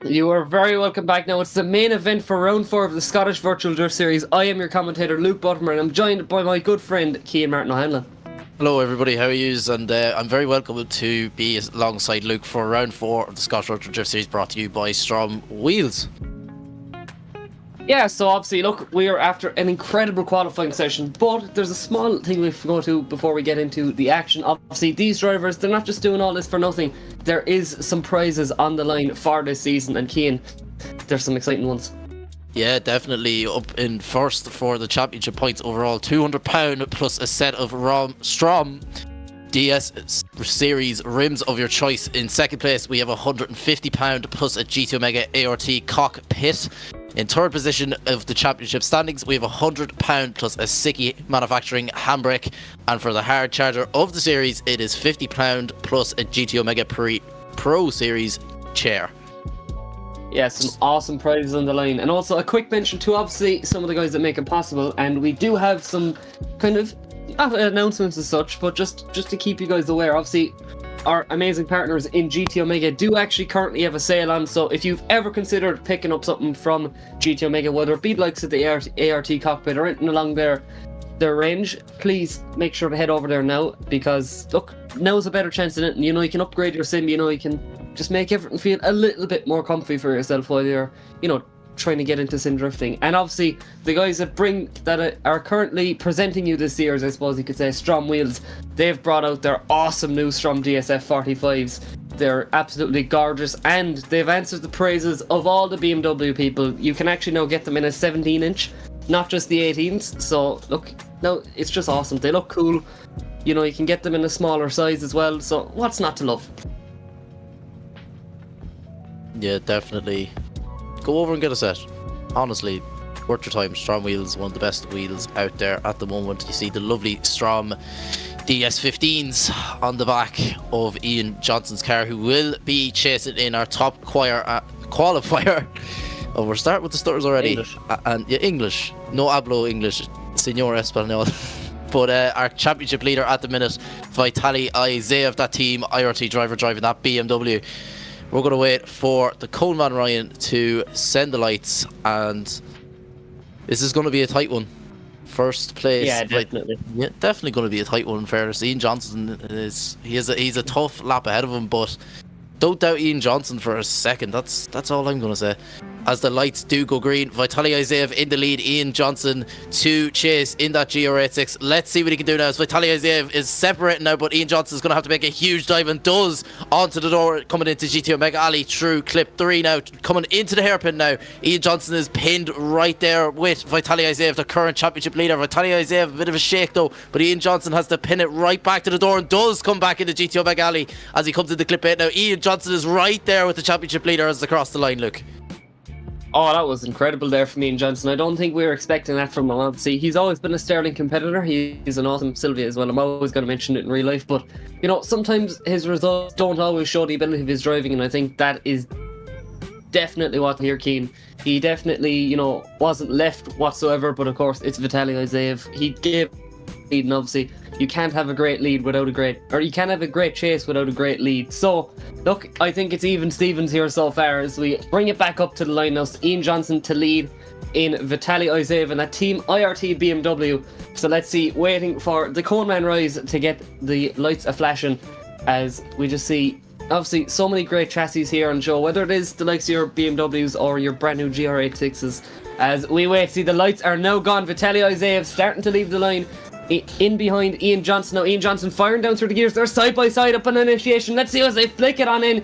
You are very welcome back. Now, it's the main event for round 4 of the Scottish Virtual Drift Series. I am your commentator, Luke Buttermer, and I'm joined by my good friend, Cian Martin O'Hanlon. Hello everybody, how are you? And I'm very welcome to be alongside Luke for round 4 of the Scottish Virtual Drift Series, brought to you by STRO M Wheels. Yeah, so obviously, look, we are after an incredible qualifying session, but there's a small thing we have to go to before we get into the action. Obviously, these drivers, they're not just doing all this for nothing. There is some prizes on the line for this season, and Cian, there's some exciting ones. Yeah, definitely up in first for the championship points overall, £200 plus a set of STRO M DS Series rims of your choice. In second place, we have £150 plus a GT Omega ART cockpit. In third position of the championship standings, we have £100 plus a Sikky Manufacturing handbrake. And for the hard charger of the series, it is £50 plus a GT Omega Pro Series chair. Yeah, some awesome prizes on the line. And also a quick mention to obviously some of the guys that make it possible. And we do have some kind of, not announcements as such, but just to keep you guys aware. Obviously, our amazing partners in GT Omega do actually currently have a sale on. So if you've ever considered picking up something from GT Omega, whether it be the likes of the ART cockpit or anything along their range, please make sure to head over there now, because look, now's a better chance than it. You know, you can upgrade your sim, you know, you can just make everything feel a little bit more comfy for yourself while you're, you know, trying to get into sim drifting. And obviously the guys that are currently presenting you this series, I suppose you could say, STRO M Wheels, they've brought out their awesome new STRO M DSF 45s. They're absolutely gorgeous, and they've answered the praises of all the BMW people. You can actually now get them in a 17-inch, not just the 18s. So look, no, it's just awesome. They look cool. You know, you can get them in a smaller size as well. So what's not to love? Yeah, definitely. Go over and get a set. Honestly, worth your time. STRO M Wheels, one of the best wheels out there at the moment. You see the lovely STRO M DS15s on the back of Ian Johnson's car, who will be chasing in our top qualifier. Oh, we're starting with the stutters already. English. And yeah, English. No hablo English. Señor Español. But our championship leader at the minute, Vitaliy Isaiah of that team, IRT driver driving that BMW. We're going to wait for the Coleman Ryan to send the lights, and this is going to be a tight one. First place. Yeah, definitely. Yeah, definitely going to be a tight one in fairness. Ian Johnson he's a tough lap ahead of him, but don't doubt Ian Johnson for a second. That's all I'm going to say. As the lights do go green, Vitaliy Isaiah in the lead, Ian Johnson to chase in that GR86. Let's see what he can do now, as Vitaliy Isaiah is separating now, but Ian Johnson's going to have to make a huge dive, and does, onto the door, coming into GT Omega Alley through clip 3 now, coming into the hairpin now. Ian Johnson is pinned right there with Vitaliy Isaiah, the current championship leader. Vitaliy Isaiah, a bit of a shake though, but Ian Johnson has to pin it right back to the door, and does come back into GT Omega Alley as he comes into clip 8 now. Ian Johnson is right there with the championship leader as they cross the line, Luke. Oh, that was incredible there from Ian Johnson. I don't think we were expecting that from him. Obviously, he's always been a sterling competitor. He's an awesome Sylvia as well. I'm always going to mention it in real life, but you know, sometimes his results don't always show the ability of his driving, and I think that is definitely what here, Cian. He definitely, you know, wasn't left whatsoever, but of course, it's Vitaliy Isaiah. He gave lead, and obviously, you can't have a great lead without you can't have a great chase without a great lead. So, look, I think it's even Stevens here so far as we bring it back up to the line now. Ian Johnson to lead in Vitaliy Isaiah and that team IRT BMW. So let's see, waiting for the Coleman Rise to get the lights a-flashing, as we just see, obviously, so many great chassis here on show, whether it is the likes of your BMWs or your brand new GR86s. As we wait, see the lights are now gone. Vitaliy Isaiah starting to leave the line, in behind Ian Johnson. Now Ian Johnson firing down through the gears. They're side by side up on initiation. Let's see as they flick it on in.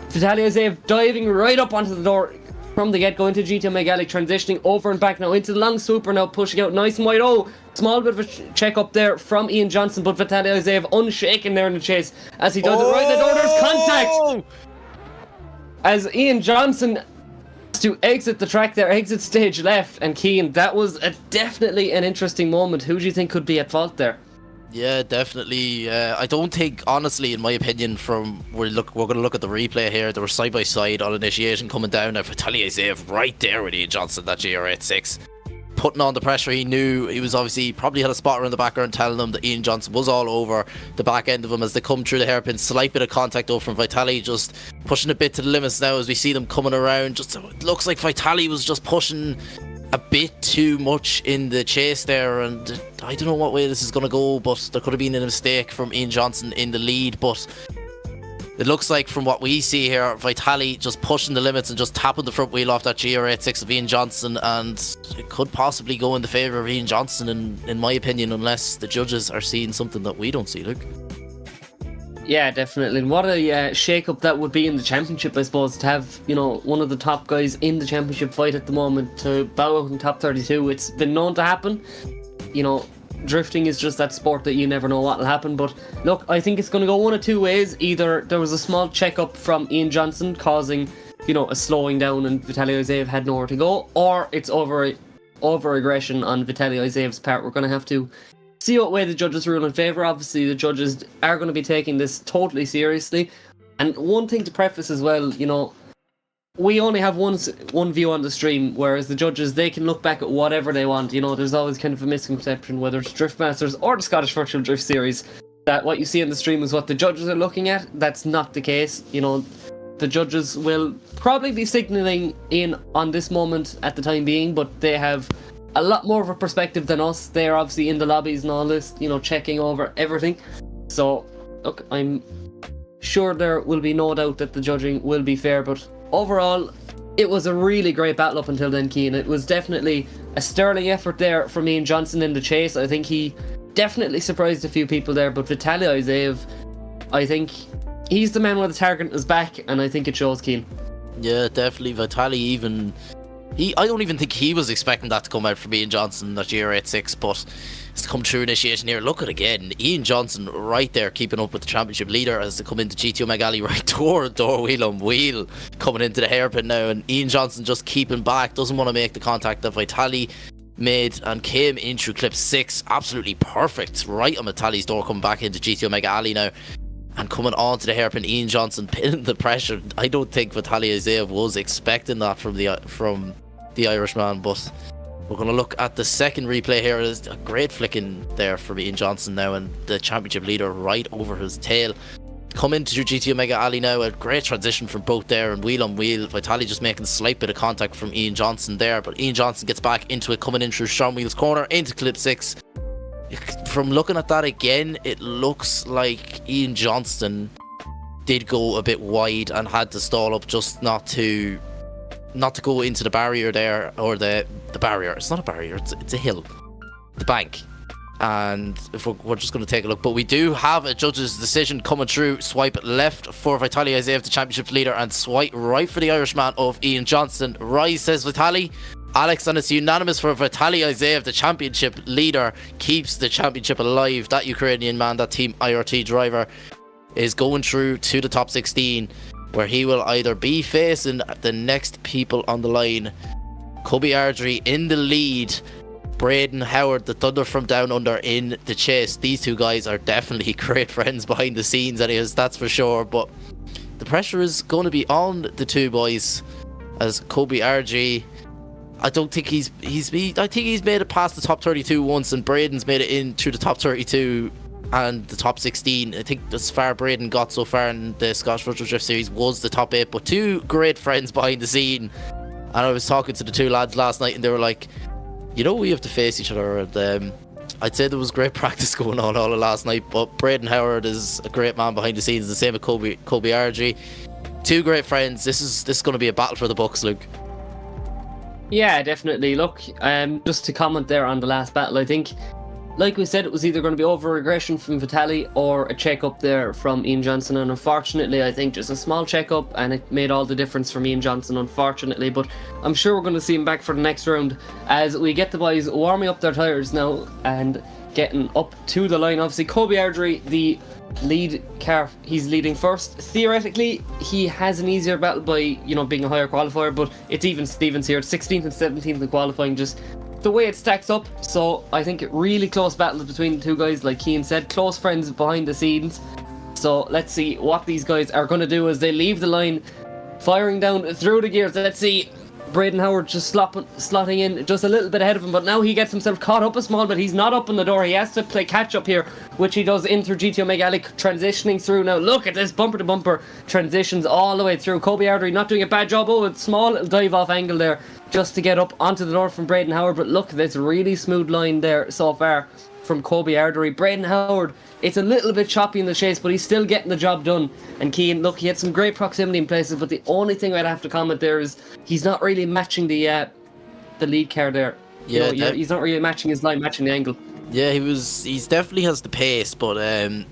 Vitaliy Isaiah diving right up onto the door from the get-go into GT Omega Alley, transitioning over and back now into the long swooper now, pushing out nice and wide. Oh, small bit of a check up there from Ian Johnson, but Vitaliy Isaiah unshaken there in the chase as he does it right in the door. There's contact as Ian Johnson to exit the track there, exit stage left. And Cian, that was definitely an interesting moment. Who do you think could be at fault there? Yeah, definitely. I don't think, honestly, in my opinion, we're going to look at the replay here. They were side by side on initiation coming down. Now Vitaliy Isaiah right there with Ian Johnson, that GR86. putting on the pressure. He knew he was obviously probably had a spotter in the background telling them that Ian Johnson was all over the back end of him as they come through the hairpin. Slight bit of contact though from Vitaliy, just pushing a bit to the limits now as we see them coming around. Just it looks like Vitaliy was just pushing a bit too much in the chase there, and I don't know what way this is going to go, but there could have been a mistake from Ian Johnson in the lead. But it looks like from what we see here, Vitaliy just pushing the limits and just tapping the front wheel off that GR86 of Ian Johnson, and it could possibly go in the favour of Ian Johnson, in my opinion, unless the judges are seeing something that we don't see, Luke. Yeah, definitely. And what a shake-up that would be in the championship, I suppose, to have, you know, one of the top guys in the championship fight at the moment to bow out in top 32. It's been known to happen. You know, drifting is just that sport that you never know what will happen. But look, I think it's going to go one of two ways. Either there was a small check-up from Ian Johnson causing, you know, a slowing down and Vitaliy Isaev had nowhere to go, or it's over-aggression on Vitaliy Isaev's part. We're going to have to see what way the judges rule in favour. Obviously, the judges are going to be taking this totally seriously. And one thing to preface as well, you know, we only have one view on the stream, whereas the judges, they can look back at whatever they want. You know, there's always kind of a misconception, whether it's Drift Masters or the Scottish Virtual Drift Series, that what you see on the stream is what the judges are looking at. That's not the case. You know, the judges will probably be signalling in on this moment at the time being, but they have a lot more of a perspective than us. They're obviously in the lobbies and all this, you know, checking over everything. So, look, I'm sure there will be no doubt that the judging will be fair, but overall, it was a really great battle up until then, Cian. It was definitely a sterling effort there from Ian Johnson in the chase. I think he definitely surprised a few people there, but Vitaliy Isaev, I think he's the man where the target is back, and I think it shows, Cian. Yeah, definitely. Vitaliy I don't even think he was expecting that to come out from Ian Johnson, that GR86, but it's come through initiation here. Look at again, Ian Johnson right there keeping up with the championship leader as they come into GTO Megali right door wheel on wheel, coming into the hairpin now, and Ian Johnson just keeping back, doesn't want to make the contact that Vitaliy made and came in through clip 6, absolutely perfect, right on Vitaliy's door, coming back into GTO Mega Alley now. And coming on to the hairpin, Ian Johnson pinning the pressure. I don't think Vitaliy Isaev was expecting that from the Irishman, but we're going to look at the second replay here. There's a great flicking there from Ian Johnson now, and the championship leader right over his tail. Come into GT Omega Alley now, a great transition from both there, and wheel on wheel. Vitaliy just making a slight bit of contact from Ian Johnson there, but Ian Johnson gets back into it, coming in through STRO M Wheels corner into clip 6. From looking at that again, it looks like Ian Johnson did go a bit wide and had to stall up just not to go into the barrier there, or the barrier. It's not a barrier, it's a hill, the bank. And if we're just going to take a look, but we do have a judge's decision coming through. Swipe left for Vitaliy Isaev, the championship leader, and swipe right for the Irishman of Ian Johnson. Rise, says Vitaliy. Alex, and it's unanimous for Vitaliy Isaev, the championship leader, keeps the championship alive. That Ukrainian man, that Team IRT driver, is going through to the top 16, where he will either be facing the next people on the line. Kobe Ardrey in the lead, Brayden Howard, the Thunder from Down Under, in the chase. These two guys are definitely great friends behind the scenes, anyways, that's for sure. But the pressure is going to be on the two boys, as Kobe Ardrey, I don't think I think he's made it past the top 32 once, and Brayden's made it in through the top 32 and the top 16. I think as far Brayden got so far in the Scottish Virtual Drift Series was the top 8, but two great friends behind the scene. And I was talking to the two lads last night, and they were like, you know, we have to face each other. And I'd say there was great practice going on all of last night, but Brayden Howard is a great man behind the scenes, the same with Kobe Ardrey. Two great friends. This is going to be a battle for the Bucks, Luke. Yeah, definitely. Look, just to comment there on the last battle, I think, like we said, it was either going to be over-aggression from Vitaliy or a check-up there from Ian Johnson, and unfortunately, I think just a small check-up, and it made all the difference from Ian Johnson, unfortunately. But I'm sure we're going to see him back for the next round as we get the boys warming up their tyres now and getting up to the line. Obviously, Kobe Ardrey, the lead car, he's leading first. Theoretically, he has an easier battle by, you know, being a higher qualifier, but it's even Stevens here, 16th and 17th in qualifying, just the way it stacks up. So I think it really close battles between the two guys, like Cian said, close friends behind the scenes. So let's see what these guys are going to do as they leave the line, firing down through the gears. Let's see Brayden Howard just slotting in just a little bit ahead of him, but now he gets himself caught up a small bit. He's not up in the door. He has to play catch up here, which he does into GTO Mclellan, transitioning through now. Look at this bumper to bumper transitions all the way through. Kobe Ardrey not doing a bad job. Oh, a small little dive off angle there just to get up onto the door from Brayden Howard. But look, this really smooth line there so far from Kobe Ardrey. Brayden Howard, it's a little bit choppy in the chase, but he's still getting the job done. And Keane, look, he had some great proximity in places, but the only thing I'd have to comment there is he's not really matching the lead car there. Yeah, he's not really matching his line, matching the angle. Yeah, he's definitely has the pace, but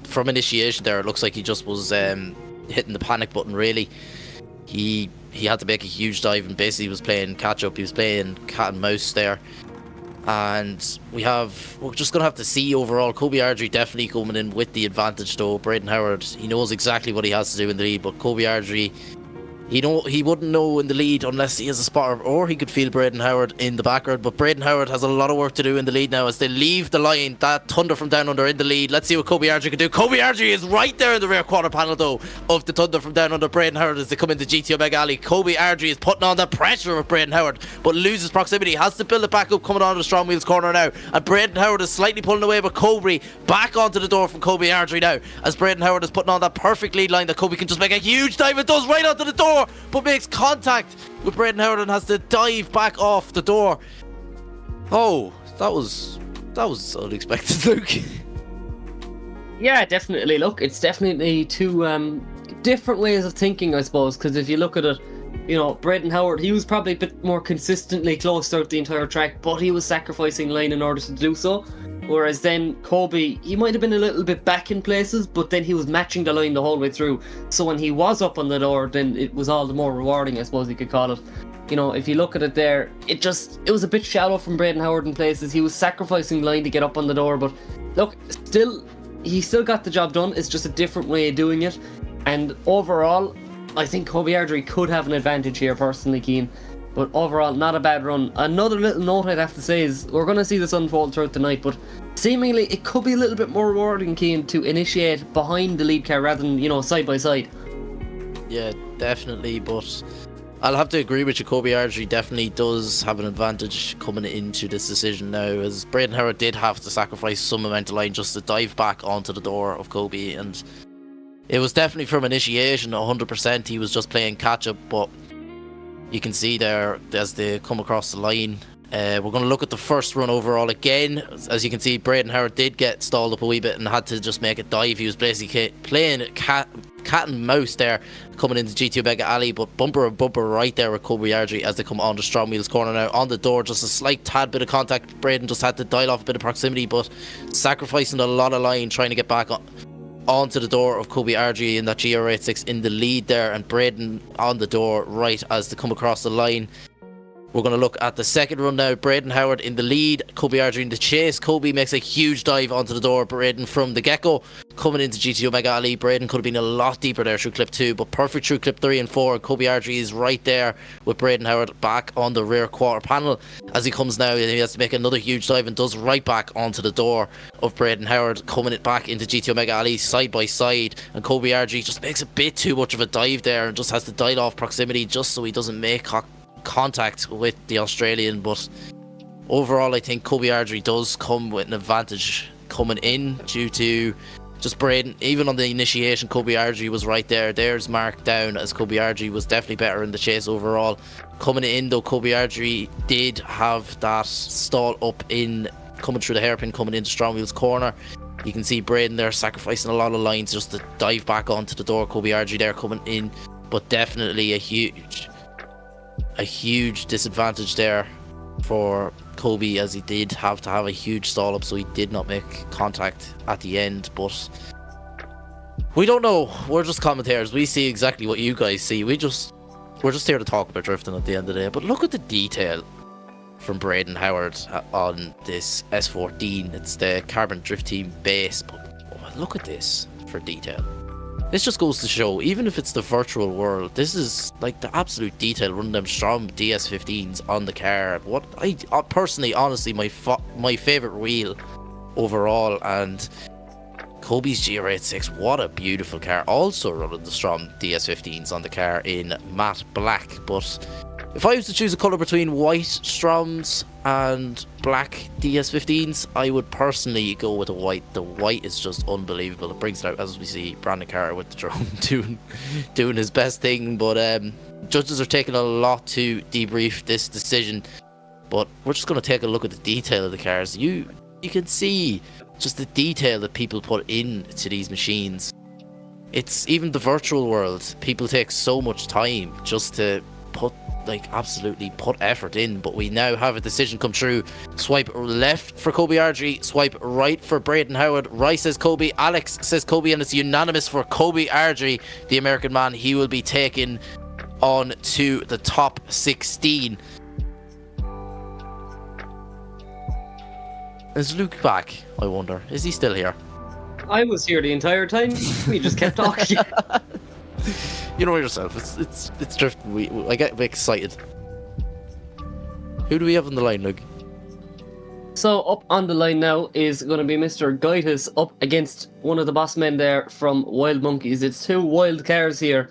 from initiation there, it looks like he just was hitting the panic button. Really, he had to make a huge dive and basically was playing catch up. He was playing cat and mouse there. And we're just going to have to see overall. Kobe Ardrey definitely coming in with the advantage though. Brayden Howard, he knows exactly what he has to do in the lead, but Kobe Ardrey, he wouldn't know in the lead unless he has a spotter, or he could feel Brayden Howard in the background. But Brayden Howard has a lot of work to do in the lead now as they leave the line. That Thunder from Down Under in the lead. Let's see what Kobe Ardrey can do. Kobe Ardrey is right there in the rear quarter panel though of the Thunder from Down Under. Brayden Howard as they come into GTO Mclellan. Kobe Ardrey is putting on the pressure of Brayden Howard, but loses proximity. Has to build it back up coming on to the STRO M Wheels corner now. And Brayden Howard is slightly pulling away, but Kobe back onto the door from Kobe Ardrey now as Brayden Howard is putting on that perfect lead line that Kobe can just make a huge dive. It does right onto the door, but makes contact with Brayden Howard and has to dive back off the door. Oh, that was unexpected, Luke. Yeah, definitely. Look, it's definitely two different ways of thinking, I suppose, because if you look at it, you know, Brayden Howard, he was probably a bit more consistently close throughout the entire track, but he was sacrificing line in order to do so. Whereas then Kobe, he might have been a little bit back in places, but then he was matching the line the whole way through. So when he was up on the door, then it was all the more rewarding, I suppose you could call it. You know, if you look at it there, it was a bit shallow from Brayden Howard in places. He was sacrificing line to get up on the door, but look, he still got the job done. It's just a different way of doing it. And overall, I think Kobe Ardrey could have an advantage here, personally, Keane. But overall, not a bad run. Another little note I'd have to say is we're going to see this unfold throughout the night, but seemingly it could be a little bit more rewarding, Keane, to initiate behind the lead car rather than, you know, side by side. Yeah, definitely, but I'll have to agree with you. Kobe Ardrey definitely does have an advantage coming into this decision now, as Brayden Howard did have to sacrifice some amount of line just to dive back onto the door of Kobe, and it was definitely from initiation 100%. He was just playing catch up, but you can see there as they come across the line. We're going to look at the first run overall again. As you can see, Brayden Howard did get stalled up a wee bit and had to just make a dive. He was basically playing cat and mouse there coming into GTO Mclellan, but bumper and bumper right there with Kobe Ardrey as they come on the STRO M Wheels corner now. On the door, just a slight tad bit of contact. Brayden just had to dial off a bit of proximity, but sacrificing a lot of line trying to get back onto the door of Kobe Ardrey in that GR86 in the lead there, and Brayden on the door right as they come across the line. We're going to look at the second run now. Brayden Howard in the lead, Kobe Ardrey in the chase. Kobe makes a huge dive onto the door. Brayden from the get-go coming into GTO Mclellan. Brayden could have been a lot deeper there through clip 2, but perfect through clip 3 and 4. Kobe Ardrey is right there with Brayden Howard back on the rear quarter panel. As he comes now, he has to make another huge dive and does right back onto the door of Brayden Howard, coming it back into GTO Mclellan side by side. And Kobe Ardrey just makes a bit too much of a dive there and just has to dial off proximity just so he doesn't make contact with the Australian. But overall, I think Kobe Ardrey does come with an advantage coming in due to just Brayden. Even on the initiation, Kobe Ardrey was right there. There's marked down as Kobe Ardrey was definitely better in the chase overall. Coming in though, Kobe Ardrey did have that stall up in coming through the hairpin coming into STRO M Wheels corner. You can see Brayden there sacrificing a lot of lines just to dive back onto the door. Kobe Ardrey there coming in, but definitely a huge disadvantage there for Kobe, as he did have to have a huge stall up, so he did not make contact at the end. But we don't know, we're just commentators, we see exactly what you guys see. We're just here to talk about drifting at the end of the day. But look at the detail from Brayden Howard on this S14. It's the Carbon Drift Team base, but look at this for detail. This just goes to show, even if it's the virtual world, this is like the absolute detail running them STRO M DS15s on the car. What I personally, honestly, my favorite wheel overall. And Kobe's GR86, what a beautiful car. Also running the STRO M DS15s on the car in matte black. But If I was to choose a colour between white Stroms and black DS15s, I would personally go with the white. The white is just unbelievable. It brings it out, as we see Brandon Carter with the drone doing his best thing. But judges are taking a lot to debrief this decision. But we're just going to take a look at the detail of the cars. You can see just the detail that people put into these machines. It's even the virtual world. People take so much time just to absolutely put effort in, but we now have a decision come through. Swipe left for Kobe RG, swipe right for Brayden Howard. Right says Kobe, Alex says Kobe, and it's unanimous for Kobe RG, the American man. He will be taken on to the top 16. Is Luke back? I wonder. Is he still here? I was here the entire time. We just kept talking. You know yourself. It's Driftland. I get excited. Who do we have on the line, Luke? So up on the line now is going to be Mr. Gaitis up against one of the boss men there from Wild Monkeys. It's two wild cars here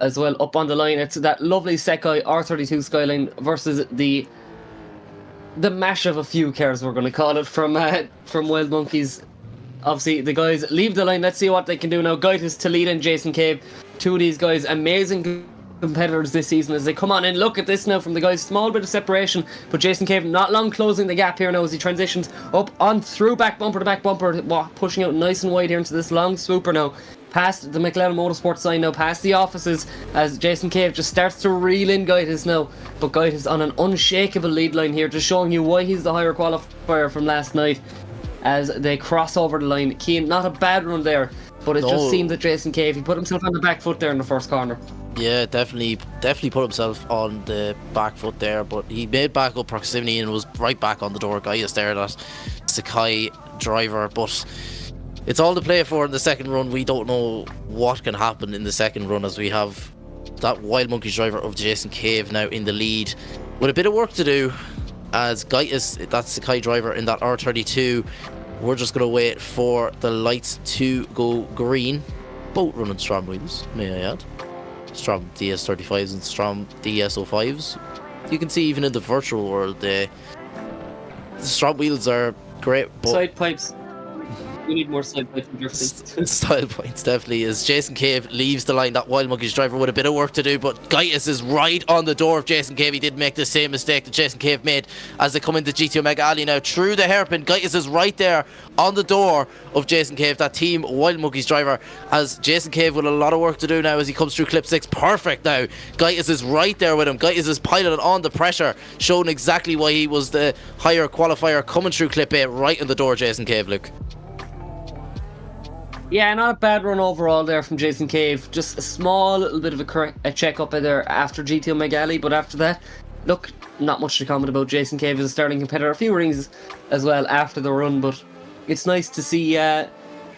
as well up on the line. It's that lovely Sikky R32 Skyline versus the mash of a few cars, we're going to call it, from Wild Monkeys. Obviously, the guys leave the line. Let's see what they can do now. Gaitis, Talita and Jason Cave. Two of these guys, amazing competitors this season as they come on in. Look at this now from the guys. Small bit of separation, but Jason Cave not long closing the gap here now as he transitions up on through back bumper to back bumper. Pushing out nice and wide here into this long swooper now. Past the Mclellan Motorsport sign now, past the offices as Jason Cave just starts to reel in Gaitis now. But Gaitis on an unshakable lead line here, just showing you why he's the higher qualifier from last night. As they cross over the line. Keane, not a bad run there, but it just seemed that Jason Cave, he put himself on the back foot there in the first corner. Yeah, definitely put himself on the back foot there, but he made back up proximity and was right back on the door. Gaitis there, that Sikky driver, but it's all to play for in the second run. We don't know what can happen in the second run as we have that Wild Monkeys driver of Jason Cave now in the lead with a bit of work to do. As Gaitis, that Sikky driver in that R32, we're just going to wait for the lights to go green. Both running STRO M Wheels, may I add. STRO M DS35s and STRO M DS05s. You can see even in the virtual world, the STRO M Wheels are great. But side pipes. We need more side pipes in drifting. Style points, definitely. As Jason Cave leaves the line, that Wild Monkeys driver with a bit of work to do, but Gaitis is right on the door of Jason Cave. He did make the same mistake that Jason Cave made as they come into GTO Mega Alley now. Through the hairpin, Gaitis is right there on the door of Jason Cave, that team Wild Monkeys driver, as Jason Cave with a lot of work to do now as he comes through clip 6. Perfect now. Gaitis is right there with him. Gaitis is piloting on the pressure, showing exactly why he was the higher qualifier coming through clip 8, right in the door, Jason Cave, Luke. Yeah, not a bad run overall there from Jason Cave. Just a small little bit of a check up there after GTO Megali, but after that, look, not much to comment about. Jason Cave is a sterling competitor. A few rings as well after the run, but it's nice to see,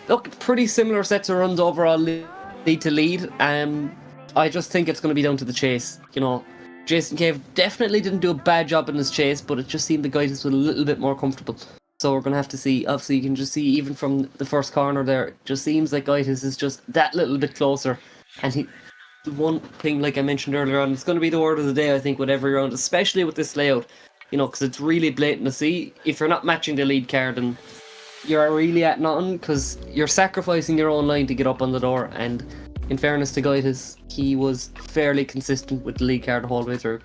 look, pretty similar sets of runs overall lead to lead. I just think it's going to be down to the chase. You know, Jason Cave definitely didn't do a bad job in his chase, but it just seemed the Gaitis was a little bit more comfortable. So we're going to have to see. Obviously, you can just see even from the first corner there, it just seems like Gaitis is just that little bit closer. And the one thing, like I mentioned earlier on, it's going to be the word of the day, I think, with every round, especially with this layout. You know, because it's really blatant to see. If you're not matching the lead car, then you're really at nothing, because you're sacrificing your own line to get up on the door. And in fairness to Gaitis, he was fairly consistent with the lead car the whole way through.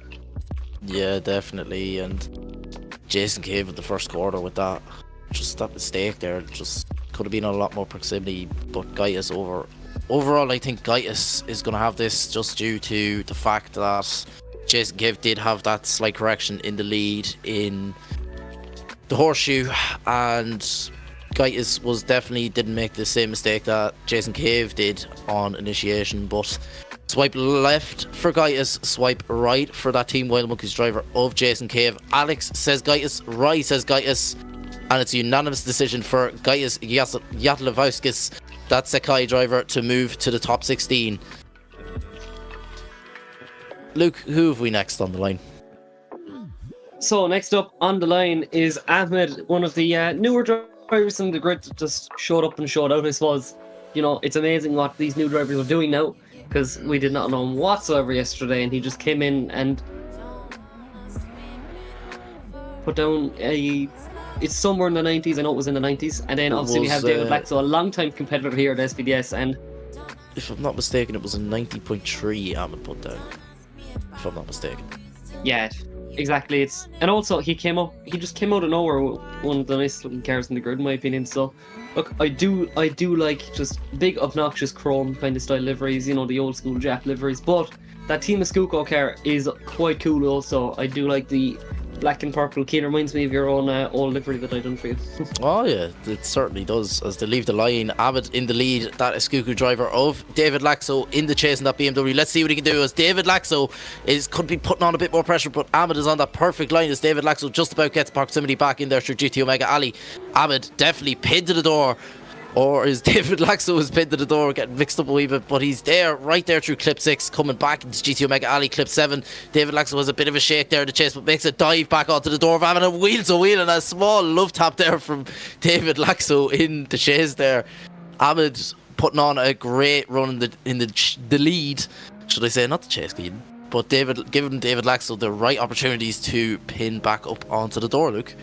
Yeah, definitely. And Jason Cave with the first quarter with that mistake there, just could have been a lot more proximity, but Gaitis overall I think Gaitis is going to have this just due to the fact that Jason Cave did have that slight correction in the lead in the horseshoe, and Gaitis didn't make the same mistake that Jason Cave did on initiation, but swipe left for Gaitis, swipe right for that Team Wild Monkeys driver of Jason Cave. Alex says Gaitis, Rai says Gaitis, and it's a unanimous decision for Gaitis Yatlevauskis, that Sikky driver, to move to the top 16. Luke, who have we next on the line? So next up on the line is Ahmed, one of the newer drivers in the grid that just showed up and showed out, I suppose. You know, it's amazing what these new drivers are doing now, because we did not know him whatsoever yesterday, and he just came in and put down it's somewhere in the 90s. I know it was in the 90s. And then obviously we was, have David Laxo, a long-time competitor here at SVDS, and if I'm not mistaken, it was a 90.3 Ahmed put down. If I'm not mistaken. yeah, exactly. And also he just came out of nowhere with one of the nicest looking cars in the grid, in my opinion. So look, I do like just big obnoxious chrome kind of style liveries, you know, the old school Jap liveries. But that Team Escuco car is quite cool also. I do like the black and purple. Keen reminds me of your own old livery that I done for you. Oh yeah, it certainly does. As they leave the line, Ahmed in the lead, that Escuco driver of David Laxo in the chase in that BMW. Let's see what he can do, as David Laxo could be putting on a bit more pressure, but Ahmed is on that perfect line as David Laxo just about gets proximity back in there through GT Omega Alley. Ahmed definitely pinned to the door. Or is David Laxo was pinned to the door, getting mixed up a wee bit, but he's there, right there through clip 6, coming back into GT Omega Alley, clip 7. David Laxo has a bit of a shake there in the chase, but makes a dive back onto the door of Ahmed, and wheel to wheel, and a small love tap there from David Laxo in the chase there. Ahmed putting on a great run in the lead, should I say, not the chase, Kaden, but giving David Laxo the right opportunities to pin back up onto the door, Luke.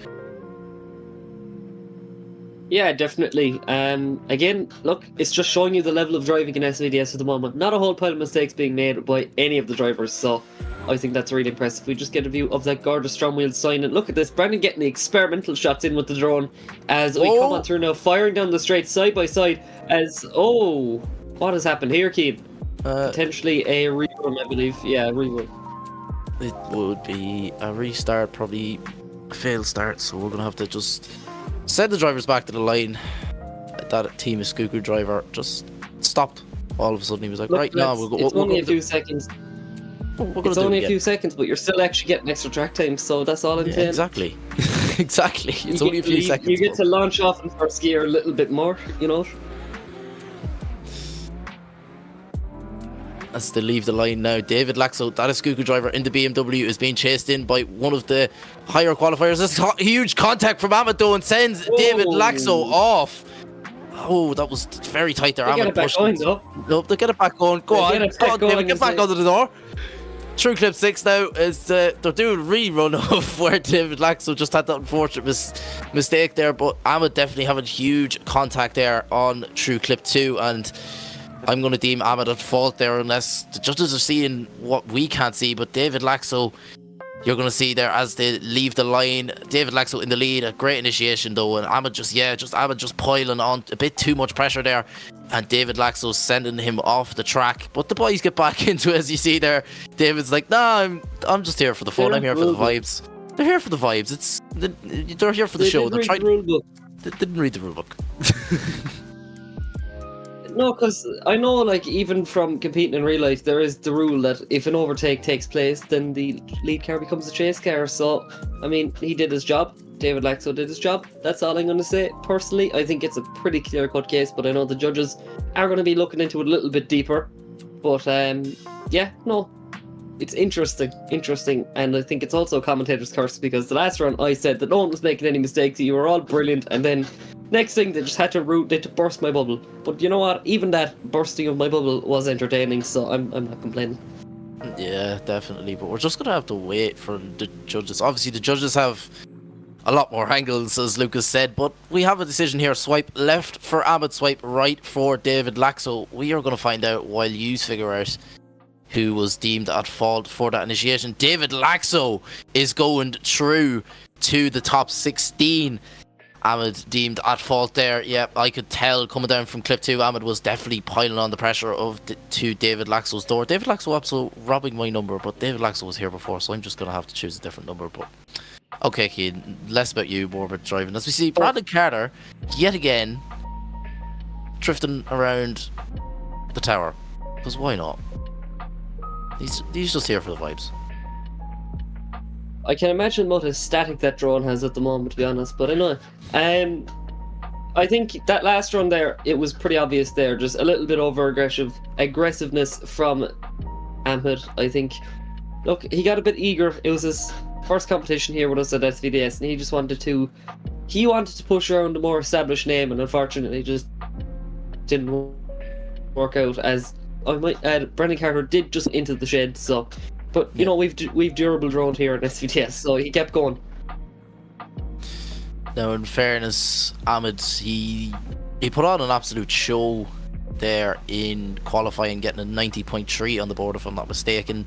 Yeah, definitely. Again, look, it's just showing you the level of driving in SVDS at the moment. Not a whole pile of mistakes being made by any of the drivers, so I think that's really impressive. We just get a view of that gorgeous STRO M Wheels sign, and look at this, Brayden getting the experimental shots in with the drone as we come on through now, firing down the straight side by side as, what has happened here, Keane? Potentially a rerun, I believe. Yeah, rerun. It would be a restart, probably a failed start, so we're going to have to just send the drivers back to the line. That Team Escuco driver just stopped. All of a sudden he was like, look, right, no, we'll go. It's only a few seconds. It's only a few seconds, but you're still actually getting extra track time, so that's all I'm saying. Exactly. Exactly. It's only a few seconds. You get to launch off in first gear a little bit more, you know? As they leave the line now, David Laxo, that Escuco driver in the BMW, is being chased in by one of the higher qualifiers. This huge contact from Ahmed though, and sends David Laxo off. Oh, that was very tight there. They Ahmed get it back going though. Nope, they get it back going. Go on, David, get back onto the door. Through clip 6 now, is they're doing a rerun of where David Laxo just had that unfortunate mistake there, but Ahmed definitely having huge contact there on through clip 2, and I'm going to deem Ahmed at fault there unless the judges are seeing what we can't see. But David Laxo, you're going to see there as they leave the line. David Laxo in the lead, a great initiation though, and Ahmed just piling on a bit too much pressure there, and David Laxo sending him off the track. But the boys get back into it, as you see there. David's like, nah, I'm just here for the fun. I'm here for the vibes. They're here for the vibes. They're here for the show. They didn't read the rule book. No, because I know, like, even from competing in real life, there is the rule that if an overtake takes place, then the lead car becomes a chase car. So, I mean, he did his job. David Laxo did his job. That's all I'm going to say. Personally, I think it's a pretty clear-cut case, but I know the judges are going to be looking into it a little bit deeper. But, yeah, no, it's interesting, and I think it's also a commentator's curse, because the last round I said that no one was making any mistakes, you were all brilliant, and then next thing they just had to burst my bubble. But you know what? Even that bursting of my bubble was entertaining, so I'm not complaining. Yeah, definitely. But we're just gonna have to wait for the judges. Obviously, the judges have a lot more angles, as Lucas said, but we have a decision here. Swipe left for Ahmed, swipe right for David Laxo. We are gonna find out while you figure out who was deemed at fault for that initiation. David Laxo is going through to the top 16. Ahmed deemed at fault there. Yeah, I could tell coming down from clip 2, Ahmed was definitely piling on the pressure to David Laxo's door. David Laxo also robbing my number, but David Laxo was here before, so I'm just going to have to choose a different number. But okay, Keane, less about you, more about driving. As we see Brandon Carter, yet again, drifting around the tower. Because why not? He's just here for the vibes. I can imagine what a static that drone has at the moment, to be honest, but I know. I think that last run there, it was pretty obvious there, just a little bit over aggressiveness from Ahmed, I think. Look, he got a bit eager. It was his first competition here with us at SVDS, and he just wanted to push around a more established name, and unfortunately just didn't work out, as Brandon Carter did just into the shed, so. But you know, we've durable droned here at SVDS, so he kept going. Now, in fairness, Ahmed, he put on an absolute show there in qualifying, getting a 90.3 on the board, if I'm not mistaken.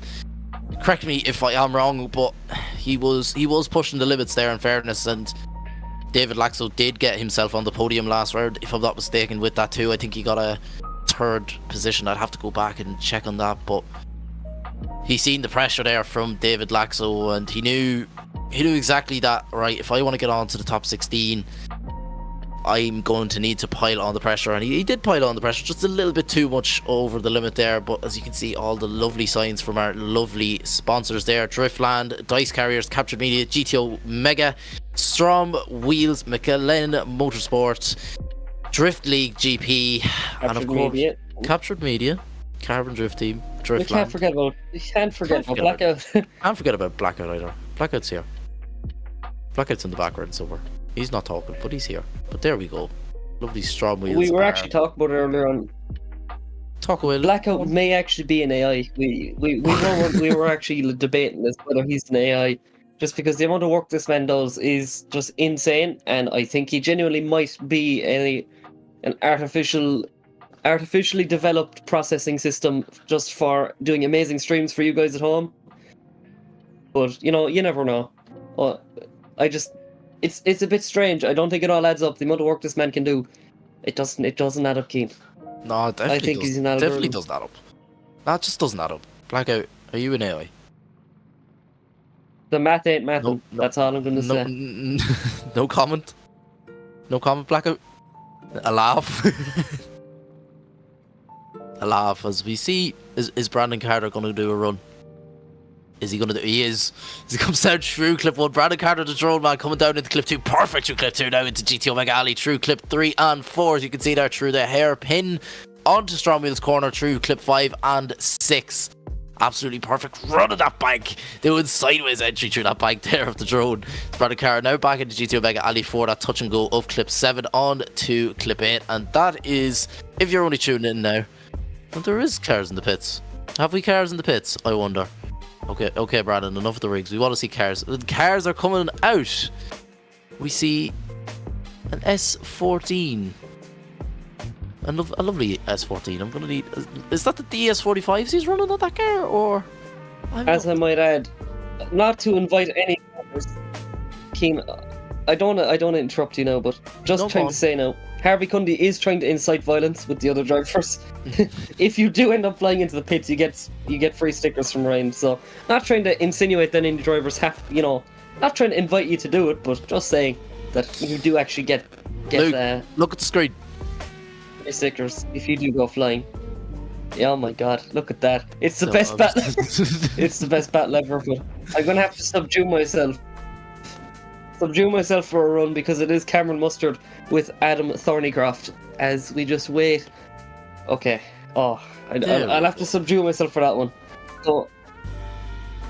Correct me if I am wrong, but he was pushing the limits there, in fairness, and David Laxo did get himself on the podium last round, if I'm not mistaken, with that too. I think he got a 3rd position. I'd have to go back and check on that, but he seen the pressure there from David Laxo, and he knew exactly that, right, if I want to get on to the top 16, I'm going to need to pile on the pressure, and he did pile on the pressure, just a little bit too much over the limit there. But as you can see, all the lovely signs from our lovely sponsors there: Driftland, Dyce Carriers, Kaptured Media, GTO Mega, STRO M Wheels, Mclellan Motorsport, Drift League GP, and of course Kaptured Media, Carbon Drift Team, Driftland. We can't forget about Blackout. Can't forget about Blackout either. Blackout's here. Blackout's in the background somewhere. He's not talking, but he's here. But there we go. Lovely STRO M Wheels. We were actually talking about it earlier on. Talk away. Blackout may actually be an AI. We were actually debating this, whether he's an AI, just because the amount of work this man does is just insane, and I think he genuinely might be an artificially developed processing system just for doing amazing streams for you guys at home. But you never know. It's a bit strange. I don't think it all adds up. The amount of work this man can do, it doesn't add up, Keen. No, it definitely I think he's an algorithm. Definitely doesn't add up. That just doesn't add up. Blackout, are you an AI? The math ain't mathing. No. That's all I'm gonna say. No comment. No comment, Blackout. A laugh. A laugh. As we see, is Brandon Carter going to do a run? Is he going to do? He is. As he comes down through clip 1, Brandon Carter, the drone man, coming down into clip 2. Perfect through clip 2 now into GTO Mega Alley through clip 3 and 4. As you can see there, through the hairpin onto STRO M Wheels corner through clip 5 and 6. Absolutely perfect run of that bank. Doing sideways entry through that bank there of the drone. Brandon Carter now back into GTO Mega Alley for that touch and go of clip 7 on to clip 8. And that is, if you're only tuning in now, well, there is cars in the pits. Have we cars in the pits? I wonder. Okay, Brandon, enough of the rigs. We want to see cars. The cars are coming out. We see an S14. A lovely S14. I'm going to need... Is that the DS45s he's running on that car? Or... As I might add, not to invite any drivers, Keen, I don't want to interrupt you now, but just trying to say now, Harvey Cundy is trying to incite violence with the other drivers. If you do end up flying into the pits, you get free stickers from Ryan. So, not trying to insinuate that any drivers have, not trying to invite you to do it, but just saying that you do actually get Luke, look at the screen. Free stickers if you do go flying. Yeah, oh my god, look at that. It's the best battle. It's the best battle ever, but I'm gonna have to subdue myself for a run, because it is Cameron Mustard with Adam Thornycroft as we just wait. Okay. I'll have to subdue myself for that one. So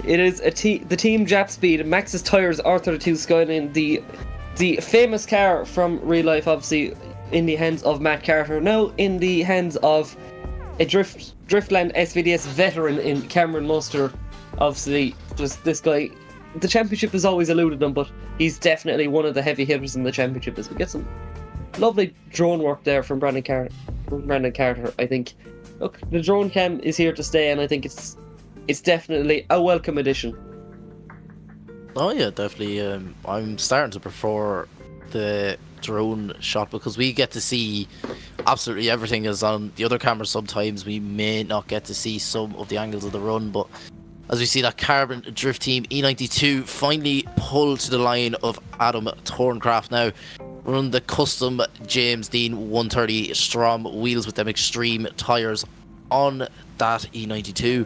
it is the Team Jap Speed Max's Tires R32 Skyline, the famous car from real life, obviously in the hands of Matt Carter, now in the hands of a Driftland SVDS veteran in Cameron Mustard. Obviously, just this guy. The championship has always eluded him, but he's definitely one of the heavy hitters in the championship. As we get some lovely drone work there from Brandon Carter. I think, look, the drone cam is here to stay, and I think it's definitely a welcome addition. Oh yeah, definitely. I'm starting to prefer the drone shot, because we get to see absolutely everything. As on the other cameras, sometimes we may not get to see some of the angles of the run, but as we see that Carbon Drift Team E92 finally pull to the line of Adam Thorncraft now, run the custom James Dean 130 STRO M Wheels with them extreme tyres on that E92.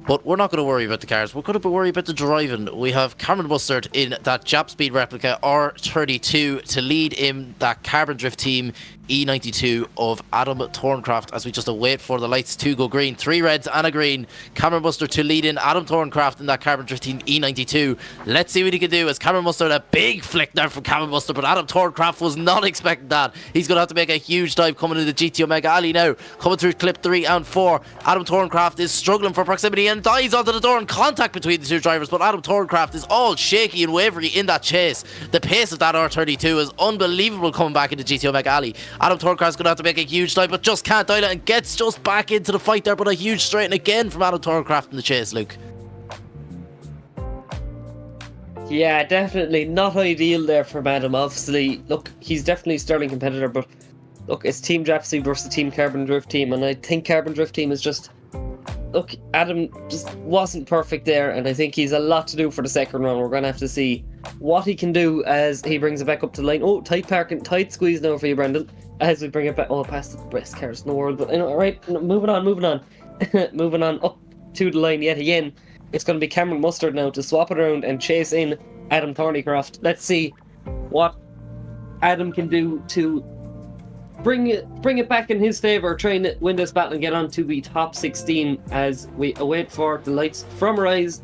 But we're not going to worry about the cars, we're going to worry about the driving. We have Cameron Mustard in that Jap Speed replica R32 to lead in that Carbon Drift Team E92 of Adam Thorncraft as we just await for the lights to go green. 3 reds and a green. Cameron Mustard to lead in Adam Thorncraft in that Carbon Drifting E92. Let's see what he can do as Cameron Mustard, a big flick there from Cameron Mustard, but Adam Thorncraft was not expecting that. He's going to have to make a huge dive coming into the GT Omega Alley now. Coming through clip 3 and 4. Adam Thorncraft is struggling for proximity and dives onto the door in contact between the two drivers, but Adam Thorncraft is all shaky and wavery in that chase. The pace of that R32 is unbelievable coming back into GT Omega Alley. Adam Thorncraft's going to have to make a huge dive, but just can't dial it and gets just back into the fight there, but a huge straighten again from Adam Thorncraft in the chase, Luke. Yeah, definitely not ideal there for Adam. Obviously, look, he's definitely a sterling competitor, but look, it's Team Japsy versus Team Carbon Drift Team, and I think Carbon Drift Team is just... Look, Adam just wasn't perfect there, and I think he's a lot to do for the second round. We're going to have to see what he can do as he brings it back up to the line. Oh, tight parking, tight squeeze now for you, Brendan, as we bring it back. Oh, past the best cars in the world, but alright, moving on. Moving on up to the line yet again. It's going to be Cameron Mustard now to swap it around and chase in Adam Thornycroft. Let's see what Adam can do to bring it back in his favour, trying to win this battle and get on to the top 16 as we await for the lights from Rise.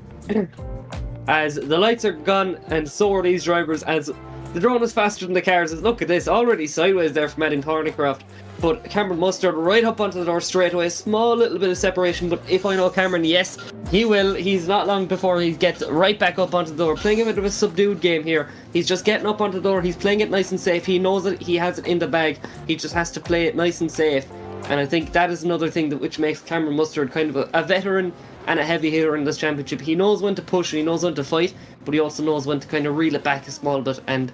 As the lights are gone and so are these drivers, as the drone is faster than the cars. Look at this, already sideways there from Adam Thornycroft, but Cameron Mustard right up onto the door straight away. Small little bit of separation, but if I know Cameron, yes, he will. He's not long before he gets right back up onto the door. Playing a bit of a subdued game here. He's just getting up onto the door. He's playing it nice and safe. He knows that he has it in the bag. He just has to play it nice and safe. And I think that is another thing which makes Cameron Mustard kind of a veteran and a heavy hitter in this championship. He knows when to push and he knows when to fight, but he also knows when to kind of reel it back a small bit. And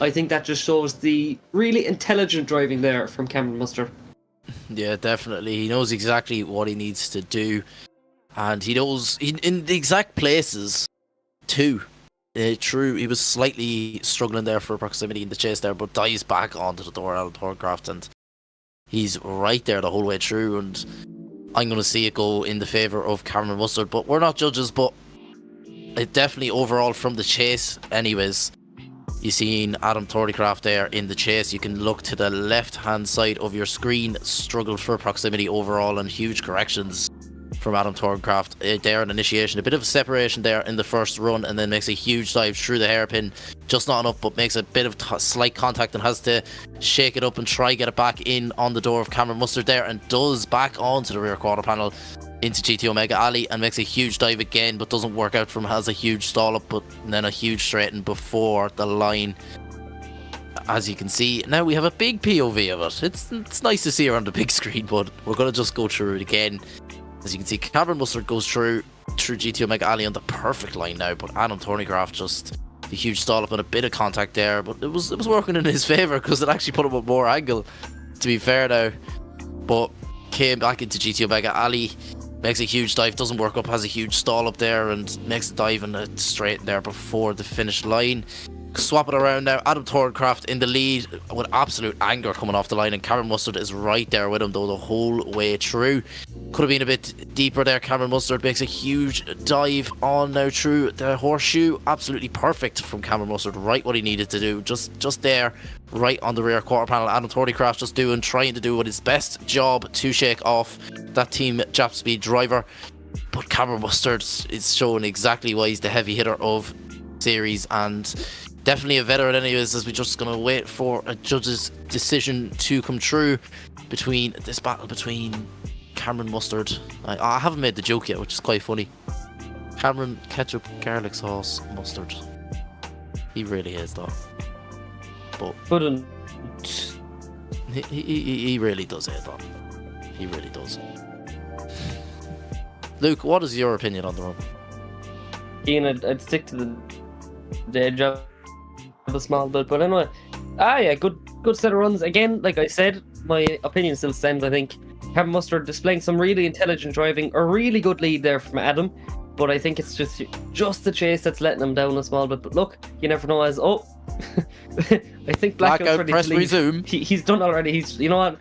I think that just shows the really intelligent driving there from Cameron Mustard. Yeah, definitely. He knows exactly what he needs to do. And he knows in the exact places too. True, he was slightly struggling there for proximity in the chase there, but dives back onto the door, Alan Thorncraft, and he's right there the whole way through. And I'm going to see it go in the favour of Cameron Mustard, but we're not judges. But it definitely overall from the chase, anyways. You seen Adam Thornycroft there in the chase. You can look to the left hand side of your screen. Struggled for proximity overall and huge corrections from Adam Thorncraft there in initiation. A bit of a separation there in the first run, and then makes a huge dive through the hairpin. Just not enough, but makes a bit of slight contact and has to shake it up and try get it back in on the door of Cameron Mustard there, and does back onto the rear quarter panel into GT Omega Alley and makes a huge dive again, but doesn't work out from, has a huge stall up, but then a huge straighten before the line. As you can see, now we have a big POV of it. It's nice to see her on the big screen, but we're going to just go through it again. As you can see, Cameron Mustard goes through GT Omega Alley on the perfect line now, but Adam Thornycroft just a huge stall up and a bit of contact there, but it was working in his favour because it actually put him at more angle, to be fair now. But came back into GT Omega Alley, makes a huge dive, doesn't work up, has a huge stall up there, and makes a dive and a straight there before the finish line. Swap it around now. Adam Thorncraft in the lead with absolute anger coming off the line, and Cameron Mustard is right there with him though the whole way through. Could have been a bit deeper there. Cameron Mustard makes a huge dive on now through the horseshoe. Absolutely perfect from Cameron Mustard, right what he needed to do, just there, right on the rear quarter panel. Adam Thornycroft just trying to do what his best job to shake off that Team Jap Speed driver, but Cameron Mustard is showing exactly why he's the heavy hitter of series, and definitely a veteran anyways, as we're just going to wait for a judge's decision to come true between this battle between Cameron Mustard. I haven't made the joke yet, which is quite funny. Cameron Ketchup Garlic Sauce Mustard. He really is though. But he really does it though. He really does. Luke, what is your opinion on the run? Ian, I'd stick to the edge of a small bit, but anyway. Yeah, good set of runs. Again, like I said, my opinion still stands. I think Cameron Mustard displaying some really intelligent driving, a really good lead there from Adam, but I think it's just the chase that's letting him down a small bit. But look, you never know. As I think Blackout's ready press to leave. Resume. He's done already. You know what?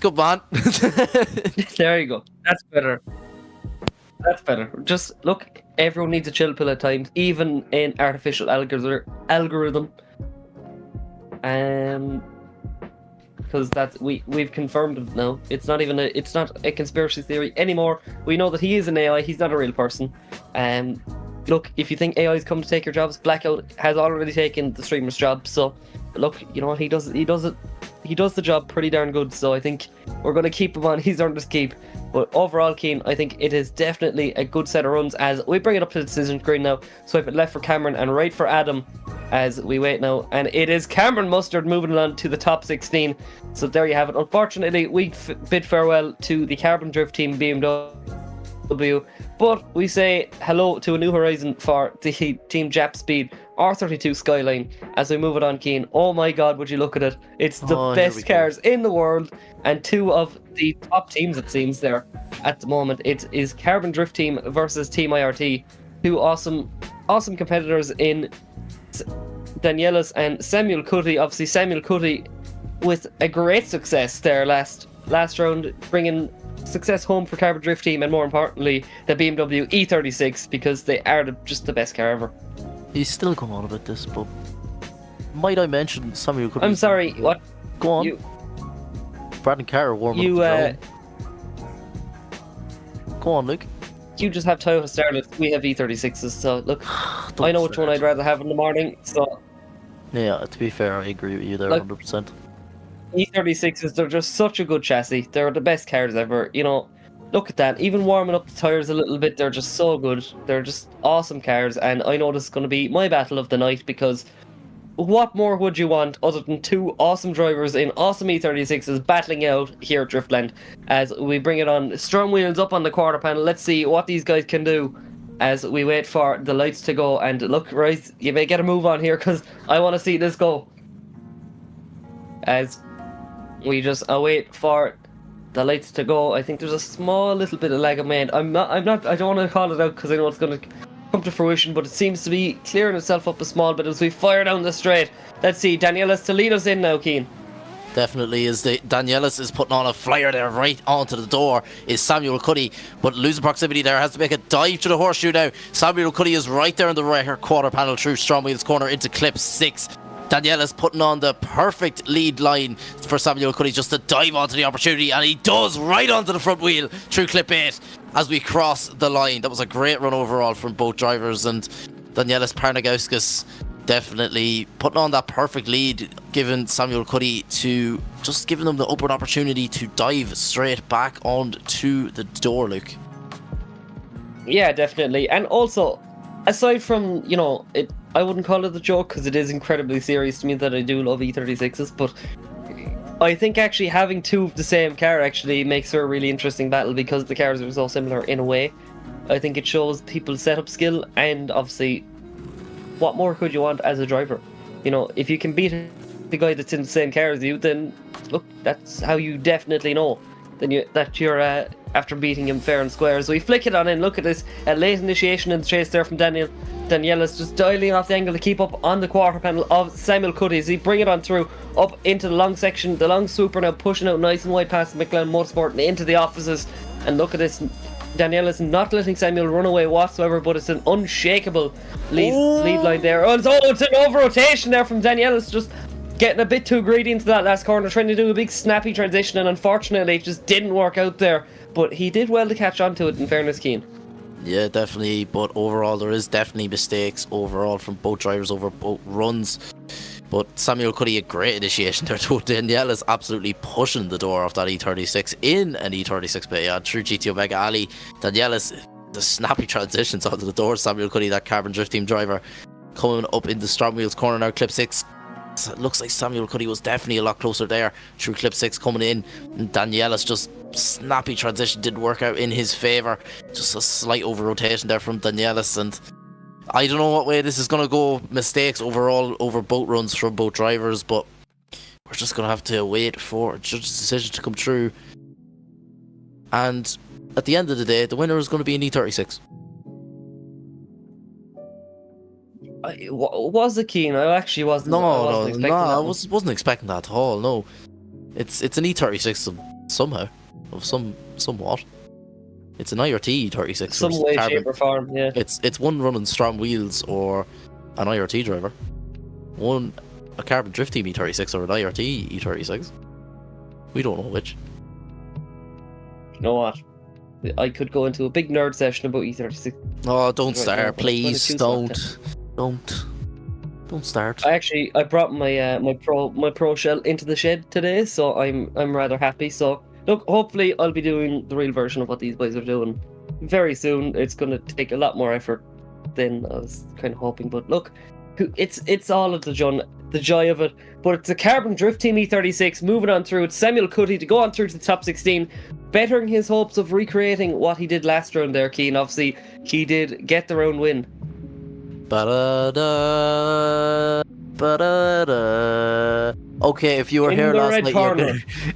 Good man. There you go. That's better. Just look, everyone needs a chill pill at times, even in artificial algorithm. because we've confirmed it now. It's not a conspiracy theory anymore. We know that he is an AI. He's not a real person. Look, if you think AI's come to take your jobs, Blackout has already taken the streamer's job. So, look, you know what, he does the job pretty darn good. So I think we're going to keep him on. He's earned his keep. But overall, Keen, I think it is definitely a good set of runs as we bring it up to the decision screen now. Swipe it left for Cameron and right for Adam as we wait now. And it is Cameron Mustard moving on to the top 16. So there you have it. Unfortunately, we bid farewell to the Carbon Drift team BMW. But we say hello to a new horizon for the Team Jap Speed R32 Skyline as we move it on, Keen. Oh my god, would you look at it. It's the best cars in the world and two of the top teams, it seems, there at the moment. It is Carbon Drift Team versus Team IRT. Two awesome competitors in Danielius and Samuel Cuddy. Obviously, Samuel Cuddy with a great success there last round, bringing success home for Carbon Drift Team, and more importantly, the BMW E36, because they are just the best car ever. He's still going on about this, but might I mention Samuel Cuddy? I'm sorry, what? Go on. Brandon Carr warming up the Go on, Luke. You just have Toyota Starlet, we have E36s, so look, I know which one I'd rather have in the morning, so... Yeah, to be fair, I agree with you there, 100%. E36s, they're just such a good chassis. They're the best cars ever. You know, look at that. Even warming up the tyres a little bit, they're just so good. They're just awesome cars. And I know this is going to be my battle of the night, because what more would you want other than two awesome drivers in awesome E36s battling out here at Driftland as we bring it on. STRO M Wheels up on the quarter panel. Let's see what these guys can do as we wait for the lights to go. And look, Rice, you may get a move on here because I want to see this go. As we just await for the lights to go. I think there's a small little bit of lag of made. I don't want to call it out because I know it's going to come to fruition, but it seems to be clearing itself up a small bit as we fire down the straight. Let's see, Danielius to lead us in now, Keen. Definitely is. Danielius is putting on a flyer there right onto the door is Samuel Cuddy, but losing proximity there, has to make a dive to the horseshoe now. Samuel Cuddy is right there in the right quarter panel through STRO M Wheels corner into clip 6. Danielius putting on the perfect lead line for Samuel Cuddy just to dive onto the opportunity, and he does, right onto the front wheel through clip 8 as we cross the line. That was a great run overall from both drivers, and Danielius Parnagauskas definitely putting on that perfect lead, giving Samuel Cuddy to just giving them the upward opportunity to dive straight back onto the door, Luke. Yeah, definitely. And also, aside from, you know, I wouldn't call it a joke because it is incredibly serious to me that I do love E36s, but I think actually having two of the same car actually makes for a really interesting battle because the cars are so similar in a way. I think it shows people's setup skill, and obviously, what more could you want as a driver? You know, if you can beat the guy that's in the same car as you, then look, that's how you definitely know that you're after beating him fair and square. So we flick it on in. Look at this, a late initiation in the chase there from Danielius, just dialing off the angle to keep up on the quarter panel of Samuel Cuddy as he bring it on through up into the long section, the long swooper now pushing out nice and wide past Mclellan Motorsport and into the offices. And look at this, Danielius not letting Samuel run away whatsoever, but it's an unshakable lead line there. Oh, it's an over rotation there from Danielius, just getting a bit too greedy into that last corner, trying to do a big snappy transition, and unfortunately it just didn't work out there. But he did well to catch on to it, in fairness, Keen. Yeah, definitely, but overall there is definitely mistakes overall from both drivers over both runs. But Samuel Cuddy, a great initiation there too. Danielius absolutely pushing the door off that E36 in an E36, but yeah, through GT Omega Alley. Danielius, the snappy transitions onto the door. Samuel Cuddy, that Carbon Drift Team driver, coming up into STRO M Wheels corner now, clip 6. It looks like Samuel Cuddy was definitely a lot closer there through clip 6 coming in, and Danielius just snappy transition didn't work out in his favour. Just a slight over rotation there from Danielius, and I don't know what way this is going to go. Mistakes overall over both runs from both drivers, but we're just going to have to wait for a judge's decision to come through. And at the end of the day, the winner is going to be an E36. Was it, Keen? I actually wasn't. No, I wasn't expecting that at all. No, it's an E36 somehow, somewhat. It's an IRT E36. Some way, shape, or form. Yeah. It's one running STRO M Wheels or an IRT driver, one a Carbon Drift Team E36 or an IRT E36. We don't know which. You know what? I could go into a big nerd session about E36. Oh, don't Right start, now, but please. I'm gonna choose Don't start. I brought my my pro shell into the shed today, so I'm rather happy. So look, hopefully I'll be doing the real version of what these boys are doing very soon. It's gonna take a lot more effort than I was kind of hoping, but look, it's all of the joy of it. But it's a Carbon Drift Team E36 moving on through. It's Samuel Cuddy to go on through to the top 16, bettering his hopes of recreating what he did last round there, Keane. Obviously, he did get the round win. Ba-da-da, ba-da-da. Okay, if you were here last night,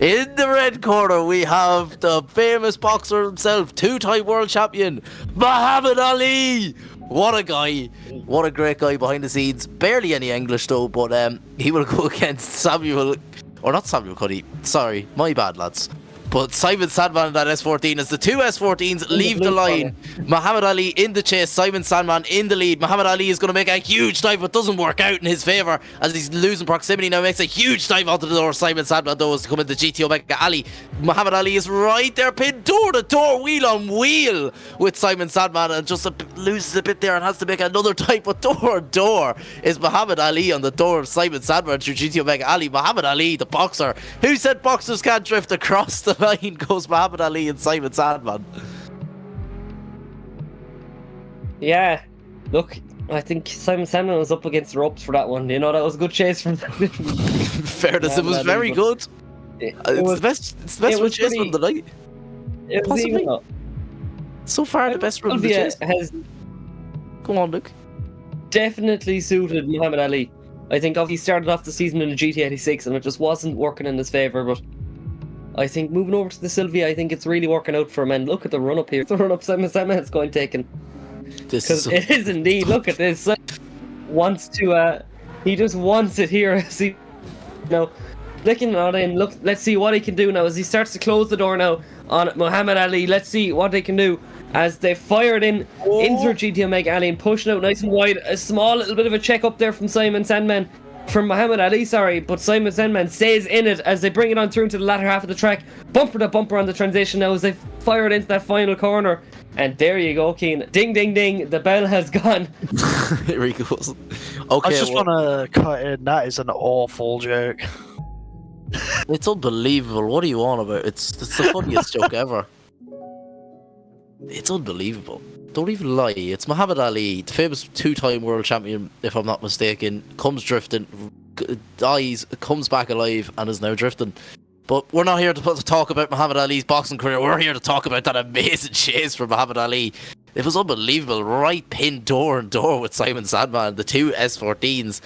in the red corner, we have the famous boxer himself, two-time world champion, Muhammad Ali. What a guy. What a great guy behind the scenes. Barely any English though, but he will go against Samuel Cuddy. Sorry, my bad, lads. But Simon Sandman in that S14 as the two S14s leave the line. Muhammad Ali in the chase, Simon Sandman in the lead. Muhammad Ali is going to make a huge dive, but doesn't work out in his favour as he's losing proximity. Now makes a huge dive onto the door. Simon Sandman though is to come into GT Omega Ali. Muhammad Ali is right there, pinned door to door, wheel on wheel with Simon Sandman, and just loses a bit there and has to make another dive. But door to door is Muhammad Ali on the door of Simon Sandman through GT Omega Ali. Muhammad Ali, the boxer. Who said boxers can't drift across the line? Goes Muhammad Ali and Simon Sandman. Yeah, look, I think Simon Sandman was up against the ropes for that one. You know, that was a good chase from Fairness, it was very good. It's the best run chase from the night. Possibly. So far, the best run of the chase. Go on, Luke. Definitely suited Muhammad Ali. I think he started off the season in a GT86 and it just wasn't working in his favour, but I think moving over to the Sylvia, I think it's really working out for him. And look at the run up here. The run up Simon Sandman's going taken. Because it is indeed. Look at this. He just wants it here. See, flicking it in. Look, let's see what he can do now as he starts to close the door now on Muhammad Ali. Let's see what they can do as they fired in into GT Omega Ali and pushing out nice and wide. A small little bit of a check up there from Simon Sandman. From Muhammad Ali, but Simon Sandman stays in it as they bring it on through into the latter half of the track. Bumper to bumper on the transition now as they fire it into that final corner. And there you go, Keane. Ding, ding, ding. The bell has gone. Here he goes. Okay, I just want to cut in. That is an awful joke. It's unbelievable. What are you on about? It's the funniest joke ever. It's unbelievable. Don't even lie. It's Muhammad Ali, the famous two-time world champion, if I'm not mistaken, comes drifting, dies, comes back alive, and is now drifting. But we're not here to talk about Muhammad Ali's boxing career. We're here to talk about that amazing chase from Muhammad Ali. It was unbelievable. Right pinned door and door with Simon Sandman, the two S14s.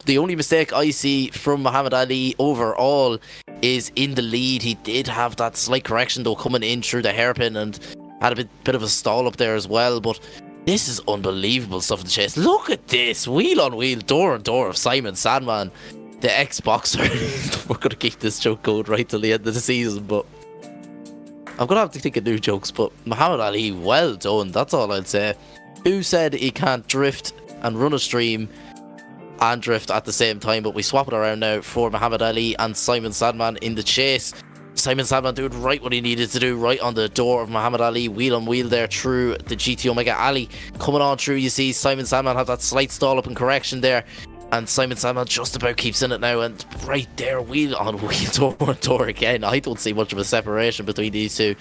The only mistake I see from Muhammad Ali overall is in the lead. He did have that slight correction though coming in through the hairpin and had a bit of a stall up there as well, but this is unbelievable stuff in the chase. Look at this, wheel on wheel, door on door of Simon Sandman, the ex-boxer. We're going to keep this joke going right till the end of the season, but I'm going to have to think of new jokes. But Muhammad Ali, well done, that's all I'll say. Who said he can't drift and run a stream and drift at the same time? But we swap it around now for Muhammad Ali and Simon Sandman in the chase. Simon Sandman doing right what he needed to do, right on the door of Muhammad Ali, wheel on wheel there through the GT Omega Ali. Coming on through, you see Simon Sandman have that slight stall up in correction there, and Simon Sandman just about keeps in it now, and right there, wheel on wheel, door on door again. I don't see much of a separation between these two.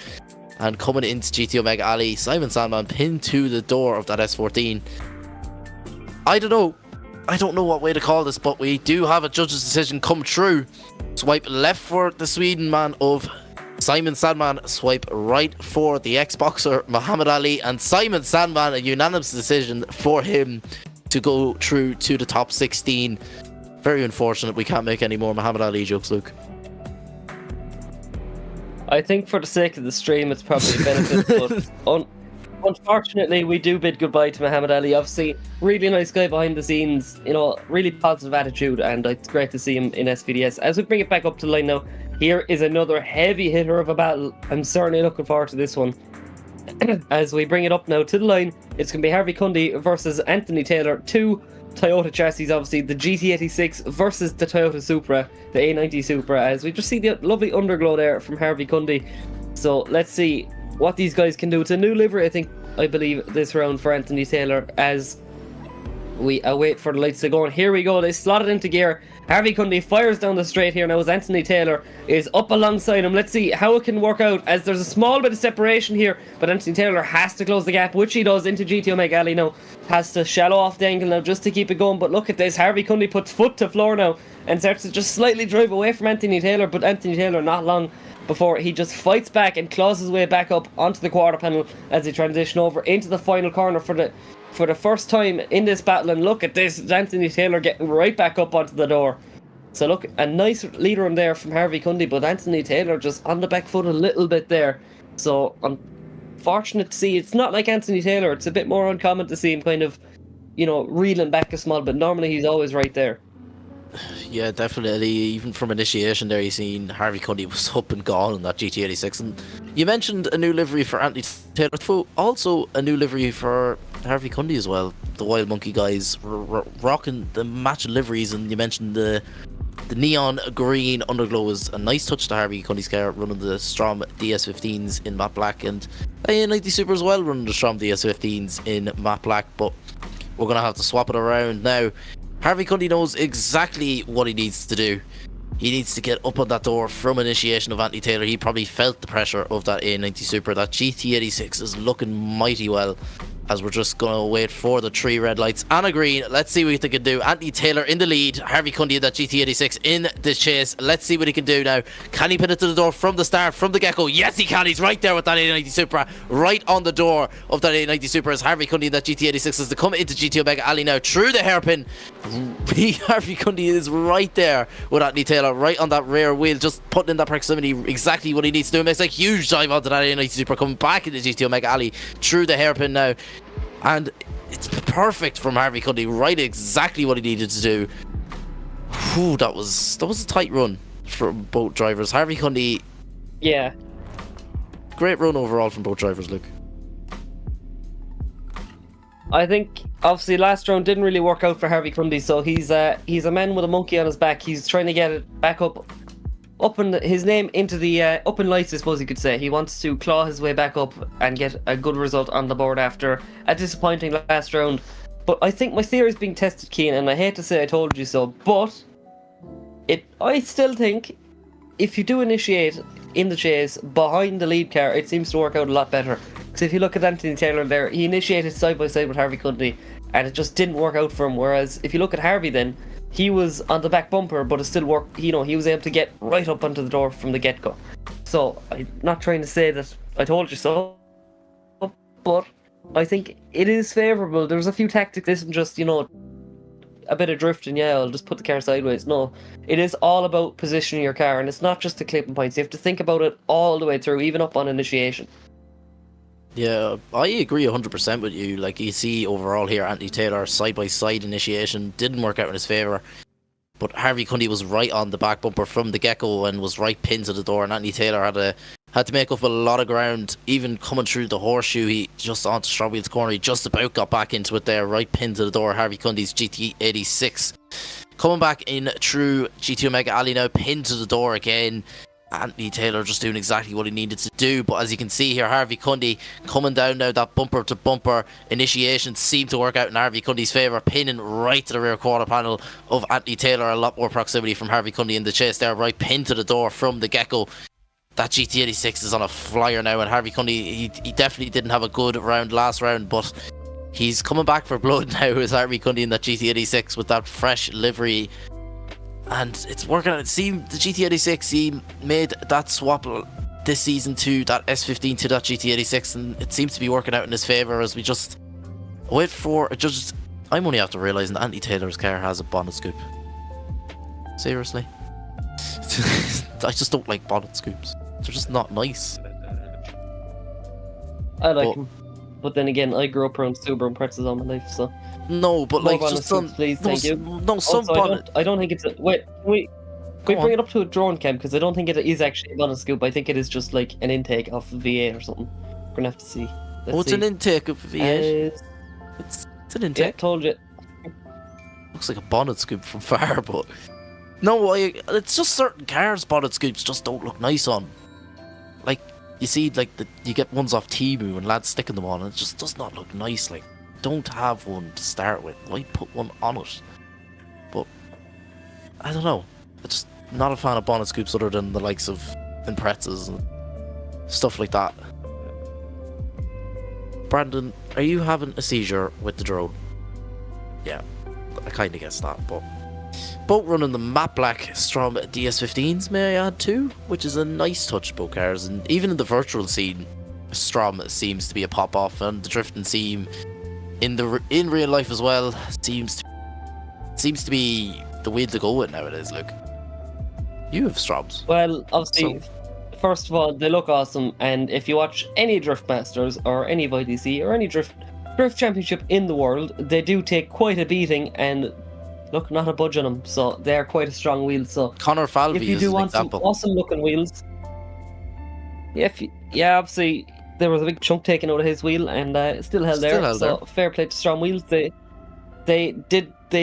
And coming into GT Omega Ali, Simon Sandman pinned to the door of that S14. I don't know what way to call this, but we do have a judge's decision come true. Swipe left for the Sweden man of Simon Sandman, swipe right for the ex-boxer Muhammad Ali, and Simon Sandman, a unanimous decision for him to go through to the top 16. Very unfortunate we can't make any more Muhammad Ali jokes, Luke. I think for the sake of the stream it's probably a benefit, but unfortunately we do bid goodbye to Muhammad Ali. Obviously, really nice guy behind the scenes, really positive attitude, and it's great to see him in SVDS. As we bring it back up to the line now, here is another heavy hitter of a battle. I'm certainly looking forward to this one. As we bring it up now to the line, it's going to be Harvey Cundy versus Anthony Taylor, two Toyota chassis, obviously, the GT86 versus the Toyota Supra, the A90 Supra, as we just see the lovely underglow there from Harvey Cundy. So let's see what these guys can do. It's a new livery, I believe, this round for Anthony Taylor, as we await for the lights to go. And here we go, they slot it into gear. Harvey Cundy fires down the straight here now as Anthony Taylor is up alongside him. Let's see how it can work out, as there's a small bit of separation here, but Anthony Taylor has to close the gap, which he does, into GT Omega Alley now. Has to shallow off the angle now just to keep it going. But look at this, Harvey Cundy puts foot to floor now and starts to just slightly drive away from Anthony Taylor, but Anthony Taylor not long before he just fights back and claws his way back up onto the quarter panel as he transition over into the final corner for the first time in this battle. And look at this, Anthony Taylor getting right back up onto the door. So look, a nice leader in there from Harvey Cundy, but Anthony Taylor just on the back foot a little bit there. So unfortunate to see. It's not like Anthony Taylor, it's a bit more uncommon to see him kind of, you know, reeling back a small bit. Normally he's always right there. Yeah, definitely. Even from initiation there, you seen Harvey Cundy was up and gone in that GT86. And you mentioned a new livery for Anthony Taylor, also a new livery for Harvey Cundy as well. The Wild Monkey guys rocking the match liveries, and you mentioned the neon green underglow was a nice touch to Harvey Cundy's car, running the STRO M DS15s in matte black, and A90 Super as well, running the STRO M DS15s in matte black. But we're going to have to swap it around now. Harvey Cundy knows exactly what he needs to do. He needs to get up on that door from initiation of Anthony Taylor. He probably felt the pressure of that A90 Super. That GT86 is looking mighty well, as we're just going to wait for the 3 red lights and a green. Let's see what they can do. Anthony Taylor in the lead. Harvey Cundy in that GT86 in the chase. Let's see what he can do now. Can he pin it to the door from the start, from the get-go? Yes, he can. He's right there with that A90 Supra, right on the door of that A90 Supra, as Harvey Cundy in that GT86 is to come into GT Omega Alley now through the hairpin. Harvey Cundy is right there with Anthony Taylor, right on that rear wheel, just putting in that proximity, exactly what he needs to do. He makes a huge dive onto that A90 Supra, coming back into GT Omega Alley through the hairpin now. And it's perfect from Harvey Cundy, right exactly what he needed to do. Whew, that was a tight run for both drivers. Harvey Cundy, yeah, great run overall from both drivers, Luke. I think obviously last round didn't really work out for Harvey Cundy, so he's a man with a monkey on his back. He's trying to get it back up in his name into the up in lights, I suppose you could say. He wants to claw his way back up and get a good result on the board after a disappointing last round. But I think my theory is being tested, Keen, and I hate to say I told you so, but I still think if you do initiate in the chase behind the lead car, it seems to work out a lot better. Because if you look at Anthony Taylor there, he initiated side by side with Harvey Cundy, and it just didn't work out for him. Whereas if you look at Harvey, then he was on the back bumper, but it still worked. You know, he was able to get right up onto the door from the get-go. So I'm not trying to say that I told you so, but I think it is favourable. There's a few tactics. This isn't just, you know, a bit of drifting. Yeah, I'll just put the car sideways. No, it is all about positioning your car, and it's not just the clipping points. You have to think about it all the way through, even up on initiation. Yeah, I agree 100% with you. Like, you see overall here, Anthony Taylor side-by-side initiation didn't work out in his favour, but Harvey Cundy was right on the back bumper from the get-go and was right pinned to the door, and Anthony Taylor had to make up a lot of ground. Even coming through the horseshoe, he just onto STRO Wheels corner, he just about got back into it there, right pinned to the door. Harvey Cundy's GT86 coming back in through GT Omega Alley now, pinned to the door again. Anthony Taylor just doing exactly what he needed to do. But as you can see here, Harvey Cundy coming down now, that bumper to bumper initiation seemed to work out in Harvey Cundy's favour, pinning right to the rear quarter panel of Anthony Taylor. A lot more proximity from Harvey Cundy in the chase there, right pinned to the door from the get-go. That GT86 is on a flyer now, and Harvey Cundy, he definitely didn't have a good round last round, but he's coming back for blood now as Harvey Cundy in that GT86 with that fresh livery. And it's working out. It seemed the GT86, he made that swap this season to that S15 to that GT86, and it seems to be working out in his favour as we just wait for a judge. I'm only after realising that Anthony Taylor's car has a bonnet scoop. Seriously? I just don't like bonnet scoops. They're just not nice. I like them. But then again, I grew up around Subaru and pretzels all my life, so... No, but more like, just some... please, thank you. No, some also, bonnet... I don't think it's a... Wait, can we bring it up to a drone cam? Because I don't think it is actually a bonnet scoop. I think it is just like an intake off of V8 or something. We're going to have to see. It's an intake of V8. It's an intake. Yeah, told you. Looks like a bonnet scoop from far, but no, it's just certain cars bonnet scoops just don't look nice on. Like, you see, like, you get ones off Temu and lads sticking them on, and it just does not look nice. Like, don't have one to start with. Why put one on it? But, I don't know. I'm just not a fan of bonnet scoops other than the likes of Imprezas and stuff like that. Brandon, are you having a seizure with the drone? Yeah, I kind of guessed that, but... Both running the matte black STRO M DS15s, may I add too, which is a nice touch, both cars, and even in the virtual scene, STRO M seems to be a pop off, and the drifting scene in real life as well seems to be the way to go with nowadays. Look, you have STRO Ms. Well, obviously, first of all, they look awesome, and if you watch any Drift Masters or any VTC or any Drift Championship in the world, they do take quite a beating, and look, not a budge on them, so they're quite a strong wheel. So Connor Falvey if you is do an want example. some awesome looking wheels, obviously there was a big chunk taken out of his wheel, and it still held there. So fair play to STRO M Wheels. They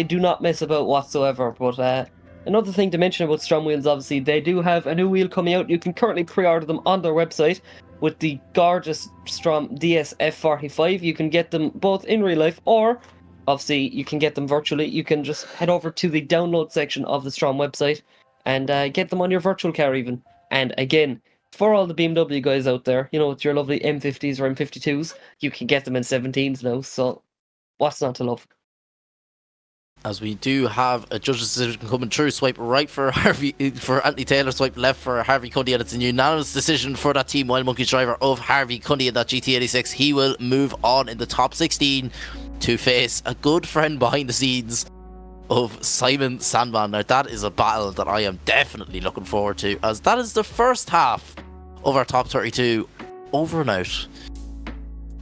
do not mess about whatsoever. But another thing to mention about STRO M Wheels, obviously they do have a new wheel coming out. You can currently pre-order them on their website with the gorgeous STRO M DS F45. You can get them both in real life, or obviously you can get them virtually. You can just head over to the download section of the STRO M website and get them on your virtual car even. And again, for all the BMW guys out there, you know, with your lovely M50s or M52s, you can get them in 17s now. So what's not to love? As we do have a judge's decision coming through, swipe right for Harvey, for Anthony Taylor, swipe left for Harvey Cundy, and it's a unanimous decision for that Team Wild Monkeys driver of Harvey Cundy in that GT86. He will move on in the top 16 to face a good friend behind the scenes of Simon Sandman. Now that is a battle that I am definitely looking forward to, as that is the first half of our top 32 over and out.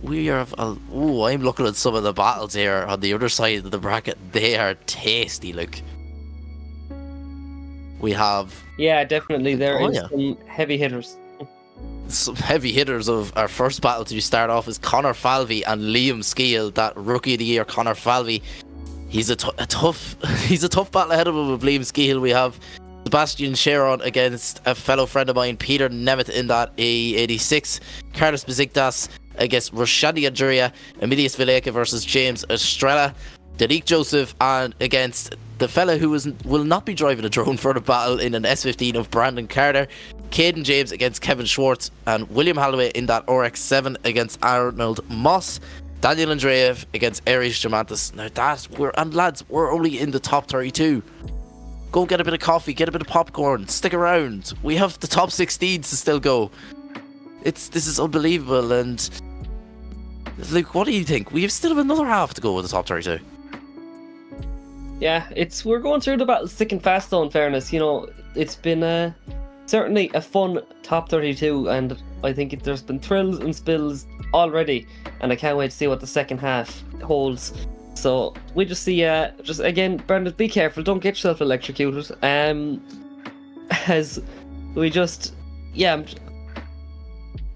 We are... I'm looking at some of the battles here on the other side of the bracket. They are tasty, look. We have... Yeah, definitely. There is some heavy hitters. Some heavy hitters of our first battle to start off is Connor Falvey and Liam Skeel, that Rookie of the Year Connor Falvey. He's a tough battle ahead of him with Liam Skeel. We have Sebastian Sharon against a fellow friend of mine, Peter Nemeth, in that A86. Carolus Beziktas against Roshani Adjuria. Emilius Vileka versus James Estrella. Denique Joseph and against the fella who will not be driving a drone for the battle in an S15 of Brandon Carter. Kaden James against Kevin Schwartz, and William Holloway in that RX7 against Arnold Moss. Daniel Andreev against Aries Germantis. Now lads, we're only in the top 32. Go get a bit of coffee, get a bit of popcorn, stick around. We have the top 16 to still go. This is unbelievable. And Luke, what do you think? We still have another half to go with the top 32. Yeah, we're going through the battle thick and fast though, in fairness. You know, it's been certainly a fun top 32, and I think there's been thrills and spills already, and I can't wait to see what the second half holds. So we just see, just again, Bernard, be careful, don't get yourself electrocuted. As we just,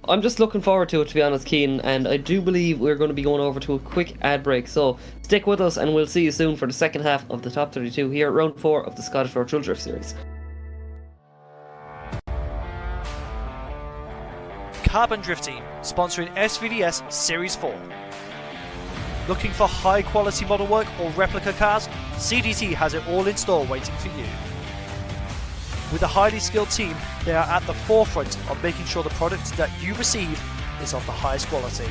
I'm just looking forward to it, to be honest, Keen, and I do believe we're going to be going over to a quick ad break, so stick with us and we'll see you soon for the second half of the top 32 here at round 4 of the Scottish Virtual Drift Series. Carbon Drift Team, sponsoring SVDS Series 4. Looking for high quality model work or replica cars? CDT has it all in store waiting for you. With a highly skilled team, they are at the forefront of making sure the product that you receive is of the highest quality.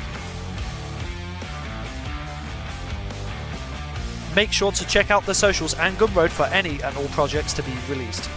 Make sure to check out the socials and Gumroad for any and all projects to be released.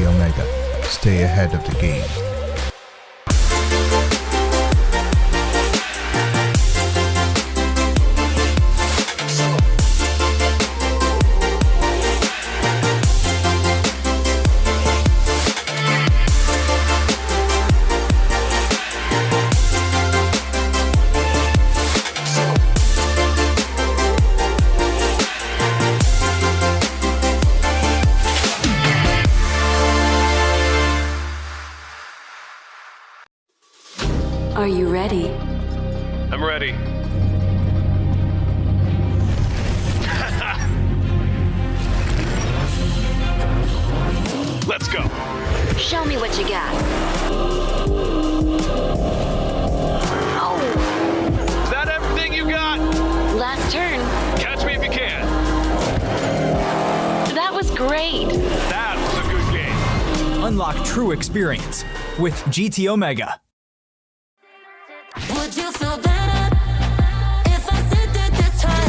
GT Omega. Stay ahead of the game. Are you ready? I'm ready. Let's go. Show me what you got. Oh, Is that everything you got? last turn. Catch me if you can. That was great. That was a good game. Unlock true experience with GT Omega. Would you feel better if I said that this time?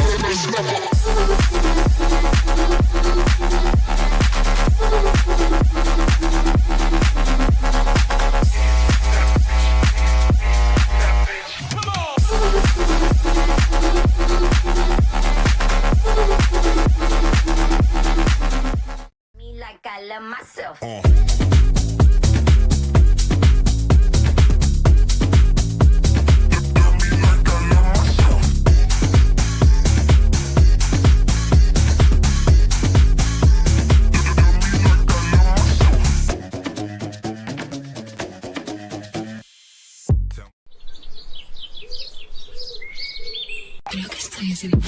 Me like I love myself. Creo que estoy haciendo.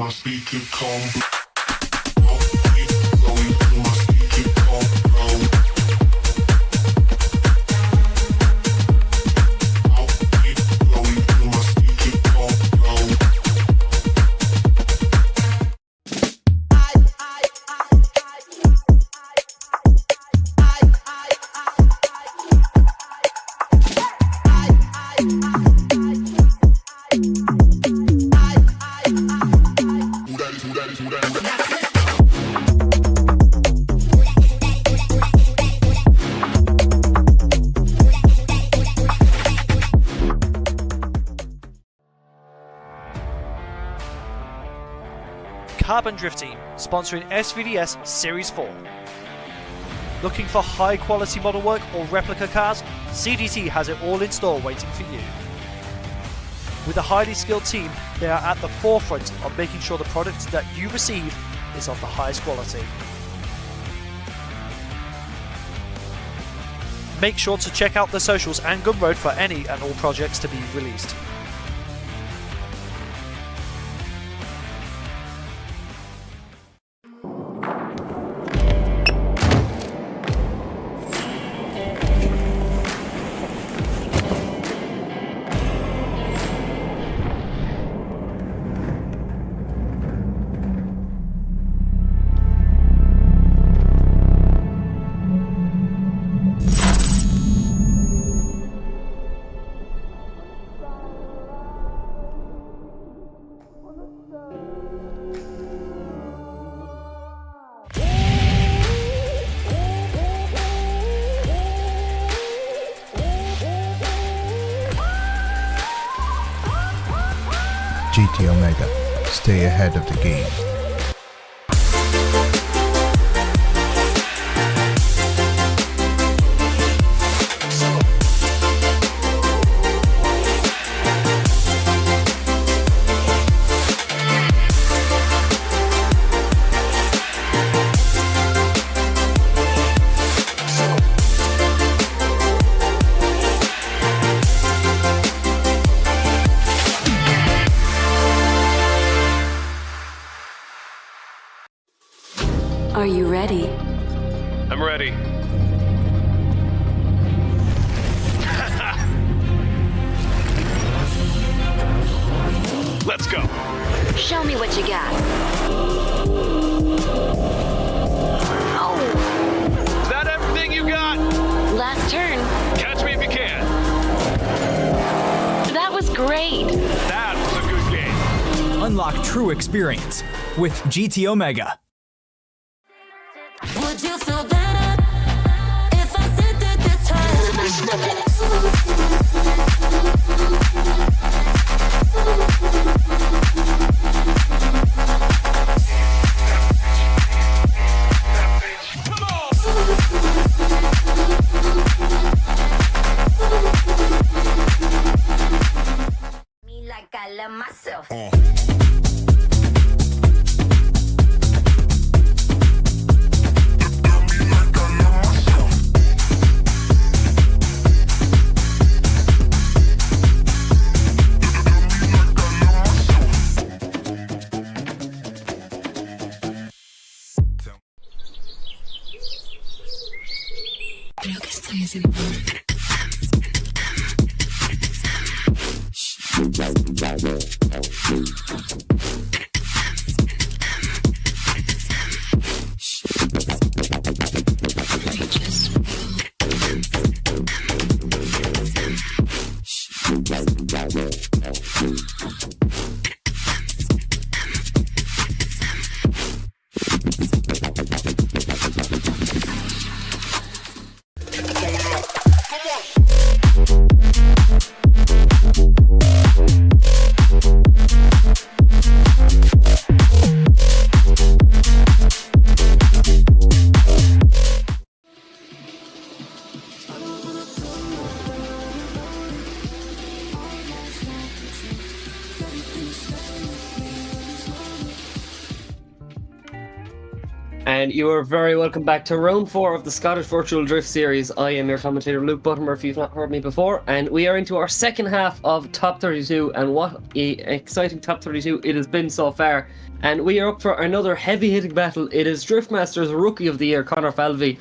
my speaker combo. I'll keep going through my speaker combo. I'll keep going through my speaker combo. Carbon Drift Team, sponsoring SVDS Series 4. Looking for high quality model work or replica cars? CDT has it all in store waiting for you. With a highly skilled team, they are at the forefront of making sure the product that you receive is of the highest quality. Make sure to check out the socials and Gumroad for any and all projects to be released. GT Omega. Stay ahead of the game. Are you ready? I'm ready. Let's go. Show me what you got. Oh, Is that everything you got? last turn. Catch me if you can. That was great. That was a good game. Unlock true experience with GT Omega. Would you feel better if I said that this time? Me like I love myself. Creo que estoy haciendo. And you are very welcome back to round 4 of the Scottish Virtual Drift Series. I am your commentator Luke Buttimer, if you've not heard me before, and we are into our second half of Top 32, and what an exciting Top 32 it has been so far. And we are up for another heavy-hitting battle. It is Driftmasters Rookie of the Year, Conor Falvey,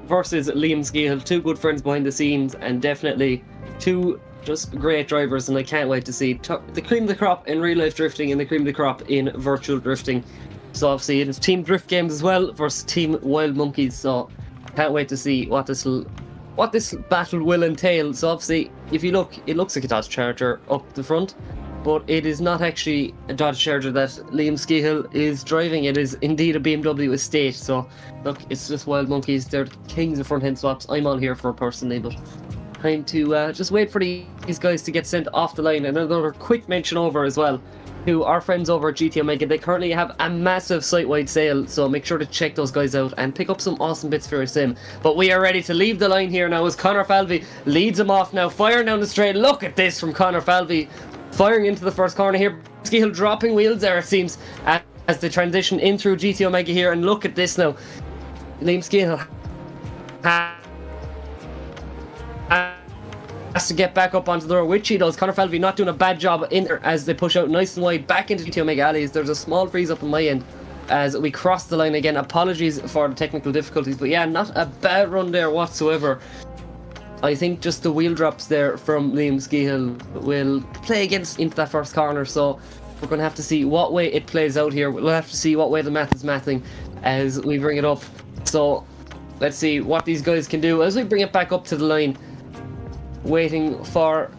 versus Liam Skehill, two good friends behind the scenes, and definitely two just great drivers, and I can't wait to see the cream of the crop in real-life drifting and the cream of the crop in virtual drifting. So obviously it is Team Drift Games as well versus Team Wild Monkeys, so can't wait to see what this battle will entail. So obviously, if you look, it looks like a Dodge Charger up the front, but it is not actually a Dodge Charger that Liam Skehill is driving. It is indeed a BMW Estate. So look, it's just Wild Monkeys. They're the kings of front-end swaps. I'm on here for personally, but time to just wait for these guys to get sent off the line. And another quick mention over as well to our friends over at GT Omega. They currently have a massive site-wide sale, so make sure to check those guys out and pick up some awesome bits for your sim. But we are ready to leave the line here now as Conor Falvey leads him off now, firing down the straight. Look at this from Conor Falvey, firing into the first corner here. Skehill dropping wheels there, it seems, as they transition in through GT Omega here. And look at this now, Liam Skehill has to get back up onto the door, which he does. Conor Falvey not doing a bad job in there as they push out nice and wide back into GT Omega alleys. There's a small freeze up on my end as we cross the line again. Apologies for the technical difficulties, but yeah, not a bad run there whatsoever. I think just the wheel drops there from Liam Skehill will play against into that first corner, so we're going to have to see what way it plays out here. We'll have to see what way the math is mathing as we bring it up. So let's see what these guys can do as we bring it back up to the line, waiting for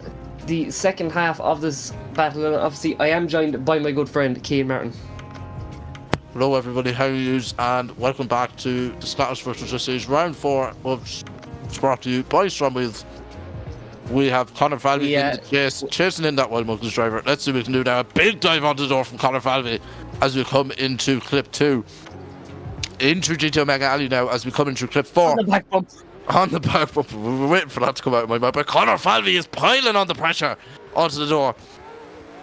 the second half of this battle. And obviously I am joined by my good friend Cian Martin. Hello everybody, how are you? And welcome back to the Scottish Virtual Drift Series round 4 of brought to you by STRO M Wheels. We have Conor Falvey in the chase, chasing in that Wild Monkeys driver. Let's see what we can do now. A big dive onto the door from Conor Falvey as we come into clip 2. Into GT Omega Alley now as we come into clip 4. On the back bump. On the back bump. We were waiting for that to come out of my mouth, but Conor Falvey is piling on the pressure onto the door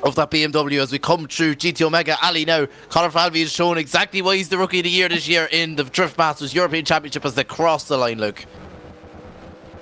of that BMW as we come through GT Omega Alley now. Conor Falvey is showing exactly why he's the Rookie of the Year this year in the Drift Masters European Championship as they cross the line, Luke.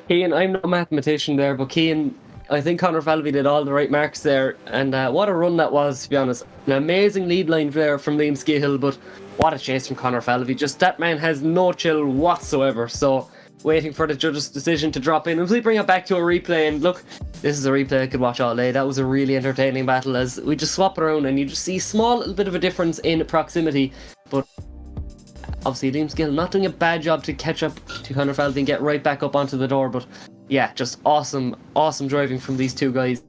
Cian, I'm no mathematician there, but Cian, I think Conor Falvey did all the right marks there, and what a run that was, to be honest. An amazing lead line there from Liam Skehill, but what a chase from Conor Falvey. Just that man has no chill whatsoever, so waiting for the judge's decision to drop in. As we bring it back to a replay, and look, this is a replay I could watch all day. That was a really entertaining battle as we just swap around and you just see a small little bit of a difference in proximity, but obviously Liam Skehill not doing a bad job to catch up to Conor Falvey and get right back up onto the door. But yeah, just awesome driving from these two guys.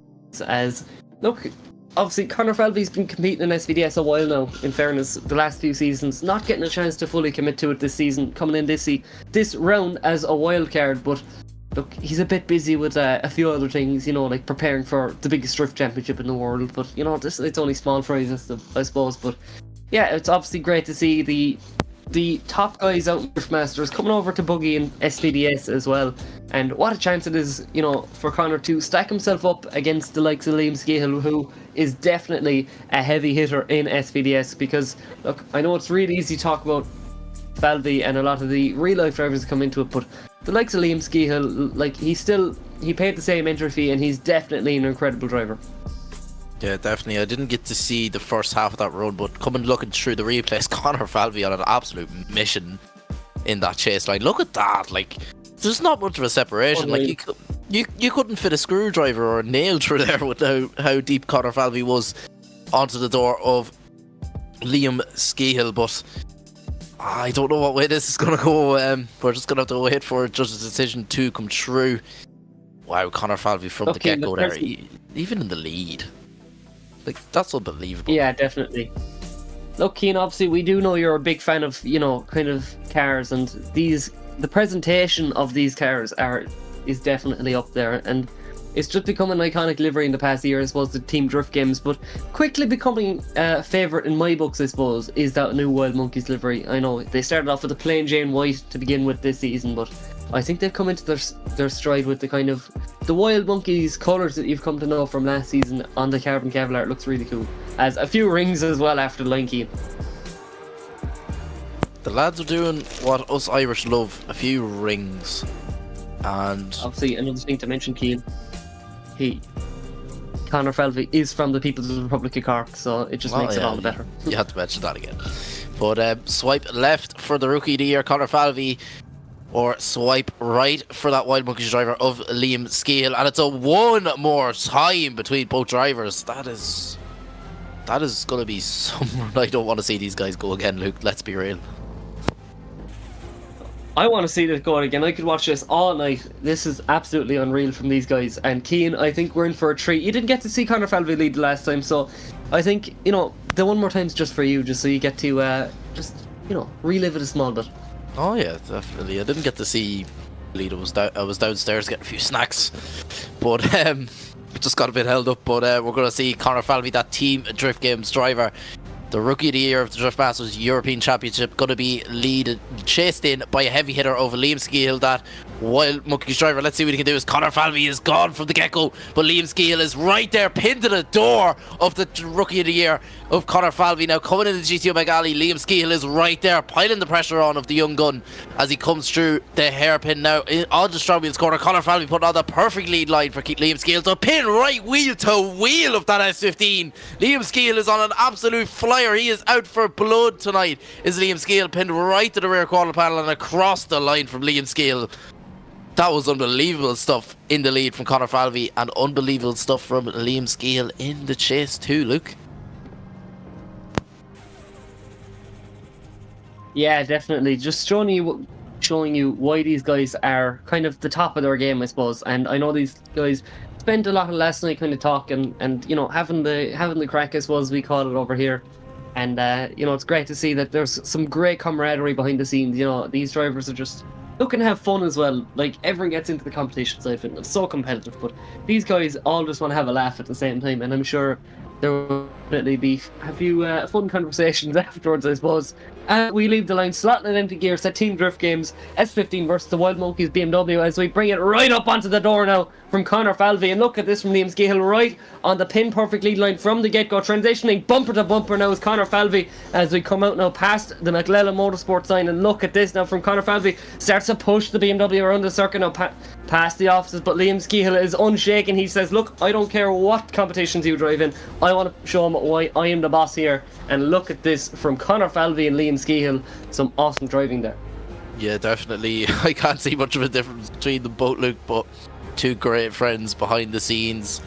As look, obviously Conor Falvey's been competing in SVDS a while now, in fairness, the last few seasons, not getting a chance to fully commit to it this season, coming in this round as a wild card. But look, he's a bit busy with a few other things, you know, like preparing for the biggest drift championship in the world. But you know, it's only small fries, I suppose. But yeah, it's obviously great to see the top guys out in Driftmasters coming over to Buggy and SVDS as well. And what a chance it is, you know, for Conor to stack himself up against the likes of Liam Skehill, who is definitely a heavy hitter in SVDS. Because look, I know it's really easy to talk about Falvey and a lot of the real life drivers that come into it, but the likes of Liam Skehill, like, he paid the same entry fee and he's definitely an incredible driver. Yeah, definitely. I didn't get to see the first half of that run, but looking through the replays, Conor Falvey on an absolute mission in that chase line. Look at that! Like, there's not much of a separation. Like, you couldn't fit a screwdriver or a nail through there with how deep Conor Falvey was onto the door of Liam Skehill. But I don't know what way this is gonna go. We're just gonna have to wait for judge's decision to come true. Wow, Conor Falvey from the get-go there, even in the lead. Like, that's unbelievable. Yeah, definitely. Look, Cian, obviously we do know you're a big fan of, you know, kind of cars, and the presentation of these cars is definitely up there, and it's just become an iconic livery in the past year, I suppose, the Team Drift Games, but quickly becoming a favourite in my books, I suppose, is that new Wild Monkeys livery. I know they started off with a plain Jane white to begin with this season, but I think they've come into their stride with the kind of the Wild Monkeys colours that you've come to know from last season on the carbon Kevlar. It looks really cool. As a few rings as well after the line, Cian. The lads are doing what us Irish love, a few rings. And Obviously, another thing to mention, Cian, Conor Falvey is from the People's Republic of Cork, so it just makes it all the better. You had to mention that again. But swipe left for the Rookie of the Year, Conor Falvey, or swipe right for that Wild Monkeys driver of Liam Scale. And it's a one more time between both drivers. That is going to be someone I don't want to see these guys go again, Luke. Let's be real. I want to see this go again. I could watch this all night. This is absolutely unreal from these guys. And Cian, I think we're in for a treat. You didn't get to see Conor Falvey lead the last time, so I think, you know, the one more time's just for you, just so you get to just, you know, relive it a small bit. Oh yeah, definitely. I didn't get to see lead. I was downstairs getting a few snacks, but just got a bit held up. But we're going to see Conor Falvey, that Team Drift Games driver, the Rookie of the Year of the Drift Masters European Championship, going to be chased in by a heavy hitter over Liam Scale, that Wild Monkeys driver. Let's see what he can do. As Conor Falvey is gone from the get-go, but Liam Scale is right there, pinned to the door of the Rookie of the Year of Conor Falvey. Now coming into GT Omega Alley, Liam Scale is right there, piling the pressure on of the young gun as he comes through the hairpin. Now on the strong wheels corner, Conor Falvey putting on the perfect lead line for Liam Scale to pin right wheel to wheel of that S15. Liam Scale is on an absolute flyer. He is out for blood tonight. Is Liam Scale pinned right to the rear quarter panel and across the line from Liam Scale. That was unbelievable stuff in the lead from Conor Falvey, and unbelievable stuff from Liam Scale in the chase too, Luke. Yeah, definitely. Just showing you why these guys are kind of the top of their game, I suppose. And I know these guys spent a lot of last night kind of talking and you know having the crack, I suppose we call it over here. And you know, it's great to see that there's some great camaraderie behind the scenes. You know, these drivers are just looking to have fun as well. Like, everyone gets into the competition side of it. It's so competitive, but these guys all just want to have a laugh at the same time, and I'm sure there will definitely be a few fun conversations afterwards, I suppose. We leave the line, slotting it into gear, set Team Drift Games S15 versus the Wild Monkeys BMW, as we bring it right up onto the door now from Conor Falvey. And look at this from Liam Scale, right on the pin perfect lead line from the get-go, transitioning bumper to bumper now is Conor Falvey as we come out now past the Mclellan Motorsport sign. And look at this now from Conor Falvey, starts to push the BMW around the circuit now past the offices, but Liam Scale is unshaken. He says, look, I don't care what competitions you drive in, I want to show him why I am the boss here. And look at this from Conor Falvey and Liam Scale. Some awesome driving there. Yeah, definitely. I can't see much of a difference between them both, Luke, but two great friends behind the scenes.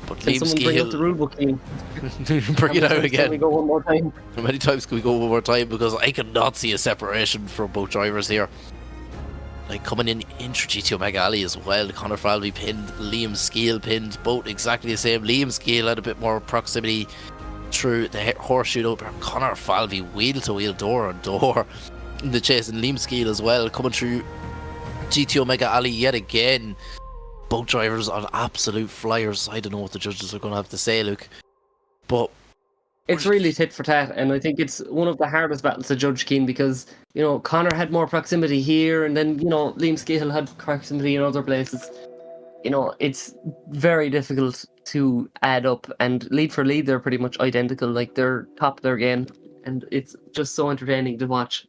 But Can Liam someone Scale... bring up the rulebook, Ian? Bring it out again. Can we go one more time? How many times can we go one more time? Because I cannot see a separation from both drivers here. Like, coming in into GT Omega Alley as well, Conor Falvey pinned, Liam Scale pinned, both exactly the same. Liam Scale had a bit more proximity through the horseshoe over. Conor Falvey wheel to wheel, door on door in the chase, and Liam Scale as well coming through GT Omega Alley yet again. Both drivers on absolute flyers. I don't know what the judges are going to have to say, Luke, but it's really tit for tat, and I think it's one of the hardest battles to judge, Cian, because, you know, Conor had more proximity here, and then, you know, Liam Scale had proximity in other places. You know, it's very difficult to add up, and lead for lead, they're pretty much identical. Like, they're top of their game, and it's just so entertaining to watch.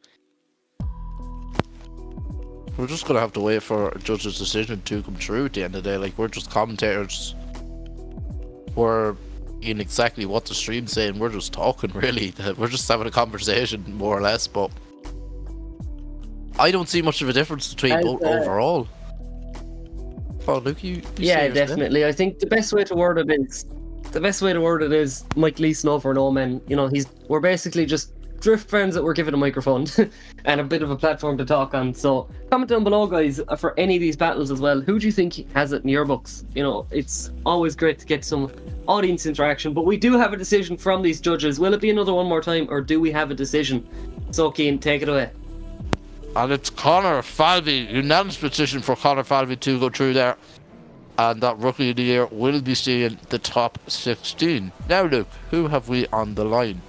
We're just going to have to wait for a judge's decision to come through at the end of the day. Like, we're just commentators. We're in exactly what the stream's saying. We're just talking, really. We're just having a conversation, more or less, but I don't see much of a difference between both overall. Oh, Luke, you yeah, definitely. I think the best way to word it is Mike Leeson over no man. You know, we're basically just drift friends that were given a microphone and a bit of a platform to talk on. So comment down below, guys, for any of these battles as well. Who do you think has it in your books? You know, it's always great to get some audience interaction, but we do have a decision from these judges. Will it be another one more time, or do we have a decision? So, Cian, take it away. And it's Conor Falvey, unanimous decision for Conor Falvey to go through there. And that Rookie of the Year will be seeing the top 16. Now, Luke, who have we on the line?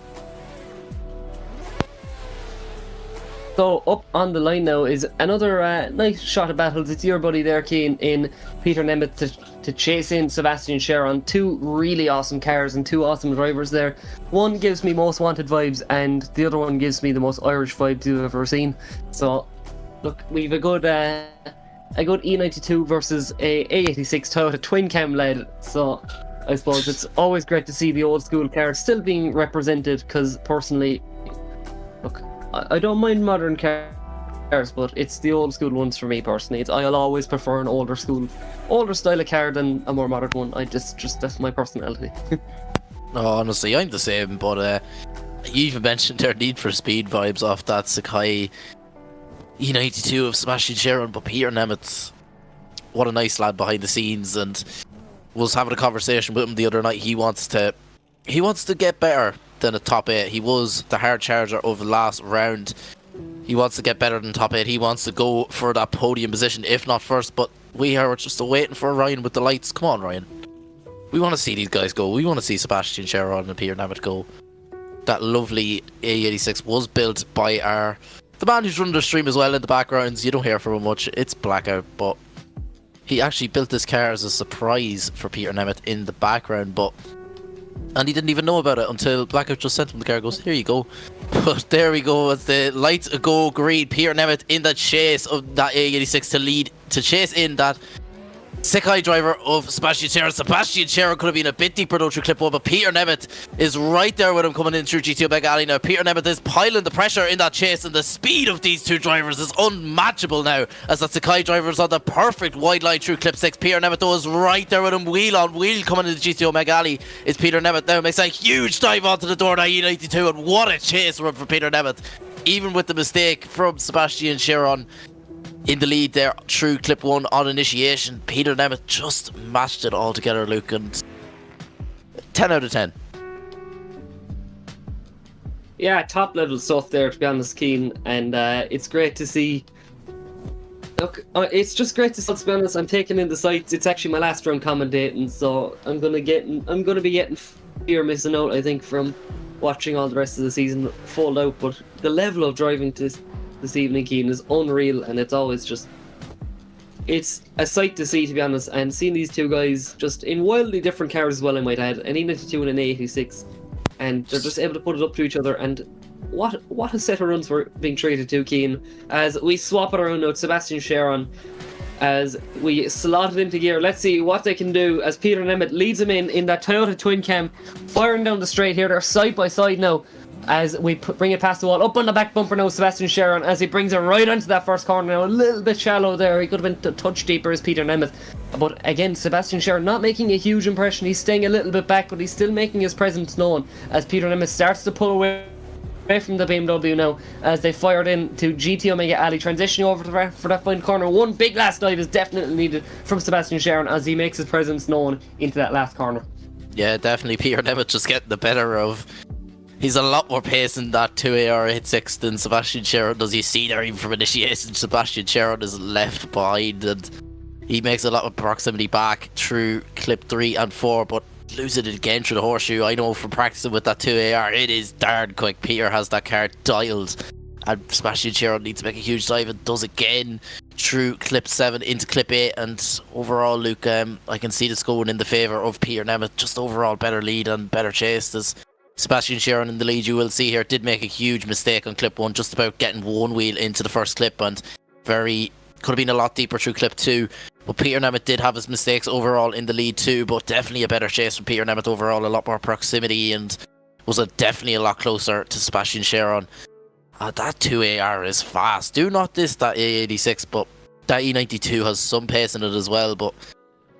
So up on the line now is another nice shot of battles. It's your buddy there, Cian, in Peter Nemeth to chase in Sebastian Sharon. Two really awesome cars and two awesome drivers there. One gives me most wanted vibes and the other one gives me the most Irish vibes you've ever seen. So look, we've a good E92 versus a A86 Toyota twin cam led. So I suppose it's always great to see the old school cars still being represented, because personally, look, I don't mind modern cars, but it's the old school ones for me personally. I'll always prefer an older style of car than a more modern one. Just that's my personality. No, honestly, I'm the same, but you even mentioned their Need for Speed vibes off that Sikky E92 of Sebastian Sharon, but Peter Nemeth, what a nice lad behind the scenes, and was having a conversation with him the other night. He wants to get better than a top 8. He was the hard charger over the last round. He wants to get better than top 8. He wants to go for that podium position, if not first. But we are just waiting for Ryan with the lights. Come on, Ryan. We want to see these guys go. We want to see Sebastian Sharon and Peter Nemeth go. That lovely A86 was built by the man who's running the stream as well in the backgrounds. You don't hear from him much. It's Blackout, but he actually built this car as a surprise for Peter Nemeth in the background, and he didn't even know about it until Blackout just sent him the car. Goes, here you go. But there we go. As the lights go green, Peter Nemeth in the chase of that A86 to chase in that Sikky driver of Sebastian Sharon. Sebastian Sharon could have been a bit deeper though through clip 1, but Peter Nemeth is right there with him coming in through GTO Mega Alley now. Peter Nemeth is piling the pressure in that chase, and the speed of these two drivers is unmatchable now, as that Sikky driver is on the perfect wide line through clip 6. Peter Nemeth though is right there with him, wheel on wheel coming into GTO Mega Alley. Is Peter Nemeth now makes a huge dive onto the door of E92, and what a chase run for Peter Nemeth. Even with the mistake from Sebastian Sharon in the lead there through clip 1 on initiation, Peter Nemeth just matched it all together, Luke, and 10 out of 10. Yeah, top level stuff there, to be honest, Cian, and it's great to see. Look, it's just great to see. To be honest, I'm taking in the sights. It's actually my last round commentating, so I'm gonna be getting fear missing out, I think, from watching all the rest of the season fold out. But the level of driving this evening, Cian, is unreal, and it's always just, it's a sight to see, to be honest. And seeing these two guys just in wildly different cars as well, I might add, an E92 and an A86, and they're just able to put it up to each other. And what a set of runs we're being treated to, Cian, as we swap it around now. Sebastian Sharon, as we slot it into gear. Let's see what they can do as Peter Nemeth leads him in that Toyota twin cam, firing down the straight here. They're side by side now as we bring it past the wall. Up on the back bumper now, Sebastian Sharon, as he brings it right onto that first corner now. A little bit shallow there. He could have been a touch deeper as Peter Nemeth. But again, Sebastian Sharon not making a huge impression. He's staying a little bit back, but he's still making his presence known as Peter Nemeth starts to pull away from the BMW now, as they fired in to GT Omega Alley, transitioning over for that final corner. One big last dive is definitely needed from Sebastian Sharon as he makes his presence known into that last corner. Yeah, definitely Peter Nemeth just getting the better of. He's a lot more pace in that 2AR86 than Sebastian Sharon does. You see there, even from initiation, Sebastian Sharon is left behind, and he makes a lot of proximity back through clip 3 and 4, but losing it again through the horseshoe. I know from practicing with that 2AR, it is darn quick. Peter has that car dialed, and Sebastian Sharon needs to make a huge dive and does again through clip 7 into clip 8. And overall, Luke, I can see this going in the favour of Peter Nemeth. Just overall better lead and better chase. There's Sebastian Sharon in the lead, you will see here, did make a huge mistake on clip 1, just about getting one wheel into the first clip, and could have been a lot deeper through clip 2. But Peter Nemeth did have his mistakes overall in the lead too, but definitely a better chase from Peter Nemeth overall, a lot more proximity, and was definitely a lot closer to Sebastian Sharon. That 2AR is fast. Do not diss that A86, but that E92 has some pace in it as well. But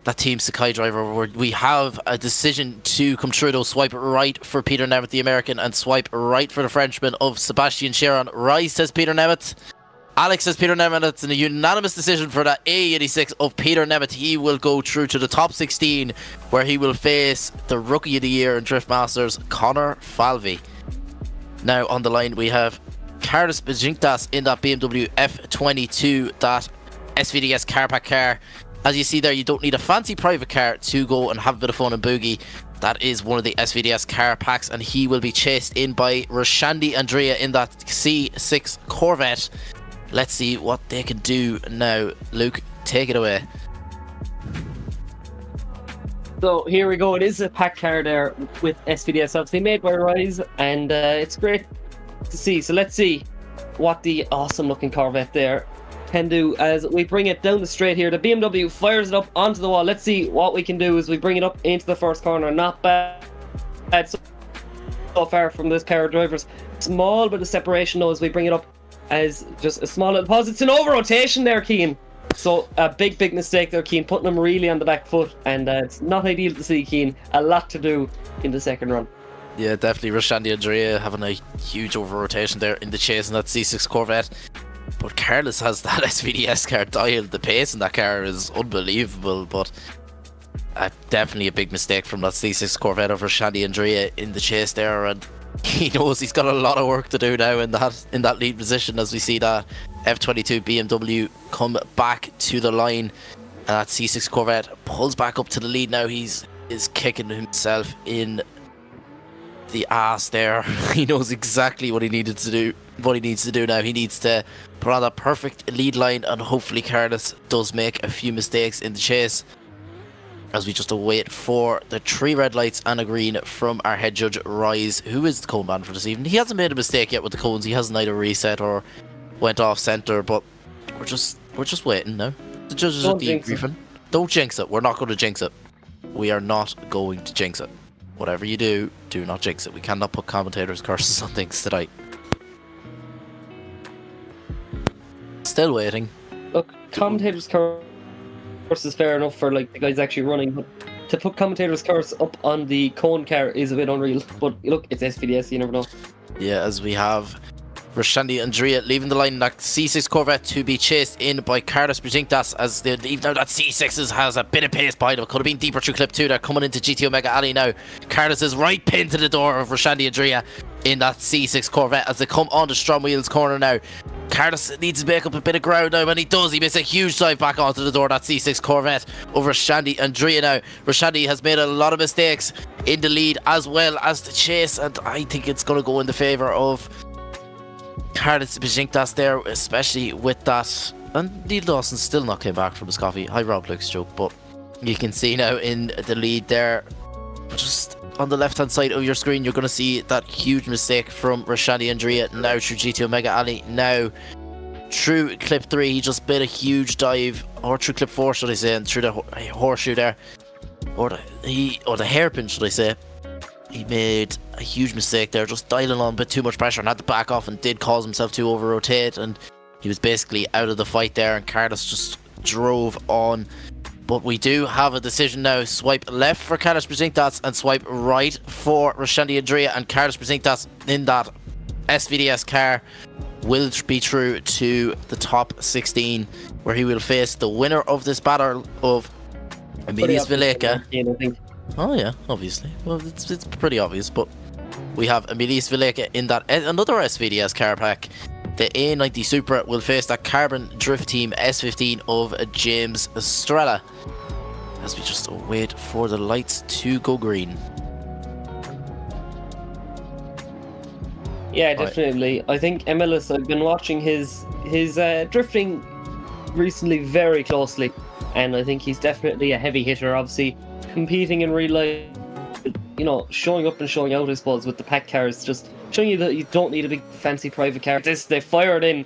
that Team Sikky driver, we have a decision to come through though. Swipe right for Peter Nemeth, the American, and swipe right for the Frenchman of Sebastian Sharon. Right, says Peter Nemeth. Alex says Peter Nemeth. It's a unanimous decision for that A86 of Peter Nemeth. He will go through to the top 16, where he will face the Rookie of the Year in Drift Masters, Connor Falvey. Now on the line we have Carolus Bajintas in that BMW F22, that SVDS car pack car. As you see there, you don't need a fancy private car to go and have a bit of fun and boogie. That is one of the SVDS car packs, and he will be chased in by Rashandi Andrea in that C6 Corvette. Let's see what they can do now. Luke, take it away. So here we go. It is a pack car there with SVDS obviously made by Aries, and it's great to see. So let's see what the awesome looking Corvette there can do as we bring it down the straight here. The BMW fires it up onto the wall. Let's see what we can do as we bring it up into the first corner. Not bad so far from this pair of drivers. Small bit of separation though as we bring it up as just a small little pause. It's an over rotation there, Keen. So a big mistake there, Keen, putting him really on the back foot, and it's not ideal to see, Keen. A lot to do in the second run. Yeah, definitely Rashandi Andrea having a huge over rotation there in the chase in that C6 Corvette. But Carolus has that SVDS car dialed. The pace in that car is unbelievable, but definitely a big mistake from that C6 Corvette of Rashandi Andrea in the chase there, and he knows he's got a lot of work to do now in that lead position as we see that F22 BMW come back to the line. That C6 Corvette pulls back up to the lead now. Is kicking himself in the ass there. He knows exactly what he needs to do now. He needs to put on that perfect lead line, and hopefully Carolus does make a few mistakes in the chase as we just await for the 3 red lights and a green from our head judge Rise, who is the cone man for this evening. He hasn't made a mistake yet with the cones. He hasn't either reset or went off center, but we're just waiting now. The judges are debriefing. Don't jinx it. We're not going to jinx it. We are not going to jinx it. Whatever you do, do not jinx it. We cannot put commentators' curses on things tonight. Still waiting. Look, commentators' curse is fair enough for like the guys actually running, but to put commentators' curse up on the cone car is a bit unreal. But look, it's SVDS, you never know. Yeah, as we have Rashandi Andrea leaving the line in that C6 Corvette to be chased in by Carolus Brzintas as they leave now. That C6 has a bit of pace behind him. Could have been deeper through clip 2. They're coming into GT Omega Alley now. Carolus is right pinned to the door of Rashandi Andrea in that C6 Corvette as they come on the STRO M Wheels corner now. Carolus needs to make up a bit of ground now, and he does. He makes a huge dive back onto the door of that C6 Corvette over Rashandi Andrea now. Rashandi has made a lot of mistakes in the lead as well as the chase, and I think it's going to go in the favour of Carolus Brzintas there, especially with that. And Neil Dawson still not came back from his coffee. Hi, Rob Luke's joke, but you can see now in the lead there, just on the left hand side of your screen, you're going to see that huge mistake from Rashandi Andrea now through GT Omega Alley. Now through clip 3, he just made a huge dive, or through clip 4 should I say, and through the horseshoe there, or the hairpin should I say. He made a huge mistake there, just dialing on a bit too much pressure and had to back off, and did cause himself to over rotate, and he was basically out of the fight there, and Carolus just drove on. But we do have a decision now. Swipe left for Carolus Brzintas and swipe right for Rashandi Andrea, and Carolus Brzintas in that SVDS car will be through to the top 16, where he will face the winner of this battle of Emilius Vileka. Oh yeah, obviously. Well, it's pretty obvious, but we have Emilius Vileka in that another SVDS car pack. The A90 Supra will face that Carbon Drift Team S15 of James Estrella as we just wait for the lights to go green. Yeah, definitely. Right. I think Emil, I've been watching his drifting recently very closely, and I think he's definitely a heavy hitter. Obviously, competing in real life, you know, showing up and showing out, I suppose, with the pack cars, just showing you that you don't need a big fancy private car. They fired in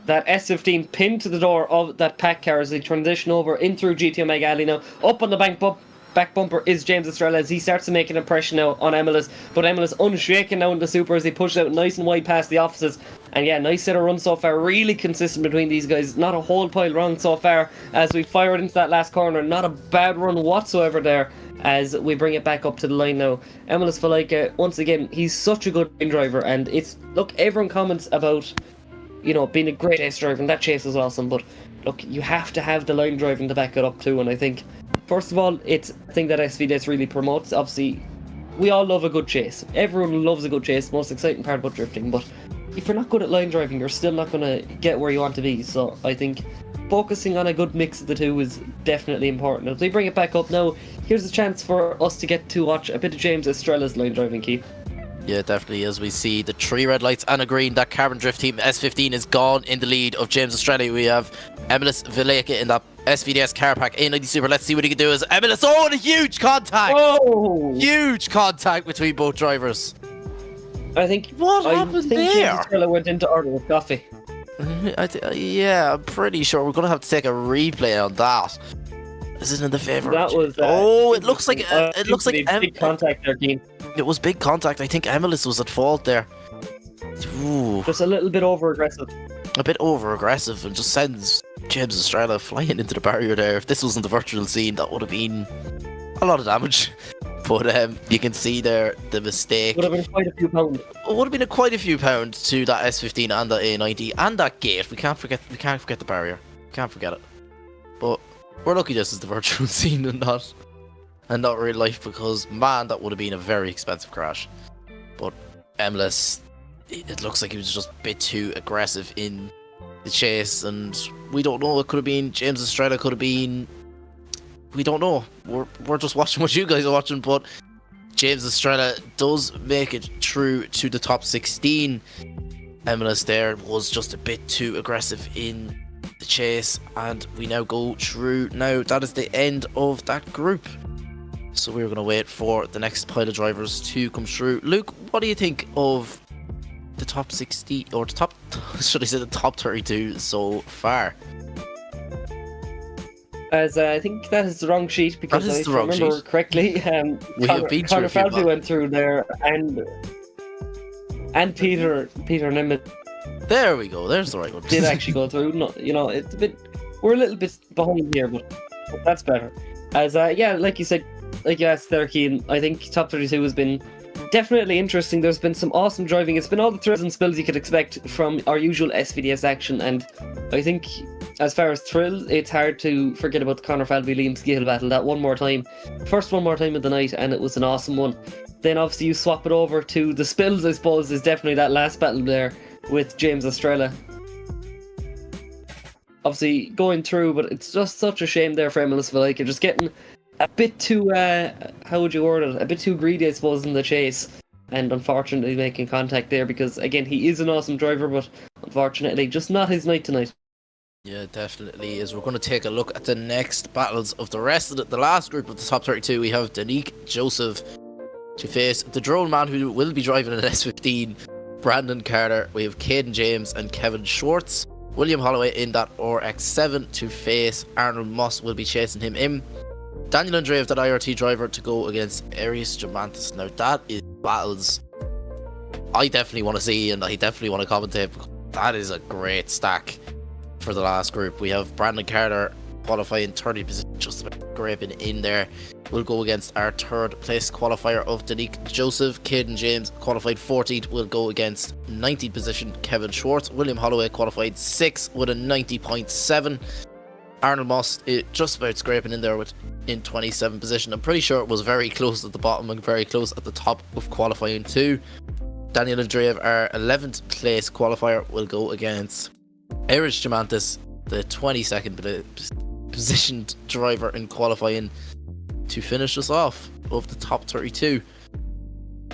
that S15 pinned to the door of that pack car as they transition over in through GT Omega Alley now. Up on the back bumper is James Estrella as he starts to make an impression now on Emilus, but Emilus unshaken now in the Super as he pushes out nice and wide past the offices. And yeah, nice set of runs so far, really consistent between these guys, not a whole pile wrong so far as we fired into that last corner. Not a bad run whatsoever there as we bring it back up to the line now. Emilus Vileka, once again, he's such a good line driver, and it's, look, everyone comments about, you know, being a great ace driver, and that chase is awesome, but look, you have to have the line driving to back it up too. And I think, first of all, it's a thing that SVDS really promotes. Obviously, we all love a good chase. Everyone loves a good chase, most exciting part about drifting, but if you're not good at line driving, you're still not going to get where you want to be. So I think focusing on a good mix of the two is definitely important. As we bring it back up now, here's a chance for us to get to watch a bit of James Estrella's line driving, Keith. Yeah, definitely. As we see the 3 red lights and a green, that Carbon Drift Team S15 is gone in the lead of James Estrella. We have Emil Vitaliy in that SVDS car pack A90 Super. Let's see what he can do as Emil. Oh, and a huge contact! Oh! Huge contact between both drivers. I think What happened there? James Estrella went into order with coffee. Yeah, I'm pretty sure we're going to have to take a replay on that. This isn't in the favour. That was. It looks like big contact there, Keane. It was big contact. I think Emilis was at fault there. Ooh, Just a little bit over aggressive. a bit over aggressive and just sends James Estrella flying into the barrier there. If this wasn't the virtual scene, that would have been a lot of damage. But you can see there the mistake. Would have been quite a few pounds. It would have been quite a few pounds to that S15 and that A90 and that gate. We can't forget the barrier. Can't forget it. But we're lucky this is the virtual scene and not real life, because man, that would have been a very expensive crash. But Emilis, it looks like he was just a bit too aggressive in the chase, and we don't know. It could have been James Estrella, could have been. We don't know. We're just watching what you guys are watching, but James Estrella does make it through to the top 16. Emilis there was just a bit too aggressive in the chase, and we now go through. Now that is the end of that group. So we're going to wait for the next pile of drivers to come through. Luke, what do you think of the top 60, or the top, should I say the top 32 so far? As I think that is the wrong sheet, because That is if the I wrong remember sheet. correctly, We have been through a few, Harvey man. went through there, and Peter and Emil There we go. There's the right one. did actually go through. No, it's a bit. We're a little bit behind here, but that's better. As yeah, like you said, like you asked there, Keane, I think top 32 has been definitely interesting. There's been some awesome driving. It's been all the thrills and spills you could expect from our usual SVDS action, and I think as far as thrills, it's hard to forget about the Conor Falvey Liam Skill battle. That one more time of the night, and it was an awesome one. Then obviously you swap it over to the spills, I suppose, is definitely that last battle there with James Estrella. Obviously going through, but it's just such a shame there for Emil Vitaliy. You're just getting a bit too, how would you word it? A bit too greedy, I suppose, in the chase. And unfortunately making contact there, because again, he is an awesome driver, but unfortunately just not his night tonight. Yeah, definitely is. We're going to take a look at the next battles of the rest of the last group of the top 32. We have Denique Joseph to face the drone man, who will be driving an S15, Brandon Carter. We have Kaden James and Kevin Schwartz. William Holloway in that RX7 to face Arnold Moss, will be chasing him in. Daniel Andreev, that IRT driver, to go against Aries Germantis. Now that is battles I definitely want to see, and I definitely want to commentate. That is a great stack for the last group. We have Brandon Carter qualifying 30 position, just about scraping in there. We'll go against our third place qualifier of Denique Joseph. Kaden James qualified 14th, will go against 19th position Kevin Schwartz. William Holloway qualified 6th with a 90.7. Arnold Moss just about scraping in there in 27th position. I'm pretty sure it was very close at the bottom and very close at the top of qualifying 2. Daniel Andreev, our 11th place qualifier, will go against Aries Germantis, the 22nd positioned driver in qualifying, to finish us off of the top 32.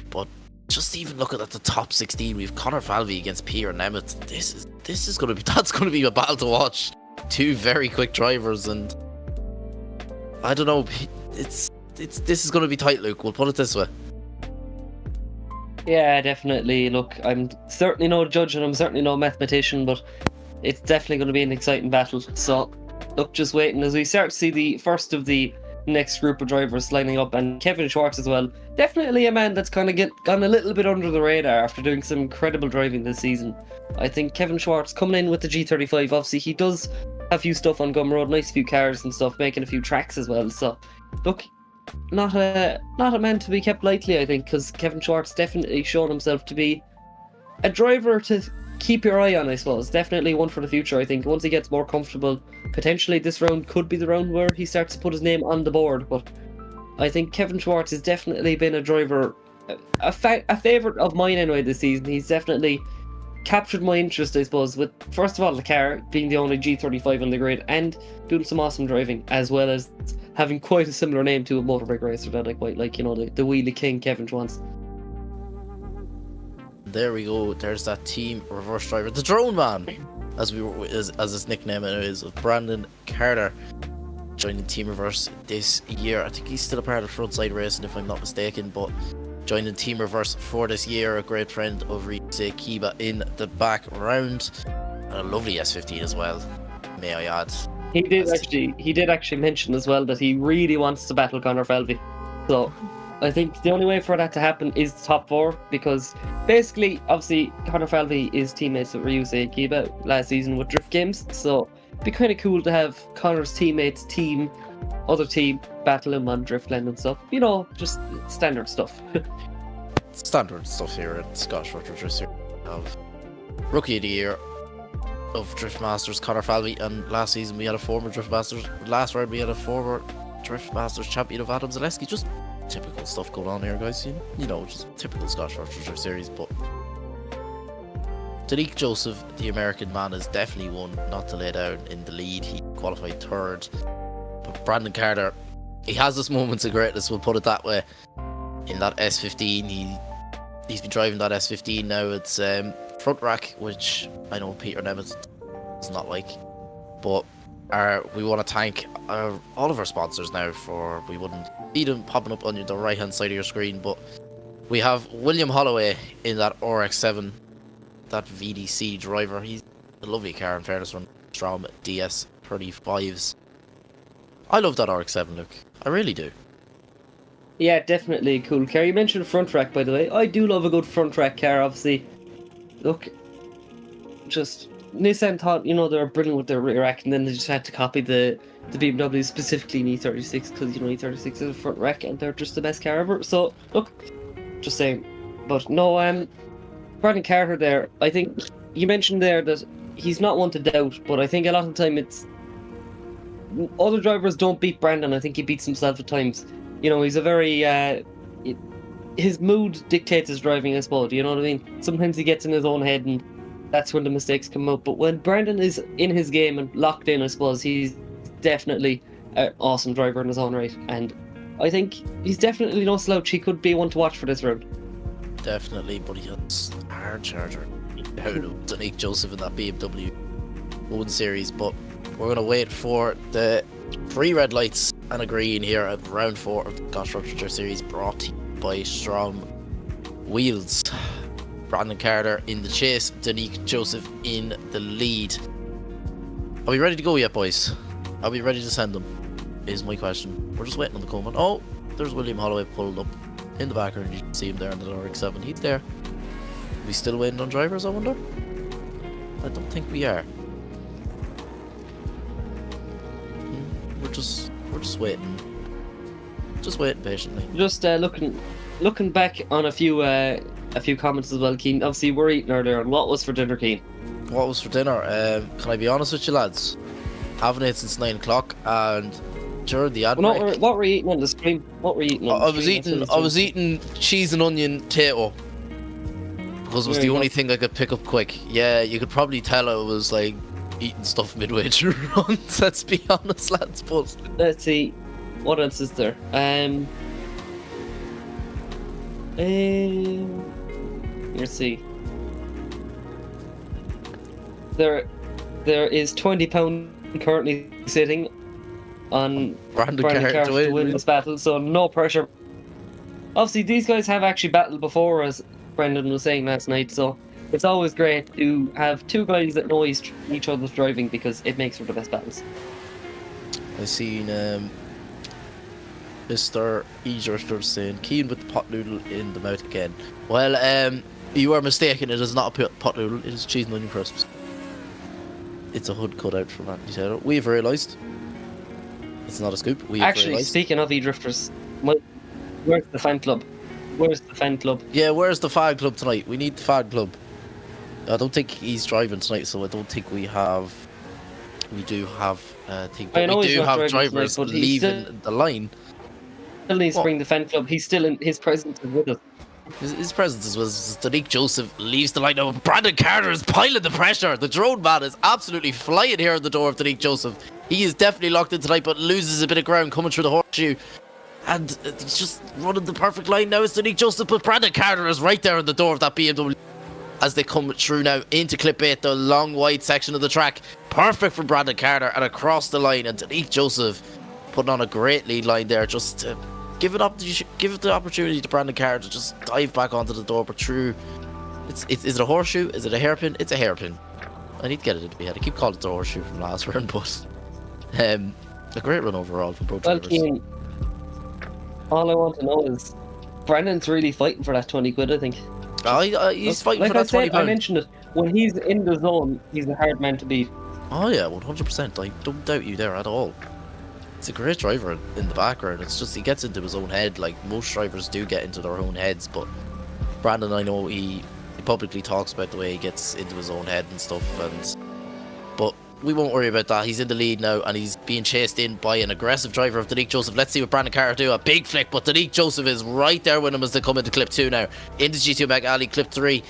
But just even looking at the top 16, we've Conor Falvey against Peter and Emmett. That's going to be a battle to watch. Two very quick drivers, and I don't know. This is going to be tight, Luke. We'll put it this way. Yeah, definitely. Look, I'm certainly no judge and I'm certainly no mathematician, but it's definitely going to be an exciting battle. So, look, just waiting as we start to see the first of the next group of drivers lining up, and Kevin Schwartz as well. Definitely a man that's kind of gone a little bit under the radar after doing some incredible driving this season. I think Kevin Schwartz coming in with the G35, obviously he does have a few stuff on Gumroad, nice few cars and stuff, making a few tracks as well. So, look, not a man to be kept lightly, I think, because Kevin Schwartz definitely shown himself to be a driver to keep your eye on, I suppose. Definitely one for the future, I think. Once he gets more comfortable, potentially this round could be the round where he starts to put his name on the board. But I think Kevin Schwartz has definitely been a driver, a favourite of mine anyway this season. He's definitely captured my interest, I suppose, with first of all the car being the only G35 on the grid and doing some awesome driving, as well as having quite a similar name to a motorbike racer that I quite like, you know, the Wheelie King Kevin Schwantz. There we go. There's that team reverse driver, the Drone Man, as his nickname is, Brandon Carter, joining Team Reverse this year. I think he's still a part of Frontside Racing, if I'm not mistaken, but joining Team Reverse for this year. A great friend of Reese Kiba in the background, and a lovely S15 as well, may I add. He did actually mention as well that he really wants to battle Conor Falvey. So I think the only way for that to happen is top 4, because basically, obviously, Conor Falvey is teammates with Ryuse Kiba last season with Drift Games, so it'd be kind of cool to have Conor's teammates other team battle him on Driftland and stuff. You know, just standard stuff. Standard stuff here at Scottish Retro Drift Series. We have Rookie of the Year of Drift Masters, Conor Falvey, and last season we had a former Drift Masters. Last round we had a former Drift Masters champion of Adam Zaleski. Just typical stuff going on here, guys. You know, just typical Scottish Retro Drift Series. But Denique Joseph, the American man, is definitely one not to lay down in the lead. He qualified 3rd. But Brandon Carter, he has his moments of greatness, we'll put it that way. In that S15, he's been driving that S15 now. It's front rack, which I know Peter Nemeth does not like. But we want to thank all of our sponsors now for, we wouldn't see them popping up on the right hand side of your screen, but we have William Holloway in that RX-7, that VDC driver. He's a lovely car, in fairness, from STRO M DS 35s. I love that RX-7 look, I really do. Yeah, definitely a cool car. You mentioned front rack, by the way. I do love a good front rack car, obviously. Look, just Nissan thought, you know, they were brilliant with their rear rack, and then they just had to copy the BMW, specifically in E36, because, you know, E36 is a front rack, and they're just the best car ever. So, look, just saying. But no, Brandon Carter there, I think you mentioned there that he's not one to doubt, but I think a lot of the time it's other drivers don't beat Brandon. I think he beats himself at times. You know, he's a very his mood dictates his driving, I suppose. You know what I mean? Sometimes he gets in his own head, and that's when the mistakes come out. But when Brandon is in his game and locked in, I suppose he's definitely an awesome driver in his own right. And I think he's definitely no slouch. He could be one to watch for this round. Definitely, but he has a hard charger. How to Denique Joseph in that BMW 1 Series, but we're going to wait for the 3 red lights and a green here at round 4 of the Scottish Retro Drift Series, brought to you by STRO M Wheels. Brandon Carter in the chase, Denique Joseph in the lead. Are we ready to go yet, boys? Are we ready to send them? Is my question. We're just waiting on the comment. Oh, there's William Holloway pulled up in the background. You can see him there in the RX-7. He's there. Are we still waiting on drivers, I wonder? I don't think we are. We're just waiting. Just waiting patiently. Just looking back on a few comments as well, Keen. Obviously, we're eating earlier. And what was for dinner, Keen? What was for dinner? Can I be honest with you, lads? Haven't ate since 9 o'clock, and during the ad break, what were you eating on the stream? What were you eating? I was eating cheese and onion tato because it was the only thing I could pick up quick. Yeah, you could probably tell I was like eating stuff midway through runs. Let's be honest, lads. But let's see, what else is there? Let's see. There is £20 currently sitting on Brandon Carter to win this battle, so no pressure. Obviously, these guys have actually battled before, as Brendan was saying last night, so it's always great to have 2 guys that know each other's driving, because it makes for the best battles. I seen Mr. Easter saying, keen with the pot noodle in the mouth again. Well, you are mistaken, it is not a pot noodle, it is cheese and onion crisps. It's a hood cut out from Anthony Taylor. We've realised. It's not a scoop. Actually, speaking of e-drifters, where's the fan club? Where's the fan club? Yeah, where's the fan club tonight? We need the fan club. I don't think he's driving tonight, so I don't think we have. We do have. We do have drivers tonight, leaving the line. Still needs to bring the fan club. He's still in. His presence is with us. His presence was Denique Joseph leaves the line. Now Brandon Carter is piling the pressure. The drone man is absolutely flying here at the door of Denique Joseph. He is definitely locked in tonight, but loses a bit of ground coming through the horseshoe. And he's just running the perfect line now. It's Denique Joseph, but Brandon Carter is right there at the door of that BMW as they come through now into clip 8, the long wide section of the track. Perfect for Brandon Carter and across the line. And Denique Joseph putting on a great lead line there, just to give it the opportunity to Brandon Carter to just dive back onto the door. But true, is it a horseshoe? Is it a hairpin? It's a hairpin. I need to get it into my head. I keep calling it the horseshoe from last round, but a great run overall from both drivers. Keane, all I want to know is Brandon's really fighting for that 20 quid, I think. He's fighting like for that 20 I pound. mentioned it. When he's in the zone, he's a hard man to beat. Oh yeah, 100%. I don't doubt you there at all. He's a great driver in the background. It's just he gets into his own head, like most drivers do get into their own heads. But Brandon, I know he publicly talks about the way he gets into his own head and stuff. But we won't worry about that. He's in the lead now, and he's being chased in by an aggressive driver of Denique Joseph. Let's see what Brandon Carter do. A big flick, but Denique Joseph is right there with him as they come into clip 2 now. Into GT Omega Alley, clip 3.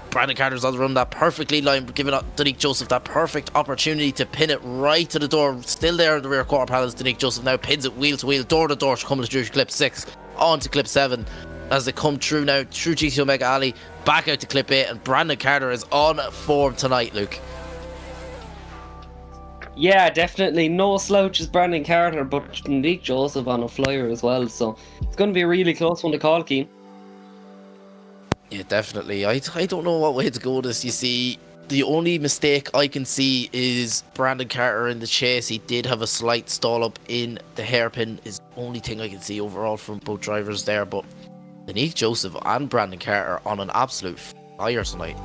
Brandon Carter's on the run, that perfect lead line, giving Denique Joseph that perfect opportunity to pin it right to the door. Still there in the rear quarter panels. Denique Joseph now pins it wheel to wheel, door to door, coming through clip 6, on to clip 7. As they come through now, through GT Omega Alley, back out to clip 8, and Brandon Carter is on form tonight, Luke. Yeah, definitely. No slouches, Brandon Carter, but Denique Joseph on a flyer as well. So it's going to be a really close one to call, Keane. Yeah, definitely. I don't know what way to go with this. You see, the only mistake I can see is Brandon Carter in the chase. He did have a slight stall up in the hairpin, is the only thing I can see overall from both drivers there. But Denique Joseph and Brandon Carter on an absolute fire tonight.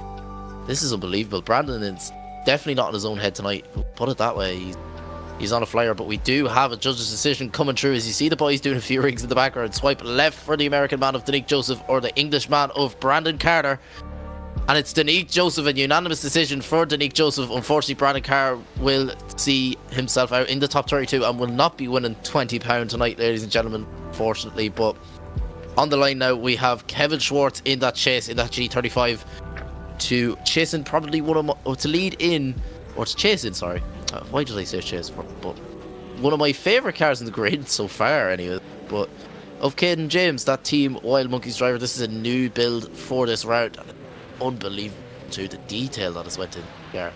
This is unbelievable. Brandon is definitely not in his own head tonight. Put it that way. He's on a flyer, but we do have a judge's decision coming through as you see the boys doing a few rings in the background. Swipe left for the American man of Denique Joseph or the English man of Brandon Carter. And it's Denique Joseph, a unanimous decision for Denique Joseph. Unfortunately, Brandon Carter will see himself out in the top 32 and will not be winning £20 tonight, ladies and gentlemen, unfortunately. But on the line now, we have Kevin Schwartz in that chase, in that G35, to chasing probably one of my, or to lead in, or to chase in, sorry. Why did I say chase for? But one of my favourite cars in the grid so far, anyway. But of Kaden James, that Team Wild Monkeys driver, this is a new build for this route. And unbelievable to the detail that has went in the car.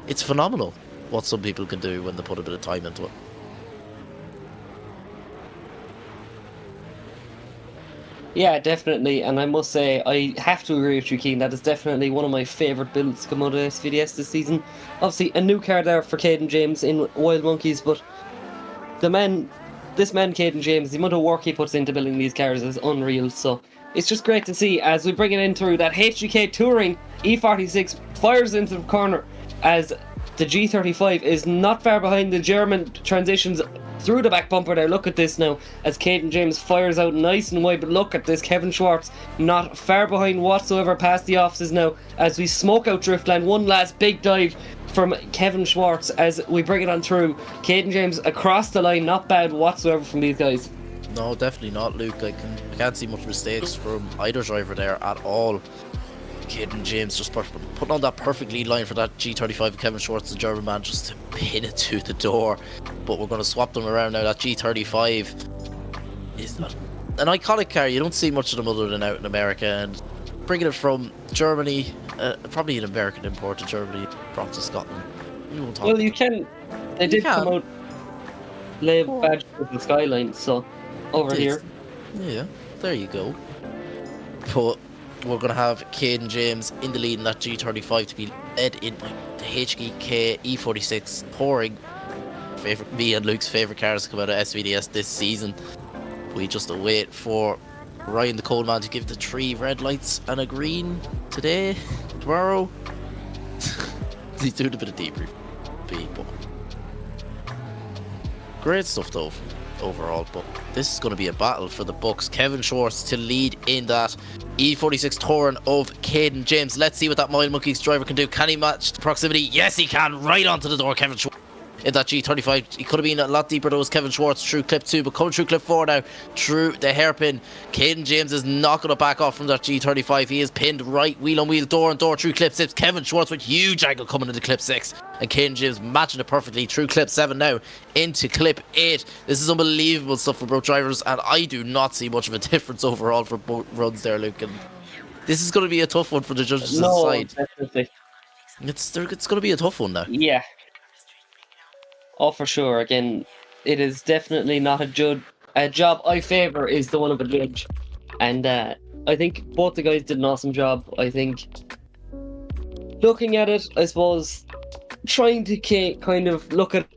It's phenomenal what some people can do when they put a bit of time into it. Yeah, definitely, and I must say, I have to agree with you, Keane, that is definitely one of my favourite builds to come out of SVDS this season. Obviously, a new car there for Kaden James in Wild Monkeys, but this man, Kaden James, the amount of work he puts into building these cars is unreal, so it's just great to see as we bring it in through that HGK Touring E46 fires into the corner as the G35 is not far behind the German transitions through the back bumper there. Look at this now as Kaden James fires out nice and wide, but look at this, Kevin Schwartz not far behind whatsoever past the offices now as we smoke out Driftland. One last big dive from Kevin Schwartz as we bring it on through. Kaden James across the line, not bad whatsoever from these guys. No, definitely not, Luke. I can't see much mistakes from either driver there at all. Kaden James just putting on that perfect lead line for that G35. Kevin Schwartz, the German man, just to pin it to the door. But we're going to swap them around now. That G35 is an iconic car. You don't see much of them other than out in America. And bringing it from Germany, probably an American import to Germany, brought to Scotland. Well, you can. They did come out lay badge with the skyline, so over here. Yeah, there you go. But we're going to have Kaden James in the lead in that G35 to be led in by the HGK E46 Touring. Me and Luke's favourite cars to come out of SVDS this season. We just await for Ryan the Coalman to give the 3 red lights and a green today, tomorrow. He's doing a bit of debrief. But great stuff though overall, but this is going to be a battle for the Bucks. Kevin Schwartz to lead in that E46 Touring of Kaden James. Let's see what that Mile Monkeys driver can do. Can he match the proximity? Yes, he can. Right onto the door, Kevin Schwartz. in that G35. He could have been a lot deeper. Though was Kevin Schwartz through clip 2, but coming through clip 4 now through the hairpin. Kaden James is not going to back off from that G35. He is pinned right wheel on wheel, door on door through clip 6. Kevin Schwartz with huge angle coming into clip 6, and Kaden James matching it perfectly through clip 7 now into clip 8. This is unbelievable stuff for both drivers, and I do not see much of a difference overall for both runs there, Luke. And this is going to be a tough one for the judges to decide. Definitely. It's going to be a tough one now. Yeah. Oh, for sure. Again, it is definitely not a judge. A job I favour is the one of a judge. And I think both the guys did an awesome job. I think looking at it, I suppose, trying to kind of look at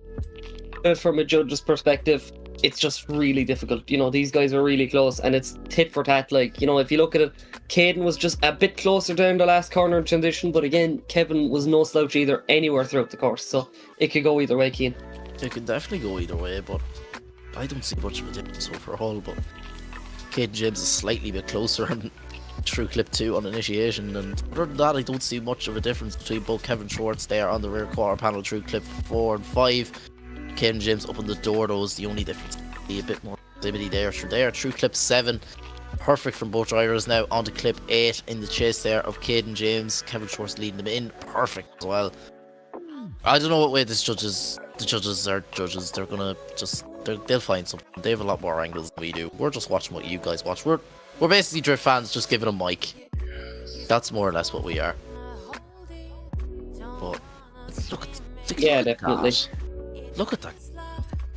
it from a judge's perspective, it's just really difficult. You know, these guys are really close, and it's tit for tat. Like, you know, if you look at it, Kaden was just a bit closer down the last corner in transition, but again, Kevin was no slouch either anywhere throughout the course, so it could go either way, Cian. It could definitely go either way, but I don't see much of a difference overall. But Kaden James is slightly bit closer on through clip 2 on initiation, and other than that, I don't see much of a difference between both Kevin Schwartz there on the rear quarter panel through clip 4 and 5. Kaden James up on the door, though, is the only difference. Be a bit more activity there through clip 7. Perfect from both drivers now onto clip 8 in the chase there of Kaden James. Kevin Schwartz leading them in. Perfect as well. I don't know what way the judges are judges. They're gonna they'll find something. They have a lot more angles than we do. We're just watching what you guys watch. We're basically drift fans just giving a mic. That's more or less what we are. But look at definitely. Look at that.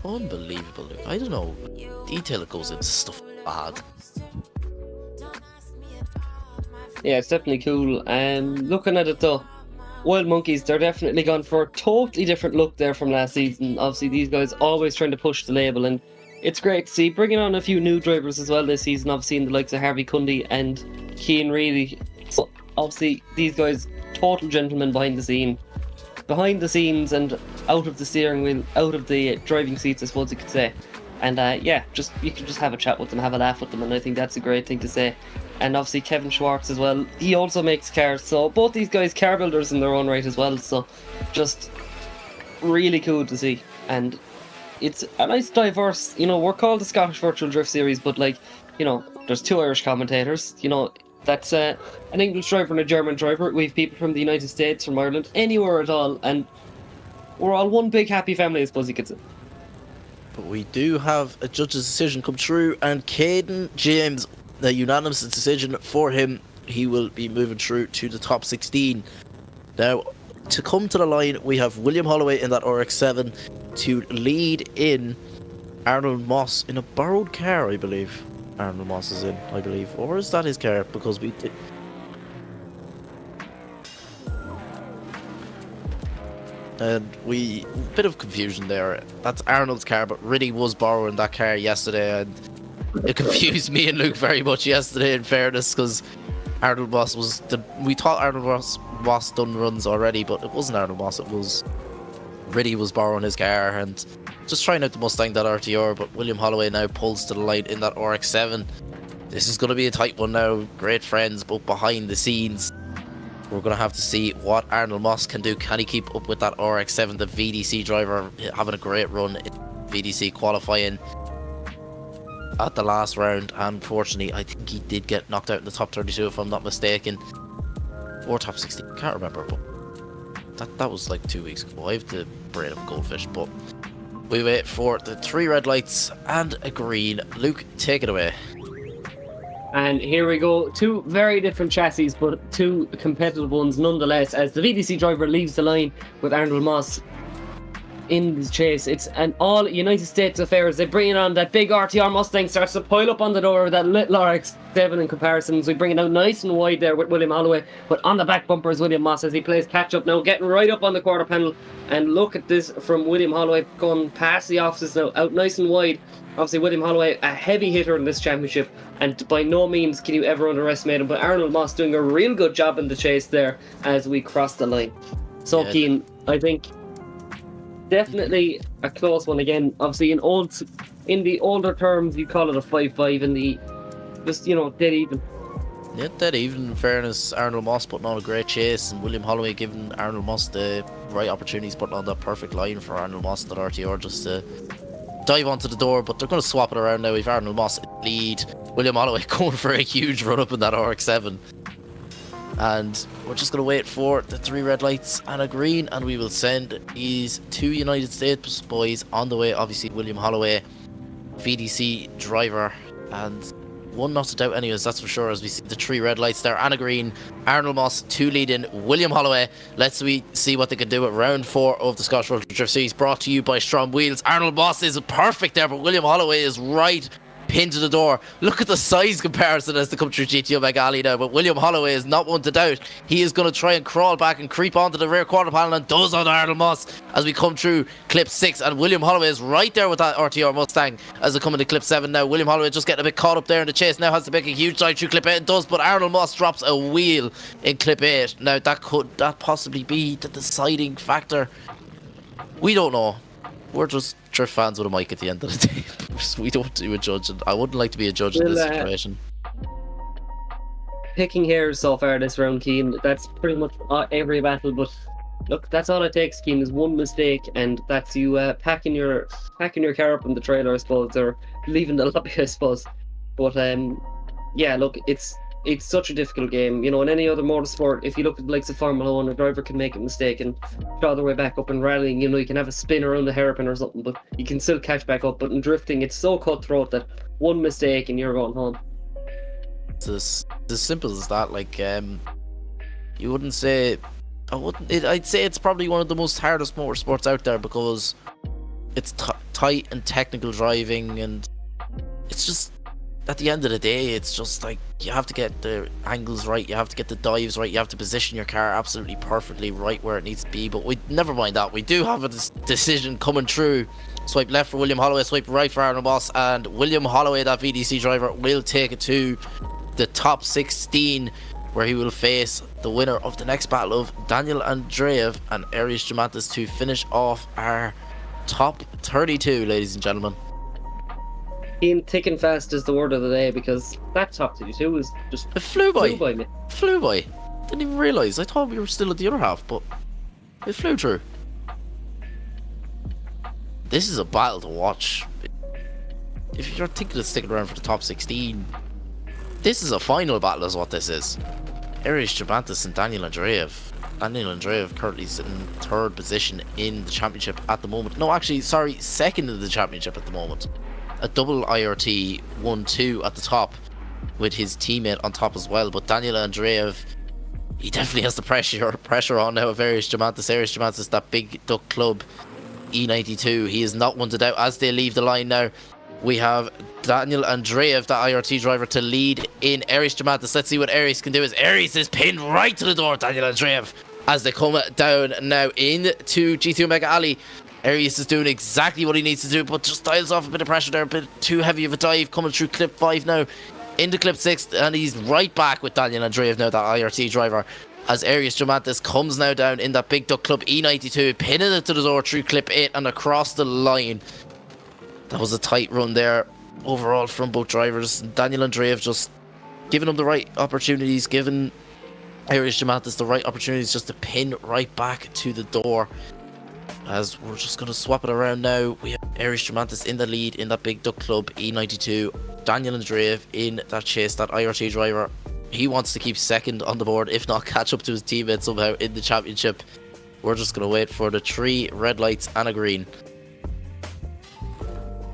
Unbelievable, Luke. I don't know. Detail that goes into stuff bad. Yeah, it's definitely cool. Looking at it though, Wild Monkeys, they're definitely gone for a totally different look there from last season. Obviously, these guys always trying to push the label, and it's great to see. Bringing on a few new drivers as well this season, obviously in the likes of Harvey Cundy and Cian Reilly. So obviously, these guys, total gentlemen behind the scenes and out of the steering wheel, out of the driving seats, I suppose you could say. And you can just have a chat with them, have a laugh with them, and I think that's a great thing to say. And obviously Kevin Schwartz as well, he also makes cars, so both these guys car builders in their own right as well, so just really cool to see. And it's a nice diverse, you know, we're called the Scottish Virtual Drift Series, but like, you know, there's 2 Irish commentators, you know, that's an English driver and a German driver. We have people from the United States, from Ireland, anywhere at all, and we're all one big happy family, I suppose you could say. But we do have a judge's decision come through, and Kaden James, the unanimous decision for him. He will be moving through to the top 16. Now, to come to the line, we have William Holloway in that RX-7 to lead in Arnold Moss in a borrowed car, I believe. Arnold Moss is in, I believe. Or is that his car? Because we did... And bit of confusion there. That's Arnold's car, but really was borrowing that car yesterday, and it confused me and Luke very much yesterday, in fairness, because Arnold Moss we thought Arnold Moss done runs already, but it wasn't Arnold Moss, it was Riddy was borrowing his car and just trying out the Mustang, that RTR. But William Holloway now pulls to the line in that RX-7. This is going to be a tight one now. Great friends, both behind the scenes. We're going to have to see what Arnold Moss can do. Can he keep up with that RX-7? The VDC driver having a great run in VDC qualifying at the last round. Unfortunately, I think he did get knocked out in the top 32, if I'm not mistaken. Or top 16, can't remember. But that was like 2 weeks ago. I have the brain of a goldfish. But we wait for the 3 red lights and a green. Luke, take it away. And here we go, 2 very different chassis, but 2 competitive ones nonetheless, as the VDC driver leaves the line with Arnold Moss in the chase. It's an all United States affair as they bring it on. That big RTR Mustang starts to pile up on the door with that little RX-7 in comparison. So we bring it out nice and wide there with William Holloway, but on the back bumper is William Moss as he plays catch up now, getting right up on the quarter panel. And look at this from William Holloway, going past the offices now, out nice and wide. Obviously William Holloway, a heavy hitter in this championship, and by no means can you ever underestimate him, but Arnold Moss doing a real good job in the chase there as we cross the line. So yeah, Cian, I think definitely a close one again. Obviously in the older terms you call it a 5-5, in the just, you know, dead even. Yeah, dead even. In fairness, Arnold Moss putting on a great chase, and William Holloway giving Arnold Moss the right opportunities, putting on that perfect line for Arnold Moss and that RTR just to dive onto the door, but they're going to swap it around now. We've Arnold Moss in the lead, William Holloway going for a huge run up in that RX-7. And we're just going to wait for the 3 red lights and a green, and we will send these 2 United States boys on the way. Obviously, William Holloway, VDC driver, and one not to doubt anyways, that's for sure, as we see the 3 red lights there and a green. Arnold Moss, 2 lead in, William Holloway. Let's see what they can do at round 4 of the Scottish World Drift Series, brought to you by STRO M Wheels. Arnold Moss is perfect there, but William Holloway is right pinned to the door. Look at the size comparison as they come through GTO Mclellan now, but William Holloway is not one to doubt. He is going to try and crawl back and creep onto the rear quarter panel, and does on Arnold Moss as we come through clip 6, and William Holloway is right there with that RTR Mustang as they come into clip 7 now. William Holloway just getting a bit caught up there in the chase, now has to make a huge dive through clip 8, and does, but Arnold Moss drops a wheel in clip 8. Now that could possibly be the deciding factor? We don't know. We're just drift fans with a mic at the end of the day. We don't do a judge, and I wouldn't like to be a judge in this situation. Picking hairs so far this round, Keen, that's pretty much every battle, but look, that's all it takes, Keen, is one mistake, and that's you packing your car up in the trailer, I suppose, or leaving the lobby, I suppose. But yeah, look, it's such a difficult game. You know, in any other motorsport, if you look at the likes of Formula 1, a driver can make a mistake and draw their way back up and rallying. You know, you can have a spin around the hairpin or something, but you can still catch back up. But in drifting, it's so cutthroat that one mistake and you're going home. It's as simple as that. Like, you wouldn't say... I'd say it's probably one of the most hardest motorsports out there, because it's tight and technical driving, and it's just... At the end of the day, it's just like you have to get the angles right, you have to get the dives right, you have to position your car absolutely perfectly right where it needs to be. But we never mind that. We do have a decision coming through. Swipe left for William Holloway, swipe right for Arnold Moss, and William Holloway, that VDC driver, will take it to the top 16, where he will face the winner of the next battle of Daniel Andreev and Aries Gimantis to finish off our top 32, ladies and gentlemen. Being thick and fast is the word of the day, because that top 32 is just it flew by me. Flew by. Didn't even realise. I thought we were still at the other half, but it flew through. This is a battle to watch. If you're thinking of sticking around for the top 16, this is a final battle is what this is. Aries Gimantis and Daniel Andreev. Daniel Andreev currently sitting in 3rd position in the championship at the moment. No, actually, sorry, 2nd in the championship at the moment. A double IRT 1-2 at the top, with his teammate on top as well. But Daniel Andreev, he definitely has the pressure on now of Aries Gimantis. Aries Gimantis, that big duck club E92. He is not one to doubt as they leave the line now. We have Daniel Andreev, that IRT driver, to lead in Aries Gimantis. Let's see what Aries can do. As Aries is pinned right to the door, Daniel Andreev, as they come down now into GT Omega Alley. Aries is doing exactly what he needs to do, but just dials off a bit of pressure there, a bit too heavy of a dive, coming through clip 5 now, into clip 6, and he's right back with Daniel Andreev now, that IRT driver, as Aries Gimantis comes now down in that big duck club E92, pinning it to the door through clip 8 and across the line. That was a tight run there overall from both drivers. Daniel Andreev just giving him the right opportunities, giving Aries Gimantis the right opportunities just to pin right back to the door. As we're just going to swap it around now, we have Aries Gimantis in the lead in that big duck club E92. Daniel Andreev in that chase, that IRT driver. He wants to keep 2nd on the board, if not catch up to his teammate somehow in the championship. We're just going to wait for the 3 red lights and a green.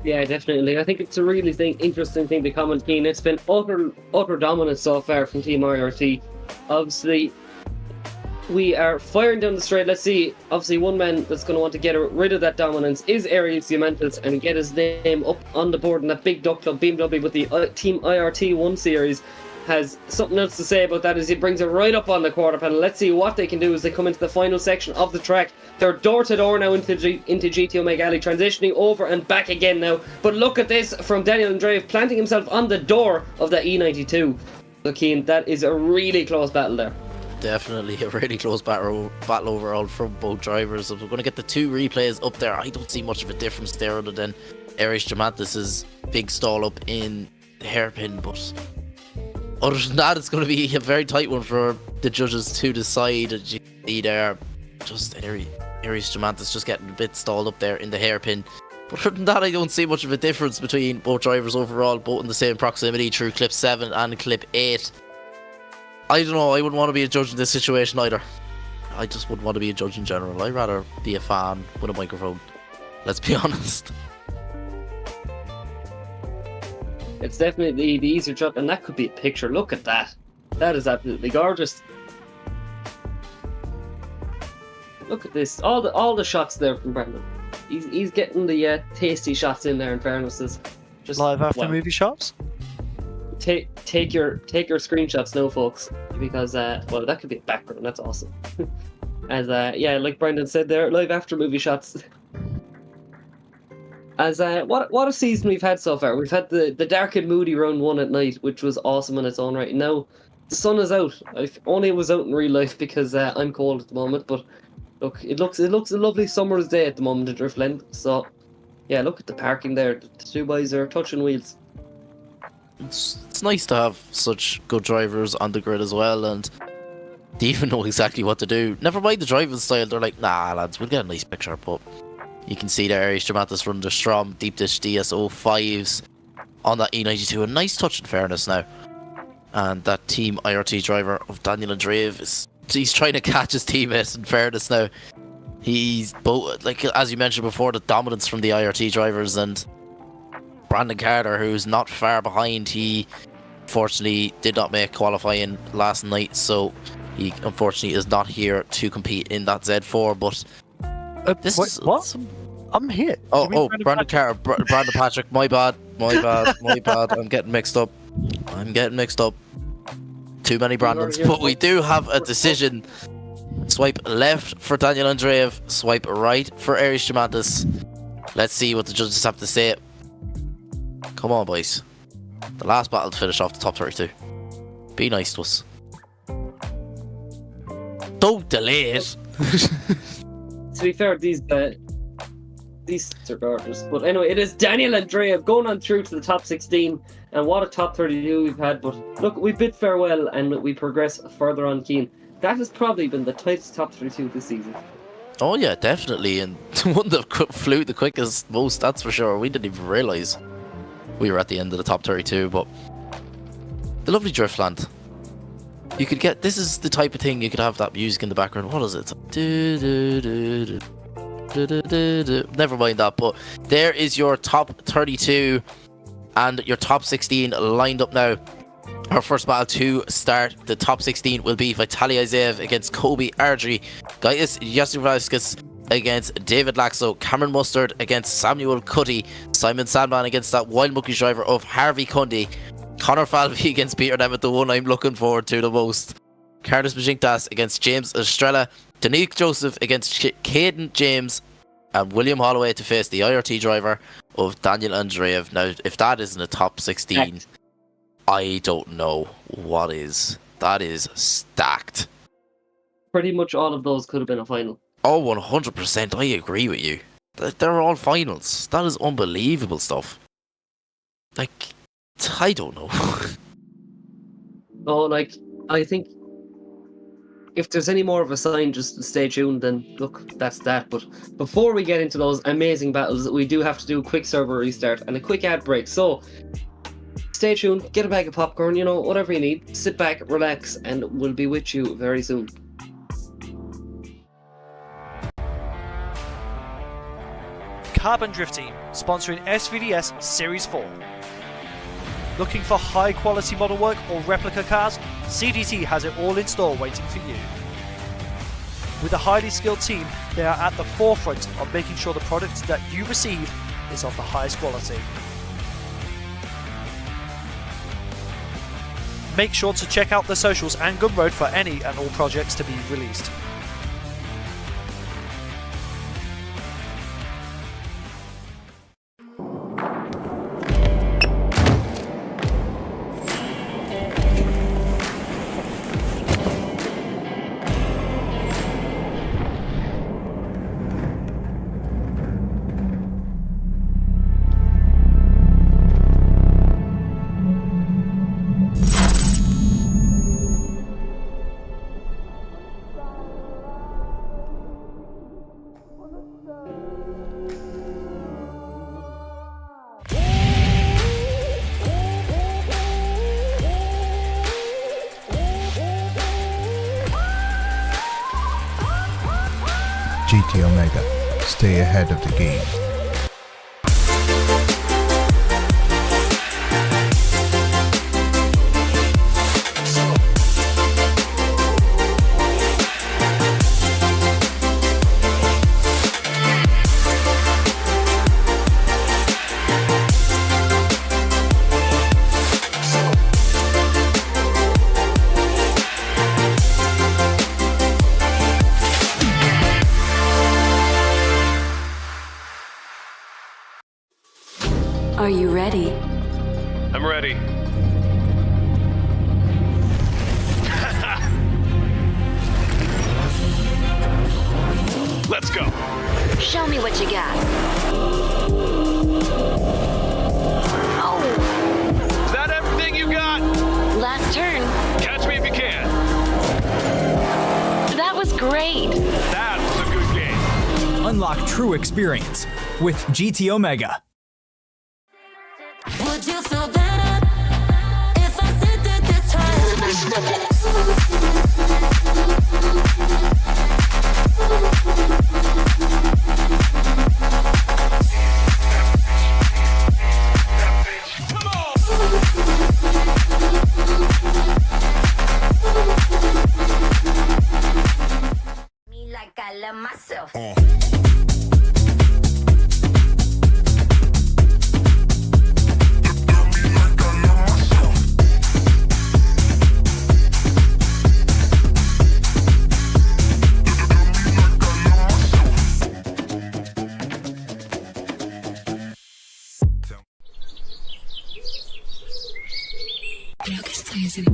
Yeah, definitely. I think it's a really interesting thing to comment, Keen. It's been utter dominance so far from Team IRT. Obviously, we are firing down the straight. Let's see. Obviously, one man that's going to want to get rid of that dominance is Aries Gimantis and get his name up on the board in that big duck club BMW with the Team IRT 1 Series. Has something else to say about that as he brings it right up on the quarter panel. Let's see what they can do as they come into the final section of the track. They're door to door now into GT Omega Alley, transitioning over and back again now. But look at this from Daniel Andreev, planting himself on the door of the E92. So Cian, that is a really close battle there. Definitely a really close battle overall from both drivers. If we're going to get the 2 replays up there, I don't see much of a difference there other than Aries Gimantis' big stall up in the hairpin. But other than that, it's going to be a very tight one for the judges to decide. You see there, just Aries Diamantis just getting a bit stalled up there in the hairpin. But other than that, I don't see much of a difference between both drivers overall, both in the same proximity through clip 7 and clip 8. I don't know, I wouldn't want to be a judge in this situation either. I just wouldn't want to be a judge in general. I'd rather be a fan with a microphone. Let's be honest. It's definitely the easier job, and that could be a picture. Look at that. That is absolutely gorgeous. Look at this. All the shots there from Brayden. He's getting the tasty shots in there. In fairness, is just Live after movie shots. Take your screenshots now, folks, because well, that could be a background. That's awesome. As yeah, like Brayden said there, live after movie shots. As what a season we've had so far. We've had the dark and moody round 1 at night, which was awesome in its own right. Now the sun is out. Only it was out in real life because I'm cold at the moment. But look, it looks a lovely summer's day at the moment in Driftland. So yeah, look at the parking there. The two boys are touching wheels. It's nice to have such good drivers on the grid as well, and they even know exactly what to do. Never mind the driving style. They're like, nah, lads, we'll get a nice picture. But you can see there, Aries Diamantis running the STRO M Deep Dish DSO 5s on that E92. A nice touch in fairness now. And that team IRT driver of Daniel Andreev he's trying to catch his teammate in fairness now. He's both, like as you mentioned before, the dominance from the IRT drivers, and Brandon Carter, who's not far behind. He unfortunately did not make qualifying last night, so he unfortunately is not here to compete in that Z4. But this wait, is what? I'm here. Oh, Brandon Carter, Brandon Patrick. My bad. I'm getting mixed up. Too many Brandons. But we do have a decision. Swipe left for Daniel Andreev. Swipe right for Aries Diamantis. Let's see what the judges have to say. Come on, boys. The last battle to finish off the top 32. Be nice to us. Don't delay it. To be fair, these are gorgeous. But anyway, it is Daniel Andreev going on through to the top 16. And what a top 32 we've had. But look, we bid farewell and we progress further on keen. That has probably been the tightest top 32 this season. Oh yeah, definitely. And one that flew the quickest most, that's for sure. We didn't even realise we were at the end of the top 32. But the lovely Driftland. You could get, this is the type of thing you could have that music in the background. What is it? Never mind that, but there is your top 32 and your top 16 lined up now. Our first battle to start the top 16 will be Vitaliy Azeev against Kobe Ardry, Gaius Yasuvaskis against David Laxo, Cameron Mustard against Samuel Cuddy, Simon Sandman against that wild monkey driver of Harvey Cundy, Connor Falvey against Peter Nemeth, the one I'm looking forward to the most, Carolus Bajintas against James Estrella, Denique Joseph against Kaden James, and William Holloway to face the IRT driver of Daniel Andreev. Now, if that isn't a top 16, I don't know what is. That is stacked. Pretty much all of those could have been a final. Oh, 100%. I agree with you. They're all finals. That is unbelievable stuff. Like, I don't know. Oh, like, I think if there's any more of a sign, just stay tuned, then look, that's that. But before we get into those amazing battles, we do have to do a quick server restart and a quick ad break. So stay tuned, get a bag of popcorn, you know, whatever you need. Sit back, relax, and we'll be with you very soon. Carbon Drift Team, sponsoring SVDS Series 4. Looking for high quality model work or replica cars? CDT has it all in store waiting for you. With a highly skilled team, they are at the forefront of making sure the product that you receive is of the highest quality. Make sure to check out the socials and Gumroad for any and all projects to be released. GT Omega. Stay ahead of the game. Are you ready? I'm ready. Let's go. Show me what you got. Oh, Is that everything you got? last turn. Catch me if you can. That was great. That was a good game. Unlock true experience with GT Omega. Would you feel better if I said it this time? Me like I love myself. Creo que estoy haciendo.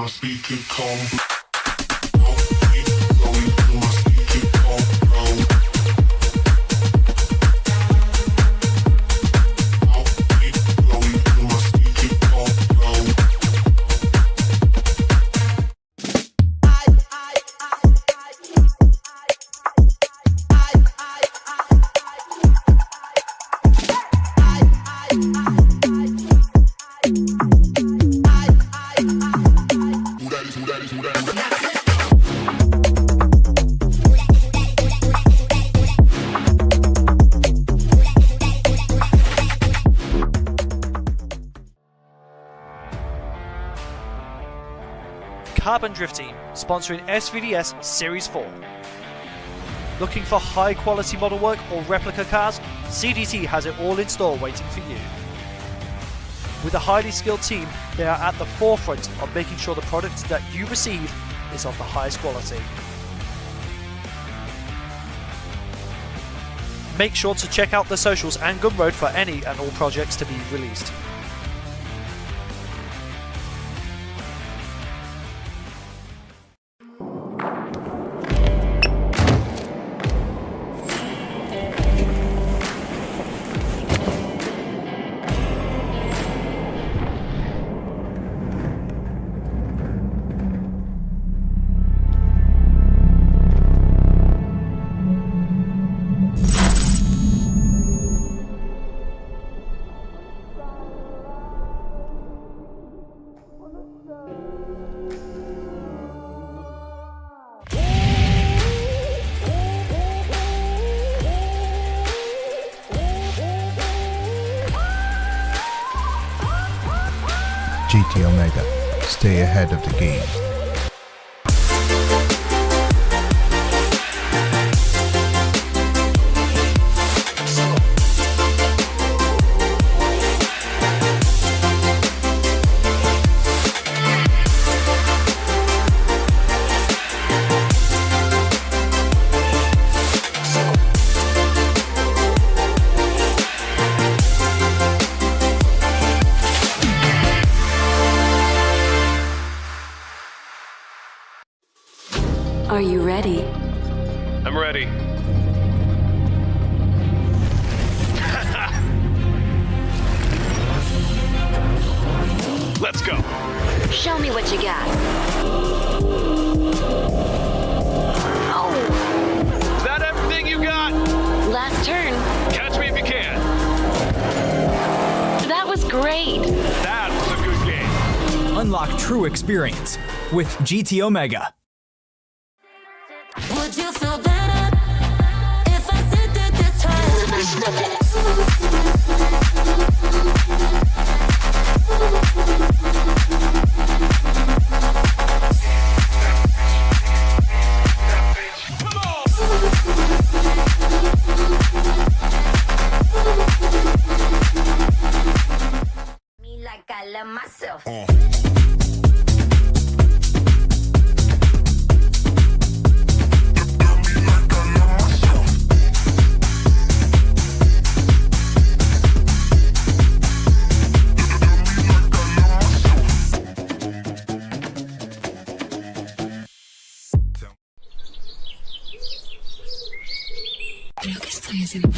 my speaker combo. I'll keep going through my speaker combo. I'll keep going through my speaker combo. Carbon Drift Team, sponsoring SVDS Series 4. Looking for high quality model work or replica cars? CDT has it all in store waiting for you. With a highly skilled team, they are at the forefront of making sure the product that you receive is of the highest quality. Make sure to check out the socials and Gumroad for any and all projects to be released. GT Omega. Stay ahead of the game. Are you ready? I'm ready. Let's go. Show me what you got. Oh, Is that everything you got? last turn. Catch me if you can. That was great. That was a good game. Unlock true experience with GT Omega. Would you feel better if I said that this time? Me like I love myself. Creo que estoy haciendo.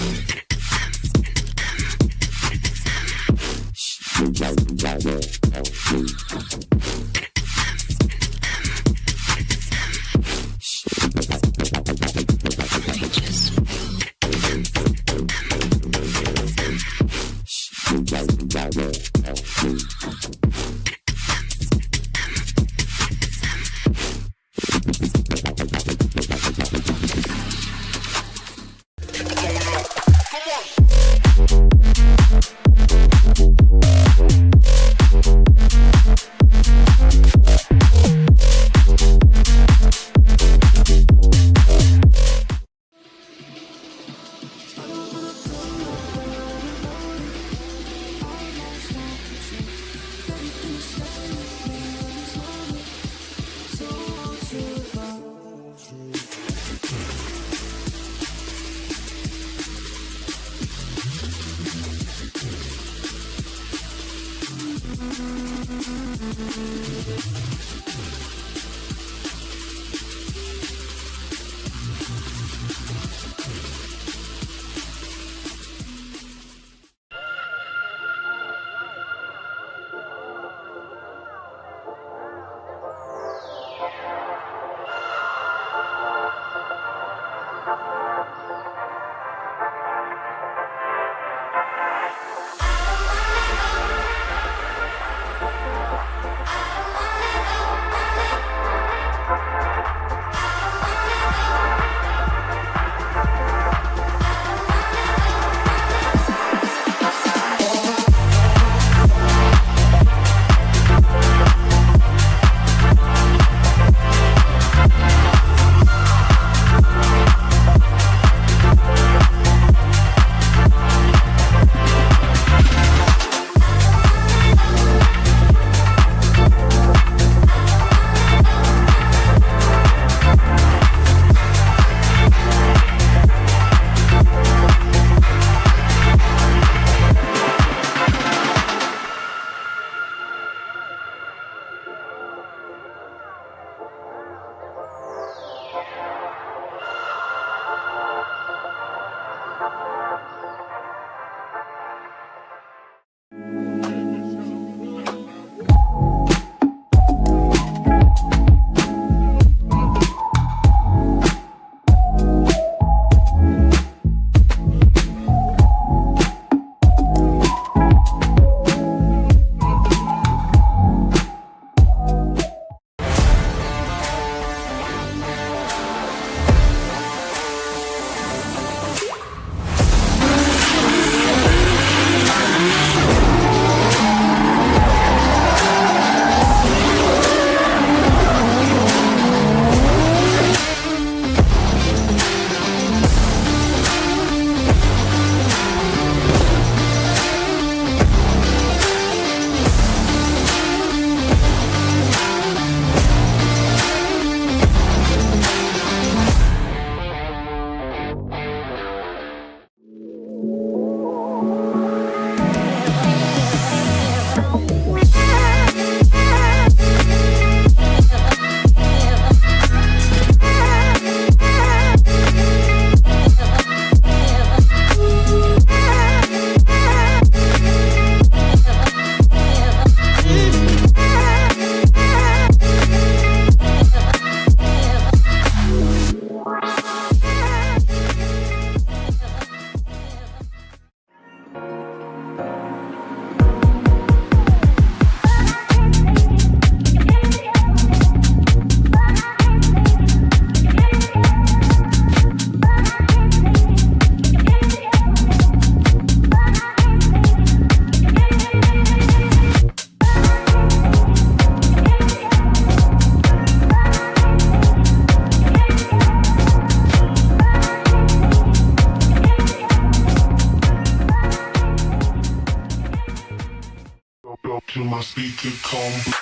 till my speaker come.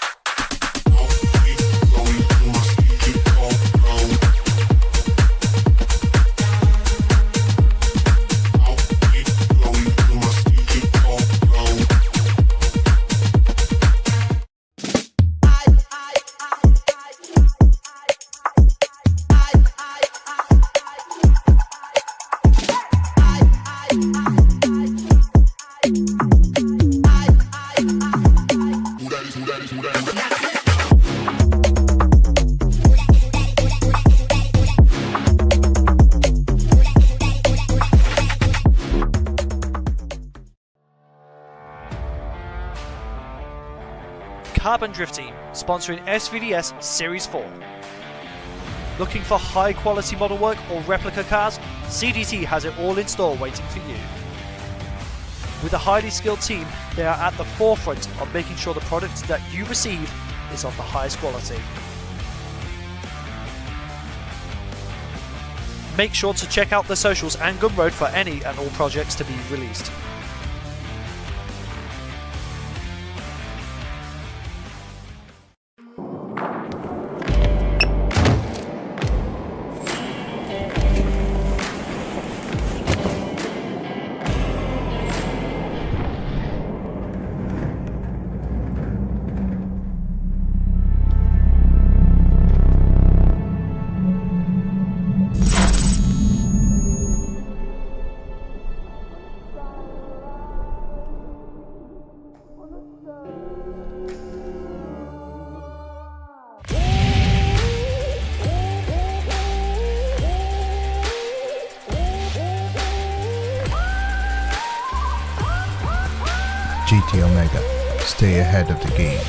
I'll keep going till my speaker come. I'll keep going till my speaker come. Carbon Drift Team, sponsoring SVDS Series 4. Looking for high quality model work or replica cars? CDT has it all in store waiting for you. With a highly skilled team, they are at the forefront of making sure the product that you receive is of the highest quality. Make sure to check out the socials and Gumroad for any and all projects to be released. GT Omega. Stay ahead of the game.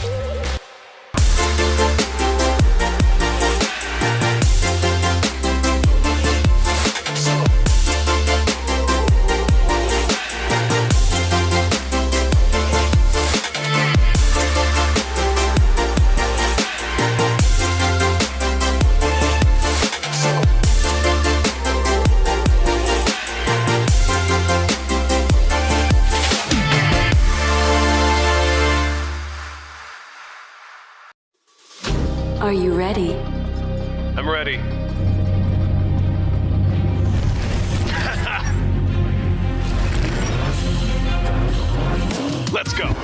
Are you ready? I'm ready. Let's go.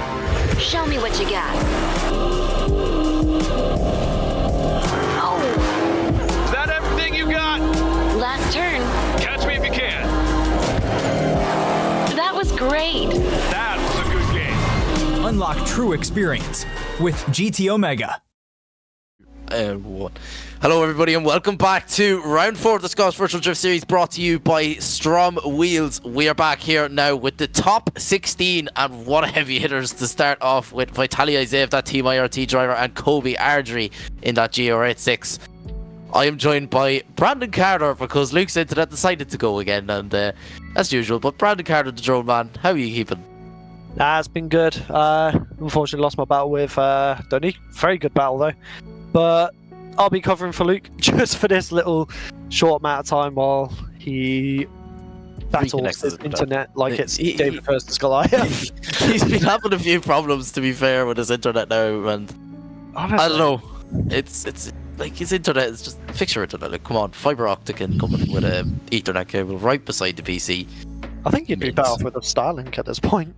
Show me what you got. Oh, Is that everything you got? last turn. Catch me if you can. That was great. That was a good game. Unlock true experience with GT Omega. One. Hello everybody and welcome back to round 4 of the Scottish Virtual Drift Series, brought to you by STRO M Wheels. We are back here now with the top 16, and what heavy hitters to start off with. Vitaliy, that Team IRT driver, and Kobe Ardry in that GR86. I am joined by Brandon Carter because Luke's internet decided to go again, and as usual. But Brandon Carter, the drone man, how are you keeping? Nah, it's been good. Unfortunately lost my battle with Denique. Very good battle though. But I'll be covering for Luke just for this little short amount of time while he battles his internet like it's David versus Goliath. He's been having a few problems, to be fair, with his internet now, and Honestly. I don't know. It's like his internet is just fix your internet. Like, come on, fiber optic and coming with a Ethernet cable right beside the PC. I think you'd be better off with a Starlink at this point.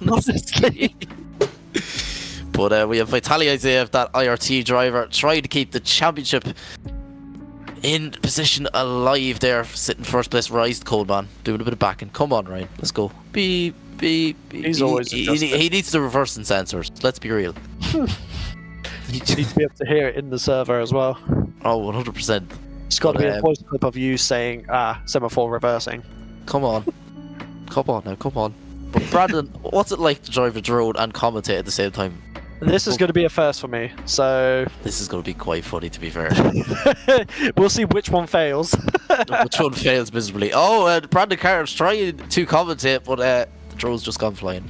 Honestly. But we have Vitaliy, that IRT driver, trying to keep the championship in position alive there, sitting first place. Rise, cold man, doing a bit of backing. Come on, Ryan, let's go. Beep, beep, beep. He's always he needs the reversing sensors. Let's be real. You need to be able to hear it in the server as well. Oh, 100%. It's got to be a voice clip of you saying, semaphore reversing. Come on. Come on now, come on. But Brandon, what's it like to drive a drone and commentate at the same time? This is going to be a first for me, so... This is going to be quite funny, to be fair. We'll see which one fails. Which one fails miserably. Oh, Brandon Carter's trying to commentate, but Dro's just gone flying.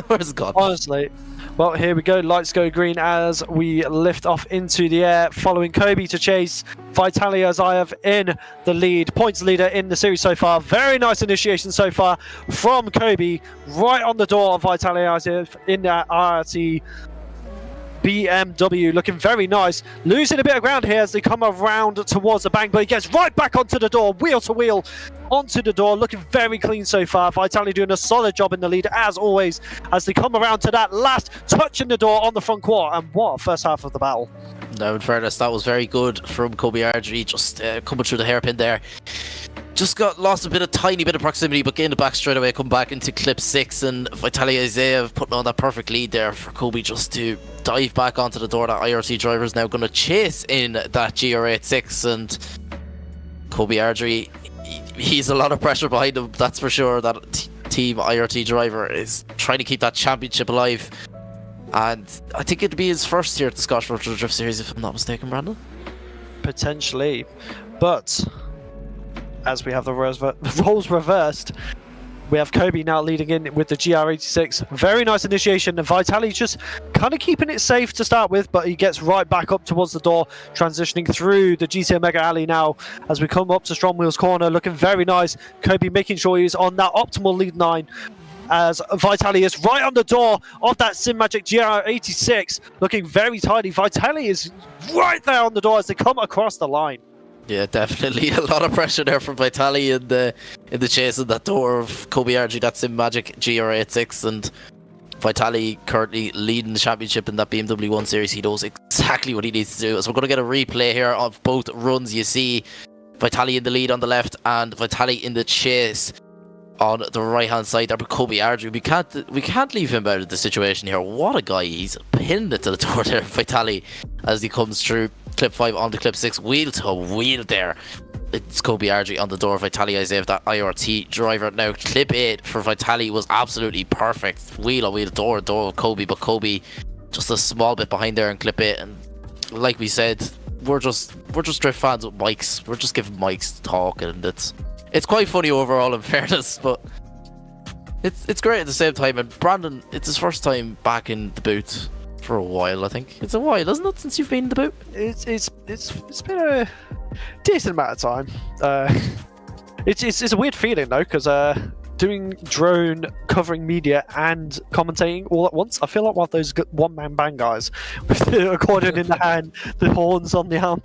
Where's it gone? Honestly. Well, here we go. Lights go green as we lift off into the air, following Kobe to chase. Vitaliy Azayev in the lead, points leader in the series so far. Very nice initiation so far from Kobe, right on the door of Vitaliy Azayev in that RT BMW, looking very nice. Losing a bit of ground here as they come around towards the bank, but he gets right back onto the door, wheel to wheel onto the door, looking very clean so far. Vitaliy doing a solid job in the lead as always as they come around to that last touch in the door on the front quarter. And what a first half of the battle. No, in fairness, that was very good from Kobe Ardrey, just coming through the hairpin there. Just lost a tiny bit of proximity, but gained it back straight away, come back into clip 6, and Vitaliy Azayev putting on that perfect lead there for Kobe just to dive back onto the door. That IRT driver is now going to chase in that GR86, and Kobe Ardrey, he's a lot of pressure behind him, that's for sure. That team IRT driver is trying to keep that championship alive, and I think it'd be his first here at the Scottish World Drift Series, if I'm not mistaken, Brandon. Potentially, but as we have the roles reversed, we have Kobe now leading in with the GR86. Very nice initiation, and Vitaliy just kind of keeping it safe to start with, but he gets right back up towards the door, transitioning through the GT Omega alley now as we come up to STRO M Wheels corner, looking very nice. Kobe making sure he's on that optimal lead line as Vitaliy is right on the door of that SimMagic GR86, looking very tidy. Vitaliy is right there on the door as they come across the line. Yeah, definitely a lot of pressure there from Vitaliy in the chase of that door of Kobe Ardrey, that SimMagic GR86, and Vitaliy currently leading the championship in that BMW 1 Series. He knows exactly what he needs to do. So we're going to get a replay here of both runs. You see Vitaliy in the lead on the left and Vitaliy in the chase on the right hand side there. But Kobe Ardrey, we can't leave him out of the situation here. What a guy. He's pinned it to the door there, Vitaliy, as he comes through clip 5 onto clip 6, wheel to wheel there. It's Kobe Ardrey on the door of Vitaliy Azayev, that IRT driver. Now clip 8 for Vitaliy was absolutely perfect, wheel on wheel, door of Kobe, but Kobe just a small bit behind there in clip 8. And like we said, we're just drift fans with mics. We're just giving mics to talk, and it's quite funny overall, in fairness, but it's great at the same time. And Brandon, it's his first time back in the booth for a while. I think it's a while, isn't it, since you've been in the boot? It's been a decent amount of time. It's a weird feeling though, because doing drone, covering media, and commentating all at once. I feel like one of those one-man band guys with the accordion in the hand, the horns on the arm.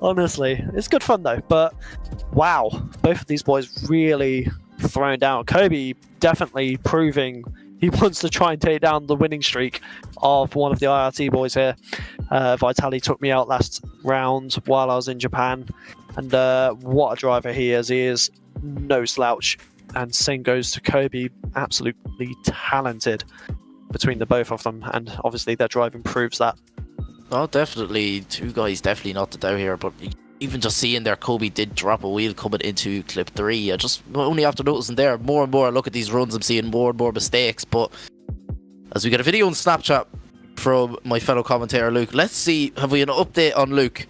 Honestly, it's good fun though. But wow, both of these boys really thrown down. Kobe definitely proving he wants to try and take down the winning streak of one of the IRT boys here. Vitaliy took me out last round while I was in Japan, and what a driver he is. He is no slouch, and same goes to Kobe. Absolutely talented between the both of them, and obviously their driving proves that. Oh, definitely. Two guys definitely not to doubt here, but even just seeing there, Kobe did drop a wheel coming into clip 3. I just only after noticing there, more and more I look at these runs, I'm seeing more and more mistakes. But as we get a video on Snapchat from my fellow commentator Luke, let's see, have we an update on Luke?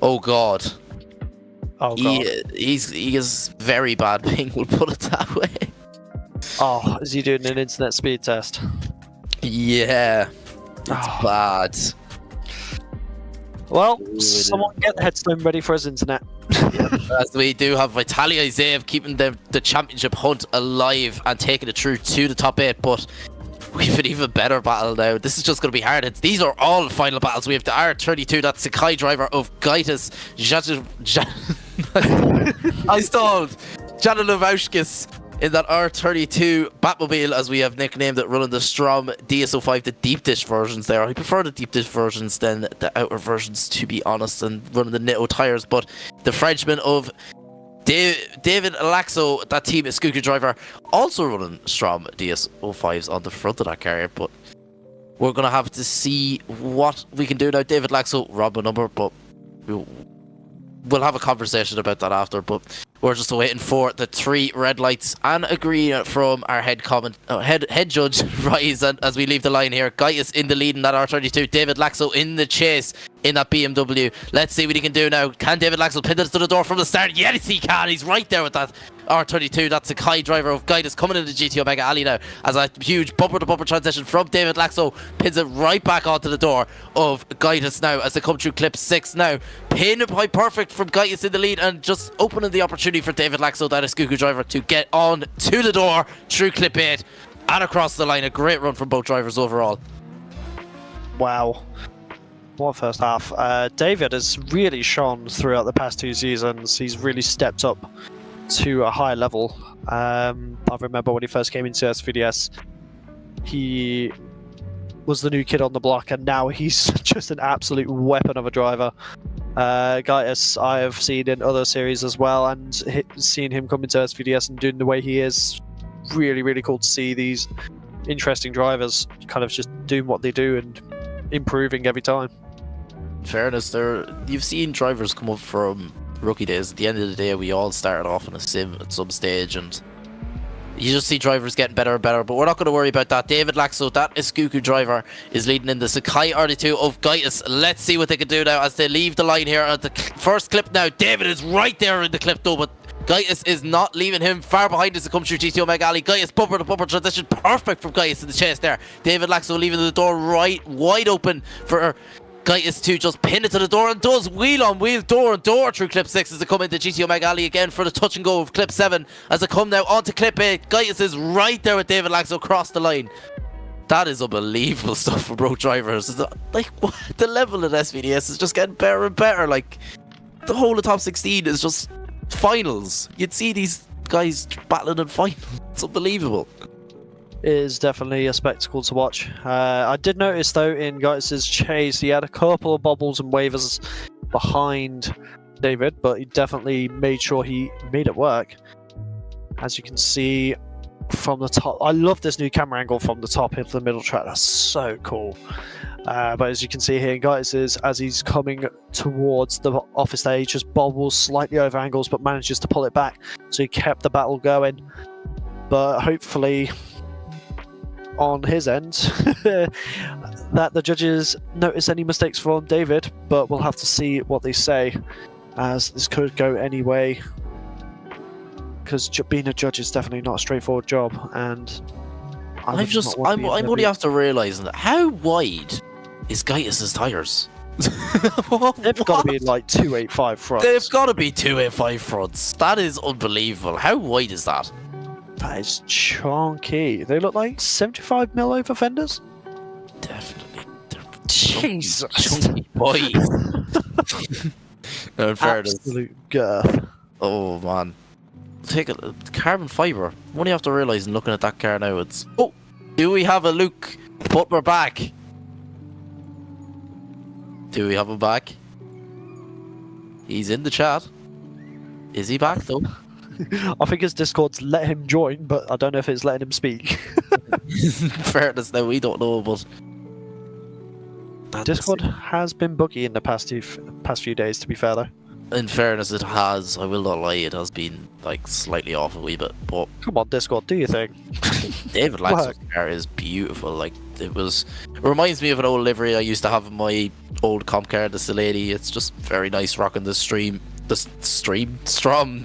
Oh god. Oh god. He is very bad ping, we'll put it that way. Oh, is he doing an internet speed test? Yeah. It's bad. Well, someone get the headstone ready for his internet. As we do have Vitaliy Azayev keeping the championship hunt alive and taking it through to the top 8, but we've an even better battle now. This is just going to be hard. These are all final battles. We have the R32, that Sikky driver of Gaitis I stalled Danielius in that R32 Batmobile, as we have nicknamed it, running the Strom DSO5, the deep dish versions there. I prefer the deep dish versions than the outer versions, to be honest, and running the Nitto tires. But the Frenchman of David Laxo, that team is Skuku driver, also running Strom DSO5s on the front of that carrier. But we're going to have to see what we can do now. David Laxo, rob a number, but we'll have a conversation about that after. But we're just waiting for the 3 red lights and a green from our head judge, Rise. And as we leave the line here, Guy is in the lead in that R32. David Laxo in the chase in that BMW. Let's see what he can do now. Can David Laxell pin it to the door from the start? Yes, he can. He's right there with that R32. That's a Kai driver of Guidus coming into GT Omega Alley now as a huge bumper-to-bumper transition from David Laxell. Pins it right back onto the door of Guidus now as they come through clip 6 now. Pin by perfect from Guidus in the lead and just opening the opportunity for David Laxell, that Skuku driver, to get on to the door through clip 8 and across the line. A great run from both drivers overall. Wow. What first half. David has really shone throughout the past 2 seasons. He's really stepped up to a high level. I remember when he first came into SVDS, he was the new kid on the block, and now he's just an absolute weapon of a driver. Gaius I have seen in other series as well, and seeing him come into SVDS and doing the way he is, really, really cool to see these interesting drivers kind of just doing what they do and improving every time. In fairness, you've seen drivers come up from rookie days. At the end of the day, we all started off in a sim at some stage, and you just see drivers getting better and better, but we're not going to worry about that. David Laxell, that Skuku driver, is leading in the Sakai R2 of Gaius. Let's see what they can do now as they leave the line here at the first clip now. David is right there in the clip though, but Gaius is not leaving him far behind as they come through GT Omega Alley. Gaius bumper to bumper transition, perfect from Gaius in the chase there. David Laxell leaving the door right wide open for Gaius to just pin it to the door, and does wheel on wheel, door on door through clip 6 as they come into GT Omega Alley again for the touch and go of clip 7 as they come now onto clip 8. Gaius is right there with David Laxell across the line. That is unbelievable stuff for both drivers. Like, what? The level at SVDS is just getting better and better. Like, the whole of top 16 is just finals. You'd see these guys battling in finals. It's unbelievable. Is definitely a spectacle to watch. I did notice though in Gaius's chase he had a couple of bobbles and wavers behind David, but he definitely made sure he made it work. As you can see from the top, I love this new camera angle from the top into the middle track. That's so cool. But as you can see here, Gaius is, as he's coming towards the office there, he just bobbles slightly over angles but manages to pull it back, so he kept the battle going. But hopefully on his end that the judges notice any mistakes from David, but we'll have to see what they say, as this could go any way, because being a judge is definitely not a straightforward job. And I'm only after realising that how wide is Gaius's tyres? They've got to be like 285 fronts. They've got to be 285 fronts. That is unbelievable. How wide is that? That is chunky. They look like 75mm over fenders. Definitely. Jesus. Chunky boys. No, in fairness. Absolute girth. Oh man. Take a carbon fibre. I'm only have to realise in looking at that car now, it's... Oh! Do we have a Luke Butler back? Do we have him back? He's in the chat. Is he back though? I think his Discord's let him join, but I don't know if it's letting him speak. Fairness, though, we don't know, but Discord has been buggy in the past few days, to be fair though. In fairness, it has. I will not lie, it has been like slightly off a wee bit, but come on, Discord, do your thing. David Laxell's car is beautiful. Like, it reminds me of an old livery I used to have in my old comp car, the Silady. It's just very nice rocking the STRO M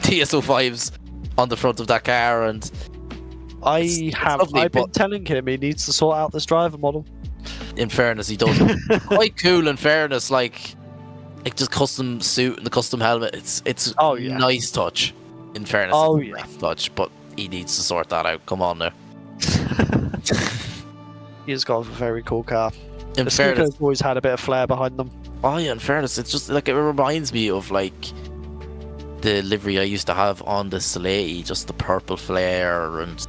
TSO5s on the front of that car, and I've been telling him he needs to sort out this driver model. In fairness, he does. Quite cool. In fairness, like just custom suit and the custom helmet. It's nice touch. In fairness, nice touch, but he needs to sort that out. Come on now. He's got a very cool car. In the fairness, Sneako's always had a bit of flair behind them. Oh yeah, in fairness, it's just like it reminds me of like the livery I used to have on the Silady, just the purple flare, and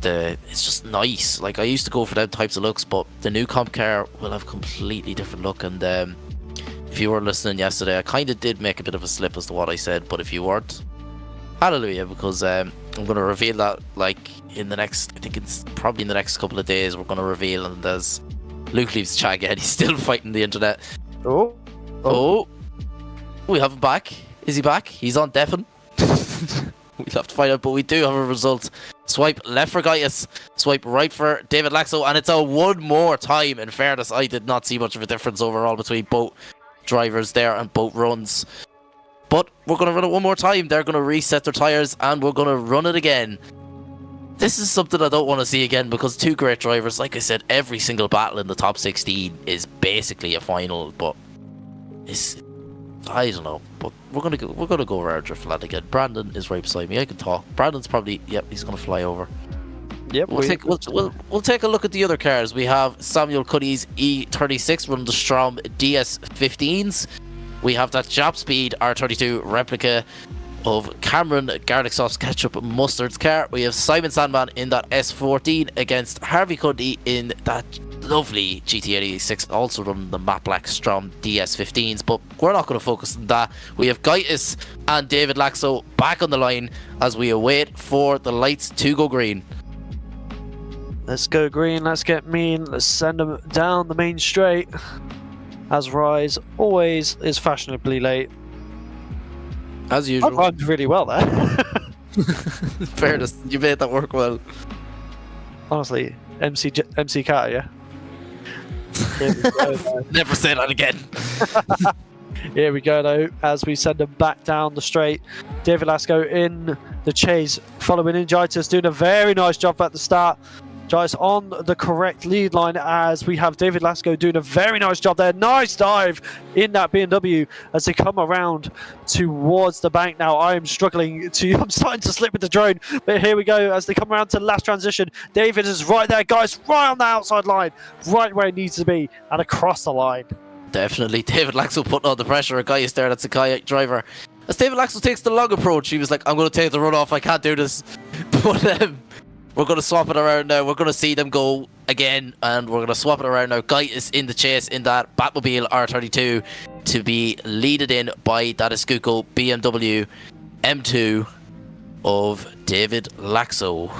it's just nice. Like, I used to go for them types of looks, but the new comp car will have a completely different look. And if you were listening yesterday, I kind of did make a bit of a slip as to what I said, but if you weren't, hallelujah, because I'm going to reveal that like in the next, I think it's probably in the next couple of days, we're going to reveal. And as Luke leaves chat again, he's still fighting the internet. Oh, we have him back. Is he back? He's on deafen. We'll have to find out, but we do have a result. Swipe left for Gaius, swipe right for David Laxell, and it's a one more time. In fairness, I did not see much of a difference overall between both drivers there and both runs. But we're going to run it one more time. They're going to reset their tyres and we're going to run it again. This is something I don't want to see again because two great drivers. Like I said, every single battle in the top 16 is basically a final, but it's... I don't know, but we're gonna go around Driftland again. Brayden is right beside me. I can talk. Brandon's probably he's gonna fly over. Yep. We'll take a look at the other cars. We have Samuel Cuddy's E36 running the STRO M DS 15s. We have that Jap Speed R32 replica of Cameron Garlic Sauce Ketchup Mustard's car. We have Simon Sandman in that S14 against Harvey Cuddy in that lovely GT86, also running the matte black STRO M DS 15s, but we're not going to focus on that. We have Gaitis and David Laxo back on the line as we await for the lights to go green. Let's go green, let's get mean, let's send them down the main straight. As Rise always is fashionably late. As usual. I rhymed really well there. Fairness, you made that work well. Honestly, MC Carter, yeah? Never say that again. Here we go though, as we send them back down the straight. David Lasco in the chase, following in Jitis, doing a very nice job at the start. Jitis on the correct lead line as we have David Lasco doing a very nice job there. Nice dive in that BMW as they come around towards the bank now. I'm starting to slip with the drone, but here we go as they come around to the last transition. David is right there, guys, right on the outside line, right where it needs to be and across the line. Definitely, David Laxo putting on the pressure. A guy is there, that's a kayak driver. As David Laxo takes the long approach, he was like, I'm going to take the run off, I can't do this. But we're going to swap it around now. We're going to see them go again, and we're going to swap it around now. Guy is in the chase in that Batmobile R32 to be leaded in by that Escuco BMW M2 of David Laxo.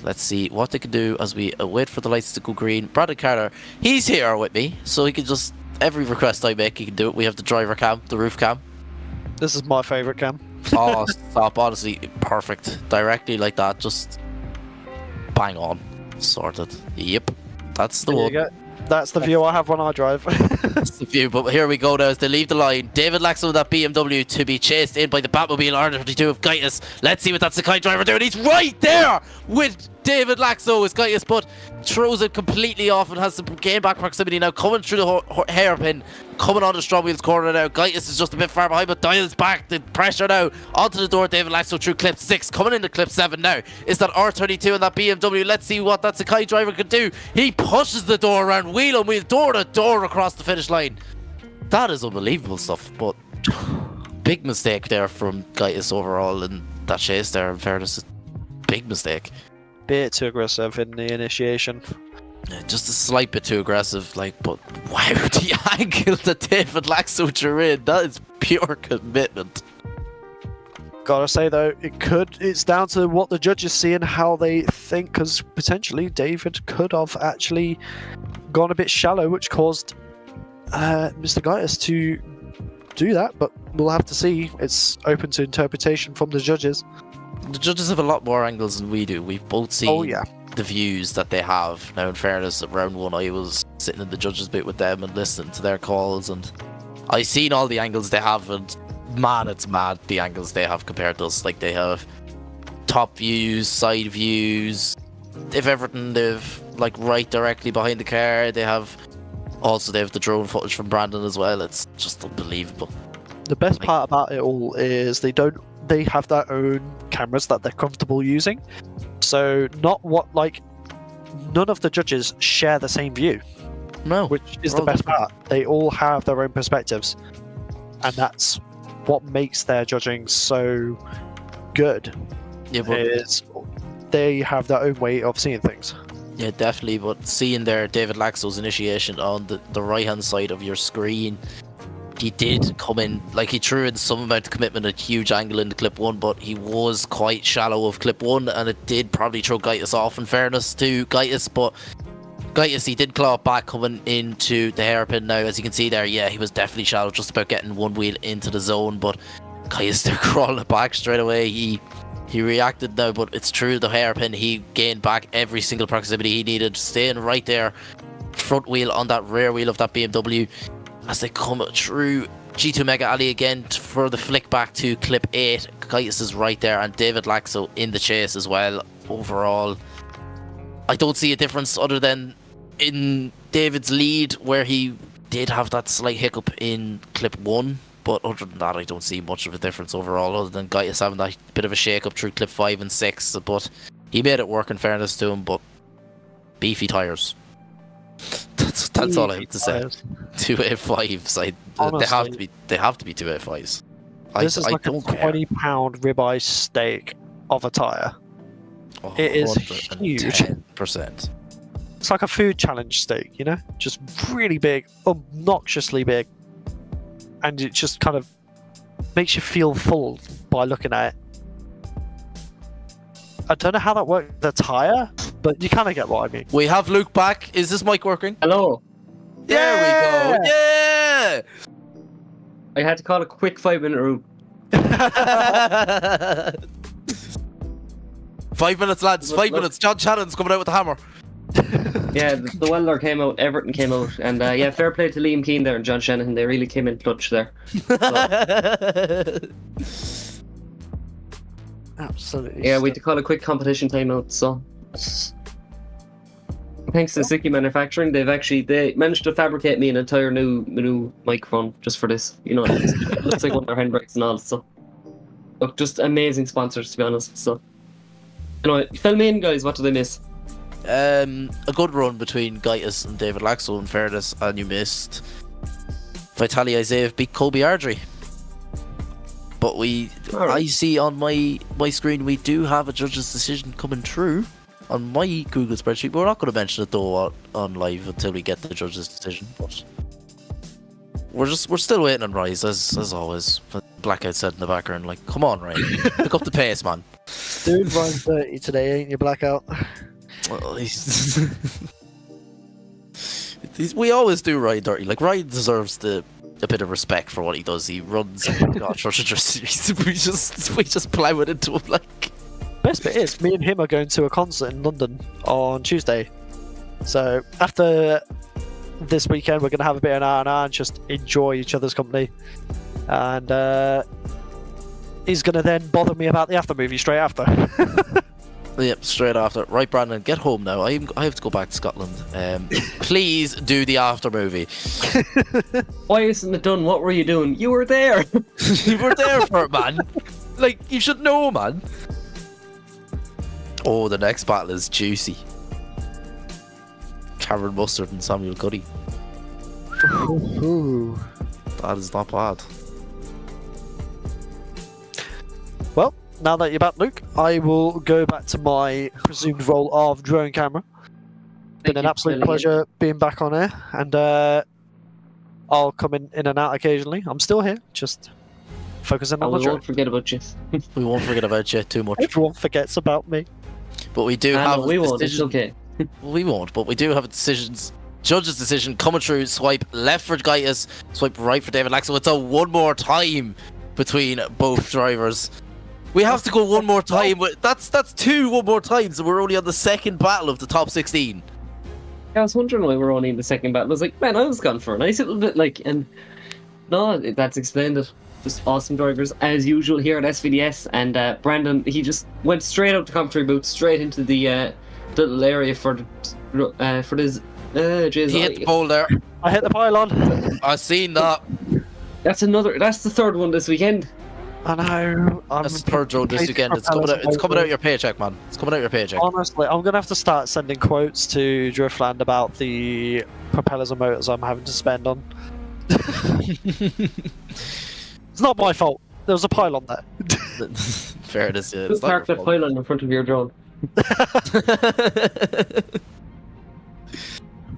Let's see what they can do as we wait for the lights to go green. Brandon Carter, he's here with me, so he can just, every request I make, he can do it. We have the driver cam, the roof cam. This is my favourite cam. Oh, stop, honestly, perfect. Directly like that, just bang on. Sorted. Yep. That's the one. That's the view I have when I drive. That's the view, but here we go now as they leave the line. David Laxo with that BMW to be chased in by the Batmobile R32 of Gaitis. Let's see what that Sikky driver doing. He's right there with David Laxo as Gaitis, but throws it completely off and has some gain back proximity now, coming through the hairpin, coming on the STRO M Wheels corner now. Gaitis is just a bit far behind, but dials back the pressure now onto the door. David Laxo through clip 6, coming into clip 7 now is that R32 and that BMW. Let's see what that Sikky driver can do. He pushes the door around, wheel on wheel, door to door across the finish line. That is unbelievable stuff, but big mistake there from Gaitis overall in that chase there. In fairness, big mistake. Bit too aggressive in the initiation. Just a slight bit too aggressive, like, but wow, the angle that David Laxo drew in, that is pure commitment. Gotta say though, it's down to what the judges see and how they think, because potentially David could have actually gone a bit shallow, which caused Mr. Gaitis to do that, but we'll have to see. It's open to interpretation from the judges. The judges have a lot more angles than we do. We've both seen the views that they have. Now, in fairness, at round 1, I was sitting in the judges' bit with them and listening to their calls, and I seen all the angles they have, and man, it's mad the angles they have compared to us. Like, they have top views, side views, they've everything. They've like right directly behind the car. They have the drone footage from Brayden as well. It's just unbelievable. The best part about it all is they have their own cameras that they're comfortable using. So none of the judges share the same view. No. Which is the best part. They all have their own perspectives. And that's what makes their judging so good. Yeah, but is they have their own way of seeing things. Yeah, definitely. But seeing there David Laxo's initiation on the right hand side of your screen, he did come in, like he threw in some amount of commitment, a huge angle into clip 1, but he was quite shallow of clip 1, and it did probably throw Gaitis off, in fairness to Gaitis. But Gaitis, he did claw it back coming into the hairpin now, as you can see there. Yeah, he was definitely shallow, just about getting one wheel into the zone, but Gaitis there crawling it back straight away. He reacted now, but it's true, the hairpin, he gained back every single proximity he needed, staying right there, front wheel on that rear wheel of that BMW. as they come through G2 Mega Alley again for the flick back to clip 8. Gaius is right there, and David Laxo in the chase as well. Overall, I don't see a difference other than in David's lead, where he did have that slight hiccup in clip 1. But other than that, I don't see much of a difference overall, other than Gaius having that bit of a shake-up through clip 5 and 6. But he made it work, in fairness to him, but beefy tyres. That's all I have to say. 285s. They have to be 285s. This is like a £20 ribeye steak of a tyre. It is huge. 10%. It's like a food challenge steak, you know? Just really big, obnoxiously big. And it just kind of makes you feel full by looking at it. I don't know how that works with the tyre, but you kind of get what I mean. We have Luke back. Is this mic working? Hello. There we go. Yeah! I had to call a quick 5-minute route. 5 minutes, lads. 5 minutes. John Shannon's coming out with the hammer. Yeah, the welder came out, Everton came out, and yeah, fair play to Liam Keane there and John Shanahan. They really came in clutch there. So, absolutely. yeah, we had to call a quick competition timeout. So, thanks to Sikky Manufacturing, they managed to fabricate me an entire new microphone just for this. You know, it looks like one of their handbrakes and all. So, look, just amazing sponsors, to be honest. So, anyway, fill me in, guys. What did I miss? A good run between Gaius and David Laxo, in fairness, and you missed Vitaliy Isaiah beat Colby Ardrey. But I see on my screen we do have a judge's decision coming through on my Google spreadsheet. We're not going to mention it though on live until we get the judge's decision. But we're still waiting on Rise as always. Blackout said in the background, like, come on, Ryan, pick up the pace, man. Dude, runs dirty today, ain't you, Blackout? Well, we always do Ryan dirty. Like, Ryan deserves a bit of respect for what he does. He runs we just plow it into him like. Best bit is, me and him are going to a concert in London on Tuesday. So after this weekend, we're going to have a bit of an R&R and just enjoy each other's company. And he's going to then bother me about the after movie straight after. Yep, straight after. Right, Brandon, get home now. I have to go back to Scotland. Please do the after movie. Why isn't it done? What were you doing? You were there. You were there for it, man. Like, you should know, man. Oh, the next battle is juicy. Cameron Mustard and Samuel Cuddy. Ooh. That is not bad. Well, now that you're back, Luke, I will go back to my presumed role of drone camera. Been an absolute pleasure being back on air, and I'll come in and out occasionally. I'm still here, just focusing on the drone. We won't forget about you. We won't forget about you too much. Everyone forgets about me. But we do have we a won't. decision. It's okay. We won't, but we do have a judge's decision coming through. Swipe left for Gaius, swipe right for David Laxo. It's a one more time between both drivers. We have to go one more time. That's two one more times, and we're only on the second battle of the top 16. I was wondering why we're only in the second battle. I was like, man, I was gone for a nice little bit, like, and no, that's explained it. Just awesome drivers as usual here at SVDS, and Brandon, he just went straight out the commentary booth, straight into the little area for this. He hit the pole there. I hit the pylon. I seen that. That's the third one this weekend. I know. That's the third road this weekend. It's coming out your paycheck, man. It's coming out your paycheck. Honestly, I'm gonna have to start sending quotes to Driftland about the propellers and motors I'm having to spend on. It's not my fault. There was a pylon there. Fair it is. Yeah, Who parked that pylon in front of your drone?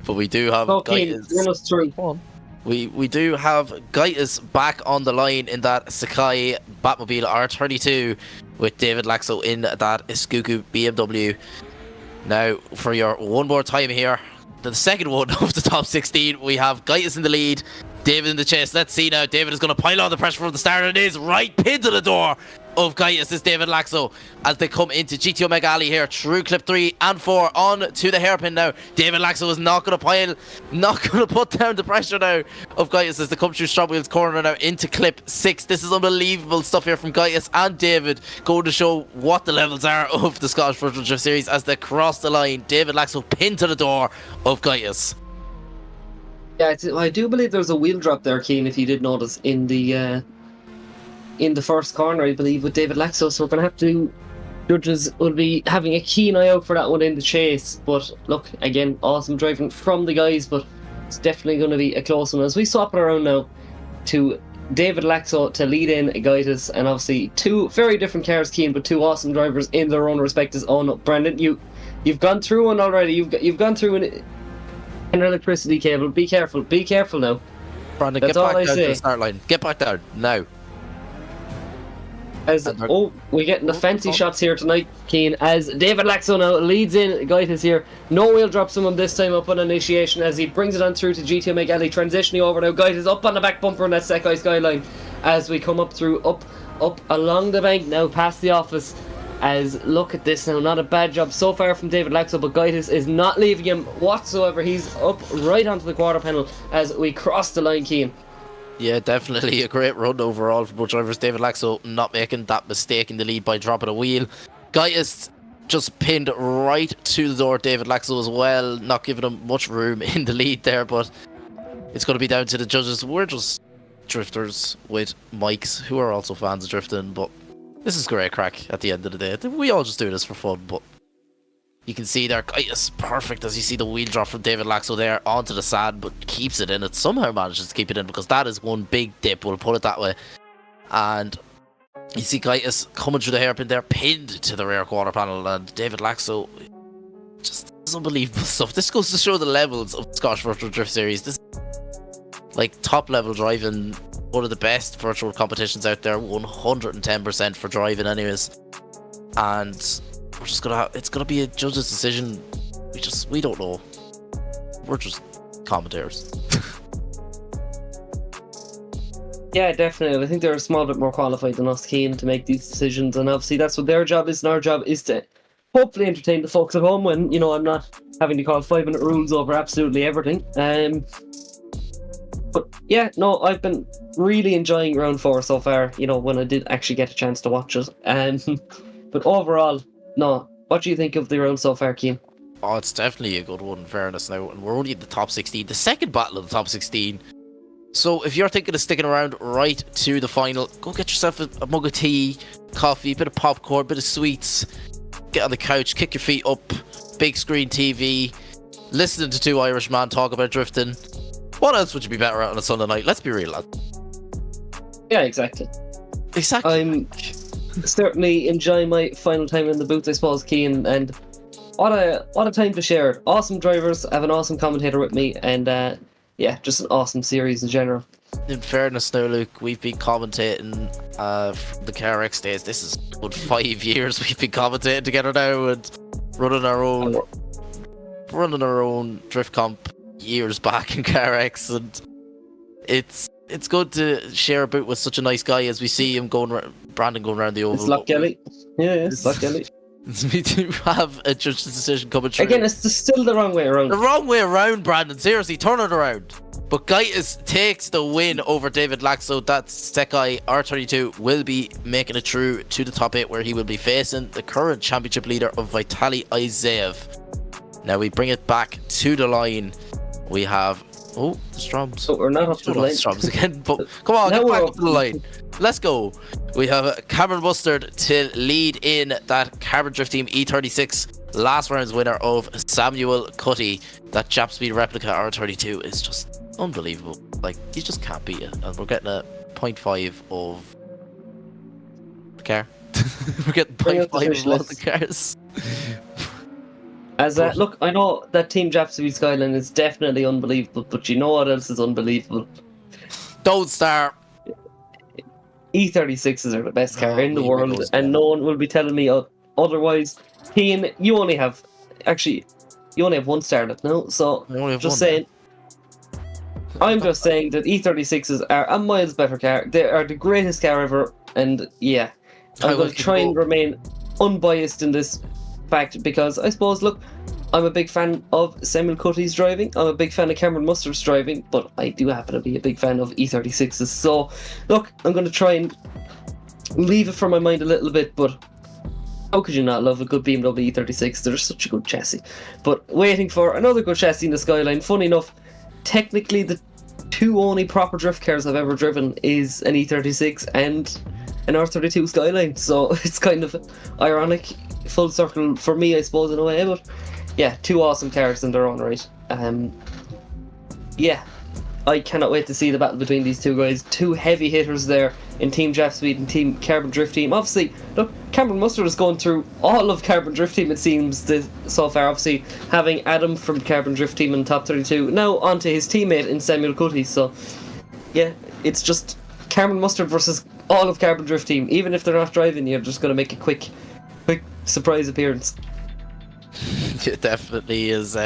But we do have Gaius. We do have Gaius back on the line in that Sikky Batmobile R32 with David Laxo in that Iskuku BMW. Now, for your one more time here, the second one of the top 16, we have Gaius in the lead, David in the chase. Let's see now. David is going to pile on the pressure from the start, and it is right pin to the door. of Gaius is David Laxo as they come into GT Omega Alley here through clip 3 and 4 on to the hairpin now. David Laxo is not going to put down the pressure now of Gaius as they come through STRO M Wheels corner now into clip 6. This is unbelievable stuff here from Gaius and David, going to show what the levels are of the Scottish Virtual Drift Series as they cross the line. David Laxo pinned to the door of Gaius. Yeah, I do believe there was a wheel drop there, Keane, if you did notice, in the first corner, I believe, with David Laxo. So we're going to have to... Judges will be having a keen eye out for that one in the chase. But look, again, awesome driving from the guys, but it's definitely going to be a close one. As we swap it around now to David Laxo to lead in Gaius, and obviously two very different cars, Keane, but two awesome drivers in their own respective. Oh no, Brandon, you've gone through one already. You've gone through an electricity cable. Be careful now. Brandon, That's get back all I down to say. the start line. Get back down now. We're getting the fancy shots here tonight, Keane, as David Laxo now leads in. Gaius here. No wheel drops him this time up on initiation as he brings it on through to GT Omega Alley, transitioning over now. Gaius is up on the back bumper on that Sikky skyline as we come up through, up along the bank now past the office. As look at this now, not a bad job so far from David Laxo, but Gaius is not leaving him whatsoever. He's up right onto the quarter panel as we cross the line, Keane. Yeah, definitely a great run overall for both drivers. David Laxo not making that mistake in the lead by dropping a wheel. Gaius just pinned right to the door. David Laxo as well, not giving him much room in the lead there, but it's going to be down to the judges. We're just drifters with mics who are also fans of drifting, but this is great crack at the end of the day. We all just do this for fun, but you can see there, Gaius perfect as you see the wheel drop from David Laxo there onto the sand, but keeps it in. It somehow manages to keep it in because that is one big dip, we'll put it that way. And you see Gaius coming through the hairpin there, pinned to the rear quarter panel, and David Laxo, just this is unbelievable stuff. This goes to show the levels of the Scottish Virtual Drift Series. This is like top level driving, one of the best virtual competitions out there, 110% for driving anyways. And we're just it's gonna be a judge's decision. We don't know. We're just commentators. Yeah, definitely. I think they're a small bit more qualified than us, Keane, to make these decisions, and obviously that's what their job is, and our job is to hopefully entertain the folks at home when, you know, I'm not having to call 5-minute rules over absolutely everything. But yeah, no, I've been really enjoying round 4 so far, you know, when I did actually get a chance to watch it. But overall, no. What do you think of the round so far, Keane? Oh, it's definitely a good one in fairness now, and we're only in the top 16, the second battle of the top 16. So if you're thinking of sticking around right to the final, go get yourself a mug of tea, coffee, a bit of popcorn, a bit of sweets, get on the couch, kick your feet up, big screen TV, listening to two Irish men talk about drifting. What else would you be better at on a Sunday night? Let's be real, lads. Yeah, exactly. I'm certainly enjoying my final time in the booth, I suppose, Keane, and what a time to share. Awesome drivers, I have an awesome commentator with me, and yeah, just an awesome series in general. In fairness now, Luke, we've been commentating from the KRX days. This is a good 5 years we've been commentating together now and running our own drift comp years back in KRX, and it's good to share a bit with such a nice guy as we see him Brandon going around the oval. It's Loch Gelly. Yeah, it's Loch Gelly. We do have a judge's decision coming through. Again, it's still the wrong way around. The wrong way around, Brandon. Seriously, turn it around. But Gaius takes the win over David Laxo. That Sikky R32 will be making it through to the top 8, where he will be facing the current championship leader of Vitaliy Izaev. Now we bring it back to the line. We have the Stroms. So we're not up to the line. Stroms again, but come on, get back up to the line. Let's go. We have Cameron Mustard to lead in that Carbon Drift Team E36. Last round's winner of Samuel Cutty. That Jap Speed replica R32 is just unbelievable. Like, you just can't beat it. And we're getting a 0.5 of the car. We're getting 0.5 of all the cars. Look, I know that Team Jap Speed Skyline is definitely unbelievable, but you know what else is unbelievable? Don't start. E36s are the best car in the world, and no one will be telling me otherwise. Keane, you only have one star left now, so just saying. I'm just saying that E36s are a miles better car. They are the greatest car ever, and yeah, I'm going to try and remain unbiased in this fact because I suppose, look, I'm a big fan of Samuel Cutty's driving. I'm a big fan of Cameron Mustard's driving, but I do happen to be a big fan of E36's. So, look, I'm going to try and leave it from my mind a little bit, but how could you not love a good BMW E36? They're such a good chassis. But waiting for another good chassis in the Skyline. Funny enough, technically the two only proper drift cars I've ever driven is an E36 and an R32 Skyline. So it's kind of ironic, full circle for me, I suppose, in a way, but yeah, two awesome cars in their own right. Yeah, I cannot wait to see the battle between these two guys. Two heavy hitters there in Team Jap Speed and Team Carbon Drift Team. Obviously, look, Cameron Mustard has gone through all of Carbon Drift Team, it seems, so far. Obviously, having Adam from Carbon Drift Team in top 32, now onto his teammate in Samuel Cutty. So, yeah, it's just Cameron Mustard versus all of Carbon Drift Team. Even if they're not driving, you're just going to make a quick surprise appearance. It definitely is.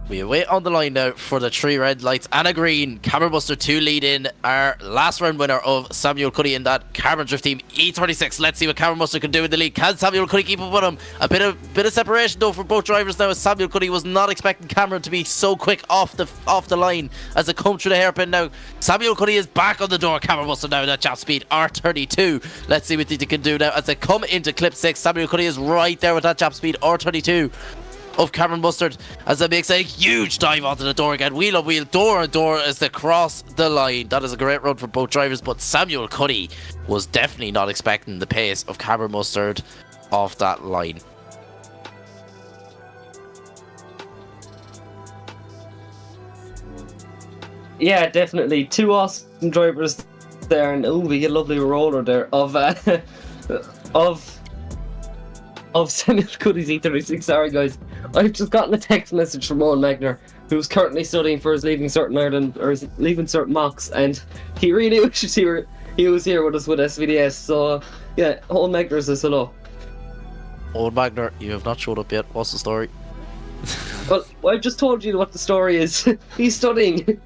We wait on the line now for the 3 red lights and a green. Cameron Mustard to lead in our last round winner of Samuel Cutty in that Carbon Drift Team E36. Let's see what Cameron Mustard can do in the lead. Can Samuel Cutty keep up with him? A bit of separation though for both drivers now, as Samuel Cutty was not expecting Cameron to be so quick off the line as they come through the hairpin now. Samuel Cutty is back on the door. Cameron Mustard now in that Jap Speed R32. Let's see what they can do now as they come into clip 6. Samuel Cutty is right there with that Jap Speed R32 of Cameron Mustard as they makes a huge dive onto the door again. Wheel on wheel, door on door as they cross the line. That is a great run for both drivers, but Samuel Cutty was definitely not expecting the pace of Cameron Mustard off that line. Yeah, definitely. Two awesome drivers there, and we get a lovely roller there of Samuel Cutty's E36. Sorry guys, I've just gotten a text message from Owen Magner, who's currently studying for his Leaving Certain Ireland, or his Leaving Certain mocks, and he really wishes he was here with us with SVDS. So yeah, Owen Magner says hello. Owen Magner, you have not showed up yet. What's the story? Well, I've just told you what the story is. He's studying.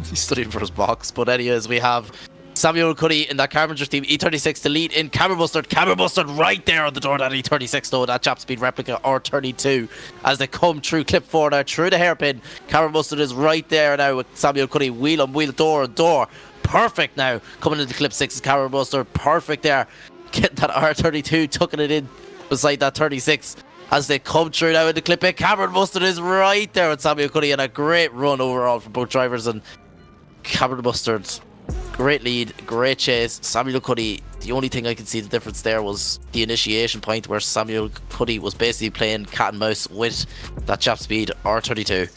He's studying for his box. But anyways, we have Samuel Cutty in that Carbon Drift Team E36 to lead in Cameron Mustard. Cameron Mustard right there on the door of that E36 though, that Jap Speed replica R32 as they come through clip 4 now through the hairpin. Cameron Mustard is right there now with Samuel Cutty, wheel on wheel, door on door. Perfect now coming into clip 6 is Cameron Mustard. Perfect there, getting that R32, tucking it in beside that 36 as they come through now into clip 8. Cameron Mustard is right there with Samuel Cutty, and a great run overall for both drivers. And Cameron Mustard, great lead, great chase. Samuel Cutty, the only thing I can see the difference there was the initiation point where Samuel Cutty was basically playing cat and mouse with that Jap Speed R32.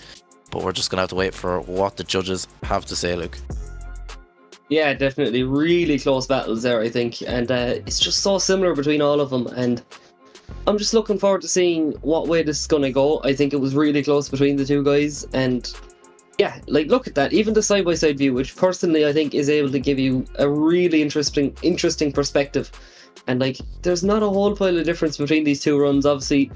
But we're just going to have to wait for what the judges have to say, Luke. Yeah, definitely. Really close battles there, I think. And it's just so similar between all of them. And I'm just looking forward to seeing what way this is going to go. I think it was really close between the two guys. And yeah, like, look at that. Even the side-by-side view, which personally I think is able to give you a really interesting perspective. And like, there's not a whole pile of difference between these two runs. Obviously,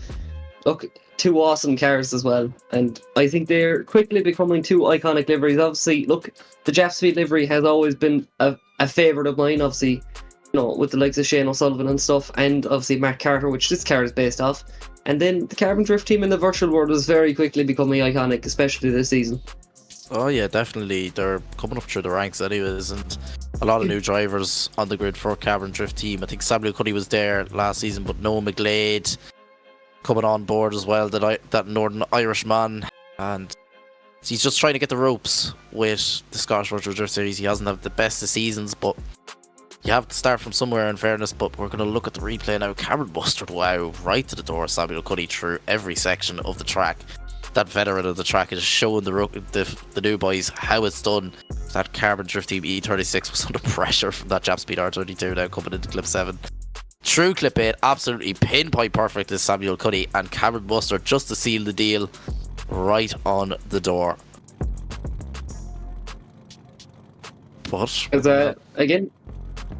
look, two awesome cars as well. And I think they're quickly becoming two iconic liveries. Obviously, look, the Jap Speed livery has always been a favourite of mine, obviously, you know, with the likes of Shane O'Sullivan and stuff, and obviously Mark Carter, which this car is based off. And then the Carbon Drift Team in the virtual world was very quickly becoming iconic, especially this season. Oh yeah, definitely. They're coming up through the ranks anyways, and a lot of new drivers on the grid for Carbon Drift Team. I think Samuel Cutty was there last season, but Noah McGlade coming on board as well, that Northern Irish man, and he's just trying to get the ropes with the Scottish Virtual Drift Series. He hasn't had the best of seasons, but you have to start from somewhere, in fairness. But we're going to look at the replay now. Cameron Mustard, wow, right to the door. Samuel Cutty through every section of the track. That veteran of the track is showing the new boys how it's done. That Carbon Drift Team E36 was under pressure from that Jap Speed R32 now coming into clip 7. Through clip 8, absolutely pinpoint perfect is Samuel Cutty, and Cameron Mustard just to seal the deal right on the door. But again,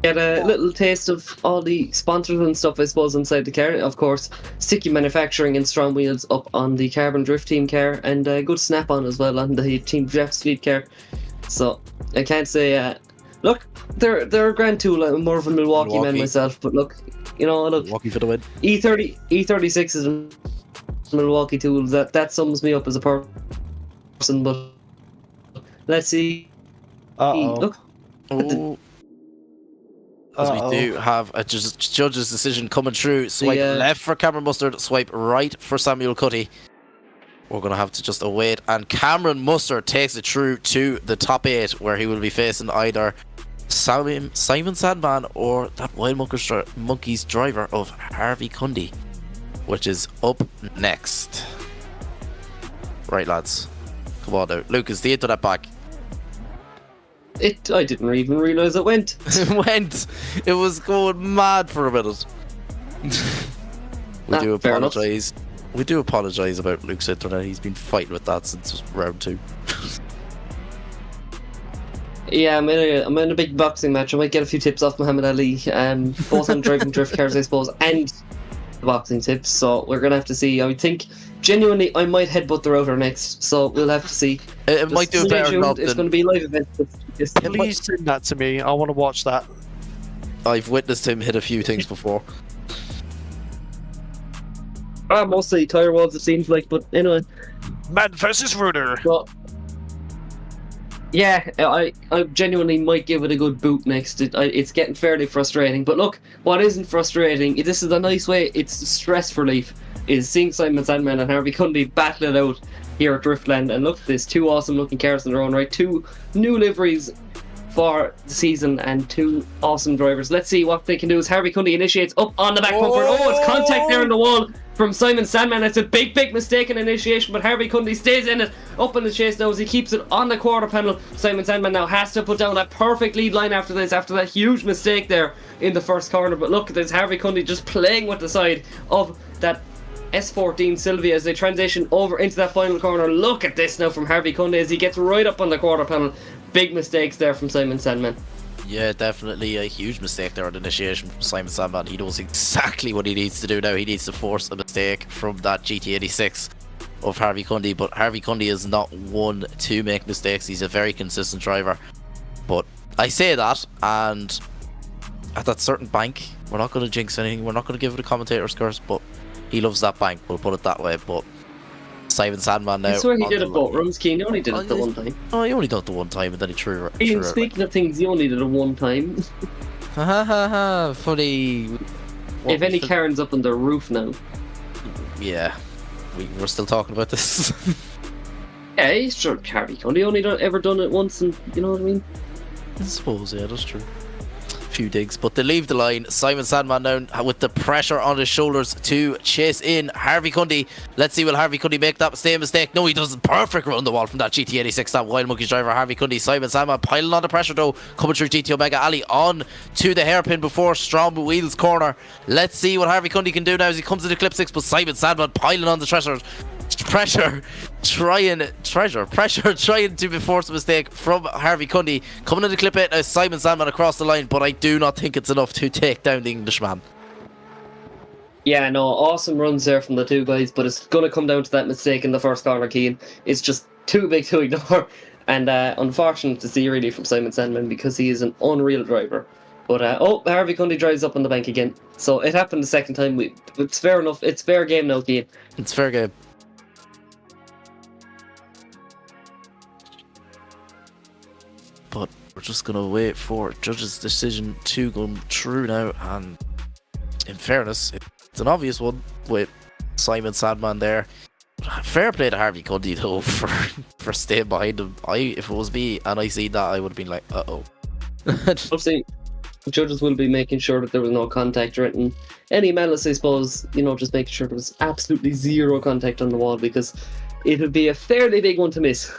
get a little taste of all the sponsors and stuff, I suppose, inside the car. Of course, Sikky Manufacturing and STRO M Wheels up on the Carbon Drift Team car, and a good snap-on as well on the Team Jap Speed car. So I can't say look, they're a grand tool. I'm more of a Milwaukee man Milwaukee. myself, but look, look, Walking for the win. E36 is a Milwaukee tool. That sums me up as a person. But let's see. Look. Oh. As we do have a judge's decision coming through. Swipe left for Cameron Mustard, swipe right for Samuel Cuddy. We're going to have to just await. And Cameron Mustard takes it through to the top 8, where he will be facing either Simon Sandman or that Wild Monkeys driver of Harvey Cundy, which is up next. Right, lads. Come on now. Lucas, the into that back. I didn't even realise it went. It went. It was going mad for a minute. We do fair enough. apologise. We do apologise about Luke's internet. He's been fighting with that since round 2. Yeah, I'm in a big boxing match. I might get a few tips off Muhammad Ali, both on driving drift cars, I suppose, and the boxing tips. So we're gonna have to see. I would think genuinely I might headbutt the router next. So we'll have to see. It might do a better job. It's going to be a live event. Please send that to me. I want to watch that. I've witnessed him hit a few things before. Mostly tire walls, it seems like, but anyway. Man versus Rooter. Well, yeah, I genuinely might give it a good boot next. It's getting fairly frustrating. But look, what isn't frustrating, this is a nice way, it's stress relief, is seeing Simon Sandman and Harvey Cundy battle it out here at Driftland. And look, there's 2 awesome looking cars in their own right. 2 new liveries for the season and 2 awesome drivers. Let's see what they can do as Harvey Cundy initiates up on the back bumper. Oh, it's contact there on the wall from Simon Sandman. It's a big mistake in initiation, but Harvey Cundy stays in it, up in the chase now as he keeps it on the quarter panel. Simon Sandman now has to put down that perfect lead line after that huge mistake there in the first corner. But look, there's Harvey Cundy just playing with the side of that S14 Sylvia as they transition over into that final corner. Look at this now from Harvey Cundy as he gets right up on the quarter panel. Big mistakes there from Simon Sandman. Yeah, definitely a huge mistake there on initiation from Simon Sandman. He knows exactly what he needs to do now. He needs to force a mistake from that GT86 of Harvey Cundy, but Harvey Cundy is not one to make mistakes. He's a very consistent driver. But I say that, and at that certain bank, we're not going to jinx anything. We're not going to give it a commentator's curse, but he loves that bank, we'll put it that way. But Simon Sandman now. I swear he did it both runs, Keen. He only did it the one time. Oh, he only did it the one time, and then he threw it. Speaking of things, he only did it one time. Ha ha ha, funny. If any Karen's up on the roof now. Yeah, we're still talking about this. Yeah, he's sure Harvey Cundy only ever done it once, and you know what I mean? I suppose, yeah, that's true. Few digs, but they leave the line. Simon Sandman now with the pressure on his shoulders to chase in Harvey Cundy. Let's see, will Harvey Cundy make that same mistake? No, he doesn't. Perfect run the wall from that GT86, that Wild Monkeys driver Harvey Cundy. Simon Sandman piling on the pressure though, coming through GT Omega Alley on to the hairpin before STRO M Wheels corner. Let's see what Harvey Cundy can do now as he comes into clip 6, but Simon Sandman piling on the pressure trying to force a mistake from Harvey Cundy. Coming into clip 8 now, Simon Sandman across the line, but I do not think it's enough to take down the Englishman. Yeah, no, awesome runs there from the 2 guys, but it's going to come down to that mistake in the first corner, Keane. It's just too big to ignore, and unfortunate to see really from Simon Sandman because he is an unreal driver. But Harvey Cundy drives up on the bank again, so it happened the second time. It's fair enough. It's fair game now, Keane. It's fair game. But we're just going to wait for judge's decision to go through now, and in fairness, it's an obvious one with Simon Sandman there. Fair play to Harvey Cundy though for staying behind him. If it was me and I seen that, I would have been like, uh-oh. Obviously, judges will be making sure that there was no contact or anything. Any malice, I suppose, just making sure there was absolutely zero contact on the wall, because it would be a fairly big one to miss.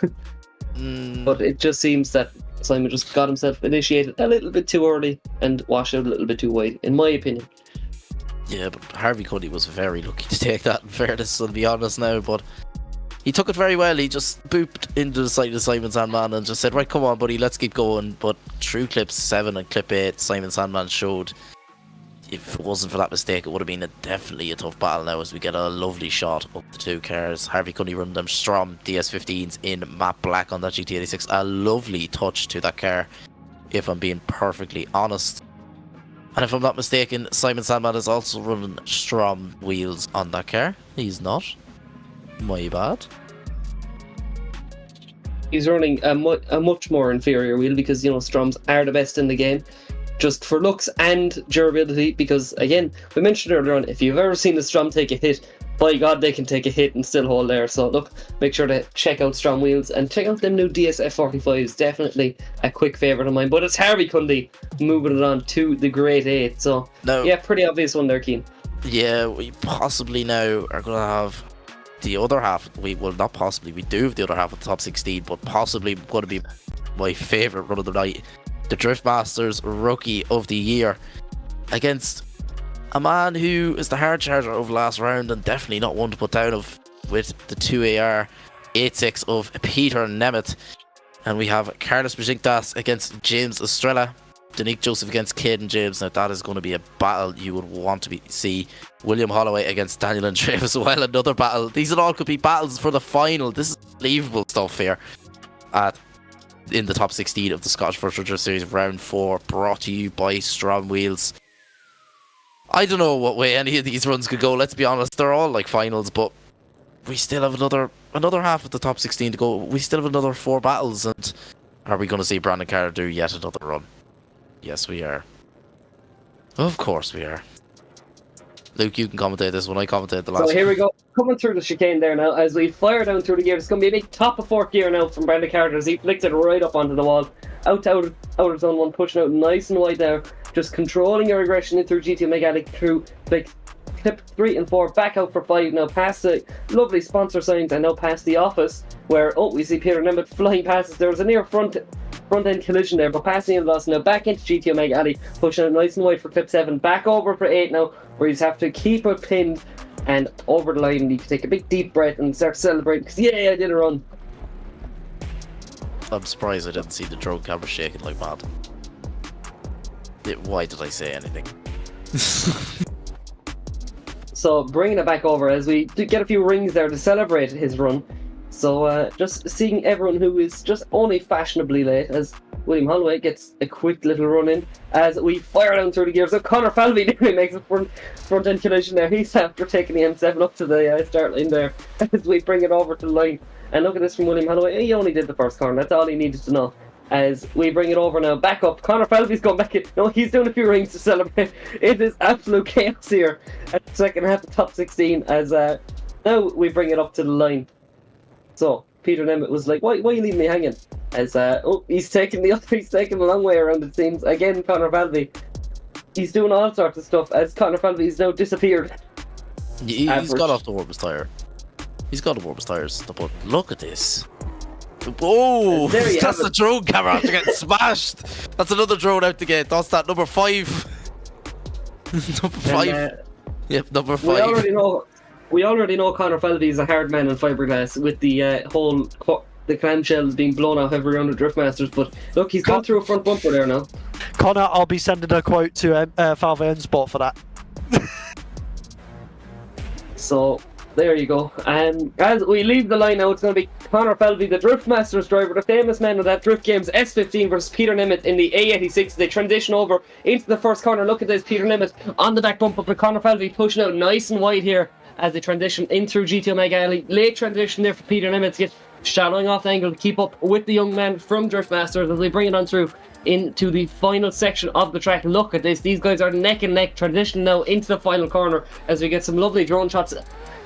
But it just seems that Simon just got himself initiated a little bit too early and washed out a little bit too wide, in my opinion. Yeah, but Harvey Cundy was very lucky to take that, in fairness, I'll be honest now, but he took it very well. He just booped into the side of Simon Sandman and just said, right, come on buddy, let's keep going. But through clip 7 and clip 8, Simon Sandman showed if it wasn't for that mistake, it would have been definitely a tough battle now, as we get a lovely shot of the 2 cars. Harvey Cundy running them STRO M DS15s in matte black on that GT86. A lovely touch to that car. if I'm being perfectly honest. And if I'm not mistaken, Simon Sandman is also running STRO M Wheels on that car. He's not. My bad. He's running a much more inferior wheel because, you know, STROMs are the best in the game, just for looks and durability. Because, again, we mentioned earlier on, if you've ever seen a STROM take a hit, by God, they can take a hit and still hold there. So, look, make sure to check out STRO M Wheels and check out them new DS F45s. Definitely a quick favourite of mine. But it's Harvey Cundy moving it on to the Great 8. So, yeah, pretty obvious one there, Keen. Yeah, we possibly now are going to have the other half. We do have the other half of the top 16, but possibly going to be my favourite run of the night. The Driftmasters Rookie of the Year against a man who is the hard charger of last round and definitely not one to put down with the 2AR 86 of Peter Nemeth. And we have Carolus Besiktas against James Estrella. Denique Joseph against Kaden James. Now that is going to be a battle you would want to see. William Holloway against Daniel and Travis. Well, another battle. These all could be battles for the final. This is unbelievable stuff here in the top 16 of the Scottish First Runner Series round 4, brought to you by STRO M Wheels. I don't know what way any of these runs could go, let's be honest. They're all like finals, but we still have another half of the top 16 to go. We still have another 4 battles, and are we going to see Brandon Carter do yet another run? Yes, we are. Of course we are. Luke, you can commentate this one. I commentate the last one. So here we go. Coming through the chicane there now as we fire down through the gear. It's going to be a big top of 4th gear now from Brandon Carter as he flicks it right up onto the wall. Out of zone 1, pushing out nice and wide there. Just controlling your aggression in through GT Mega through like clip 3 and 4, back out for 5 now past the lovely sponsor signs and now past the office where we see Peter Nemeth flying past us. There was a near front end collision there, but passing in loss now back into GT Omega Alley, pushing it nice and wide for clip 7, back over for 8 now, where you just have to keep it pinned and over the line. You can take a big deep breath and start celebrating because I did a run. I'm surprised I didn't see the drone camera shaking like mad. Why did I say anything? So bringing it back over as we get a few rings there to celebrate his run. So just seeing everyone who is just only fashionably late as William Holloway gets a quick little run in as we fire down through the gears. So Conor Falvey nearly makes a front end collision there. He's after taking the M7 up to the start line there as we bring it over to the line. And look at this from William Holloway. He only did the first corner. That's all he needed to know. As we bring it over now, back up. Conor Falvey's going back in. No, he's doing a few rings to celebrate. It is absolute chaos here at the second half of top 16 as now we bring it up to the line. So Peter Nemeth was like, why are you leaving me hanging? As he's taking the long way around, it seems. Again, Conor Falvey, he's doing all sorts of stuff as Conor Falvey's now disappeared. He's got off the warm his tyre. He's got to warm his tyres. But look at this. Oh, that's the drone camera after getting smashed. That's another drone out the gate. That's that number 5. Number 5. Yep, number 5. We already know Conor Falvey is a hard man in fiberglass with the the clamshell being blown off every round of Driftmasters. But look, he's gone through a front bumper there now. Connor, I'll be sending a quote to Falvey and Sport for that. So there you go. As we leave the line now, it's going to be Conor Falvey, the Driftmasters driver, the famous man of that Drift Games S15 versus Peter Nemeth in the A86. They transition over into the first corner. Look at this, Peter Nemeth on the back bumper, but Conor Falvey pushing out nice and wide here as they transition in through GT Omega Alley. Late transition there for Peter Nemeth to get shadowing off the angle to keep up with the young man from Driftmasters as they bring it on through into the final section of the track. Look at this, these guys are neck and neck, transition now into the final corner as we get some lovely drone shots.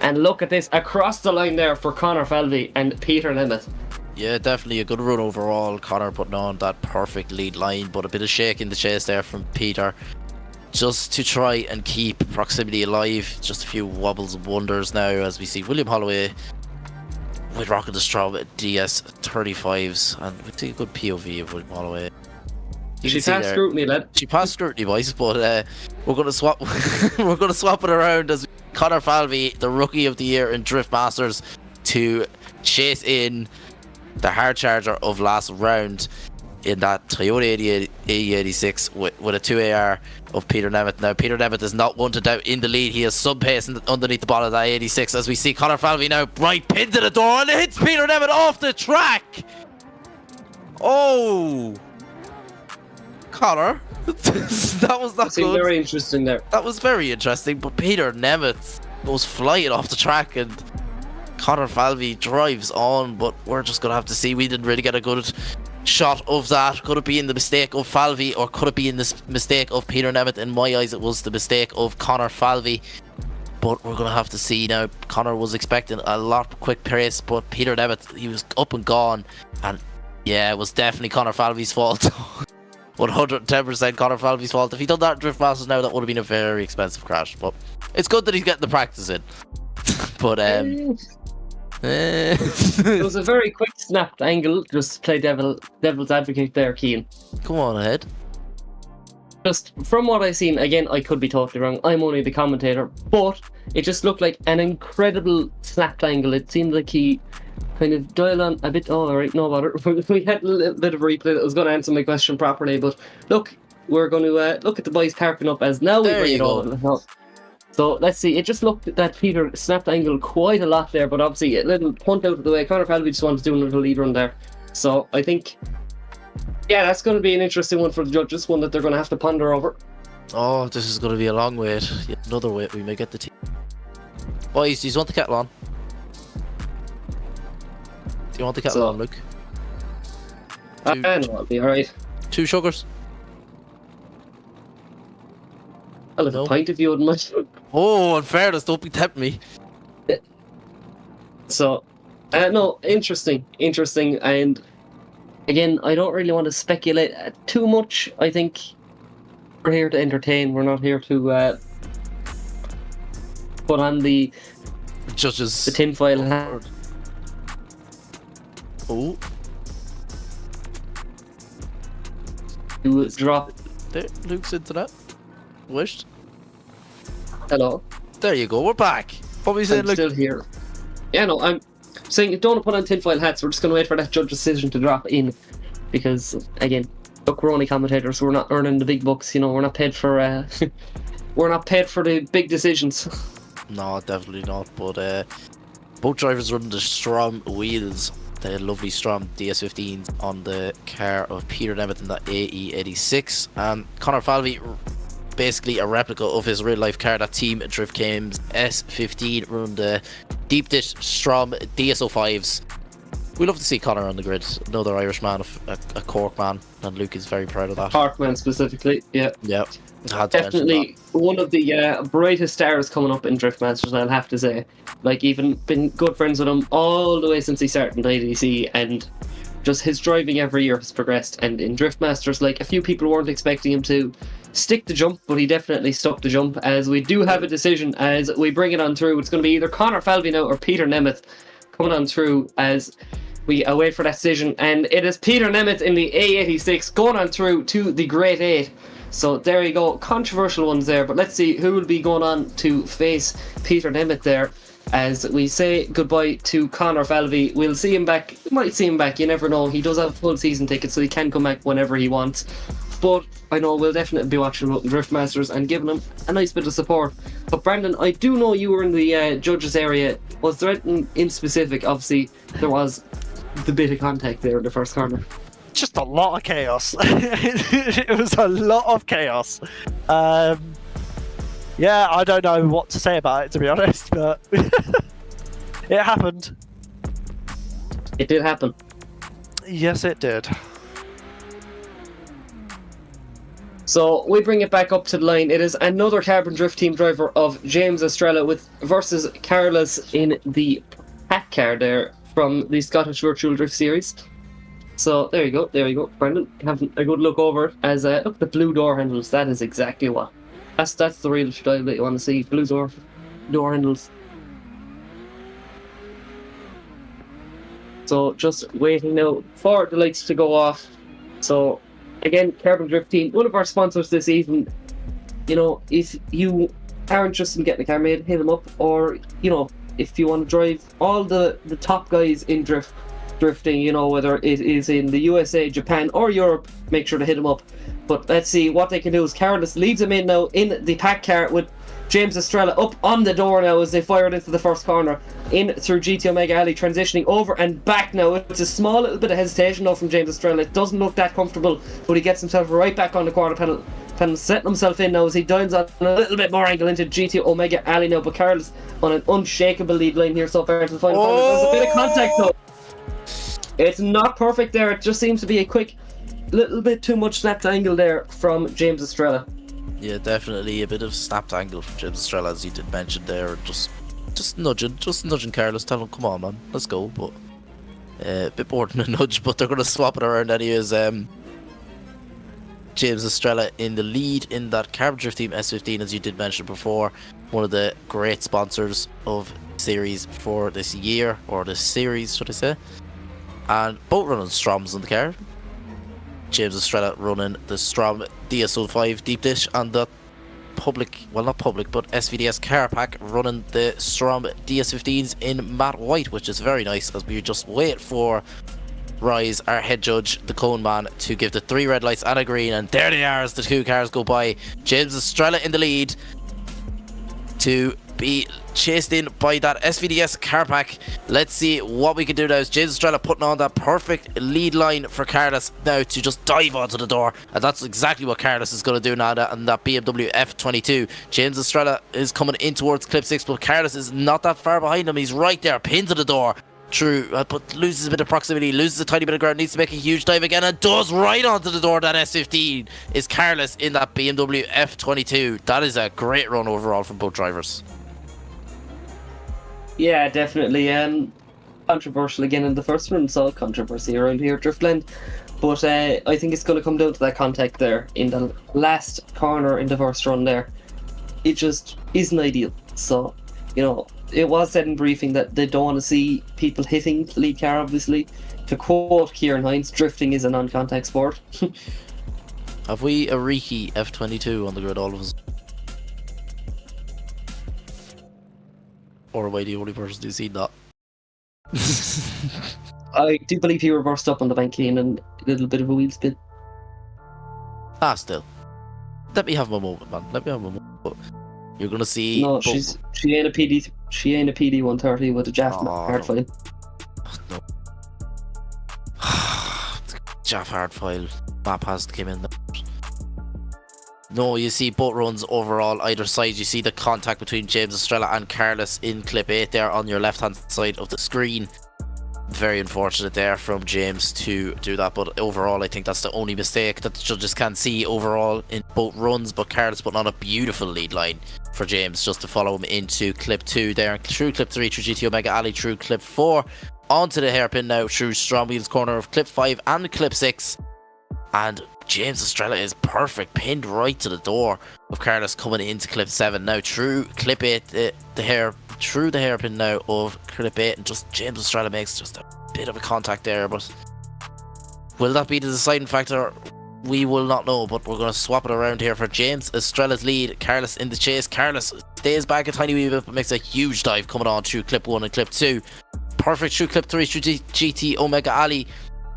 And look at this, across the line there for Conor Falvey and Peter Nemeth. Yeah, definitely a good run overall. Conor putting on that perfect lead line, but a bit of shake in the chase there from Peter just to try and keep proximity alive. Just a few wobbles and wonders now as we see William Holloway with Rocket the Straw DS 35s, and we take a good POV of William Holloway. She passed scrutiny, lad. She passed scrutiny, boys, but we're gonna swap we're gonna swap it around as Conor Falvey, the Rookie of the Year in Driftmasters, to chase in the hard charger of last round in that Toyota AE86 with a 2AR of Peter Nemeth. Now, Peter Nemeth is not one to doubt in the lead. He has some pace underneath the bottom of that 86 as we see Conor Falvey now right pinned to the door, and it hits Peter Nemeth off the track. Oh! Connor. That was not Seemed good. very interesting there. That was very interesting, but Peter Nemeth goes flying off the track and Connor Falvey drives on, but we're just going to have to see. We didn't really get a good shot of that. Could it be in the mistake of Falvey, or could it be in the mistake of Peter Nemeth? In my eyes, it was the mistake of Connor Falvey, but we're going to have to see now. Connor was expecting a lot quick pace, but Peter Nemeth, he was up and gone, and yeah, it was definitely Connor Falvey's fault. 110% Connor Falvey's fault. If he'd done that in Drift Masters now, that would have been a very expensive crash, but it's good that he's getting the practice in. But it was a very quick snapped angle. Just to play devil's advocate there, Cian. Come on ahead. Just from what I've seen, again, I could be totally wrong. I'm only the commentator, but it just looked like an incredible snapped angle. It seemed like he kind of dialed on a bit. Oh, alright, no bother. We had a little bit of a replay that was going to answer my question properly, but look, we're going to look at the boys parking up as now we There bring you it go. over. So let's see. It just looked that Peter snapped angle quite a lot there, but obviously a little punt out of the way. Connor Falvey just wanted to do a little lead run there. So I think, yeah, that's going to be an interesting one for the judges, one that they're going to have to ponder over. Oh, this is going to be a long wait. Yet another wait. We may get the team. Boys, do you want the kettle on? Do you want the kettle on, Luke? I know, I'll be alright. 2 sugars? I'll have No. a pint if you wouldn't mind. Oh, in fairness, don't be tempting me. So, no, interesting, and again, I don't really want to speculate too much. I think we're here to entertain. We're not here to put on the Judges. tinfoil hat. Oh, To drop. there, Luke's into that. Wished. Hello, There you go, we're back. What were you saying, I'm Luke? still here. Yeah, no, I'm saying don't want to put on tinfoil hats. We're just going to wait for that judge decision to drop in, because again, look, we're only commentators. We're not earning the big bucks. You know, we're not paid for we're not paid for the big decisions. No, definitely not. But both drivers run the STRO M Wheels, the lovely STRO M DS15s on the car of Peter Nemeth in the AE86. And Connor Falvey, basically a replica of his real life car, that Team Drift Games S15, run the deep ditch STRO M DSO5s. We love to see Connor on the grid, another Irish man, a Cork man, and Luke is very proud of that. Parkman specifically, yeah. Yeah, had to mention Definitely one of the brightest stars coming up in Drift Masters, I'll have to say. Like, even been good friends with him all the way since he started in IDC, and just his driving every year has progressed. And in Drift Masters, like, a few people weren't expecting him to stick the jump, but he definitely stuck the jump, as we do have a decision as we bring it on through. It's going to be either Connor Falvey now or Peter Nemeth coming on through as we await for that decision, and it is Peter Nemeth in the A86 going on through to the Great 8. So there you go, controversial ones there, but let's see who will be going on to face Peter Nemeth there as we say goodbye to Connor Falvey. We'll see him back, we might see him back, you never know. He does have a full season ticket, so he can come back whenever he wants. But I know we'll definitely be watching him up in Drift Masters and giving him a nice bit of support. But Brandon, I do know you were in the judges area. Was there anything in specific? Obviously, there was the bit of contact there in the first corner. Just a lot of chaos. It was a lot of chaos. Yeah, I don't know what to say about it, to be honest, but it happened. It did happen. Yes, it did. So we bring it back up to the line. It is another Carbon Drift Team driver of James Estrella versus Carolus in the pack car there from the Scottish Virtual Drift Series. So there you go, Brendan, having a good look over it as look at the blue door handles. That is exactly what. That's the real style that you want to see. Blue door handles. So just waiting now for the lights to go off. So again, Carbon Drift Team, one of our sponsors this evening. You know, if you are interested in getting a car made, hit them up. Or, you know, if you want to drive all the top guys in drifting, you know, whether it is in the USA, Japan or Europe, make sure to hit them up. But let's see what they can do. As Carolus leads them in now in the pack car with James Estrella up on the door now as they fired into the first corner. In through GT Omega Alley, transitioning over and back now. It's a small little bit of hesitation though from James Estrella. It doesn't look that comfortable, but he gets himself right back on the quarter panel, setting himself in now as he downs on a little bit more angle into GT Omega Alley now. But Carolus on an unshakable lead line here so far to the final corner. There's a bit of contact though. It's not perfect there. It just seems to be a quick, little bit too much snapped angle there from James Estrella. Yeah, definitely a bit of snapped angle from James Estrella, as you did mention there. Just nudging Carolus, tell him, come on, man, let's go. But a bit more than a nudge, but they're going to swap it around anyways. James Estrella in the lead in that Carbon Drift Team S15, as you did mention before. One of the great sponsors of series for this year, or this series, should I say. And both running Stroms in the car. James Estrella running the Strom DS05 deep dish, and the public, well not public, but SVDS car pack running the Strom DS15s in matte white, which is very nice, as we just wait for Rise, our head judge, the cone man, to give the 3 red lights and a green, and there they are as the 2 cars go by. James Estrella in the lead, to be chased in by that SVDS car pack. Let's see what we can do now. As James Estrella putting on that perfect lead line for Carolus now to just dive onto the door, and that's exactly what Carolus is going to do now on that BMW F22. James Estrella is coming in towards clip 6, but Carolus is not that far behind him. He's right there, pinned to the door. True, but loses a bit of proximity, loses a tiny bit of ground, needs to make a huge dive again, and does right onto the door. That S15 is Carolus in that BMW F22. That is a great run overall from both drivers. Yeah, definitely. Controversial again in the first one. Saw controversy around here at Driftland. But I think it's going to come down to that contact there in the last corner in the first run there. It just isn't ideal. So, you know, it was said in briefing that they don't want to see people hitting the lead car, obviously. To quote Kieran Hines, drifting is a non-contact sport. Have we a Riki F22 on the grid, all of us? Or am I the only person who's seen that? I do believe he reversed up on the bank in and a little bit of a wheel spin. Ah, still. Let me have my moment, man. Let me have my moment. But you're gonna see. No, she ain't a PD 130 with a Jaff hard file. No. Jaff hard file. Map has to come in there. No, you see both runs overall, either side. You see the contact between James Estrella and Carolus in clip 8 there on your left hand side of the screen. Very unfortunate there from James to do that, but overall I think that's the only mistake that the judges can see overall in both runs. But Carolus putting on a beautiful lead line for James just to follow him into clip 2 there, through clip 3, through GT Omega Alley, through clip 4, onto the hairpin now, through STRO M Wheels corner of clip 5 and clip 6. And James Estrella is perfect, pinned right to the door of Carolus coming into clip 7 now, through clip 8, through the hairpin now of clip 8, and just James Estrella makes just a bit of a contact there. But will that be the deciding factor? We will not know, but we're going to swap it around here for James Estrella's lead. Carolus in the chase. Carolus stays back a tiny wee bit, but makes a huge dive coming on through clip 1 and clip 2. Perfect through clip 3, through GT Omega Alley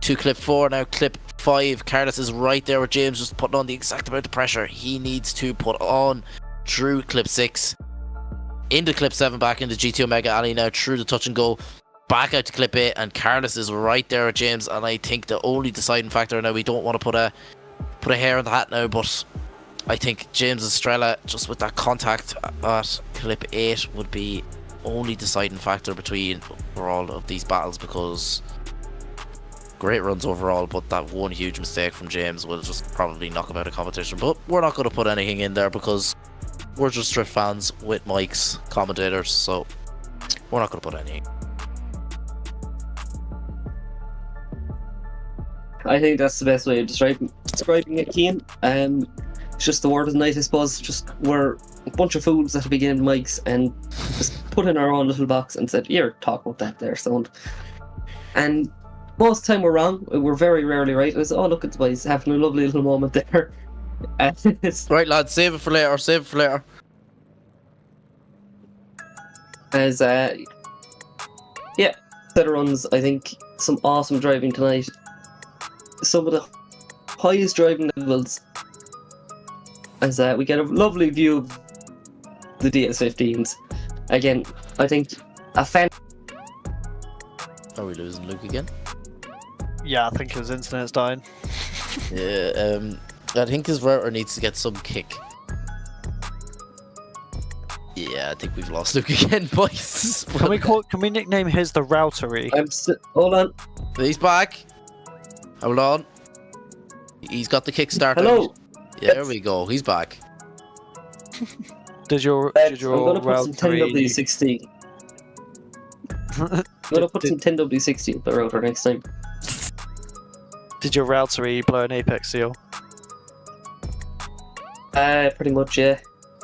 to clip 4, now clip 5. Carolus is right there with James, just putting on the exact amount of pressure he needs to put on through clip 6. Into clip 7, back into GT Omega Alley now, through the touch and go, back out to clip 8, and Carolus is right there with James. And I think the only deciding factor now, we don't want to put a hair in the hat now, but I think James Estrella, just with that contact at clip 8, would be only deciding factor between all of these battles, because great runs overall, but that one huge mistake from James will just probably knock him out of competition. But we're not going to put anything in there because we're just drift fans with mics, commentators, so we're not going to put anything. I think that's the best way of describing it, Cian. It's just the word of the night, I suppose. Just we're a bunch of fools that be getting mics and just put in our own little box and said, here, talk about that there sound. And most of the time we're wrong. We're very rarely right. It was, oh, look at the boys having a lovely little moment there. Right, lads, save it for later, save it for later. As, yeah, better runs, I think. Some awesome driving tonight. Some of the highest driving levels. As we get a lovely view of the DS15s. Again, I think a fan. Are we losing Luke again? Yeah, I think his internet's dying. Yeah, I think his router needs to get some kick. Yeah, I think we've lost Luke again, boys. Can we nickname his the Routery? Hold on. He's back. Hold on. He's got the kickstart. Hello. Yeah, there we go. He's back. Did your I'm gonna put some Routery... 10W60. I'm gonna put some 10W60 up the router next time. Did your Routery blow an Apex seal? Pretty much, yeah.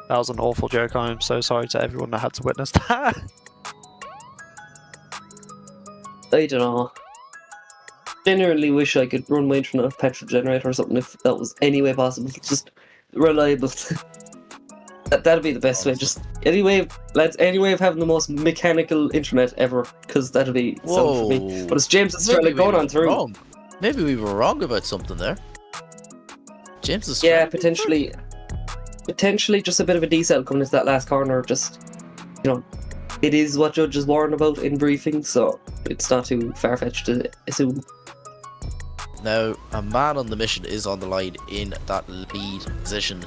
That was an awful joke. I'm so sorry to everyone that had to witness that. I don't know. Genuinely wish I could run my internet off petrol generator or something if that was any way possible. Just reliable. That'd be the best way. Just any way, lads. Any way of having the most mechanical internet ever, because that'd be something for me. But it's James and Sterling going on through. Wrong. Maybe we were wrong about something there. James is potentially just a bit of a decel coming into that last corner. Just, you know, it is what judges warn about in briefings, so it's not too far-fetched to assume. Now, a man on the mission is on the line in that lead position.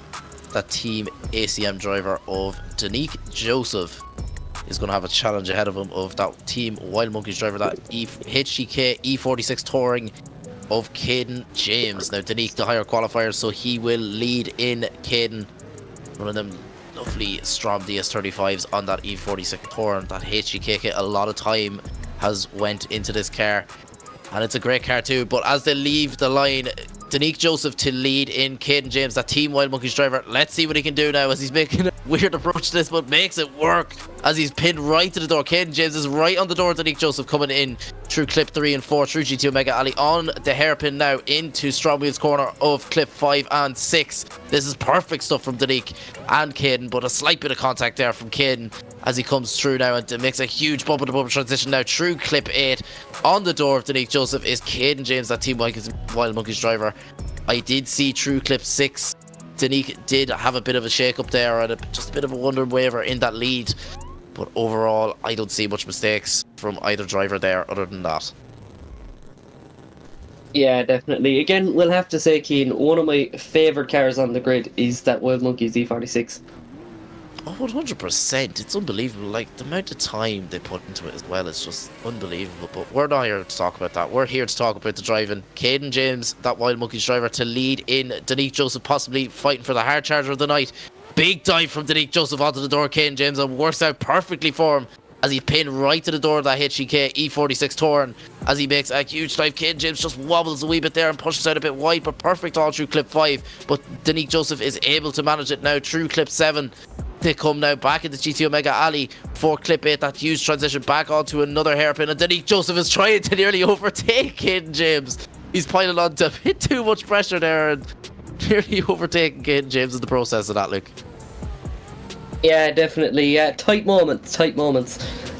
That team ACM driver of Danique Joseph is going to have a challenge ahead of him of that team Wild Monkeys driver, that HGK E46 Touring of Kaden James. Now, Denique the higher qualifier, so he will lead in Kaden. One of them lovely STRO M DS35s on that E46 Touring. That HGK kit, a lot of time has went into this car, and it's a great car too. But as they leave the line, Danique Joseph to lead in Kaden James, that Team Wild Monkeys driver. Let's see what he can do now as he's making a weird approach to this, but makes it work as he's pinned right to the door. Kaden James is right on the door. Danique Joseph coming in through clip 3 and 4 through GT Omega Alley on the hairpin now into STRO M Wheels corner of clip 5 and 6. This is perfect stuff from Danique and Kaden, but a slight bit of contact there from Kaden as he comes through now and makes a huge bumper to bumper transition now through clip 8. On the door of Danique Joseph is Kaden James, that Team Wild Monkeys driver. I did see through clip 6, Danique did have a bit of a shake up there and just a bit of a wonder waver in that lead, but overall I don't see much mistakes from either driver there other than that. Yeah, definitely. Again, we'll have to say, Keane, one of my favourite cars on the grid is that Wild Monkeys E46. Oh, 100%. It's unbelievable. Like, the amount of time they put into it as well is just unbelievable. But we're not here to talk about that. We're here to talk about the driving. Kaden James, that Wild Monkeys driver, to lead in. Danique Joseph possibly fighting for the hard charger of the night. Big dive from Danique Joseph onto the door. Kaden James, and works out perfectly for him as he pinned right to the door of that HGK E46 Touring. As he makes a huge dive, Kaden James just wobbles a wee bit there and pushes out a bit wide, but perfect all through clip 5. But Danique Joseph is able to manage it now through clip 7. They come now back into GT Omega Alley for clip 8. That huge transition back onto another hairpin, and Danique Joseph is trying to nearly overtake Kaden James. He's piling on to a bit too much pressure there and nearly overtaking Kaden James in the process of that, Luke. Yeah, definitely. Yeah, tight moments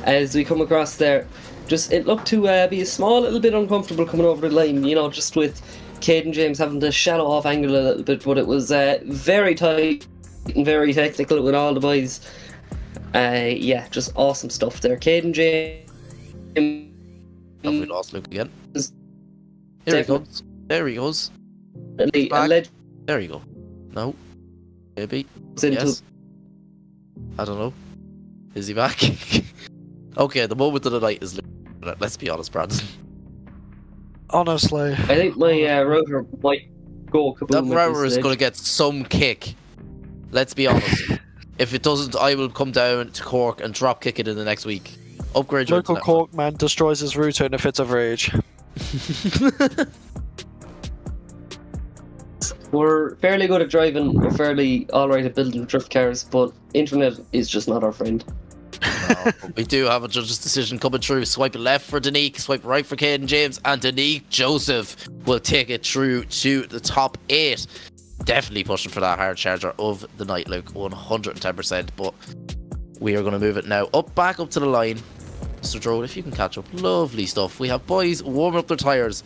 as we come across there. Just, it looked to be a small little bit uncomfortable coming over the line, you know, just with Kaden James having to shadow off angle a little bit, but it was very tight and very technical with all the boys. Yeah, just awesome stuff there. Kaden James. Have we lost Luke again? Here he comes. There he goes. There you go. No. Maybe. Yes. I don't know. Is he back? Okay, the moment of the night is Luke. Let's be honest, Brandon. Honestly. I think my router might go kaboom. That router is going to get some kick. Let's be honest. If it doesn't, I will come down to Cork and drop kick it in the next week. Upgrade your local Cork man destroys his router in a fit of rage. We're fairly good at driving, we're fairly alright at building drift cars, but internet is just not our friend. No, we do have a judge's decision coming through. Swipe left for Danique, swipe right for Kaden James, and Danique Joseph will take it through to the top 8. Definitely pushing for that hard charger of the night, Luke, 110%. But we are going to move it now back up to the line. Mr. Drone, if you can catch up, lovely stuff. We have boys warming up their tyres.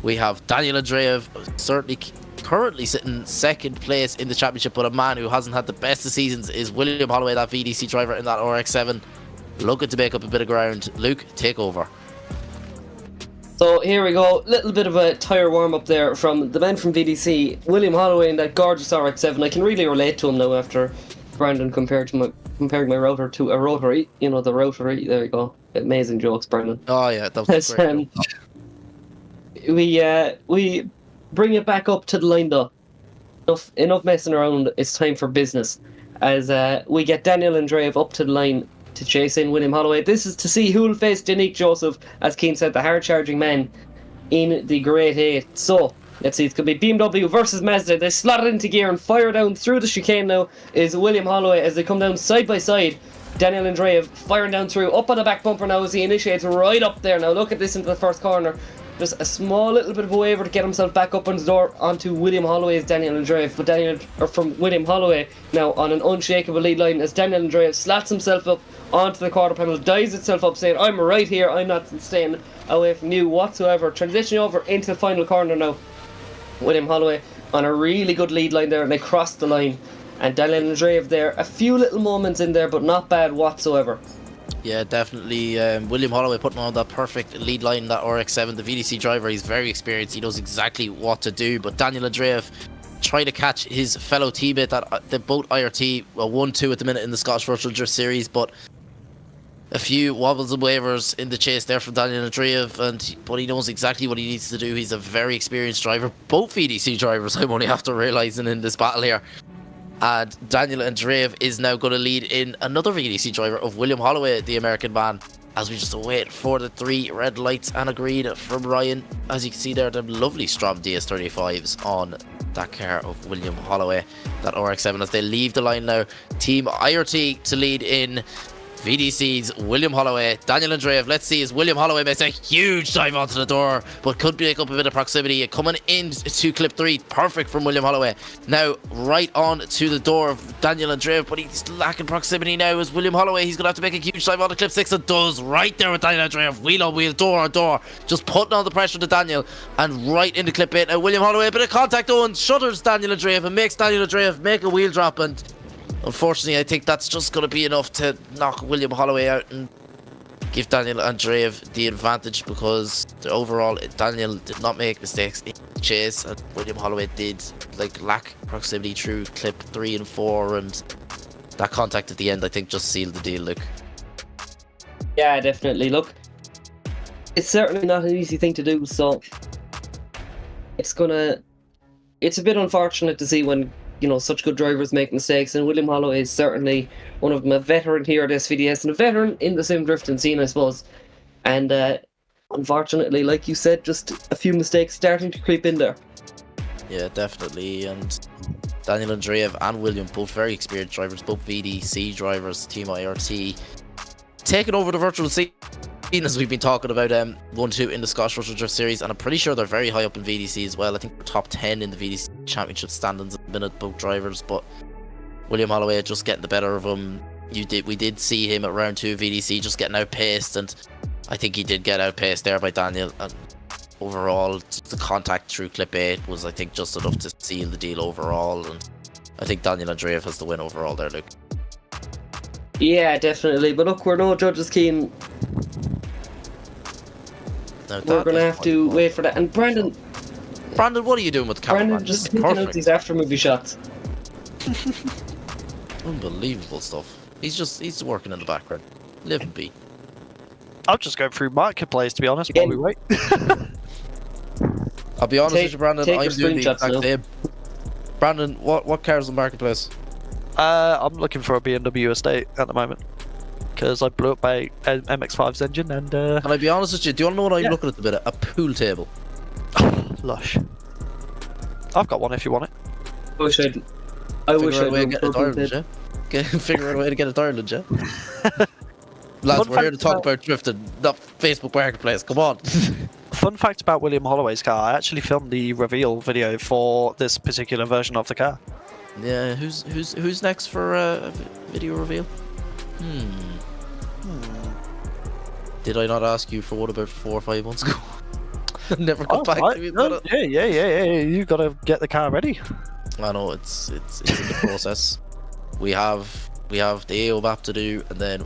We have Daniel Andreev certainly currently sitting second place in the championship, but a man who hasn't had the best of seasons is William Holloway, that VDC driver in that RX-7, looking to make up a bit of ground. Luke, take over. So here we go, little bit of a tyre warm up there from the men from VDC. William Holloway in that gorgeous RX-7. I can really relate to him now after Brandon comparing my router to a rotary. You know, the rotary. There you go. Amazing jokes, Brandon. Oh yeah, that was a great joke. We bring it back up to the line though. Enough messing around. It's time for business. As we get Daniel and Drave up to the line to chase in William Holloway. This is to see who will face Denique Joseph, as Keane said, the hard-charging man in the Great 8. So, let's see, it's going to be BMW versus Mazda. They slot it into gear and fire down through the chicane now is William Holloway as they come down side by side. Daniel and Drave firing down through, up on the back bumper now as he initiates right up there. Now look at this into the first corner. Just a small little bit of a waver to get himself back up on the door onto William Holloway's Daniel and Drave. But from William Holloway now on an unshakable lead line as Daniel and Drave slats himself up onto the quarter panel, dies itself up saying, I'm right here, I'm not staying away from you whatsoever. Transitioning over into the final corner now. William Holloway on a really good lead line there, and they cross the line. And Daniel and Drave there, a few little moments in there, but not bad whatsoever. Yeah, definitely. William Holloway putting on that perfect lead line, that RX-7. The VDC driver, he's very experienced. He knows exactly what to do. But Daniel and Drave trying to catch his fellow teammate. They're both IRT, well, 1-2 at the minute in the Scottish Virtual Drift Series, but a few wobbles and wavers in the chase there from Daniel and Drave, but he knows exactly what he needs to do. He's a very experienced driver. Both VDC drivers, I'm only after realising in this battle here. And Daniel and Drave is now going to lead in another VDC driver of William Holloway, the American man, as we just await for the 3 red lights and a green from Ryan. As you can see there, the lovely STRO M DS35s on that car of William Holloway, that RX-7, as they leave the line now. Team IRT to lead in VDC's William Holloway. Daniel and Drave, let's see as William Holloway makes a huge dive onto the door, but could make up a bit of proximity. Coming into clip 3, perfect from William Holloway. Now right on to the door of Daniel and Drave, but he's lacking proximity now as William Holloway. He's going to have to make a huge dive onto clip 6, and does right there with Daniel and Drave. Wheel on wheel, door on door, just putting all the pressure to Daniel, and right into clip 8. Now William Holloway, a bit of contact though, and shutters Daniel and Drave, and makes Daniel and Drave make a wheel drop, and unfortunately, I think that's just going to be enough to knock William Holloway out and give Daniel and Drave the advantage, because overall Daniel did not make mistakes in the chase, and William Holloway did lack proximity through clip 3 and 4, and that contact at the end I think just sealed the deal, Luke. Yeah, definitely. Look, it's certainly not an easy thing to do, so it's a bit unfortunate to see when such good drivers make mistakes, and William Holloway is certainly one of them, a veteran here at SVDS and a veteran in the sim drifting scene, I suppose. And unfortunately, like you said, just a few mistakes starting to creep in there. Yeah, definitely. And Daniel and Drave and William, both very experienced drivers, both VDC drivers, Team IRT, taking over the virtual scene, as we've been talking about 1-2 in the Scottish Virtual Drift Series, and I'm pretty sure they're very high up in VDC as well. I think they're top 10 in the VDC Championship standings at the minute, both drivers, but William Holloway just getting the better of him. We did see him at round 2 of VDC just getting outpaced, and I think he did get outpaced there by Daniel, and overall the contact through clip 8 was, I think, just enough to seal the deal overall, and I think Daniel and Drave has the win overall there, Luke. Yeah, definitely, but look, we're no judges, Keane. We're going to have to wait for that. And Brandon, what are you doing with the camera? Brandon just picking out these after-movie shots. Unbelievable stuff. He's working in the background. Live and be. I'm just going through Marketplace, to be honest, while we wait. I'll be honest with you, Brandon, I'm doing the exact same. Brandon, what cars in Marketplace? I'm looking for a BMW estate at the moment, because I blew up my MX-5's engine, and Can I be honest with you? Do you want to know what I'm looking at the minute? A pool table. Lush. I've got one if you want it. I wish I'd get it to Ireland, yeah? Figure out a way to get it to Ireland, yeah? Lads, we're here to talk about drifting, not Facebook Marketplace. Come on. Fun fact about William Holloway's car, I actually filmed the reveal video for this particular version of the car. Yeah, who's next for a video reveal? Did I not ask you for what about 4 or 5 months ago? Never got back to me about it. Yeah. You gotta get the car ready. I know it's in the process. We have the AO map to do, and then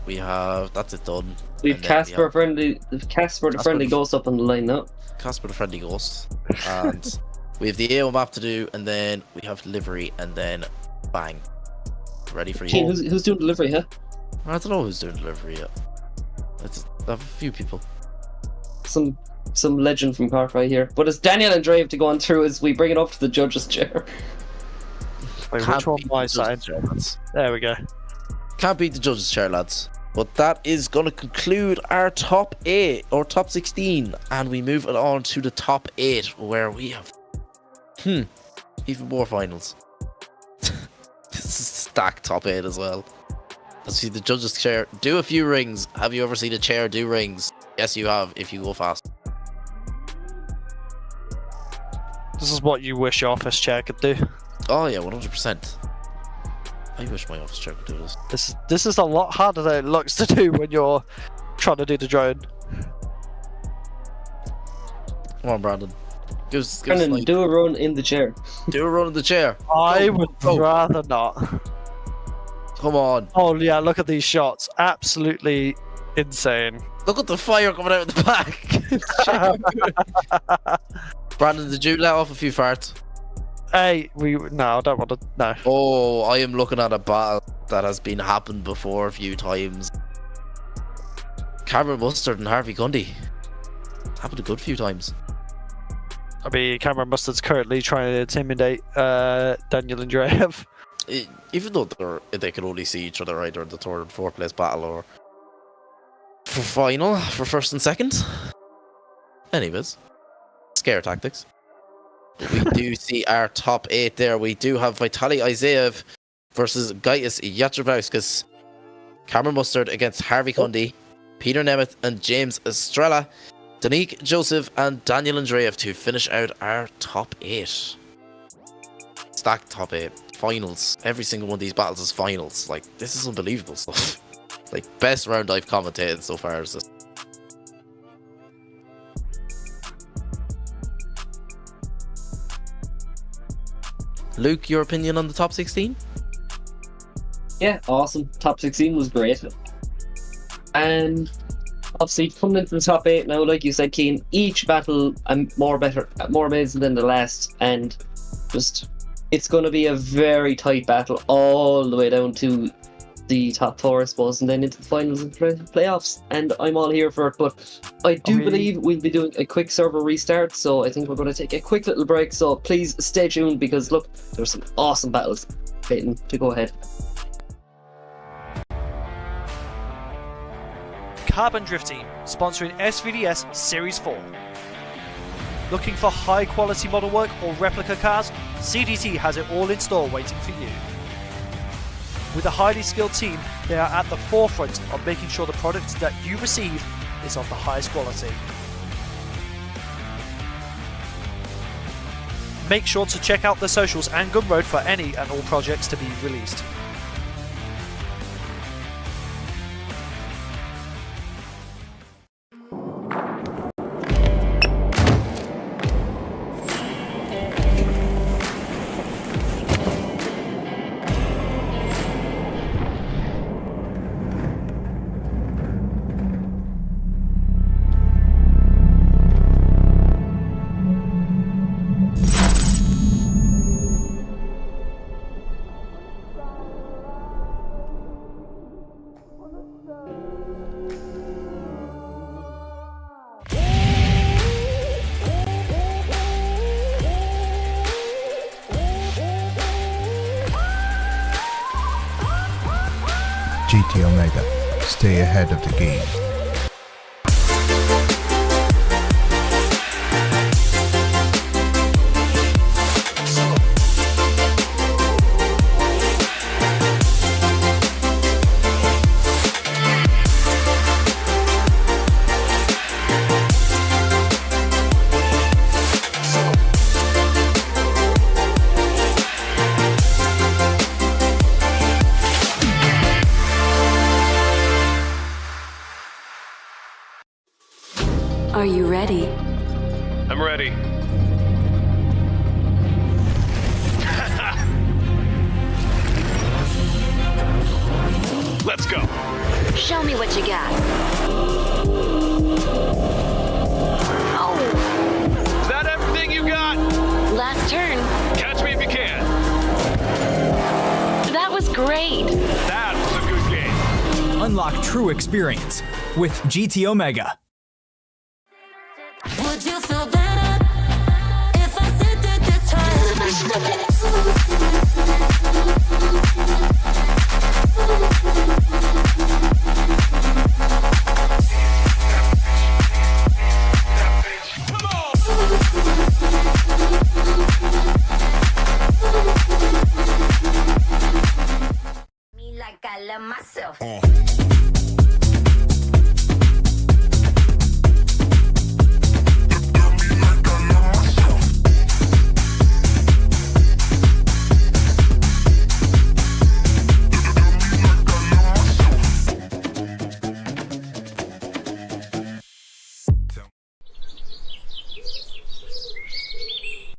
that's it done. We've Casper the friendly ghost up on the line now. Casper the friendly ghost, and we have the AO map to do, and then we have livery, and then bang, ready for Keen, you. who's doing delivery? Huh? I don't know who's doing delivery yet. I have a few people. Some legend from Car Fry here, but it's Daniel and Dre have to go on through as we bring it up to the judges' chair. Wait, Can't which one beat my the side? judges' chair, lads. There we go. Can't beat the judges' chair, lads. But that is going to conclude our top 8 or top 16, and we move it on to the top 8, where we have even more finals. This is stacked top 8 as well. Let's see the judges' chair do a few rings. Have you ever seen a chair do rings? Yes, you have. If you go fast. This is what you wish your office chair could do. Oh yeah, 100%. I wish my office chair could do this. This is a lot harder than it looks to do when you're trying to do the drone. Come on, Brandon. Brandon, do a run in the chair. Do a run in the chair. I would rather not. Come on. Oh yeah, look at these shots. Absolutely insane. Look at the fire coming out of the back. Brandon, did you let off a few farts? Hey, no, I don't want to. No. Oh, I am looking at a battle that has been happened before a few times. Cameron Mustard and Harvey Gundy. Happened a good few times. I mean, Cameron Mustard's currently trying to intimidate Daniel and Drev. Even though they can only see each other either in the third and fourth place battle or for final, for first and second. Anyways, scare tactics. We do see our top 8 there. We do have Vitaliy Isaev versus Gaius Yatrovauskas, Cameron Mustard against Harvey Cundy, Peter Nemeth and James Estrella, Denique, Joseph and Daniel Andreev to finish out our top 8. Stacked top 8. Finals. Every single one of these battles is finals. Like, this is unbelievable stuff. Like, best round I've commentated so far is this. Luke, your opinion on the top 16? Yeah, awesome. Top 16 was great. And obviously coming into the top 8 now, like you said, Keen, each battle more amazing than the last, and just it's going to be a very tight battle all the way down to the top 4, I suppose, and then into the finals and playoffs, and I'm all here for it. But I do believe we'll be doing a quick server restart, so I think we're going to take a quick little break, so please stay tuned, because look, there's some awesome battles waiting to go ahead. Carbon Drift Team, sponsoring SVDS Series 4. Looking for high quality model work or replica cars? CDT has it all in store waiting for you. With a highly skilled team, they are at the forefront of making sure the product that you receive is of the highest quality. Make sure to check out the socials and Gumroad for any and all projects to be released. GT Omega. Stay ahead of the game. Are you ready? I'm ready. Let's go. Show me what you got. Oh, Is that everything you got? last turn. Catch me if you can. That was great. That was a good game. Unlock true experience with GT Omega. Would you feel better if I said that this time? Me like I love myself.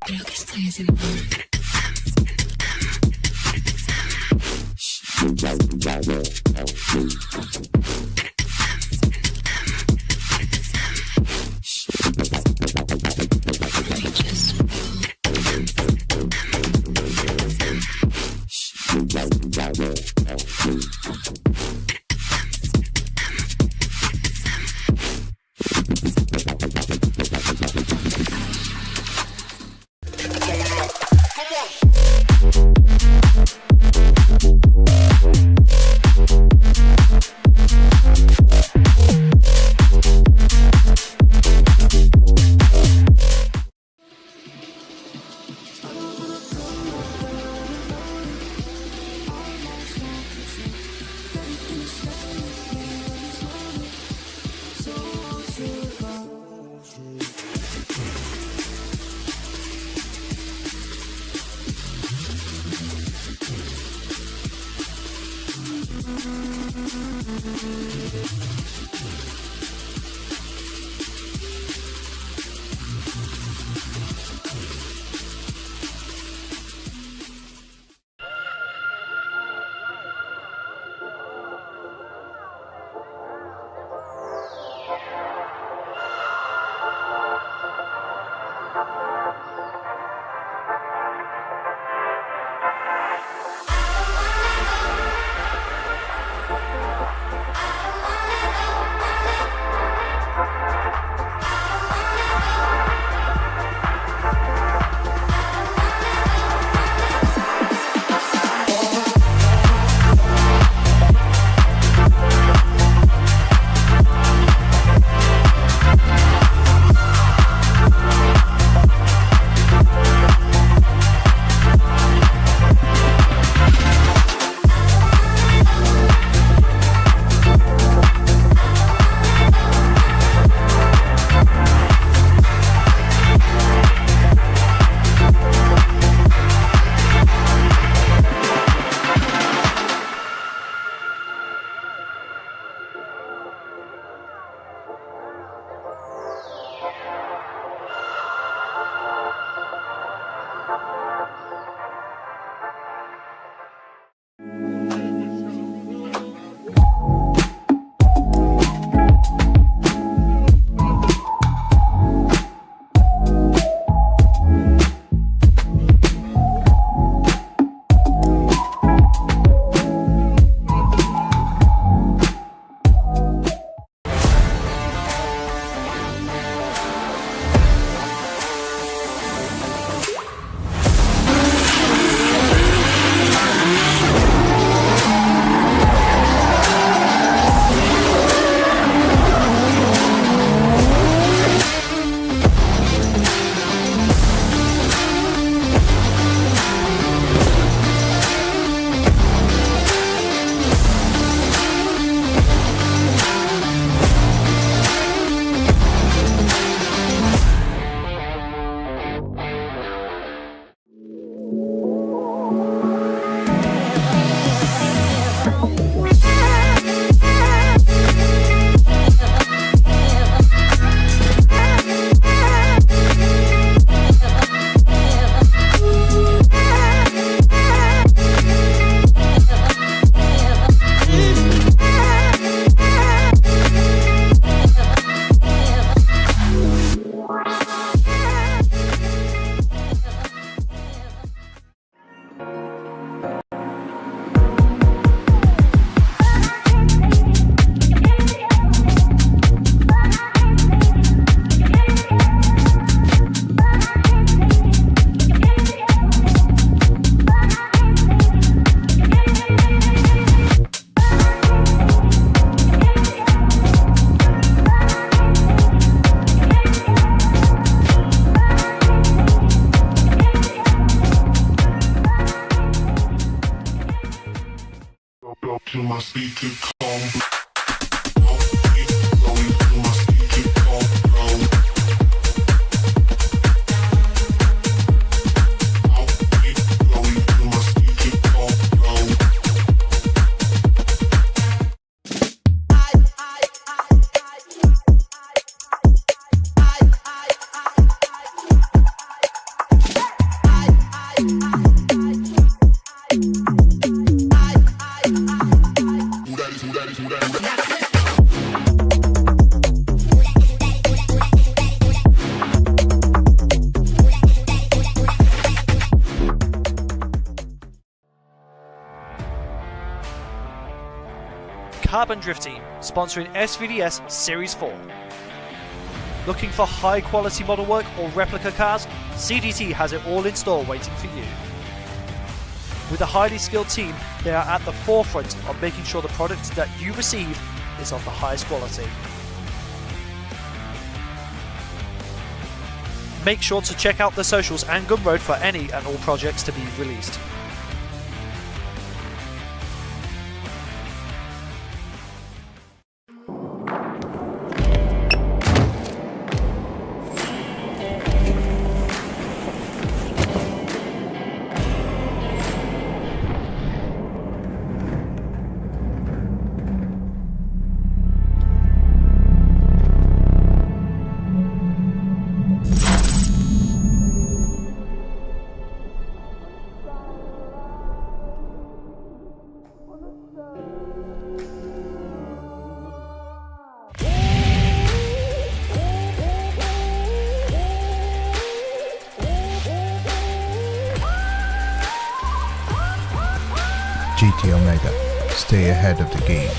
Creo que estoy haciendo. my speaker calm. I'll keep going till my speaker calm. I'll keep going till my speaker calm. Carbon Drift Team, sponsoring SVDS Series 4. Looking for high quality model work or replica cars? CDT has it all in store waiting for you. With a highly skilled team, they are at the forefront of making sure the product that you receive is of the highest quality. Make sure to check out the socials and Gumroad for any and all projects to be released. GT Omega. Stay ahead of the game.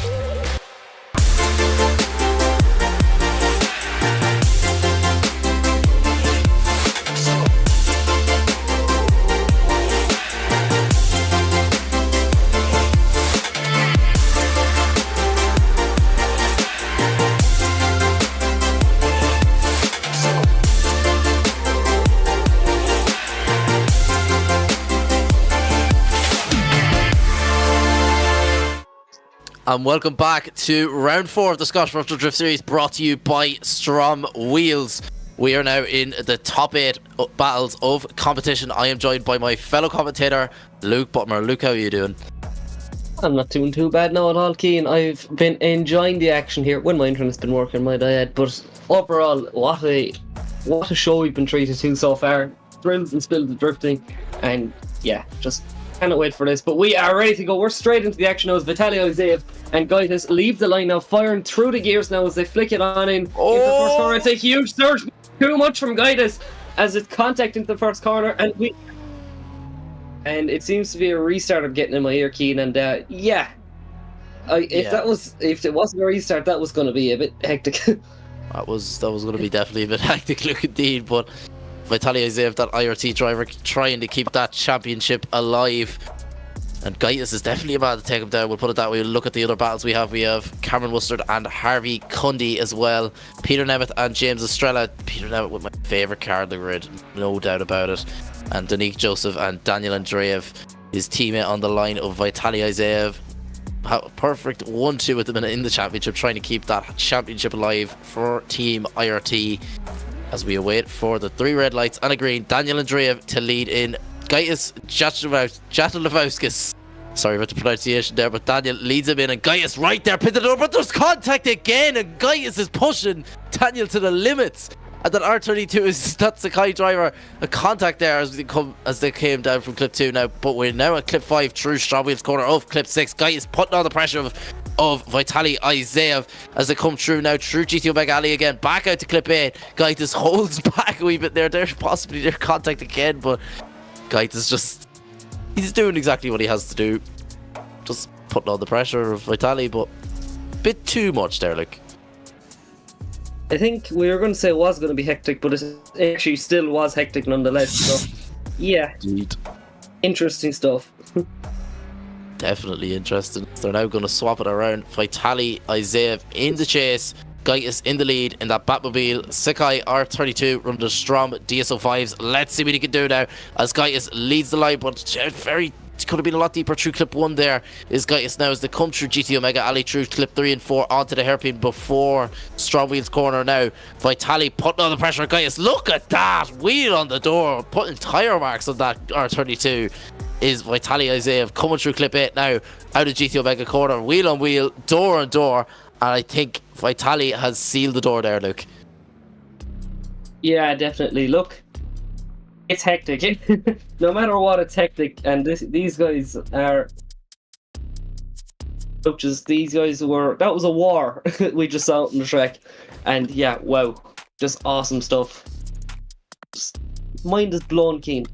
And welcome back to round 4 of the Scottish Virtual Drift Series, brought to you by STRO M Wheels. We are now in the top 8 battles of competition. I am joined by my fellow commentator, Luke Butmer. Luke, how are you doing? I'm not doing too bad now at all, Keane. I've been enjoying the action here when my internet's been working, might I add. But overall, what a show we've been treated to so far. Thrills and spills of drifting, and yeah, just cannot wait for this. But we are ready to go. We're straight into the action now as Vitaliy, Isaiah and Gaitis leave the line now, firing through the gears now as they flick it on in into the first corner. It's a huge surge, too much from Gaitis as it's contact into the first corner, and it seems to be a restart I'm getting in my ear, Keane, and if it wasn't a restart, that was going to be a bit hectic. That was going to be definitely a bit hectic, look indeed. But Vitaliy Isaiah, that IRT driver, trying to keep that championship alive. And Gaitis is definitely about to take him down. We'll put it that way. We'll look at the other battles we have. We have Cameron Mustard and Harvey Cundy as well. Peter Nemeth and James Estrella. Peter Nemeth with my favourite car in the grid, no doubt about it. And Denique Joseph and Daniel Andreev, his teammate on the line of Vitaliy Isaiah. Perfect 1-2 at the minute in the championship, trying to keep that championship alive for Team IRT as we await for the 3 red lights and a green. Daniel Andreev to lead in. Gaitis Jatulevskis. Sorry about the pronunciation there, but Daniel leads him in, and Gaitis right there, pinned it over, but there's contact again, and Gaitis is pushing Daniel to the limits. And then R32 is that Sikky driver, a contact there as they came down from clip 2 now. But we're now at clip 5 through STRO M Wheels corner of clip 6. Gaitis putting on the pressure of Vitaliy Isaiah as they come through now through GT Omega Alley again, back out to clip 8. Gaitis holds back a wee bit there. There's possibly their contact again, but Gaitis he's doing exactly what he has to do, just putting on the pressure of Vitaliy, but a bit too much there, like. I think we were going to say it was going to be hectic, but it actually still was hectic nonetheless. So yeah, indeed. Interesting stuff. Definitely interesting. They're now going to swap it around. Vitaliy Isaiah in the chase, Gaitis in the lead in that Batmobile. Sikky R32 running the STRO M DSO5s. Let's see what he can do now as Gaitis leads the line, but very could have been a lot deeper through clip 1 there is Gaius now as they come through GT Omega alley through clip 3 and 4 onto the hairpin before STRO M Wheels corner now. Vitaliy putting on the pressure on Gaius. Look at that wheel on the door, putting tyre marks on that R32 is Vitaliy Isaiah coming through clip 8 now out of GT Omega corner, wheel on wheel, door on door, and I think Vitaliy has sealed the door there, Luke. Yeah, definitely. Look, it's hectic. No matter what, it's hectic, and these guys are coaches. These guys that was a war we just saw out on the track, and yeah, wow, just awesome stuff. Just, mind is blown, Keen.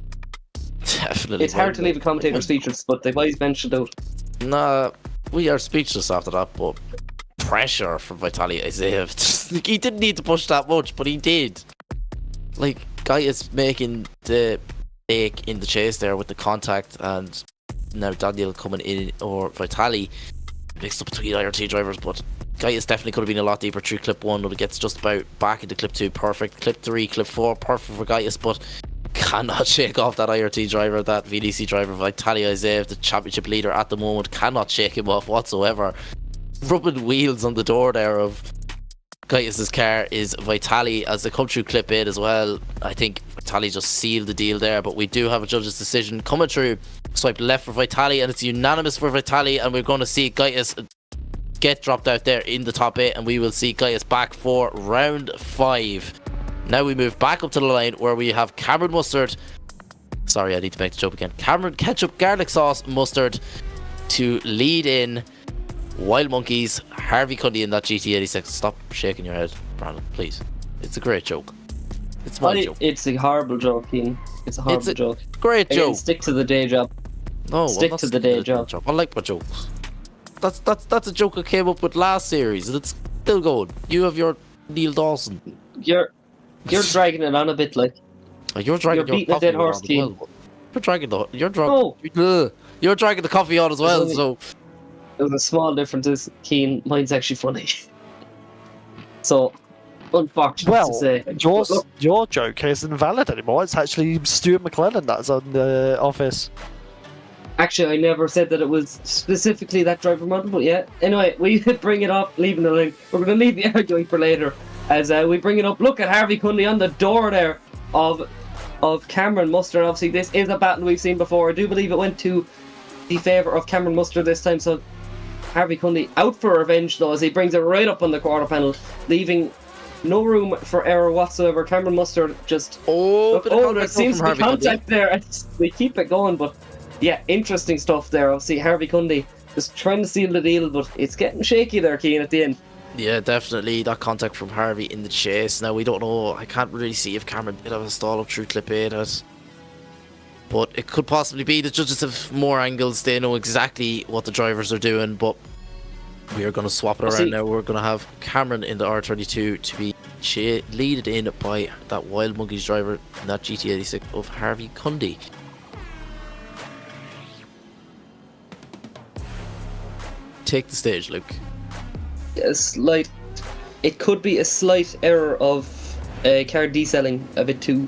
Definitely. It's hard to leave a commentator speechless, but they've always mentioned out. Nah, we are speechless after that, but pressure from Vitaliy Isaiah. He didn't need to push that much, but he did. Like, guy is making the break in the chase there with the contact, and now Daniel coming in, or Vitaliy mixed up between IRT drivers, but Gaius definitely could have been a lot deeper through clip 1, but it gets just about back into clip 2, perfect. Clip 3, clip 4, perfect for Gaius, but cannot shake off that IRT driver, that VDC driver. Vitaliy Isaiah, the championship leader at the moment, cannot shake him off whatsoever. Rubbing wheels on the door there of Gaius's car is Vitaliy as they come through clip 8 as well. I think Vitaliy just sealed the deal there, but we do have a judge's decision coming through. Swipe left for Vitaliy, and it's unanimous for Vitaliy, and we're going to see Gaius get dropped out there in the top 8, and we will see Gaius back for round 5. Now we move back up to the line where we have Cameron Mustard. Sorry, I need to make the joke again. Cameron Ketchup Garlic Sauce Mustard to lead in Wild Monkeys, Harvey Cundy in that GT86. Stop shaking your head, Brandon, please. It's a great joke. It's my joke. It's a horrible joke, Ian. It's a horrible joke. Great Again, joke. stick to the day job. No, stick to the day job. I like my jokes. That's a joke I came up with last series, and it's still going. You have your Neil Dawson. You're dragging it on a bit, like. You're dragging beating a dead horse, Keane. Well. You're dragging the coffee on as well. So there's a small difference. Keane, mine's actually funny. So, unfortunate to say. Your joke isn't valid anymore. It's actually Stuart Mclellan that's on the office. Actually, I never said that it was specifically that driver model, but yeah. Anyway, we bring it up, leaving the line. We're going to leave the arguing for later. As we bring it up, look at Harvey Cundy on the door there of Cameron Mustard. Obviously, this is a battle we've seen before. I do believe it went to the favour of Cameron Mustard this time. So Harvey Cundy out for revenge, though, as he brings it right up on the quarter panel, leaving no room for error whatsoever. Cameron Mustard just... there seems to be contact there. We keep it going, but yeah, interesting stuff there. Obviously, Harvey Cundy just trying to seal the deal, but it's getting shaky there, Keane, at the end. Yeah, definitely that contact from Harvey in the chase. Now we don't know. I can't really see if Cameron did have a stall up through clip 8, but it could possibly be the judges have more angles. They know exactly what the drivers are doing, but we are going to swap it around now. We're going to have Cameron in the R32 to be leaded in by that Wild Monkeys driver in that GT86 of Harvey Cundy. Take the stage, Luke. It could be a slight error of car decelling a bit too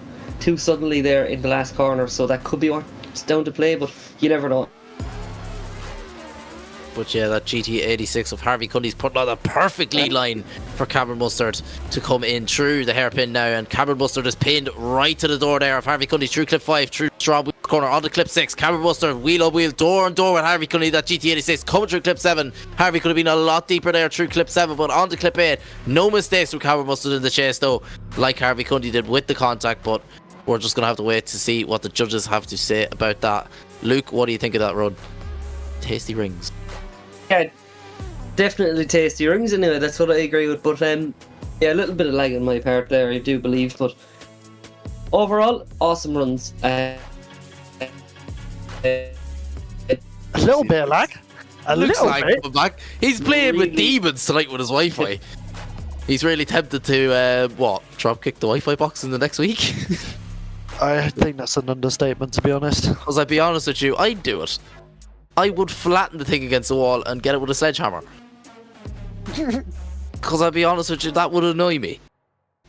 suddenly there in the last corner, so that could be what's down to play, but you never know. But yeah, that GT86 of Harvey Cundy's putting on a perfect lead line for Cameron Mustard to come in through the hairpin now, and Cameron Mustard is pinned right to the door there of Harvey Cundy through clip 5, through STRO M Wheels corner onto clip 6. Cameron Mustard wheel on wheel, door on door with Harvey Cundy, that GT86 coming through clip 7. Harvey could have been a lot deeper there through clip 7, but onto clip 8. No mistakes from Cameron Mustard in the chase though, like Harvey Cundy did with the contact, but we're just going to have to wait to see what the judges have to say about that. Luke, what do you think of that run? Tasty rings. Yeah, definitely tasty rings anyway, that's what I agree with, but yeah, a little bit of lag on my part there, I do believe, but overall, awesome runs. A little bit of lag. Looks like coming back. He's playing with demons tonight with his Wi-Fi. He's really tempted to, drop kick the Wi-Fi box in the next week? I think that's an understatement, to be honest. Because I'd be honest with you, I'd do it. I would flatten the thing against the wall and get it with a sledgehammer. Because I'd be honest with you, that would annoy me.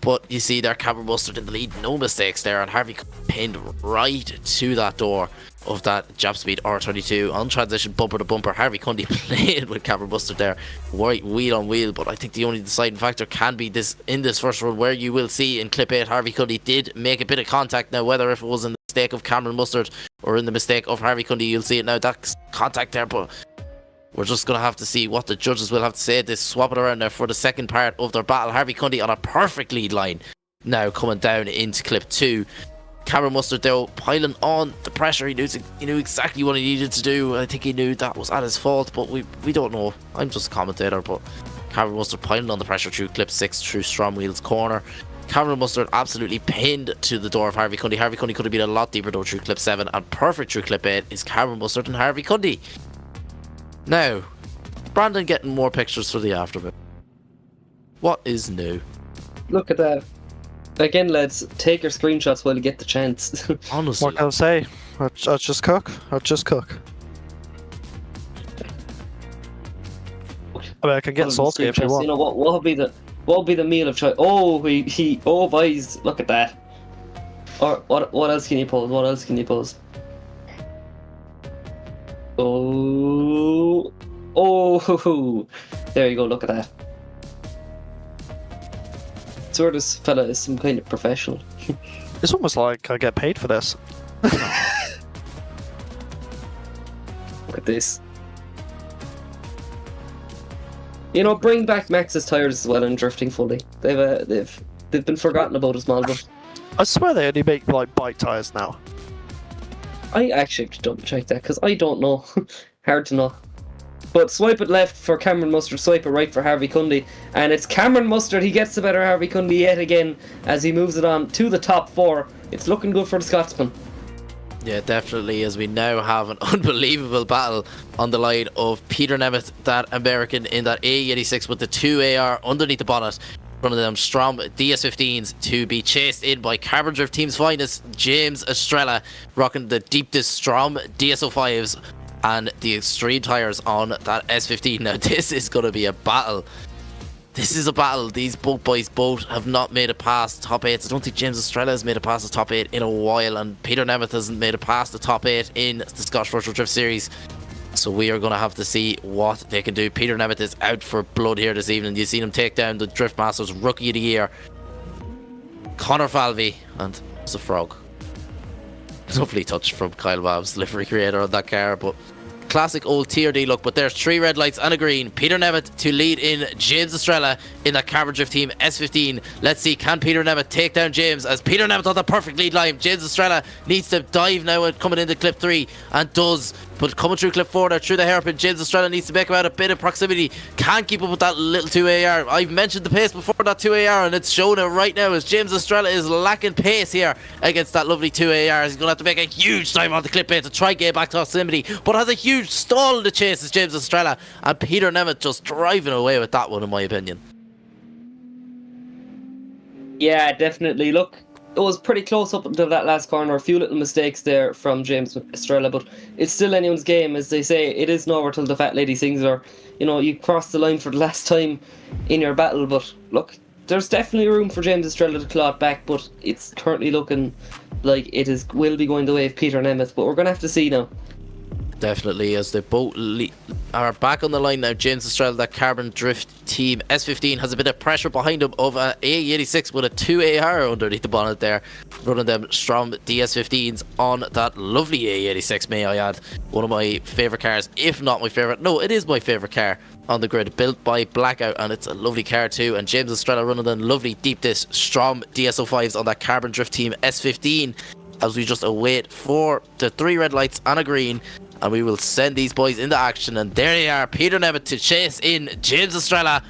But you see there, Cameron Mustard in the lead, no mistakes there, and Harvey pinned right to that door of that Jap Speed R22 on transition bumper to bumper. Harvey Cundy played with Cameron Mustard there, right wheel on wheel. But I think the only deciding factor can be this in this first run, where you will see in clip 8 Harvey Cundy did make a bit of contact. Now whether if it was in the mistake of Cameron Mustard or in the mistake of Harvey Cundy, you'll see it now, that contact there. But we're just going to have to see what the judges will have to say. They swap it around now for the second part of their battle. Harvey Cundy on a perfect lead line now coming down into clip 2. Cameron Mustard though piling on the pressure. He knew exactly what he needed to do. I think he knew that was at his fault, but we don't know. I'm just a commentator. But Cameron Mustard piling on the pressure through clip 6 through STRO M Wheels corner. Cameron Mustard absolutely pinned to the door of Harvey Cundy. Harvey Cundy could have been a lot deeper though through clip 7, and perfect through clip 8 is Cameron Mustard and Harvey Cundy. Now, Brandon getting more pictures for the afterbit. What is new? Look at that. Again, lads, take your screenshots while you get the chance. Honestly. What can I say? I'll just cook. I'll just cook. I mean, I can get salty if you want. You know what would be the meal of choice? Oh, oh boys, look at that. Or what else can you pose? What else can you pose? Oh, there you go. Look at that. Swear this fella is some kind of professional. It's almost like I get paid for this. Look at this. You know, bring back Max's tires as well and drifting fully. They've been forgotten about as well. But I swear they only make like bike tires now. I actually have to double check that because I don't know. Hard to know. But swipe it left for Cameron Mustard, swipe it right for Harvey Cundy. And it's Cameron Mustard, he gets the better Harvey Cundy yet again as he moves it on to the top 4. It's looking good for the Scotsman. Yeah, definitely, as we now have an unbelievable battle on the line of Peter Nemeth, that American in that A86 with the 2AR underneath the bonnet. One of them STRO M DS15s to be chased in by Carbon Drift Team's finest, James Estrella, rocking the deep disc STRO M DSO5s and the extreme tires on that S15. Now this is going to be a battle. This is a battle. These boys both have not made it past top 8. I don't think James Estrella has made it past the top 8 in a while, and Peter Nemeth hasn't made it past the top 8 in the Scottish Virtual Drift Series. So we are going to have to see what they can do. Peter Nemeth is out for blood here this evening. You've seen him take down the Drift Masters Rookie of the Year, Connor Falvey, and it's a frog. Lovely touch from Kyle Babbs, livery creator on that car, but classic old TRD look. But there's 3 red lights and a green. Peter Nemeth to lead in James Estrella in that Carbon Drift Team S15. Let's see, can Peter Nemeth take down James, as Peter Nemeth on the perfect lead line. James Estrella needs to dive now and coming into clip 3, and does. But coming through clip 4 there, through the hairpin, James Estrella needs to make about a bit of proximity. Can't keep up with that little 2AR. I've mentioned the pace before that 2AR, and it's showing it right now as James Estrella is lacking pace here against that lovely 2AR. He's going to have to make a huge time on the clip 8 to try and get back to proximity, but has a huge stall in the chase as James Estrella, and Peter Nemeth just driving away with that one, in my opinion. Yeah, definitely. Look, it was pretty close up until that last corner. A few little mistakes there from James Estrella, but it's still anyone's game. As they say, it isn't over till the fat lady sings, or, you know, you cross the line for the last time in your battle. But look, there's definitely room for James Estrella to claw it back, but it's currently looking like will be going the way of Peter Nemeth. But we're going to have to see now. Definitely, as they both are back on the line now. James Estrella, that Carbon Drift Team S15, has a bit of pressure behind him of a A86 with a 2AR underneath the bonnet there, running them STRO M DS15s on that lovely A86, may I add. One of my favourite cars, if not my favourite. No, it is my favourite car on the grid, built by Blackout, and it's a lovely car too. And James Estrella running them lovely deep disc STRO M DSO5s on that Carbon Drift Team S15, as we just await for the 3 red lights and a green, and we will send these boys into action. And there they are, Peter Nemeth to chase in James Estrella.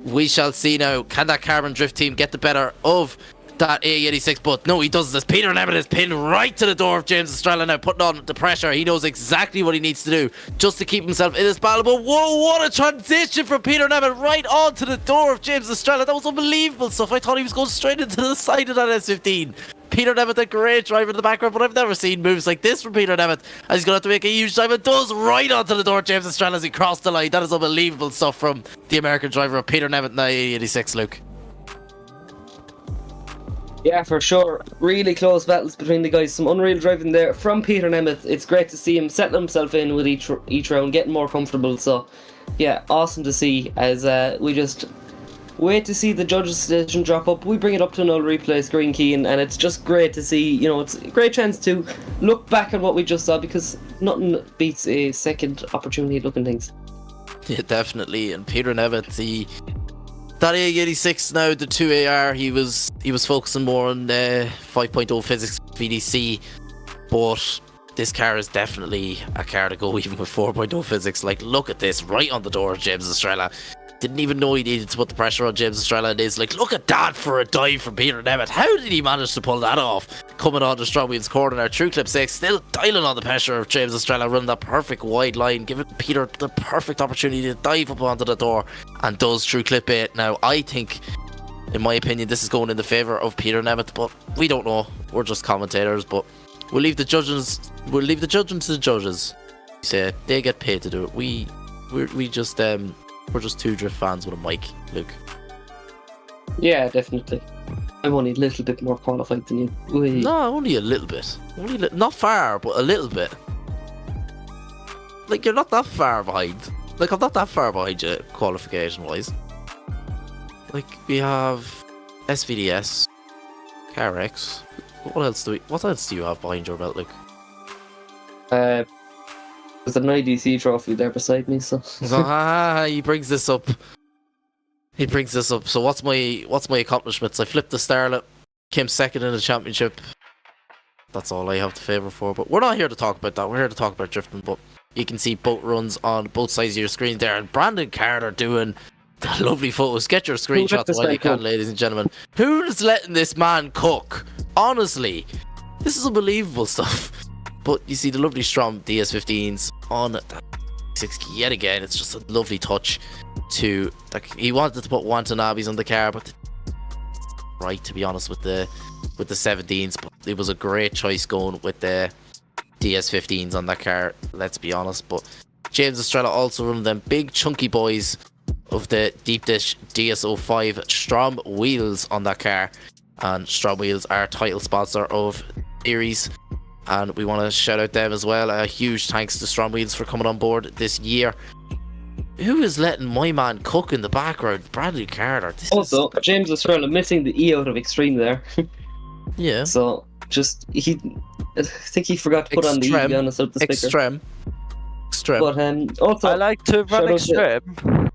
We shall see now, can that Carbon Drift Team get the better of that A86? But no, he doesn't, as Peter Nemeth is pinned right to the door of James Estrella now, putting on the pressure. He knows exactly what he needs to do just to keep himself in this battle. But whoa, what a transition from Peter Nemeth right onto the door of James Estrella. That was unbelievable stuff. I thought he was going straight into the side of that S15. Peter Nemeth, a great driver in the background, but I've never seen moves like this from Peter Nemeth, as he's going to have to make a huge dive, and does, right onto the door of James Estrella as he crossed the line. That is unbelievable stuff from the American driver of Peter Nemeth in the 86, Luke. Yeah, for sure. Really close battles between the guys. Some unreal driving there from Peter and Emmett. It's great to see him settle himself in with each round, getting more comfortable. So, yeah, awesome to see as we just wait to see the judges' decision drop up. We bring it up to another replay screen key, and it's just great to see. It's a great chance to look back at what we just saw, because nothing beats a second opportunity at looking things. Yeah, definitely. And Peter and Emmett, that A86 now, the 2AR, he was focusing more on 5.0 physics VDC, but this car is definitely a car to go even with 4.0 physics. Like, look at this, right on the door of James Estrella. Didn't even know he needed to put the pressure on James Estrella. And it's like, look at that for a dive from Peter and Emmett. How did he manage to pull that off? Coming on the STRO M Wheels corner now, True Clip 6, still dialing on the pressure of James Estrella, running that perfect wide line, giving Peter the perfect opportunity to dive up onto the door, and does True Clip 8. Now, I think, in my opinion, this is going in the favour of Peter and Emmett, but we don't know. We're just commentators, but we'll leave the judging to the judges. Say they get paid to do it. We're just two drift fans with a mic, Luke. Yeah, definitely. I'm only a little bit more qualified than you. No, only a little bit. Not far, but a little bit. Like, you're not that far behind. Like, I'm not that far behind you, qualification-wise. Like, we have SVDS, CarX. What else do you have behind your belt, Luke? There's an IDC trophy there beside me, so. He brings this up. So what's my accomplishments? I flipped the Starlet, came second in the championship. That's all I have to favour for. But we're not here to talk about that. We're here to talk about drifting. But you can see both runs on both sides of your screen there, and Brandon Carter doing the lovely photos. Get your screenshots while you can, ladies and gentlemen. Who's letting this man cook? Honestly, this is unbelievable stuff. But you see the lovely STRO M DS15s on that 6 key yet again. It's just a lovely touch to, like, he wanted to put Watanabes on the car, but right, to be honest, with the 17s, but it was a great choice going with the DS15s on that car, let's be honest. But James Estrella also running them big chunky boys of the deep dish DS05 STRO M Wheels on that car, and STRO M Wheels are title sponsor of Aries. And we want to shout out them as well. A huge thanks to STRO M Wheels for coming on board this year. Who is letting my man cook in the background? Bradley Carter. James Estrella missing the E out of extreme there. Yeah. So, I think he forgot to put on the E, to be honest, out the sticker. Extreme. But also, I like to run extreme.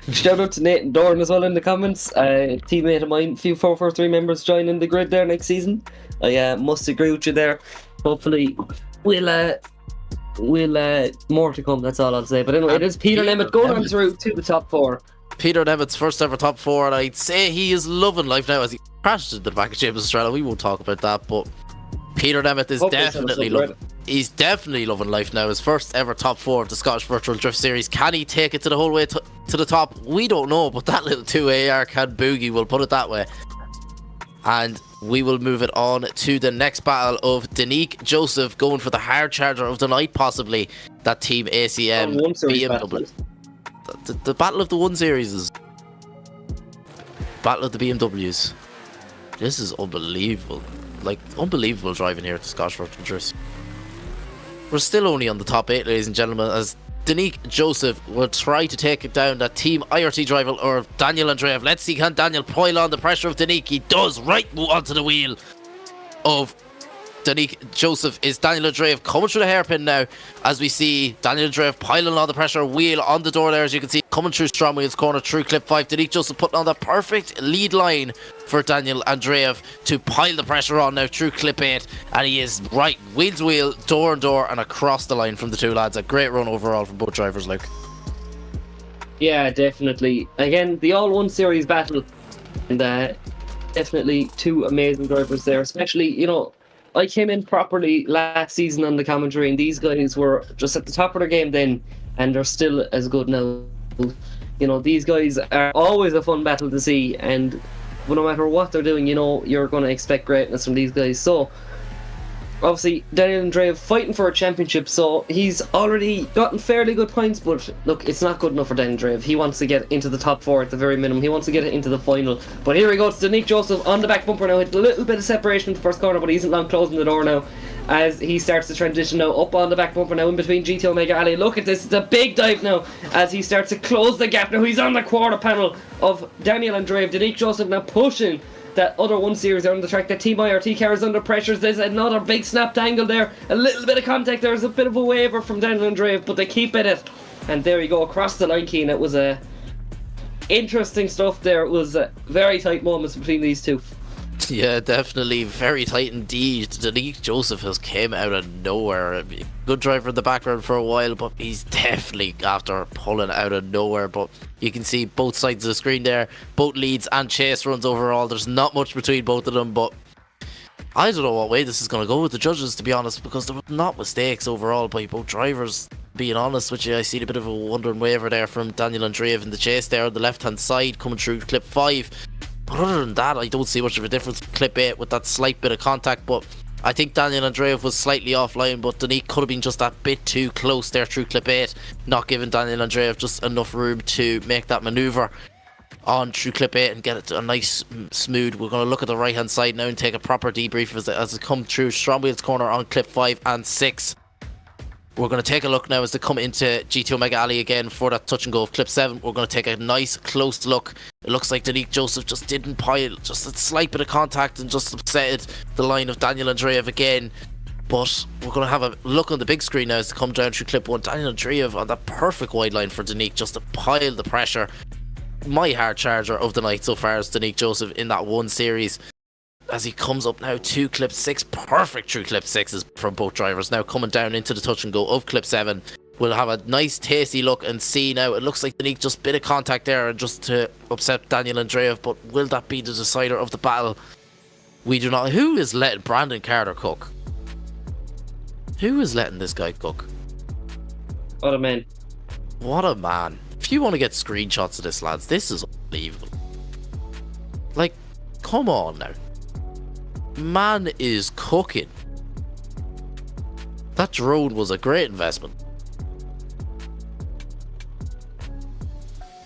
Shout out to Nate and Doran as well in the comments. A teammate of mine, a few 443 members joining the grid there next season. I must agree with you there. Hopefully we'll more to come, that's all I'll say. But anyway, it is Peter and Emmett going on through to the top 4. Peter and Emmett's first ever top 4, and I'd say he is loving life now as he crashed into the back of James Estrella. We won't talk about that, but Peter and Emmett is definitely loving life now. His first ever top 4 of the Scottish Virtual Drift Series. Can he take it to the whole way to the top? We don't know, but that little 2AR can boogie, we'll put it that way. And we will move it on to the next battle of Denique Joseph going for the hard charger of the night, possibly. That Team ACM BMW. The battle of the 1 series is battle of the BMWs. This is unbelievable. Like, unbelievable driving here at the Scottish Virtual Drift. We're still only on the top 8, ladies and gentlemen, as Denique Joseph will try to take it down that Team IRT driver or Daniel Andreev. Let's see, can Daniel pile on the pressure of Denique? He does, right onto the wheel of Denique Joseph. Is Daniel Andreev coming through the hairpin now, as we see Daniel Andreev piling on the pressure, wheel on the door there, as you can see, coming through STRO M Wheels corner, through clip 5. Denique Joseph putting on the perfect lead line for Daniel Andreev to pile the pressure on now through clip 8, and he is right wheel to wheel, door and door, and across the line from the two lads. A great run overall from both drivers, Luke. Yeah, definitely. Again, the all 1 series battle, and definitely 2 amazing drivers there. Especially, I came in properly last season on the commentary, and these guys were just at the top of their game then, and they're still as good now. These guys are always a fun battle to see, and no matter what they're doing, you're going to expect greatness from these guys. So, obviously Daniel Andreev fighting for a championship, so he's already gotten fairly good points, but look, it's not good enough for Daniel Andreev. He wants to get into the top 4 at the very minimum. He wants to get it into the final. But here we go, it's Denique Joseph on the back bumper now. Hit a little bit of separation in the first corner, but he isn't long closing the door now as he starts to transition now up on the back bumper now in between GT Omega Ali. Look at this, it's a big dive now as he starts to close the gap now. He's on the quarter panel of Daniel Andreev. Denique Joseph now pushing that other 1 series on the track. That Team IRT car is under pressure. There's another big snapped angle there. A little bit of contact. There's a bit of a waver from Daniel Andreev, but they keep at it. And there we go, across the line, Keane. It was interesting stuff there. It was very tight moments between these two. Yeah, definitely very tight indeed. Denique Joseph has came out of nowhere. Good driver in the background for a while, but he's definitely after pulling out of nowhere. But you can see both sides of the screen there, both leads and chase runs overall. There's not much between both of them, but I don't know what way this is going to go with the judges, to be honest, because there were not mistakes overall by both drivers. Being honest with you, I see a bit of a wandering waver there from Daniel Andreev in the chase there on the left hand side coming through clip 5. But other than that, I don't see much of a difference in clip 8 with that slight bit of contact. But I think Daniel Andreev was slightly offline, but Denique could have been just that bit too close there through clip 8, not giving Daniel Andreev just enough room to make that manoeuvre on through clip 8 and get it to a nice smooth. We're going to look at the right hand side now and take a proper debrief as it come through STRO M Wheels corner on clip 5 and 6. We're going to take a look now as they come into GT Omega Alley again for that touch and go of clip 7. We're going to take a nice close look. It looks like Denique Joseph just didn't pile, just a slight bit of contact and just upset the line of Daniel Andreev again. But we're going to have a look on the big screen now as they come down through clip 1. Daniel Andreev on that perfect wide line for Denique just to pile the pressure. My hard charger of the night so far is Denique Joseph in that 1 series. As he comes up now to clip 6, perfect through clip 6s from both drivers. Now coming down into the touch and go of clip 7. We'll have a nice tasty look and see now. It looks like Denique just bit of contact there and just to upset Daniel Andreev, but will that be the decider of the battle? We do not. Who is letting Brandon Carter cook? Who is letting this guy cook? What a man. What a man. If you want to get screenshots of this, lads, this is unbelievable. Like, come on now. Man is cooking. That drone was a great investment.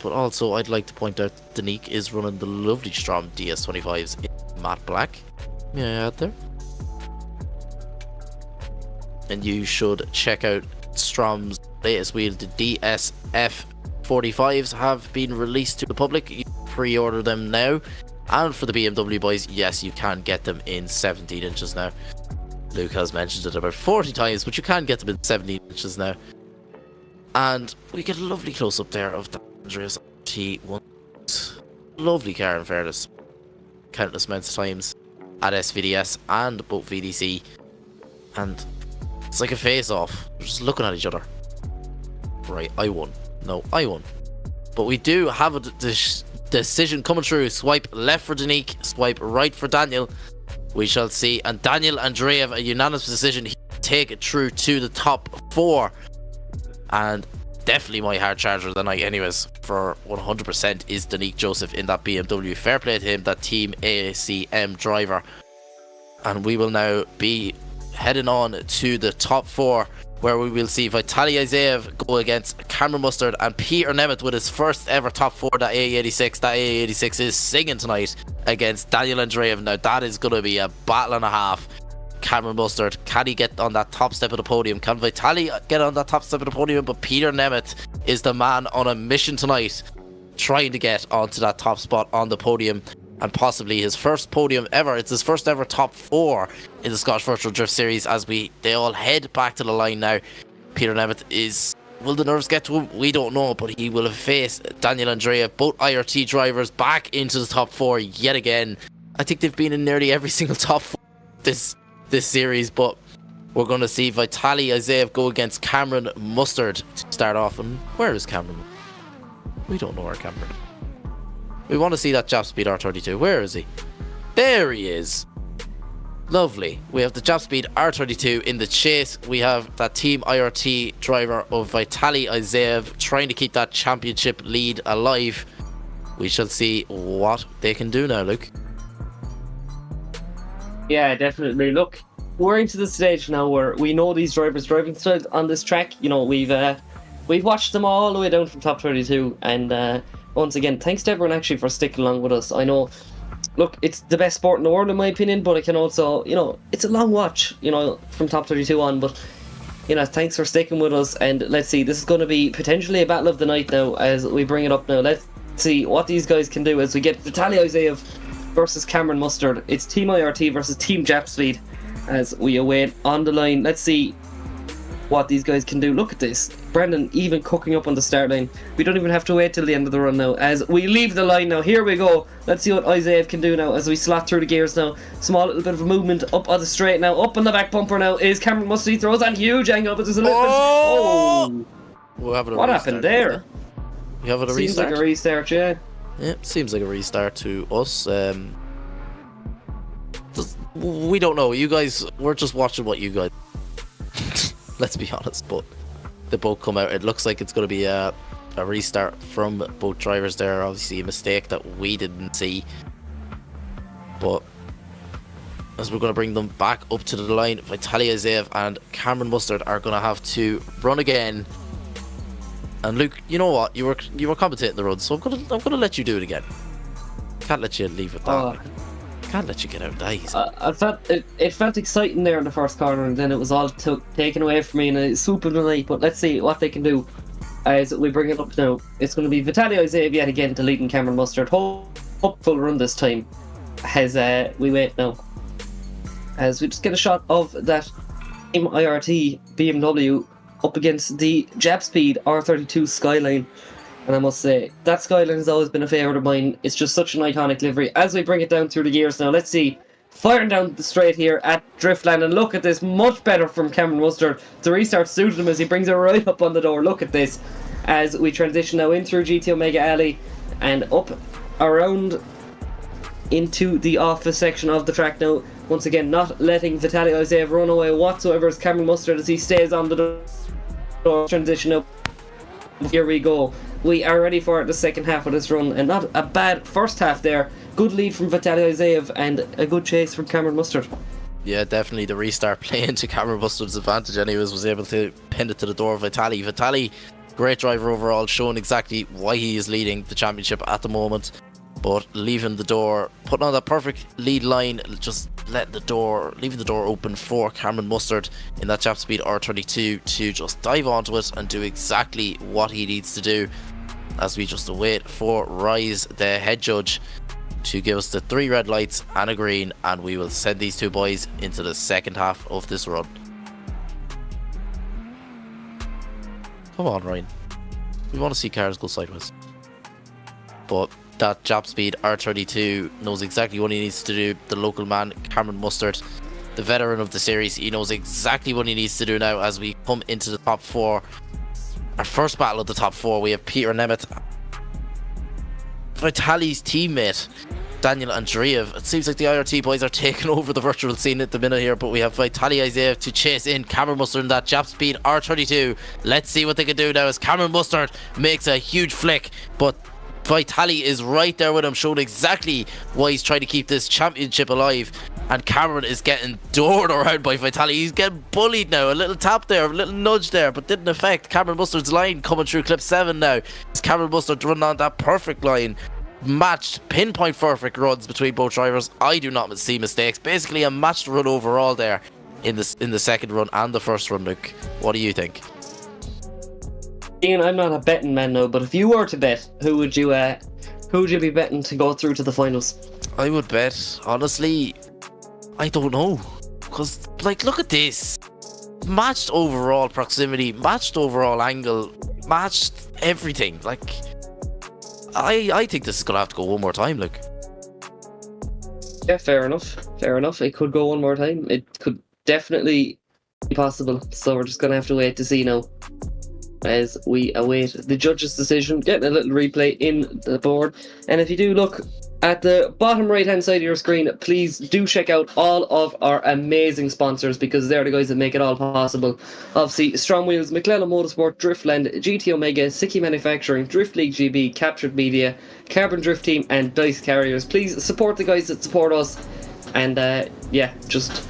But also, I'd like to point out Denique is running the lovely STRO M DS25s in matte black. May I add there? And you should check out STRO M's latest wheel. The DSF 45s have been released to the public. You can pre-order them now. And for the BMW boys, yes, you can get them in 17 inches now. Luke has mentioned it about 40 times, but you can get them in 17 inches now. And we get a lovely close-up there of the Andreas T1. Lovely car, in fairness. Countless amounts of times at SVDS and both VDC. And it's like a face-off. We're just looking at each other. Right, I won. No, I won. But we do have a decision coming through. Swipe left for Denique, swipe right for Daniel. We shall see. And Daniel Andreev, a unanimous decision. He take it through to the top 4. And definitely my hard charger of the night anyways, for 100% is Denique Joseph in that BMW. Fair play to him, that Team ACM driver. And we will now be heading on to the top 4, where we will see Vitaliy Azaev go against Cameron Mustard and Peter Nemeth with his first ever top 4, that AA86. That AA86 is singing tonight against Daniel Andreev. Now that is going to be a battle and a half. Cameron Mustard, can he get on that top step of the podium? Can Vitaliy get on that top step of the podium? But Peter Nemeth is the man on a mission tonight, trying to get onto that top spot on the podium, and possibly his first podium ever. It's his first ever top 4 in the Scottish Virtual Drift Series as they all head back to the line now. Peter Nemeth is... will the nerves get to him? We don't know, but he will face Daniel Andreev, both IRT drivers, back into the top 4 yet again. I think they've been in nearly every single top 4 this series, but we're going to see Vitaliy Azaev go against Cameron Mustard to start off. And where is Cameron? We don't know where Cameron is. We want to see that Jap Speed R32. Where is he? There he is. Lovely. We have the Jap Speed R32 in the chase. We have that Team IRT driver of Vitaliy Azaev trying to keep that championship lead alive. We shall see what they can do now, Luke. Yeah, definitely. Look, we're into the stage now where we know these drivers' driving styles on this track. You know, we've watched them all the way down from top 32, and once again, thanks to everyone actually for sticking along with us. I know, look, it's the best sport in the world in my opinion, but it can also, you know, it's a long watch, you know, from top 32 on, but, you know, thanks for sticking with us. And let's see, this is going to be potentially a battle of the night now as we bring it up now. Let's see what these guys can do as we get Vitaliy versus Cameron Mustard. It's Team IRT versus Team Japspeed as we await on the line. Let's see what these guys can do. Look at this. Brayden even cooking up on the start line. We don't even have to wait till the end of the run now as we leave the line now. Here we go. Let's see what Isaiah can do now as we slot through the gears now. Small little bit of a movement up on the straight now. Up on the back bumper now is Cameron Mustard. He throws on huge angle, but there's a little bit... We're having a what restart, happened there? We have a restart? Seems like a restart, yeah. Yeah, seems like a restart to us. We don't know. You guys, we're just watching what you guys... Let's be honest, but they both come out. It looks like it's going to be a restart from both drivers there. Obviously a mistake that we didn't see. But as we're going to bring them back up to the line, Vitaliy and Cameron Mustard are going to have to run again. And Luke, you know what? You were commentating the run, so I'm gonna let you do it again. Can't let you leave it that. Can't let you get out Dyce. I felt it felt exciting there in the first corner, and then it was all taken away from me in a swoop of the night. But let's see what they can do as we bring it up now. It's going to be Vitaliy yet again to leading Cameron Mustard. Hopeful run this time as we wait now. As we just get a shot of that Team IRT BMW up against the Japspeed R32 Skyline. And I must say, that Skyline has always been a favourite of mine. It's just such an iconic livery. As we bring it down through the gears now, let's see. Firing down the straight here at Driftland. And look at this, much better from Cameron Mustard. The restart suited him as he brings it right up on the door. Look at this. As we transition now in through GT Omega Alley and up around into the office section of the track now. Once again, not letting Vitaliy run away whatsoever as Cameron Mustard as he stays on the door. Transition up. Here we go. We are ready for the second half of this run, and not a bad first half there. Good lead from Vitaliy and a good chase from Cameron Mustard. Yeah, definitely the restart playing to Cameron Mustard's advantage anyways, was able to pin it to the door of Vitaliy. Vitaliy, great driver overall, showing exactly why he is leading the championship at the moment. But leaving the door, putting on that perfect lead line, just leaving the door open for Cameron Mustard in that Japspeed R32 to just dive onto it and do exactly what he needs to do. As we just await for Rise, the head judge, to give us the 3 red lights and a green, and we will send these two boys into the second half of this run. Come on, Ryan. We want to see cars go sideways. But that Japspeed R32 knows exactly what he needs to do. The local man, Cameron Mustard, the veteran of the series, he knows exactly what he needs to do now as we come into the top 4. Our first battle of the top 4, we have Peter Nemeth, Vitaliy's teammate, Daniel and Andreev. It seems like the IRT boys are taking over the virtual scene at the minute here, but we have Vitaliy to chase in Cameron Mustard in that Japspeed R32. Let's see what they can do now as Cameron Mustard makes a huge flick, but Vitaliy is right there with him, showing exactly why he's trying to keep this championship alive. And Cameron is getting doored around by Vitaliy. He's getting bullied now. A little tap there, a little nudge there, but didn't affect Cameron Mustard's line coming through clip 7 now. As Cameron Mustard running on that perfect line. Matched, pinpoint perfect runs between both drivers. I do not see mistakes. Basically a matched run overall there in the second run and the first run, Luke. What do you think? Ian, I'm not a betting man now, but if you were to bet, who would you be betting to go through to the finals? I would bet, honestly, I don't know, because like, look at this, matched overall proximity, matched overall angle, matched everything. Like, I think this is gonna have to go one more time, Luke. Yeah, fair enough. It could go one more time. It could definitely be possible. So we're just gonna have to wait to see now as we await the judge's decision. Getting a little replay in the board, and if you do look at the bottom right hand side of your screen, please do check out all of our amazing sponsors, because they're the guys that make it all possible. Obviously, STRO M Wheels, Mclellan Motorsport, Driftland, GT Omega, Sikky Manufacturing, Drift League GB, Kaptured Media, Carbon Drift Team, and Dyce Carriers. Please support the guys that support us, and yeah, just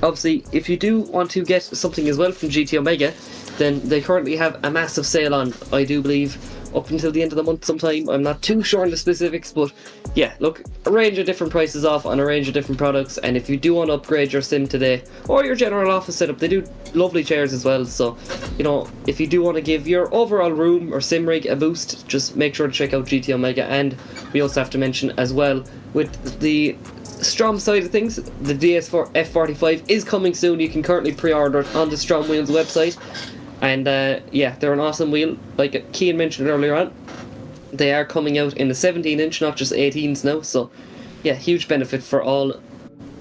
obviously, if you do want to get something as well from GT Omega, then they currently have a massive sale on, I do believe, up until the end of the month sometime. I'm not too sure on the specifics, but yeah, look, a range of different prices off on a range of different products, and if you do want to upgrade your sim today, or your general office setup, they do lovely chairs as well, so, you know, if you do want to give your overall room or sim rig a boost, just make sure to check out GT Omega. And we also have to mention as well, with the Strom side of things, the DS4 F45 is coming soon. You can currently pre-order it on the STRO M Wheels website. And yeah, they're an awesome wheel. Like Keane mentioned earlier on, they are coming out in the 17-inch, not just 18s now. So yeah, huge benefit for all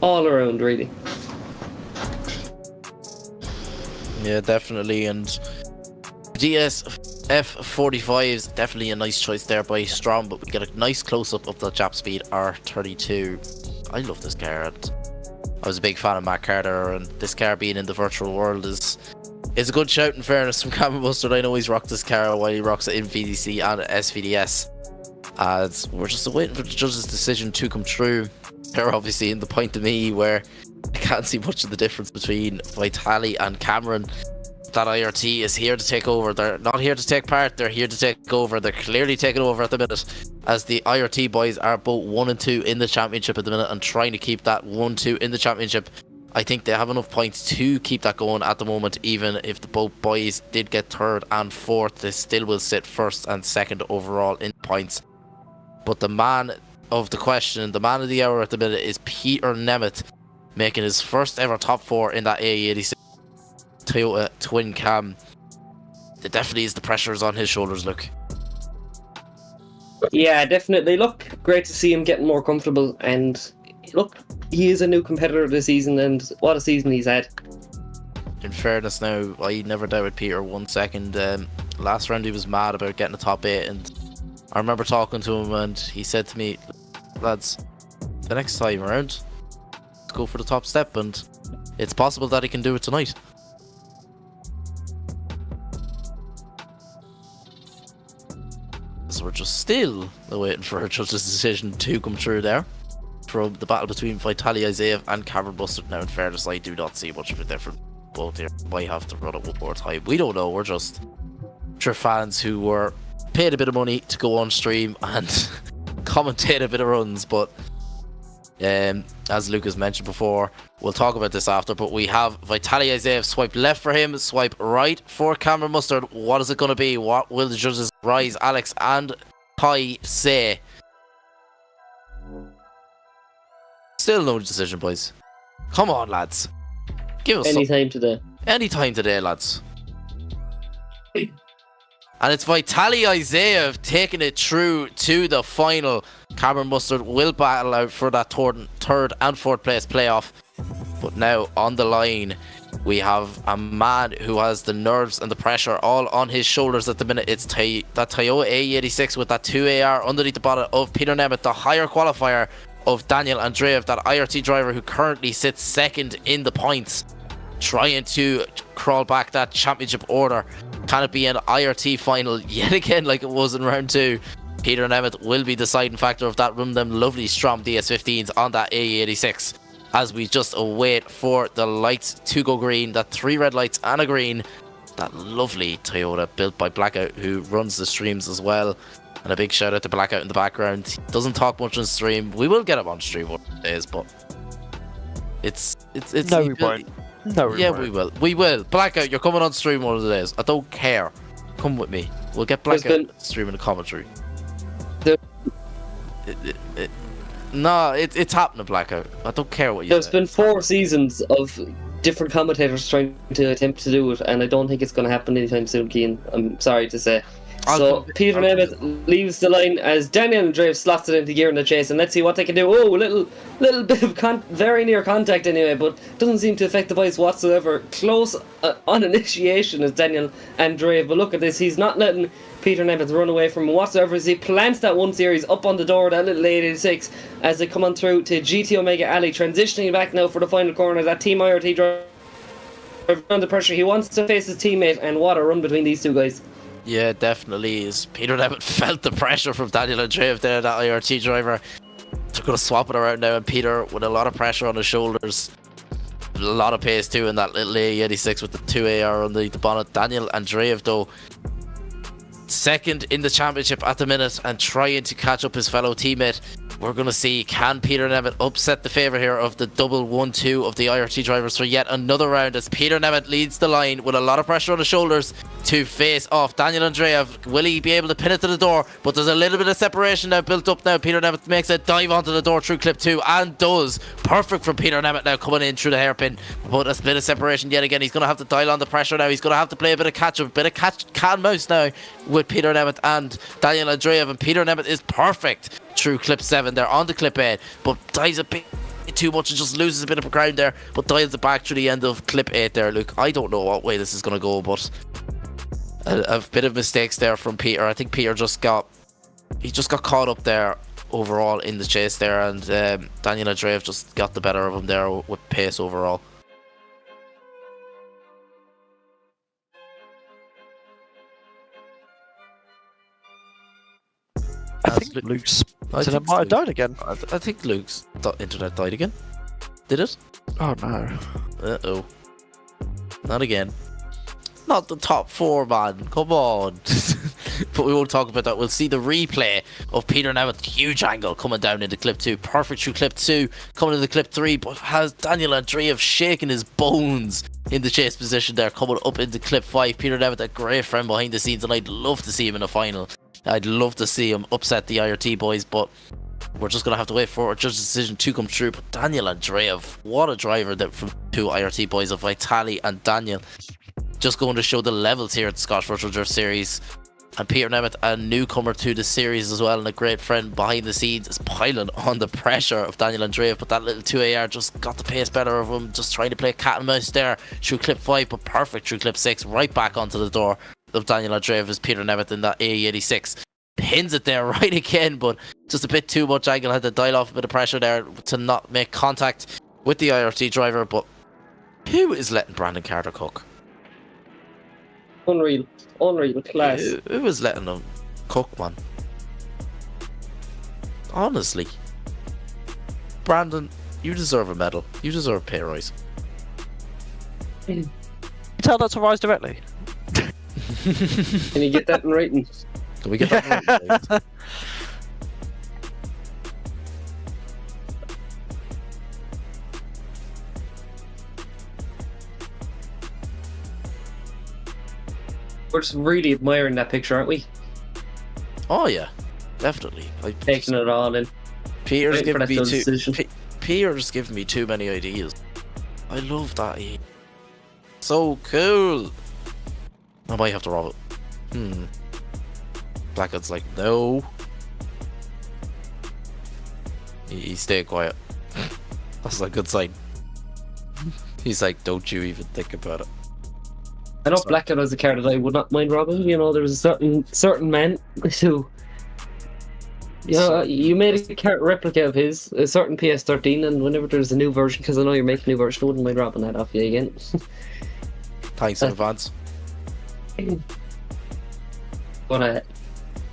around, really. Yeah, definitely. And DS F45 is definitely a nice choice there by Strom, but we get a nice close-up of the Jap Speed R32. I love this car. And I was a big fan of Matt Carter, and this car being in the virtual world is a good shout, in fairness, from Cameron Mustard. I know he's rocked this car while he rocks it in VDC and SVDS. And we're just waiting for the judge's decision to come true. They're obviously in the point to me where I can't see much of the difference between Vitaliy and Cameron. That IRT is here to take over. They're not here to take part, they're here to take over. They're clearly taking over at the minute, as the IRT boys are both 1 and 2 in the championship at the minute, and trying to keep that 1-2 in the championship. I think they have enough points to keep that going at the moment. Even if the both boys did get 3rd and 4th, they still will sit 1st and 2nd overall in points. But the man of the question, the man of the hour at the minute, is Peter Nemeth, making his first ever top 4 in that AE86 Toyota twin cam. It definitely is, the pressure is on his shoulders, look. Yeah, definitely. Look, great to see him getting more comfortable, and look, he is a new competitor this season, and what a season he's had. In fairness now, I never doubted Peter 1 second. Last round he was mad about getting a top 8, and I remember talking to him and he said to me, lads, the next time around, let's go for the top step, and it's possible that he can do it tonight. So we're just still waiting for a judge's decision to come through there from the battle between Vitaliy Isaiah and Cameron Mustard. Now, in fairness, I do not see much of a difference both here. Might have to run it one more time. We don't know. We're just fans who were paid a bit of money to go on stream and commentate a bit of runs. But as Lucas mentioned before, we'll talk about this after, but we have Vitaliy Isaiah swipe left for him, swipe right for Cameron Mustard. What is it going to be? What will the judges, Rise, Alex and Ty, say? Still no decision, boys. Come on, lads. Give us Anytime today. Anytime today, lads. And it's Vitaliy Isaiah taking it through to the final. Cameron Mustard will battle out for that 3rd and 4th place playoff. But now on the line, we have a man who has the nerves and the pressure all on his shoulders at the minute. It's that Toyota AE86 with that 2AR underneath the bonnet of Peter Nemeth, the higher qualifier of Daniel Andreev, that IRT driver who currently sits 2nd in the points, trying to crawl back that championship order. Can it be an IRT final yet again like it was in round 2? Peter Nemeth will be the deciding factor of that. Run them lovely Strom DS15s on that AE86 as we just await for the lights to go green. That 3 red lights and a green. That lovely Toyota built by Blackout, who runs the streams as well. And a big shout out to Blackout in the background. He doesn't talk much on stream. We will get him on stream one of the days, but it's no, we won't. No, we won't. We will. We will. Blackout, you're coming on stream one of the days. I don't care. Come with me. We'll get Blackout streaming the commentary. No, it's happening, Blackout. I don't care what you There's say. been 4 seasons of different commentators trying to attempt to do it, and I don't think it's going to happen anytime soon, Keane. I'm sorry to say. So Peter Nemeth leaves the line as Daniel Andreev slots it into gear in the chase, and let's see what they can do. Oh, a little bit of very near contact anyway, but doesn't seem to affect the boys whatsoever. Close on initiation is Daniel Andreev, but look at this, he's not letting Peter Nemeth run away from him whatsoever as he plants that 1 series up on the door of that little 86 as they come on through to GT Omega Alley, transitioning back now for the final corner. That Team IRT driver under pressure, he wants to face his teammate, and what a run between these two guys. Yeah, definitely is. Peter Nemeth felt the pressure from Daniel Andreev there, that IRT driver. They're going to swap it around now, and Peter with a lot of pressure on his shoulders. A lot of pace too in that little A86 with the 2AR on the bonnet. Daniel Andreev though, second in the championship at the minute and trying to catch up his fellow teammate. We're going to see, can Peter Nemeth upset the favour here of the double 1-2 of the IRT drivers for yet another round, as Peter Nemeth leads the line with a lot of pressure on his shoulders to face off Daniel Andreev. Will he be able to pin it to the door? But there's a little bit of separation now built up now. Peter Nemeth makes a dive onto the door through clip 2 and does. Perfect from Peter Nemeth now coming in through the hairpin. But a bit of separation yet again. He's going to have to dial on the pressure now. He's going to have to play a bit of catch up, cat and mouse now with Peter Nemeth and Daniel Andreev. And Peter Nemeth is perfect through clip 7 there on the clip 8, but dives a bit too much and just loses a bit of ground there, but dials it back through the end of clip 8 there. Luke, I don't know what way this is going to go, but a bit of mistakes there from Peter. I think Peter just got caught up there overall in the chase there, and Daniel Andreev just got the better of him there with pace overall. I think Luke's internet might have died again. I think Luke's internet died again. Did it? Oh no. Uh-oh. Not again. Not the top 4, man. Come on. But we won't talk about that. We'll see the replay of Peter Nemeth. Huge angle coming down into clip 2. Perfect through clip 2. Coming into clip 3. But has Daniel Andreev shaking his bones in the chase position there. Coming up into clip 5. Peter Nemeth, a great friend behind the scenes. And I'd love to see him in a final. I'd love to see him upset the IRT boys, but we're just going to have to wait for a judge's decision to come true. But Daniel Andreev, what a driver that from 2 IRT boys of Vitaliy and Daniel. Just going to show the levels here at the Scottish Virtual Drift Series. And Peter Nemeth, a newcomer to the series as well, and a great friend behind the scenes, is piling on the pressure of Daniel Andreev. But that little 2AR just got the pace better of him, just trying to play cat and mouse there through clip 5, but perfect through clip 6, right back onto the door of Daniel Andreev as Peter Nemeth in that A86. Pins it there right again, but just a bit too much angle. Had to dial off a bit of pressure there to not make contact with the IRT driver. But who is letting Brandon Carter cook? Unreal class. Who is letting him cook, man? Honestly, Brandon, you deserve a medal. You deserve a pay rise. You tell that to Rise directly. Can you get that in writing? Can we get that right? We're just really admiring that picture, aren't we? Oh yeah, definitely. Taking it all in. Peter's giving me too many ideas. I love that. So cool. I might have to rob it. Blackhead's like, no. He stayed quiet. That's a good sign. He's like, don't you even think about it. I know Blackhead was a car that I would not mind robbing. You know, there's a certain man who, you know, you made a car replica of his, a certain PS13, and whenever there's a new version, because I know you're making a new version, I wouldn't mind robbing that off you again. Thanks in advance. But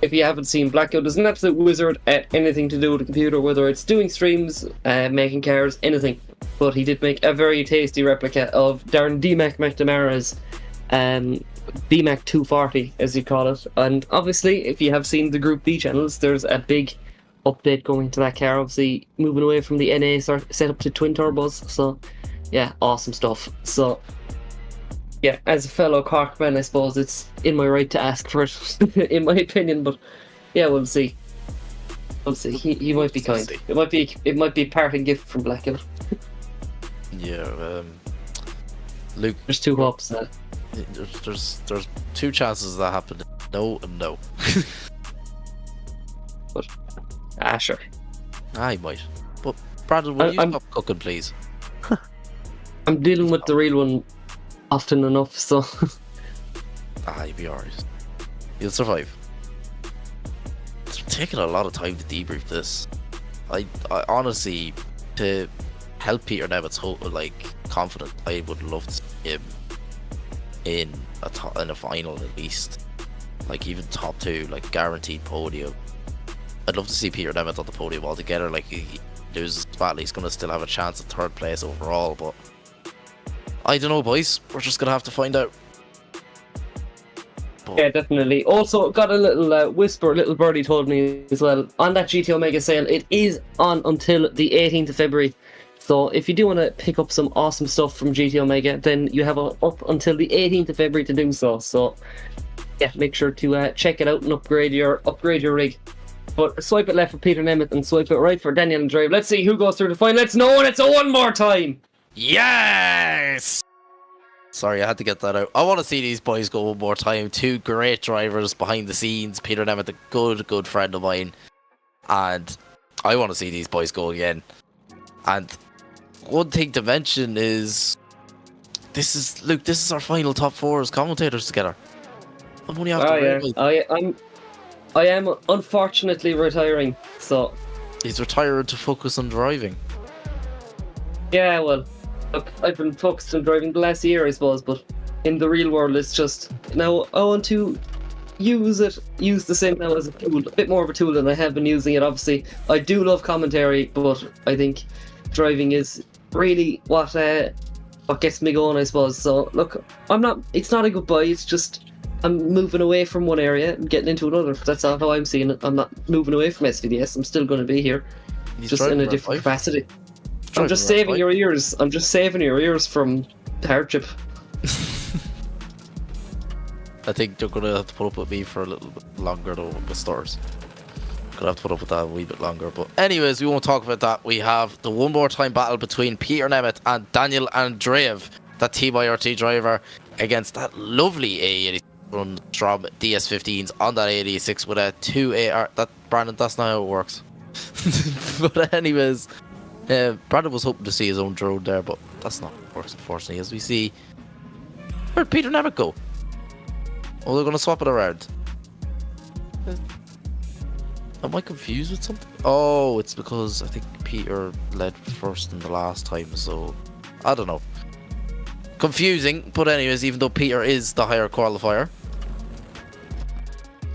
if you haven't seen, Blackhead is an absolute wizard at anything to do with the computer, whether it's doing streams, making cars, anything. But he did make a very tasty replica of Darren D-Mac McNamara's D-Mac 240, as you call it. And obviously, if you have seen the Group B channels, there's a big update going to that car, obviously moving away from the NA set up to twin turbos. So yeah, awesome stuff. So yeah, as a fellow Corkman, I suppose it's in my right to ask for it, in my opinion. But yeah, we'll see. We'll see. He might be kind. It might be a parting gift from Blackhead. Yeah, Luke. There's 2 hopes. There's 2 chances that happened. No and no. But sure. I might. But Brandon, will you stop cooking, please? I'm dealing with the real one often enough, so. You'll be alright. You'll survive. It's taking a lot of time to debrief this. I honestly, to help Peter Nemeth's confident, I would love to see him in a final at least. Like even top 2, like guaranteed podium. I'd love to see Peter Nemeth on the podium altogether. Like he loses battle, he's gonna still have a chance at 3rd place overall, but I don't know, boys. We're just gonna have to find out. But Yeah, definitely. Also, got a little whisper, little birdie told me as well. On that GT Omega sale, it is on until the 18th of February. So if you do want to pick up some awesome stuff from GT Omega, then you have up until the 18th of February to do so. So yeah, make sure to check it out and upgrade your rig. But swipe it left for Peter Nemeth and swipe it right for Daniel and Drive. Let's see who goes through the final. Let's know, and it's a one more time. yes! Sorry, I had to get that out. I want to see these boys go one more time. Two great drivers behind the scenes. Peter Nemeth, a good friend of mine. And I want to see these boys go again. And one thing to mention is... This is our final top four as commentators together. I'm only after I am unfortunately retiring, so... He's retired to focus on driving. Yeah, well, look, I've been focused on driving the last year, I suppose, but in the real world, it's just... Now, I want to use the same now as a tool, a bit more of a tool than I have been using it, obviously. I do love commentary, but I think driving is really what gets me going, I suppose. So, look, it's not a goodbye, it's just... I'm moving away from one area and getting into another. That's how I'm seeing it. I'm not moving away from SVDS. I'm still going to be here, just in a different capacity. I'm just saving your ears. I'm just saving your ears from hardship. I think you're going to have to put up with me for a little bit longer though with stores. Gonna have to put up with that a wee bit longer. But anyways, we won't talk about that. We have the one more time battle between Peter Nemeth and Daniel Andreev, that Team IRT driver, against that lovely A86 run from DS15s on that 86 with a 2AR. Brandon, that's not how it works. But anyways, Brandon was hoping to see his own drone there, but that's not how it works, unfortunately. As we see, where'd Peter Nemeth go? Oh, they're gonna swap it around. Am I confused with something? Oh, it's because I think Peter led first in the last time, so I don't know. Confusing, but anyways, even though Peter is the higher qualifier.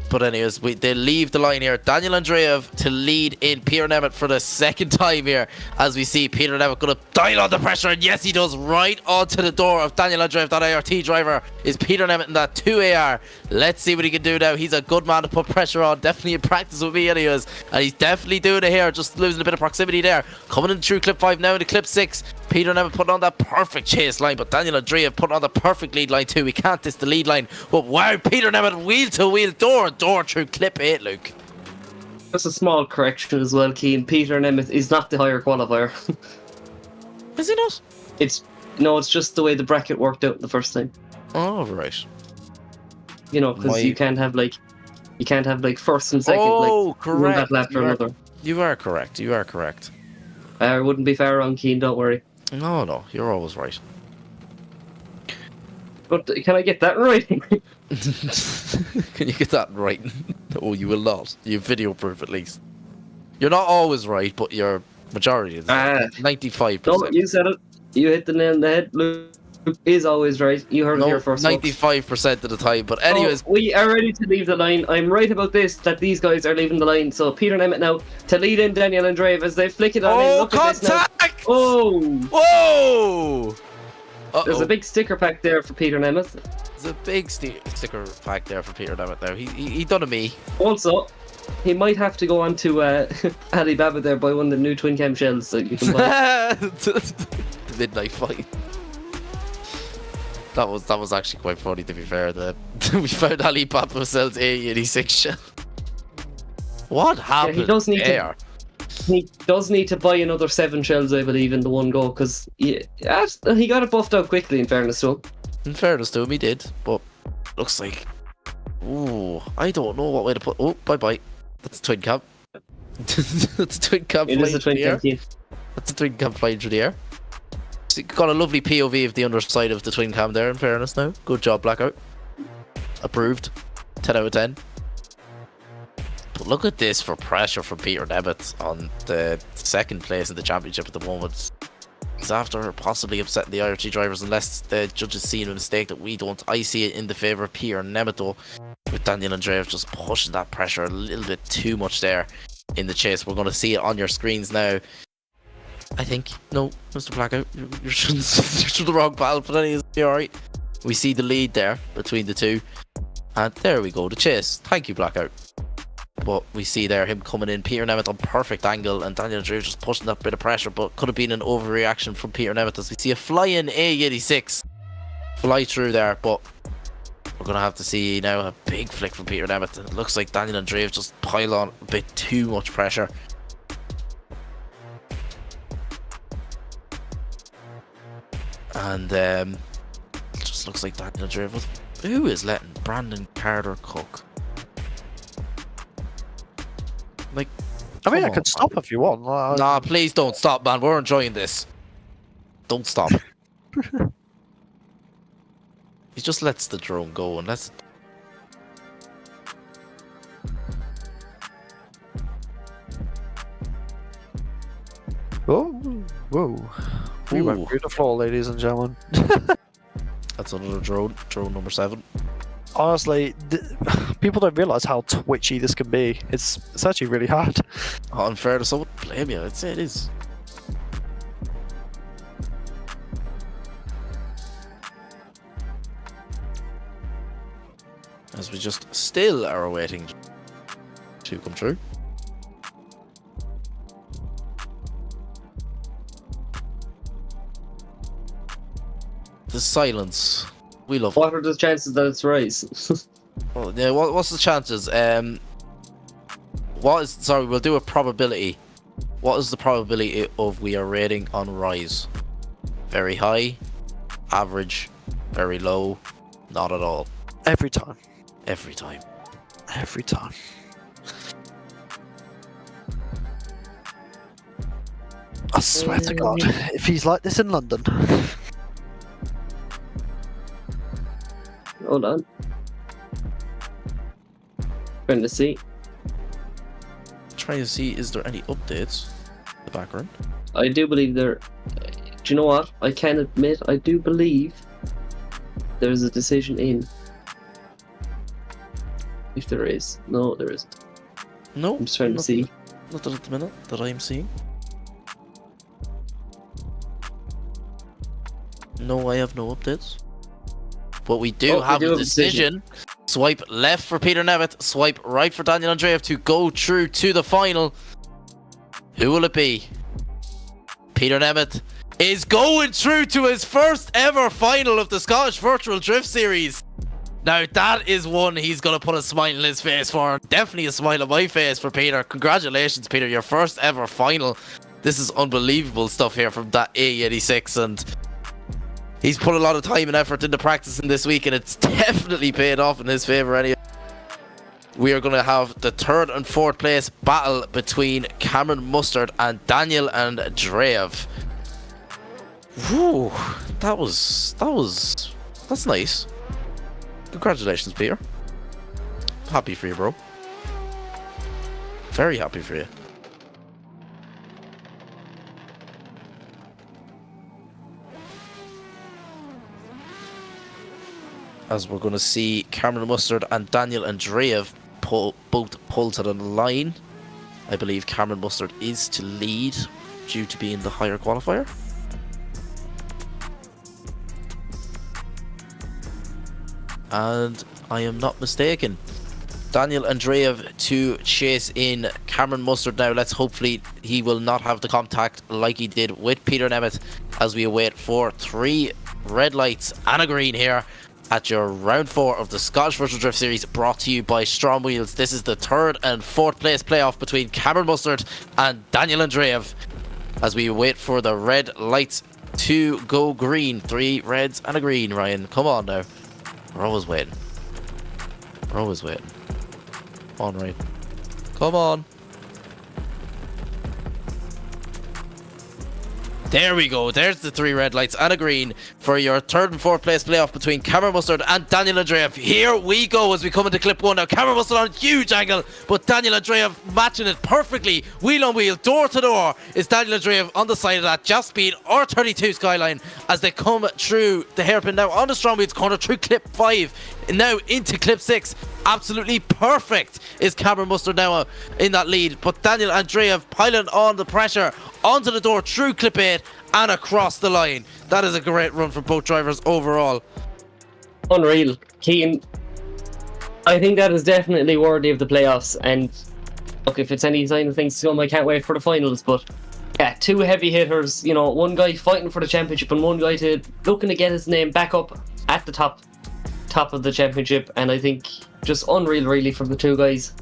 But anyways, they leave the line here. Daniel Andreev to lead in Peter Nemeth for the second time here. As we see Peter Nemeth going to dial on the pressure. And yes, he does, right onto the door of Daniel Andreev. That IRT driver is Peter Nemeth in that 2AR. Let's see what he can do now. He's a good man to put pressure on. Definitely in practice with me anyways. And he's definitely doing it here. Just losing a bit of proximity there. Coming in through clip 5 now into clip 6. Peter Nemeth putting on that perfect chase line, but Daniel Andreev putting on the perfect lead line too. We can't diss the lead line. But wow, Peter Nemeth wheel to wheel, door to door through clip 8, Luke. Just a small correction as well, Keane. Peter Nemeth is not the higher qualifier. Is he not? It's just the way the bracket worked out the first time. Oh, right. You know, because you can't have like first and second. Oh, One correct. battle after another. You are correct. You are correct. I wouldn't be far wrong, Keane. Don't worry. No, you're always right. But can I get that right? Can you get that right? Oh, you will not. You video proof at least. You're not always right, but you're majority of the time. 95%. No, you said it. You hit the nail on the head. Luke is always right. You heard it here first. 95% of the time. But anyways, we are ready to leave the line. I'm right about this, that these guys are leaving the line. So Peter Nemeth now to lead in Daniel Andreev as they flick it on in. Look at this now. Oh! Whoa! There's a big sticker pack there for Peter Nemeth. There's a big sticker pack there for Peter Nemeth now. He done a me. Also, he might have to go on to Alibaba there, buy one of the new twin cam shells so you can buy. The midnight fight. That was actually quite funny, to be fair. We found Alibaba sells A86 shell. What happened there? He does need to buy another 7 shells, I believe, in the one go, because he got it buffed out quickly, in fairness to him. In fairness to him, he did, but looks like... Ooh, I don't know what way to put... Oh, bye-bye. That's a twin cam. That's a twin cam flying through the air. That's a twin cam flying through the air. So got a lovely POV of the underside of the twin cam there, in fairness now. Good job, Blackout. Approved. 10 out of 10. But look at this for pressure from Peter Nemeth on the second place in the championship at the moment. He's after possibly upsetting the IRT drivers unless the judges see a mistake that we don't. I see it in the favour of Peter Nemeth though, with Daniel Andreev just pushing that pressure a little bit too much there in the chase. We're going to see it on your screens now. I think. No, Mr. Blackout, you're through the wrong battle, but anyways, you're alright. We see the lead there between the two. And there we go, the chase. Thank you, Blackout. But we see there him coming in, Peter Nemeth on perfect angle, and Daniel Drew just pushing that bit of pressure, but could have been an overreaction from Peter Nemeth as we see a flying A86 fly through there, but we're going to have to see now a big flick from Peter Nemeth. It looks like Daniel and Drave just pile on a bit too much pressure. And it just looks like Daniel and Drave. Who is letting Brandon Carter cook? Like, I mean, I can stop if you want. Nah, please don't stop, man. We're enjoying this. Don't stop. He just lets the drone go and lets. Oh, whoa. We went through the floor, ladies and gentlemen. That's another drone. Drone number 7. Honestly, people don't realise how twitchy this can be. It's actually really hard. Unfair to someone. Blame you. I'd say it is. As we just still are awaiting to come true. The silence. We love it. What are the chances that it's Rise? Well, yeah, what's the chances? Sorry, we'll do a probability. What is the probability of we are rating on Rise? Very high, average, very low, not at all. Every time. Every time. Every time. I swear to God, if he's like this in London. Hold on. Trying to see. Trying to see, is there any updates in the background? I do believe there. Do you know what? I can admit, I do believe there's a decision in. If there is. No, there isn't. No. I'm just trying to see. Not at the minute that I'm seeing. No, I have no updates. But we do have a decision. Swipe left for Peter Nemeth, swipe right for Daniel Andreev to go through to the final. Who will it be? Peter Nemeth is going through to his first ever final of the Scottish Virtual Drift Series. Now that is one he's going to put a smile on his face for. Definitely a smile on my face for Peter. Congratulations, Peter, your first ever final. This is unbelievable stuff here from that A86, and he's put a lot of time and effort into practicing this week, and it's definitely paid off in his favour anyway. We are going to have the 3rd and 4th place battle between Cameron Mustard and Daniel and Drev. Whew, that's nice. Congratulations, Peter. Happy for you, bro. Very happy for you. As we're going to see Cameron Mustard and Daniel Andreev both pull to the line. I believe Cameron Mustard is to lead due to being the higher qualifier. And I am not mistaken. Daniel Andreev to chase in Cameron Mustard now. Let's hopefully he will not have the contact like he did with Peter Nemeth as we await for 3 red lights and a green here at your round 4 of the Scottish Virtual Drift Series, brought to you by STRO M Wheels. This is the 3rd and 4th place playoff between Cameron Mustard and Daniel Andreev as we wait for the red lights to go green. 3 reds and a green, Ryan. Come on now. We're always waiting. We're always waiting. Come on, Ryan. Come on. There we go. There's the 3 red lights and a green for your 3rd and 4th place playoff between Cameron Mustard and Daniel Andreev. Here we go as we come into clip 1 now. Cameron Mustard on a huge angle, but Daniel Andreev matching it perfectly. Wheel on wheel, door to door is Daniel Andreev on the side of that Just Speed R32 Skyline as they come through the hairpin now on the STRO M Wheels corner through clip 5 and now into clip 6. Absolutely perfect is Cameron Mustard now in that lead. But Daniel Andreev piling on the pressure onto the door through clip 8 and across the line. That is a great run for both drivers overall. Unreal. Keane, I think that is definitely worthy of the playoffs. And look, if it's any sign of things to come, I can't wait for the finals. But yeah, two heavy hitters. You know, one guy fighting for the championship and one guy looking to get his name back up at the top of the championship. And I think just unreal, really, from the two guys.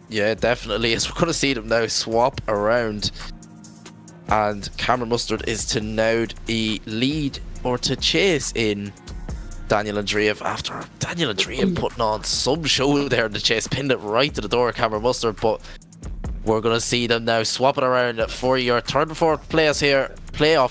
Yeah, definitely. As we're going to see them now swap around. And Cameron Mustard is to now lead or to chase in Daniel Andreev after Daniel Andreev putting on some show there in the chase, pinned it right to the door of Cameron Mustard. But we're going to see them now swapping around for your third and fourth playoff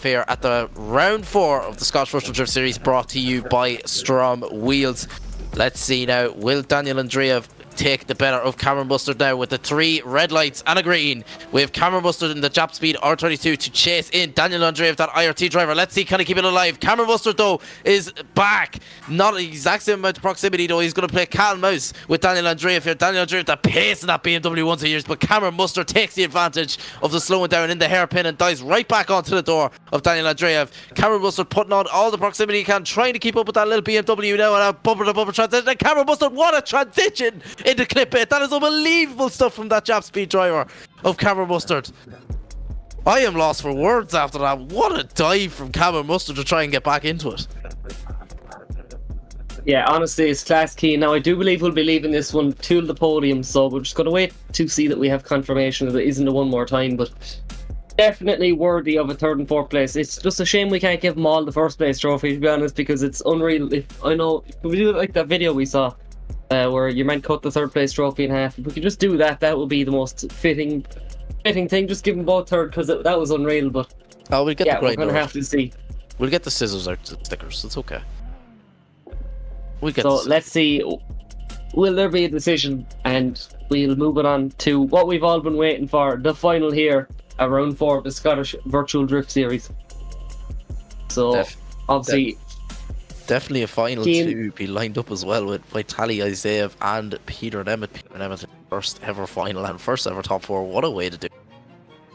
here at the round 4 of the Scottish Virtual Drift Series, brought to you by STRO M Wheels. Let's see now, will Daniel Andreev take the better of Cameron Mustard now with the 3 red lights and a green? We have Cameron Mustard in the Jap Speed R32 to chase in Daniel Andreev, that IRT driver. Let's see, can he keep it alive? Cameron Mustard though is back. Not the exact same amount of proximity though. He's going to play cat and mouse with Daniel Andreev here. Daniel Andreev, the pace in that BMW once a year, but Cameron Mustard takes the advantage of the slowing down in the hairpin and dives right back onto the door of Daniel Andreev. Cameron Mustard putting on all the proximity he can, trying to keep up with that little BMW now, and a bumper to bumper transition. And Cameron Mustard, what a transition into clip 8. That is unbelievable stuff from that Jap Speed driver of Cameron Mustard. I am lost for words after that. What a dive from Cameron Mustard to try and get back into it. Yeah, honestly, it's class key. Now, I do believe we'll be leaving this one to the podium, so we're just going to wait to see that we have confirmation that it isn't a one more time, but definitely worthy of a third and fourth place. It's just a shame we can't give them all the first place trophy, to be honest, because it's unreal. I know, if we do it like that video we saw, where you meant cut the third place trophy in half. If we could just do that, that would be the most fitting thing. Just give them both third, because that was unreal. But we'll get the we're going to have to see. We'll get the scissors out, the stickers. It's okay. Let's see. Will there be a decision? And we'll move it on to what we've all been waiting for, the final here, round 4 of the Scottish Virtual Drift Series. So obviously. Definitely a final to be lined up as well with Vitaliy, Isaiah and Peter and Emmet. Peter and Emmet, first ever final and first ever top 4. What a way to do it.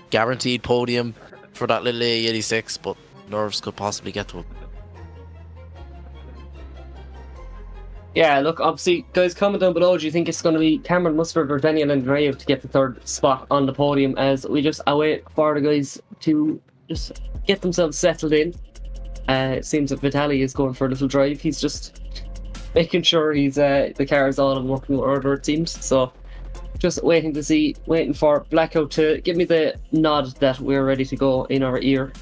Guaranteed podium for that little A86, but nerves could possibly get to him. Yeah, look, obviously, guys, comment down below. Do you think it's going to be Cameron Mustard or Daniel Andreev to get the third spot on the podium, as we just await for the guys to just get themselves settled in? It seems that Vitaliy is going for a little drive. He's just making sure the car is all in working order, it seems. So just waiting for Blackout to give me the nod that we're ready to go in our ear.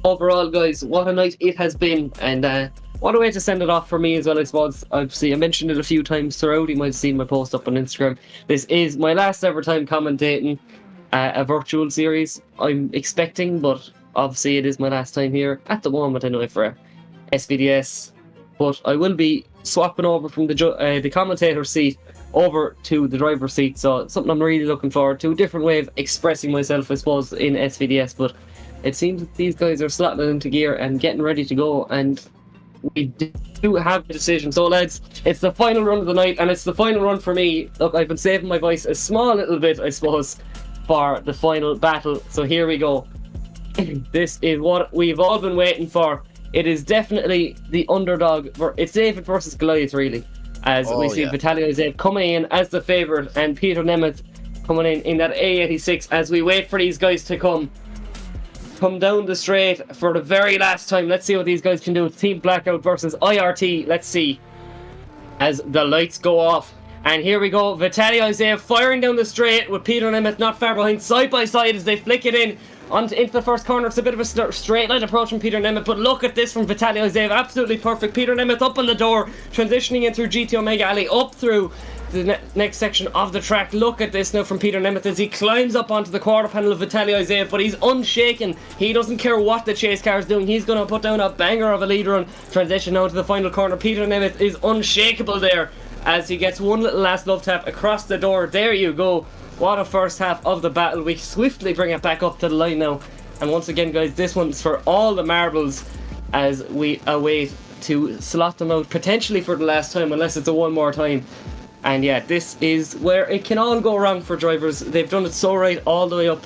Overall, guys, what a night it has been, and what a way to send it off for me as well, I suppose. Obviously, I mentioned it a few times throughout. You might have seen my post up on Instagram. This is my last ever time commentating a virtual series, I'm expecting, but obviously it is my last time here at the moment anyway for SVDS. But I will be swapping over from the commentator seat over to the driver's seat, so it's something I'm really looking forward to. A different way of expressing myself, I suppose, in SVDS, but it seems that these guys are slotting into gear and getting ready to go, and we do have a decision. So lads, it's the final run of the night, and it's the final run for me. Look, I've been saving my voice a small little bit, I suppose, for the final battle. So here we go. This is what we've all been waiting for. It is definitely the underdog. It's David versus Goliath, really, as we see Vitaliy coming in as the favourite, and Peter Nemeth coming in that A86, as we wait for these guys to come down the straight for the very last time. Let's see what these guys can do. Team Blackout versus IRT. Let's see as the lights go off. And here we go. Vitaliy firing down the straight with Peter Nemeth not far behind, side by side as they flick it in into the first corner. It's a bit of a straight line approach from Peter Nemeth, but look at this from Vitaliy. Absolutely perfect. Peter Nemeth up on the door, transitioning in through GT Omega Alley, up through the next section of the track. Look at this now from Peter Nemeth as he climbs up onto the quarter panel of Vitaliy, but he's unshaken. He doesn't care what the chase car is doing. He's going to put down a banger of a lead run. Transition now to the final corner. Peter Nemeth is unshakable there as he gets one little last love tap across the door. There you go. What a first half of the battle. We swiftly bring it back up to the line now. And once again, guys, this one's for all the marbles as we await to slot them out potentially for the last time, unless it's a one more time. And yeah, this is where it can all go wrong for drivers. They've done it so right all the way up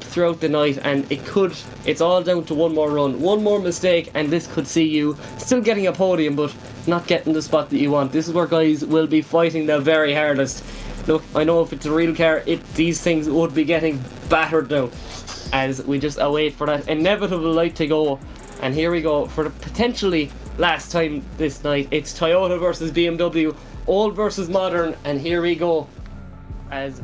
throughout the night, and it's all down to one more run, one more mistake, and this could see you still getting a podium but not getting the spot that you want. This is where guys will be fighting the very hardest. Look, I know if it's a real car, these things would be getting battered now, as we just await for that inevitable light to go. And here we go for the potentially last time this night. It's Toyota versus BMW, old versus modern, and here we go as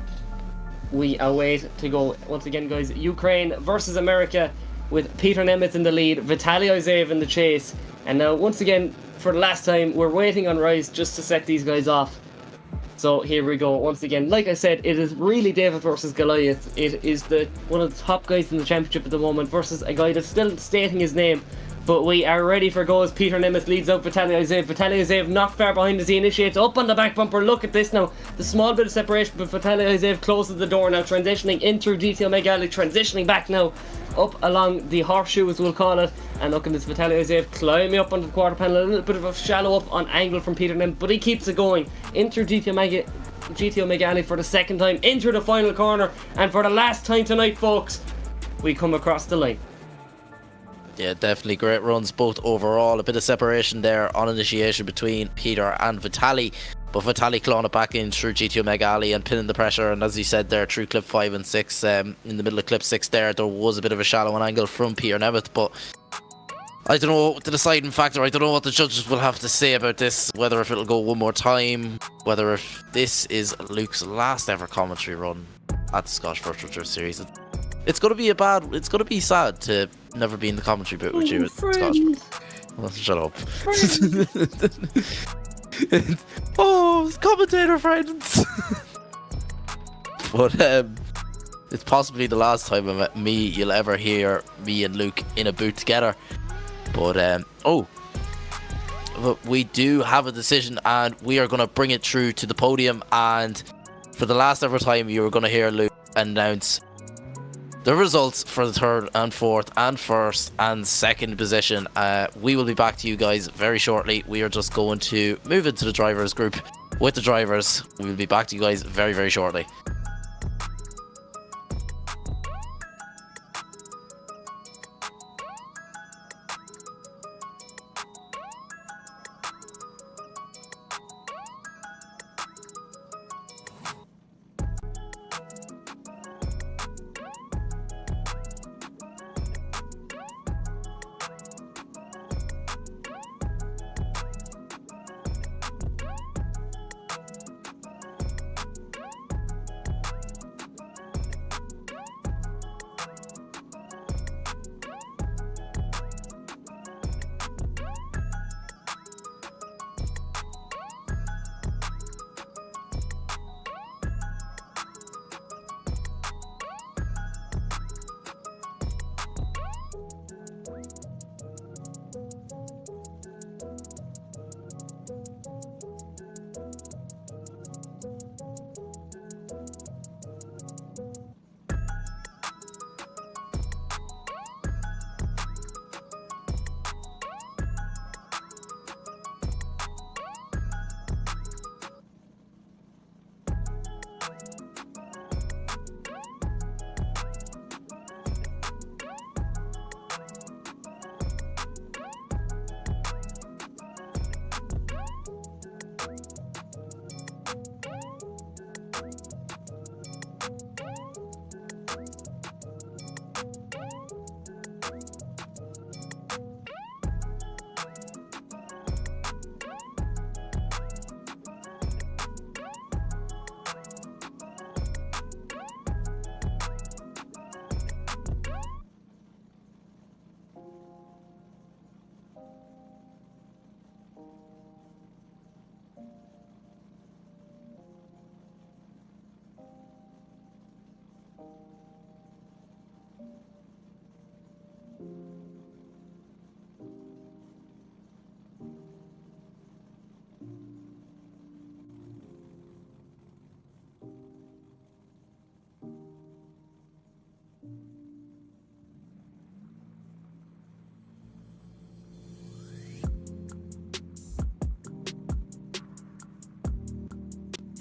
we await to go. Once again, guys, Ukraine versus America, with Peter Nemeth in the lead, Vitaliy in the chase. And now, once again, for the last time, we're waiting on Rice just to set these guys off. So here we go. Once again, like I said, it is really David versus Goliath. It is one of the top guys in the championship at the moment versus a guy that's still stating his name. But we are ready for go as Peter Nemeth leads out Vitaliy. Vitaliy not far behind as he initiates up on the back bumper. Look at this now. The small bit of separation, but Vitaliy closes the door now, transitioning in through GTO Mega Alley, transitioning back now up along the horseshoe, as we'll call it. And look at this Vitaliy climbing up onto the quarter panel. A little bit of a shallow up on angle from Peter Nemeth, but he keeps it going in through GTO Mega Alley for the second time, into the final corner. And for the last time tonight, folks, we come across the line. Yeah, definitely great runs both overall. A bit of separation there on initiation between Peter and Vitaliy, but Vitaliy clawing it back in through GTO Mega Alley and pinning the pressure. And as he said there, through clip 5 and 6, in the middle of clip 6 there was a bit of a shallow angle from Peter Nemeth, but I don't know the deciding factor. I don't know what the judges will have to say about this, whether if it'll go one more time, whether if this is Luke's last ever commentary run at the Scottish Virtual Drift Series. It's gonna be sad to never be in the commentary booth with you at Scottish. Well, shut up. Oh, commentator friends. But it's possibly the last time you'll ever hear me and Luke in a booth together. But but we do have a decision, and we are gonna bring it through to the podium. And for the last ever time, you are gonna hear Luke announce the results for the third and fourth and first and second position. We will be back to you guys very shortly. We are just going to move into the drivers group with the drivers. We will be back to you guys very, very shortly.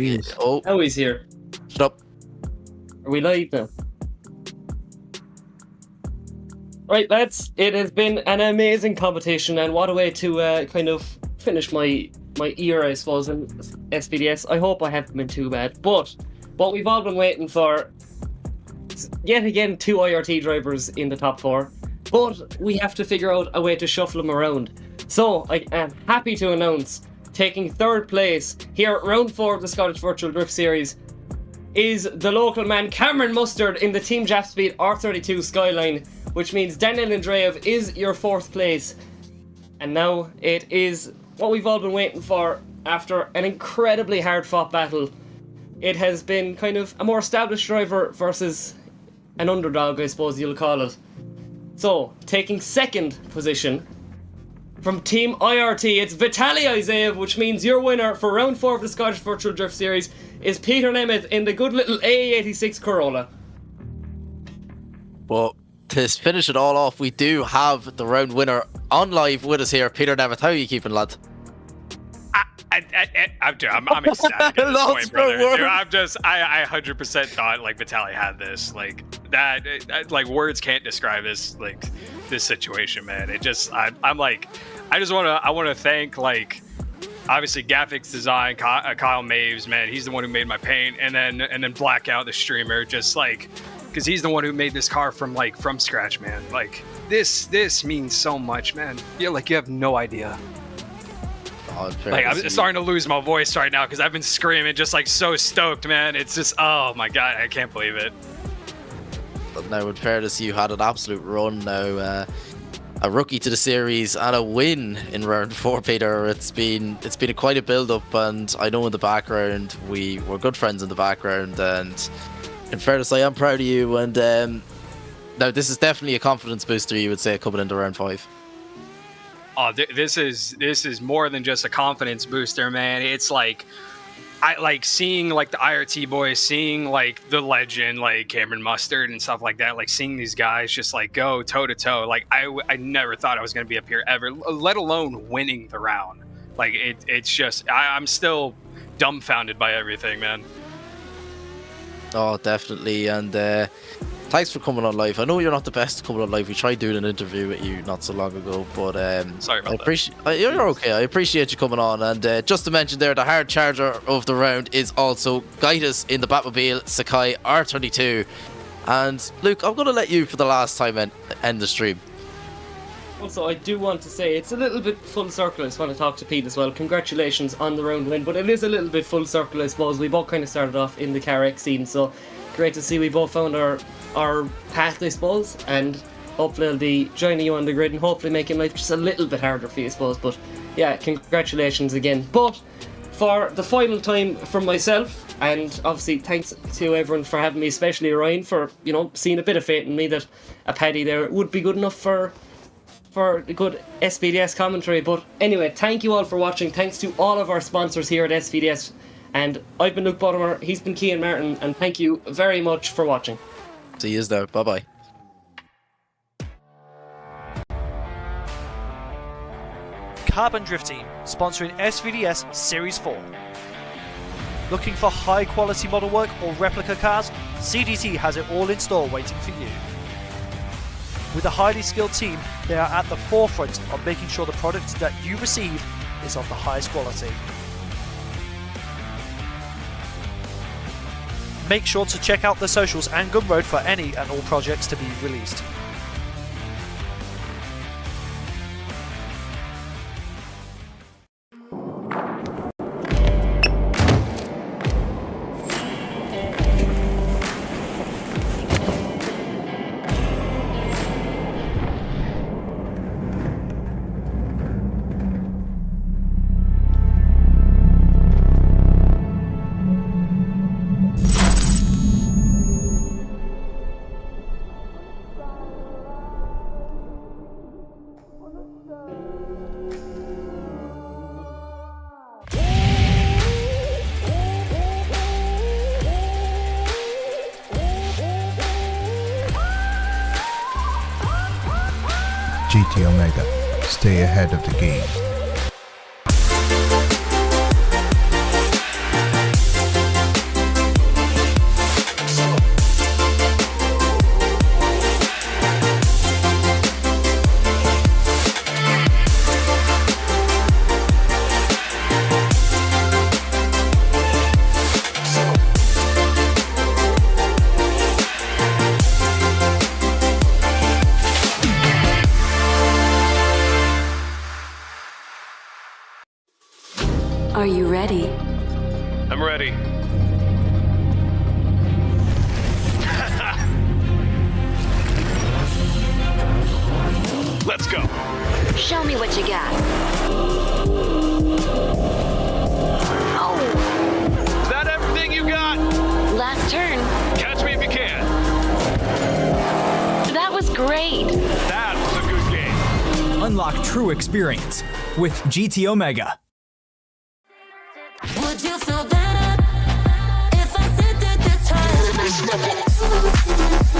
jeez. Oh, Oh, he's here. shut up. Are we live now? Right, lads, it has been an amazing competition, and what a way to kind of finish my year, I suppose, in SVDS. I hope I haven't been too bad, but what we've all been waiting for, yet again, 2 IRT drivers in the top 4, but we have to figure out a way to shuffle them around. So, I am happy to announce, taking 3rd place here at round 4 of the Scottish Virtual Drift Series, is the local man Cameron Mustard in the Team Jap Speed R32 Skyline, which means Daniel Andreev is your 4th place. And now it is what we've all been waiting for after an incredibly hard fought battle. It has been kind of a more established driver versus an underdog, I suppose you'll call it. So, taking 2nd position from Team IRT, it's Vitaliy Isaiah, which means your winner for round 4 of the Scottish Virtual Drift Series is Peter Nemeth in the good little AA86 Corolla. But to finish it all off, we do have the round winner on live with us here. Peter Nemeth, how are you keeping, lad? I'm ecstatic at this Lost point, brother. for Dude, I 100% thought like Vitaliy had this, like that, like words can't describe this, like this situation, man. It just, I'm like, I want to thank, like, obviously Gaffix Design, Kyle Maves, man, he's the one who made my paint, and then Blackout, the streamer, just like, because he's the one who made this car from scratch, man. Like this means so much, man. You have no idea. Like, I'm starting to lose my voice right now because I've been screaming, just like so stoked, man. It's just, oh my god, I can't believe it. Now, in fairness, you had an absolute run now. A rookie to the series and a win in round 4, Peter. It's been quite a build-up, and I know in the background we were good friends in the background. And in fairness, I am proud of you. And now this is definitely a confidence booster, you would say, coming into round 5. Oh, this is more than just a confidence booster, man. It's like, I like seeing like the IRT boys, seeing like the legend, like Cameron Mustard and stuff like that. Like seeing these guys just like go toe to toe. Like I never thought I was gonna be up here ever, let alone winning the round. Like it's just, I'm still dumbfounded by everything, man. Oh, definitely. And thanks for coming on live. I know you're not the best coming on live. We tried doing an interview with you not so long ago, but sorry about that. You're okay. I appreciate you coming on. And just to mention there, the hard charger of the round is also Gaitus in the Batmobile Sikky R32. And Luke, I'm going to let you for the last time end the stream. Also, I do want to say, it's a little bit full circle. I just want to talk to Pete as well. Congratulations on the round win, but it is a little bit full circle, I suppose. We both kind of started off in the Car X scene, so great to see we both found our path, I suppose, and hopefully I'll be joining you on the grid and hopefully making life just a little bit harder for you, I suppose. But yeah, congratulations again. But for the final time from myself, and obviously thanks to everyone for having me, especially Ryan, for, you know, seeing a bit of faith in me that a paddy there would be good enough for a good SVDS commentary. But anyway, thank you all for watching. Thanks to all of our sponsors here at SVDS. And I've been Luke Bottomer, he's been Cian Martin, and thank you very much for watching. See you there. Bye-bye. Carbon Drift Team, sponsoring SVDS Series 4. Looking for high quality model work or replica cars? CDT has it all in store waiting for you. With a highly skilled team, they are at the forefront of making sure the product that you receive is of the highest quality. Make sure to check out the socials and Gumroad for any and all projects to be released. GT Omega. Stay ahead of the game. Are you ready? I'm ready. Let's go. Show me what you got. Oh, Is that everything you got? last turn. Catch me if you can. That was great. That was a good game. Unlock true experience with GT Omega. Would you feel better if I said that this time? Come on.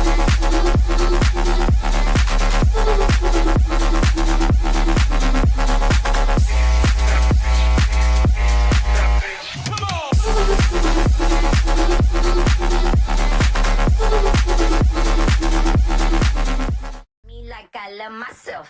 Me like I love myself.